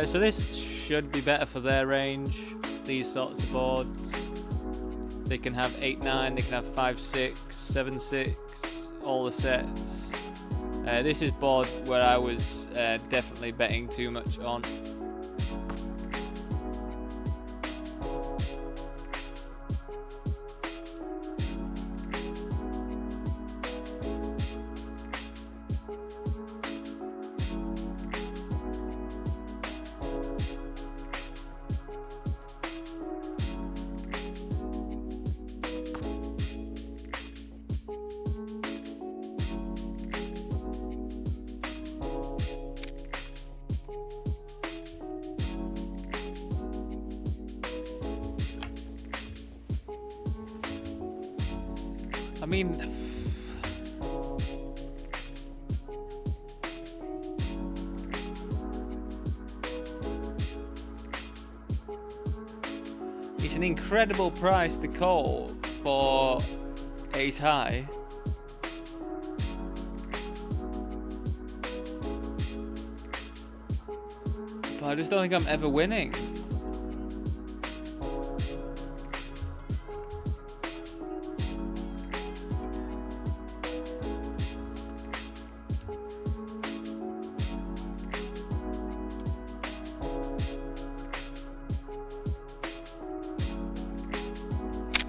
So this should be better for their range, these sorts of boards. They can have 8-9, they can have 5-6, 7-6, all the sets. This is board where I was definitely betting too much on. mean, it's an incredible price to call for ace high. But I just don't think I'm ever winning.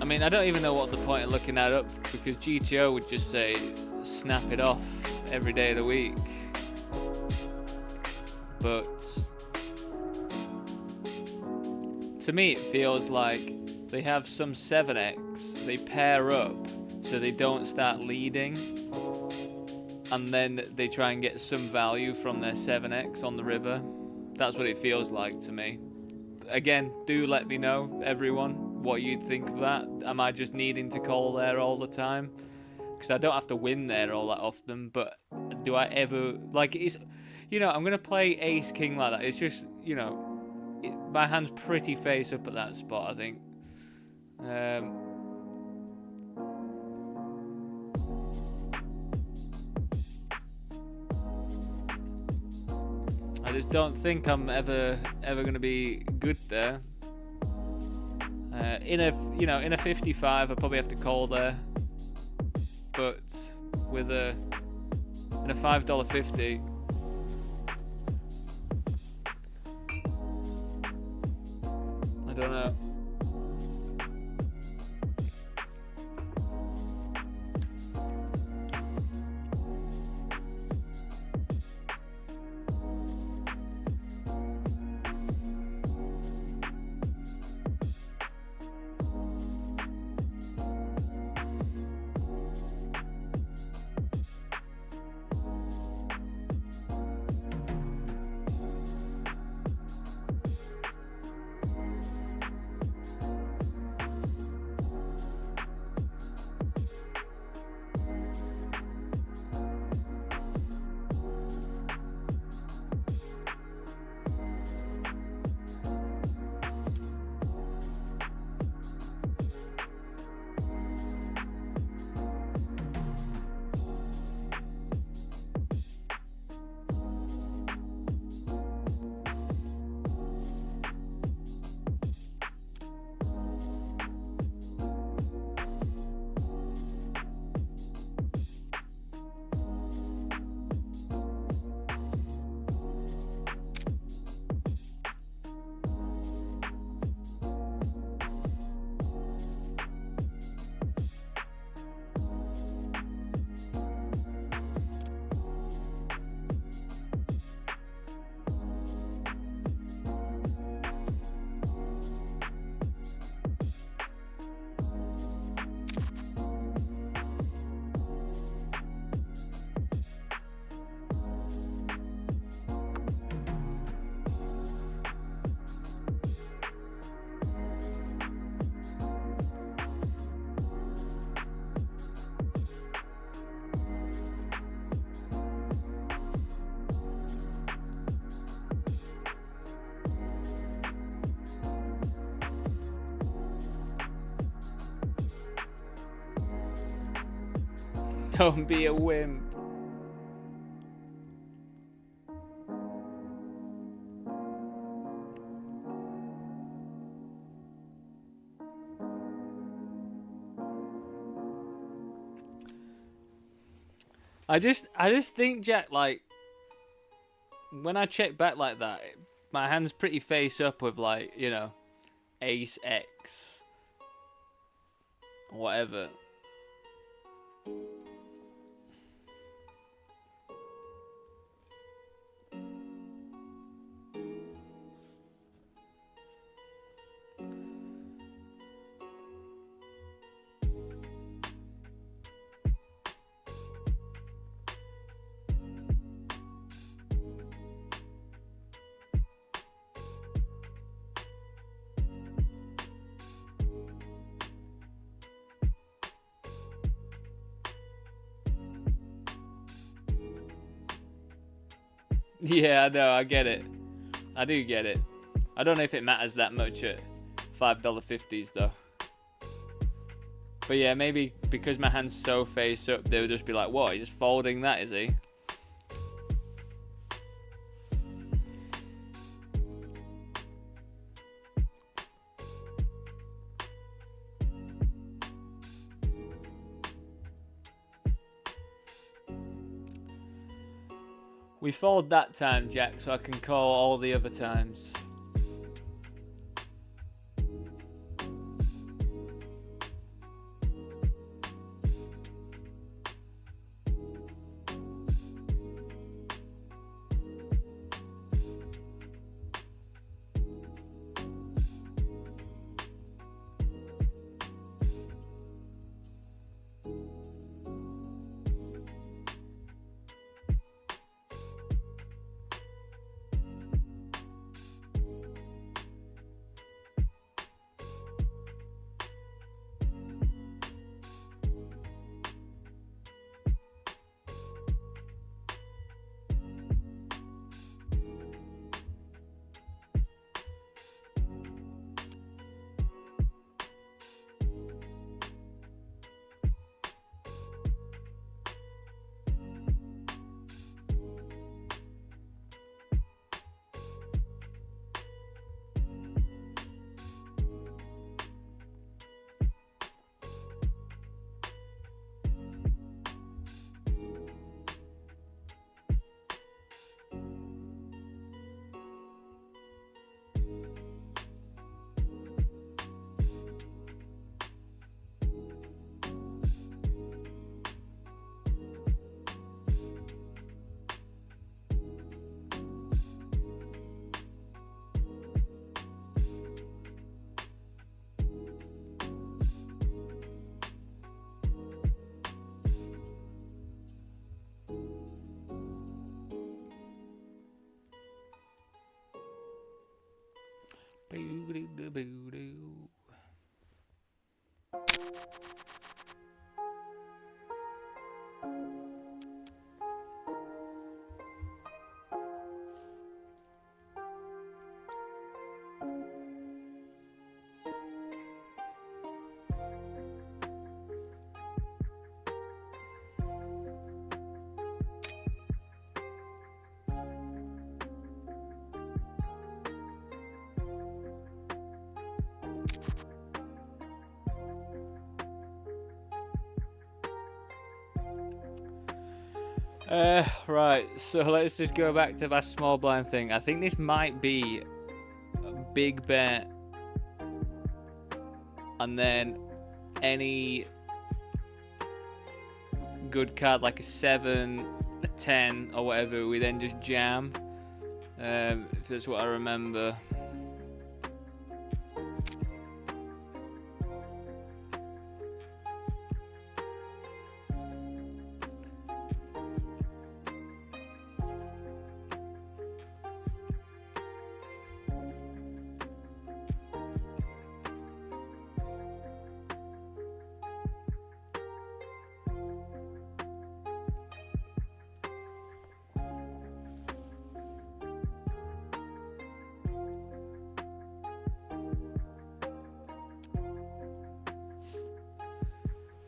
I mean, I don't even know what the point of looking that up, because GTO would just say snap it off every day of the week. But to me it feels like they have some 7x, they pair up so they don't start leading, and then they try and get some value from their 7x on the river. That's what it feels like to me. Again, do let me know, everyone, what you'd think of that. Am I just needing to call there all the time? Because I don't have to win there all that often, but do I ever... Like, it's... You know, I'm going to play ace-king like that. It's just, you know, my hand's pretty face up at that spot, I think. I just don't think I'm ever going to be good there. In a 55, I probably have to call there. But with in a $5.50, I don't know. Don't be a wimp. I just think, Jack, like, when I check back like that, my hand's pretty face up with, like, you know, ace X, whatever. Yeah, I know, I get it. I do get it. I don't know if it matters that much at $5.50s though. But yeah, maybe because my hand's so face up, they would just be like, what, he's just folding that, is he? We fold that time, Jack, so I can call all the other times. Right, so let's just go back to that small blind thing. I think this might be a big bet, and then any good card like a 7, a 10, or whatever, we then just jam. If that's what I remember.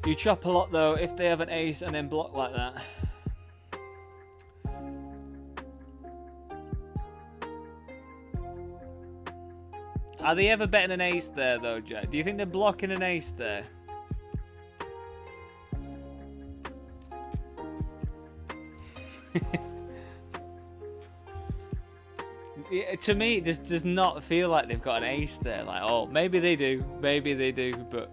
You chop a lot though if they have an ace and then block like that. Are they ever betting an ace there though, Jack? Do you think they're blocking an ace there? Yeah, to me, it just does not feel like they've got an ace there. Like, oh, maybe they do, but...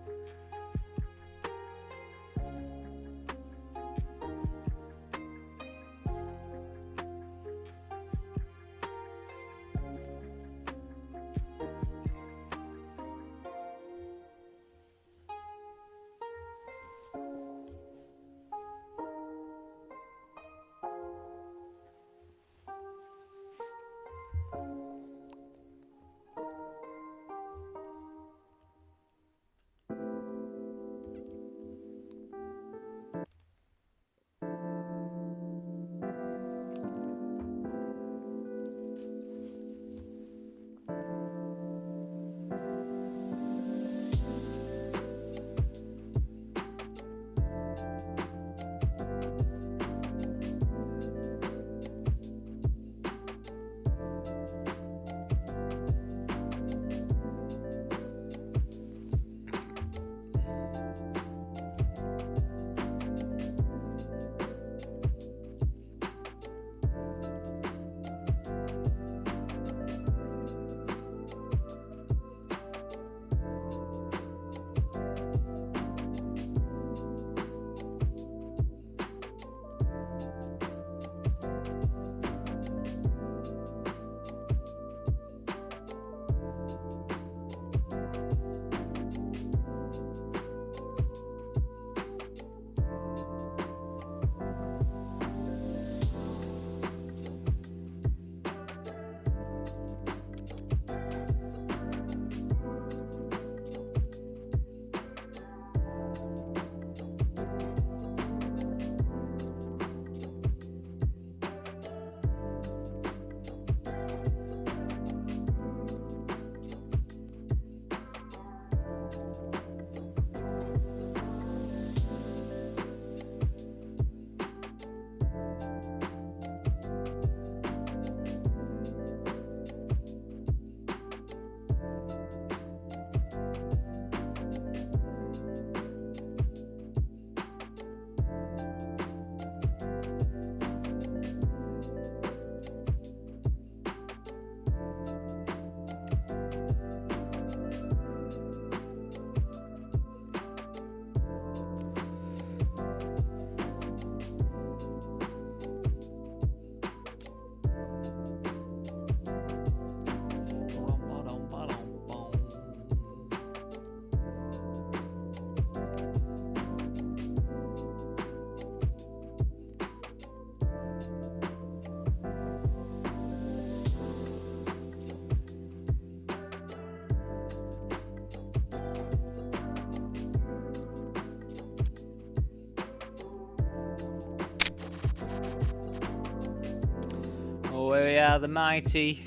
Oh, we are the mighty.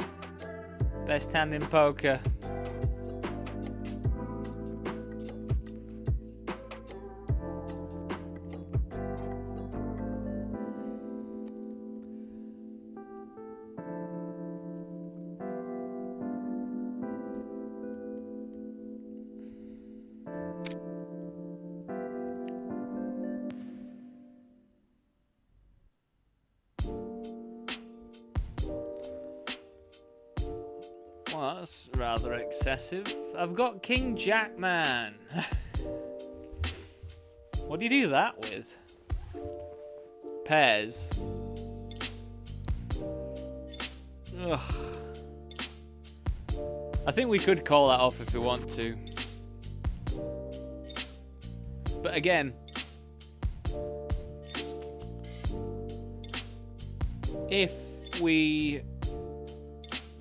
Best hand in poker. Well, that's rather excessive. I've got King Jack, man. What do you do that with? Pairs. Ugh. I think we could call that off if we want to. But again, if we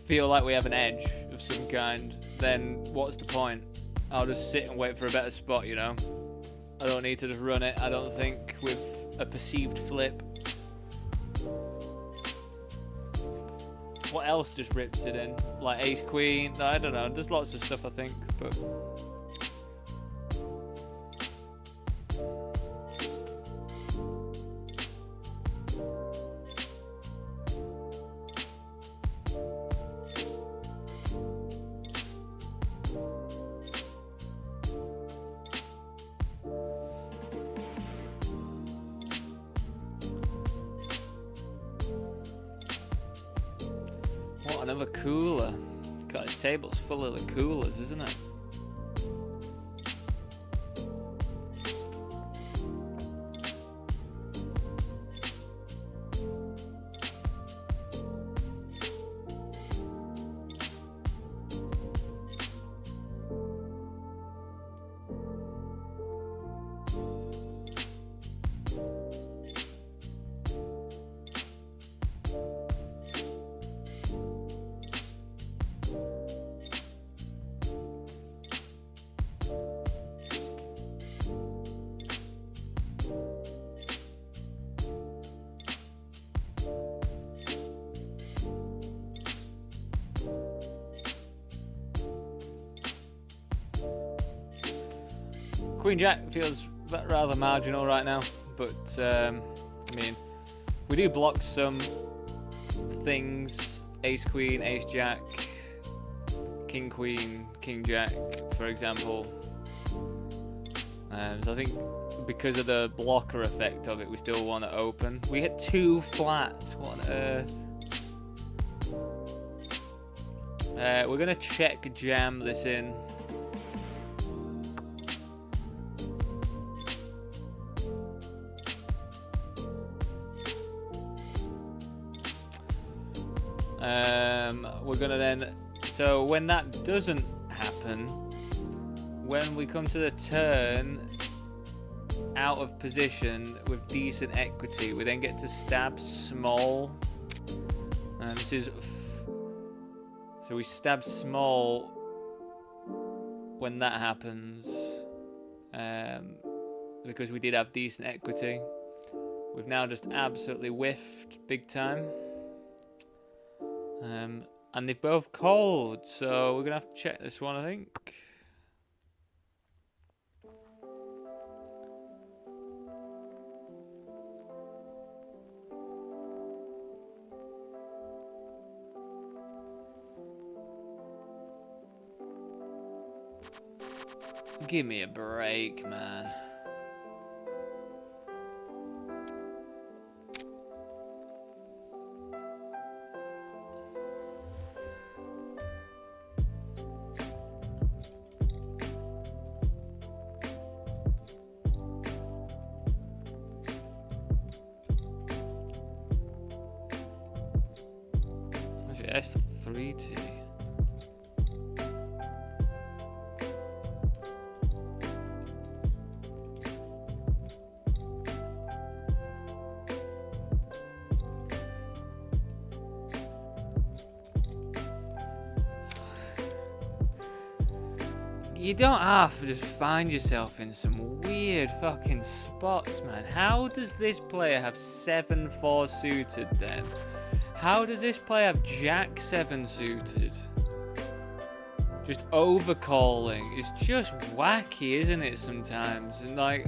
feel like we have an edge of some kind, then what's the point? I'll just sit and wait for a better spot, you know? I don't need to just run it, I don't think, with a perceived flip. What else just rips it in? Like ace queen? I don't know, there's lots of stuff I think, but... What, another cooler? God, his table's full of the coolers, isn't it? Queen Jack feels rather marginal right now, but I mean, we do block some things. Ace Queen, Ace Jack, King Queen, King Jack, for example. So I think because of the blocker effect of it, we still want to open. We hit 2 flats. What on earth? We're gonna check jam this in. We're gonna then, so when that doesn't happen, when we come to the turn out of position with decent equity, we then get to stab small. And this is, so we stab small when that happens, because we did have decent equity. We've now just absolutely whiffed big time. And they've both called, so we're gonna have to check this one, I think. Give me a break, man. F3T. You don't have to just find yourself in some weird fucking spots, man. How does this player have 7-4 suited then? How does this player have Jack 7 suited? Just overcalling. It's just wacky, isn't it, sometimes? And like...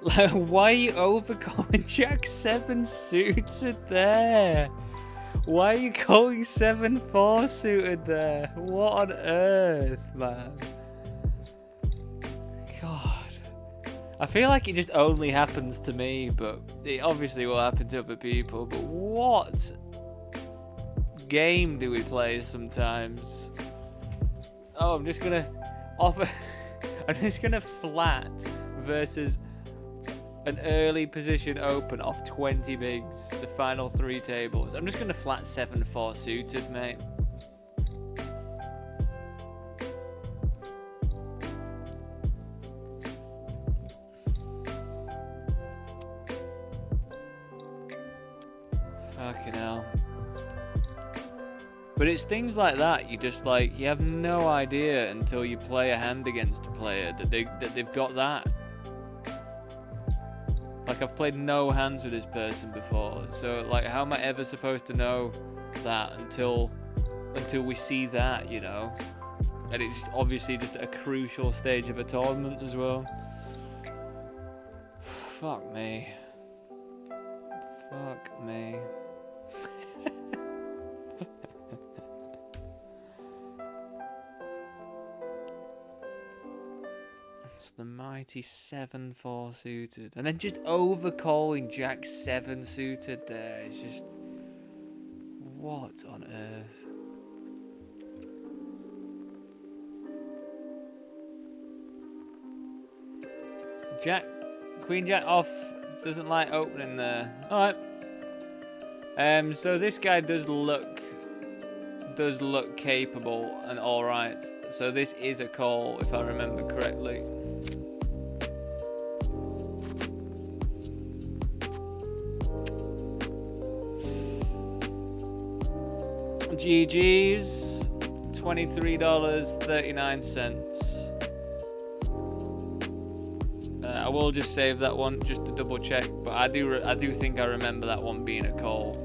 like, why are you overcalling Jack 7 suited there? Why are you calling 7-4 suited there? What on earth, man? God. I feel like it just only happens to me, but it obviously will happen to other people. But what game do we play sometimes? Oh, I'm just gonna offer. I'm just gonna flat versus an early position open off 20 bigs, the final 3 tables. I'm just gonna flat 7-4 suited, mate. Fucking hell. But it's things like that, you just like, you have no idea until you play a hand against a player that they've got that. Like, I've played no hands with this person before, so like, how am I ever supposed to know that until we see that, you know? And it's obviously just a crucial stage of a tournament as well. Fuck me. Fuck me. It's the mighty 7-4 suited. And then just overcalling Jack 7 suited there. It's just... what on earth? Jack... Queen Jack off. Doesn't like opening there. Alright. So this guy does look capable and alright. So this is a call, if I remember correctly. GG's, $23.39. I will just save that one just to double check, but I do think I remember that one being a call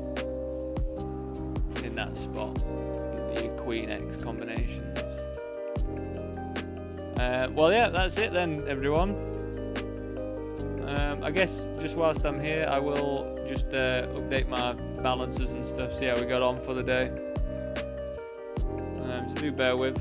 in that spot. The Queen X combinations. Well, yeah, that's it then, everyone. I guess just whilst I'm here, I will just update my balances and stuff, see how we got on for the day. So do bear with.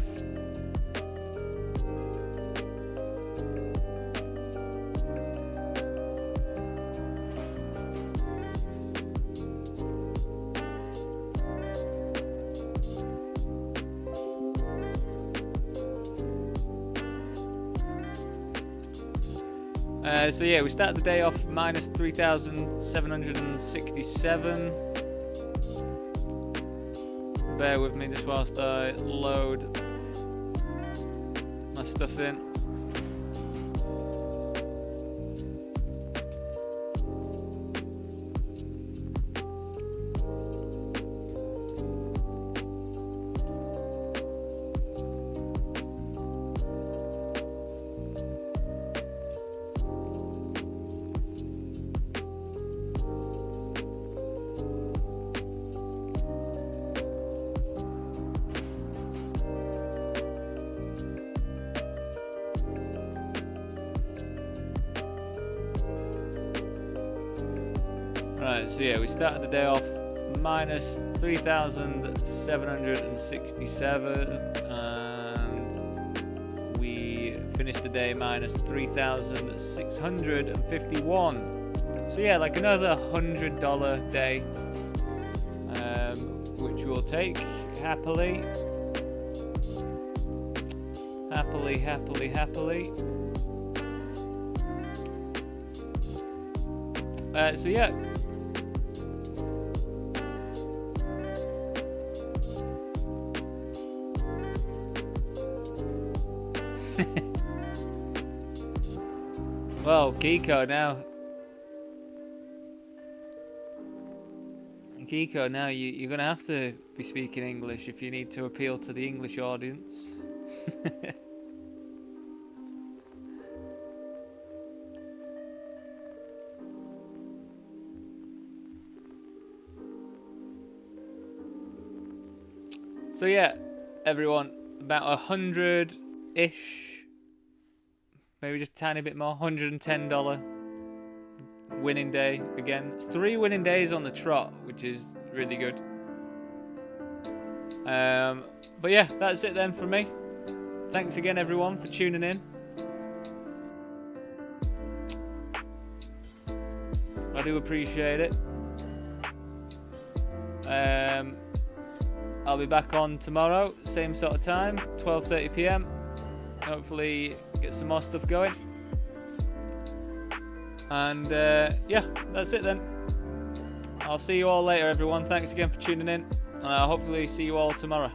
So yeah, we started the day off minus 3,767. Bear with me just whilst I load my stuff in. Right, so yeah, we started the day off minus 3,767 and we finished the day minus 3,651. So yeah, like another $100 day, which we'll take happily. Happily. So yeah. Well, Kiko now. Kiko, now you're going to have to be speaking English if you need to appeal to the English audience. So yeah, everyone, about 100-ish, maybe just a tiny bit more, $110 winning day again. It's 3 winning days on the trot, which is really good. But yeah, that's it then from me. Thanks again, everyone, for tuning in. I do appreciate it. I'll be back on tomorrow, same sort of time, 12:30 PM. Hopefully get some more stuff going. And yeah, that's it then. I'll see you all later, everyone. Thanks again for tuning in, and I'll hopefully see you all tomorrow.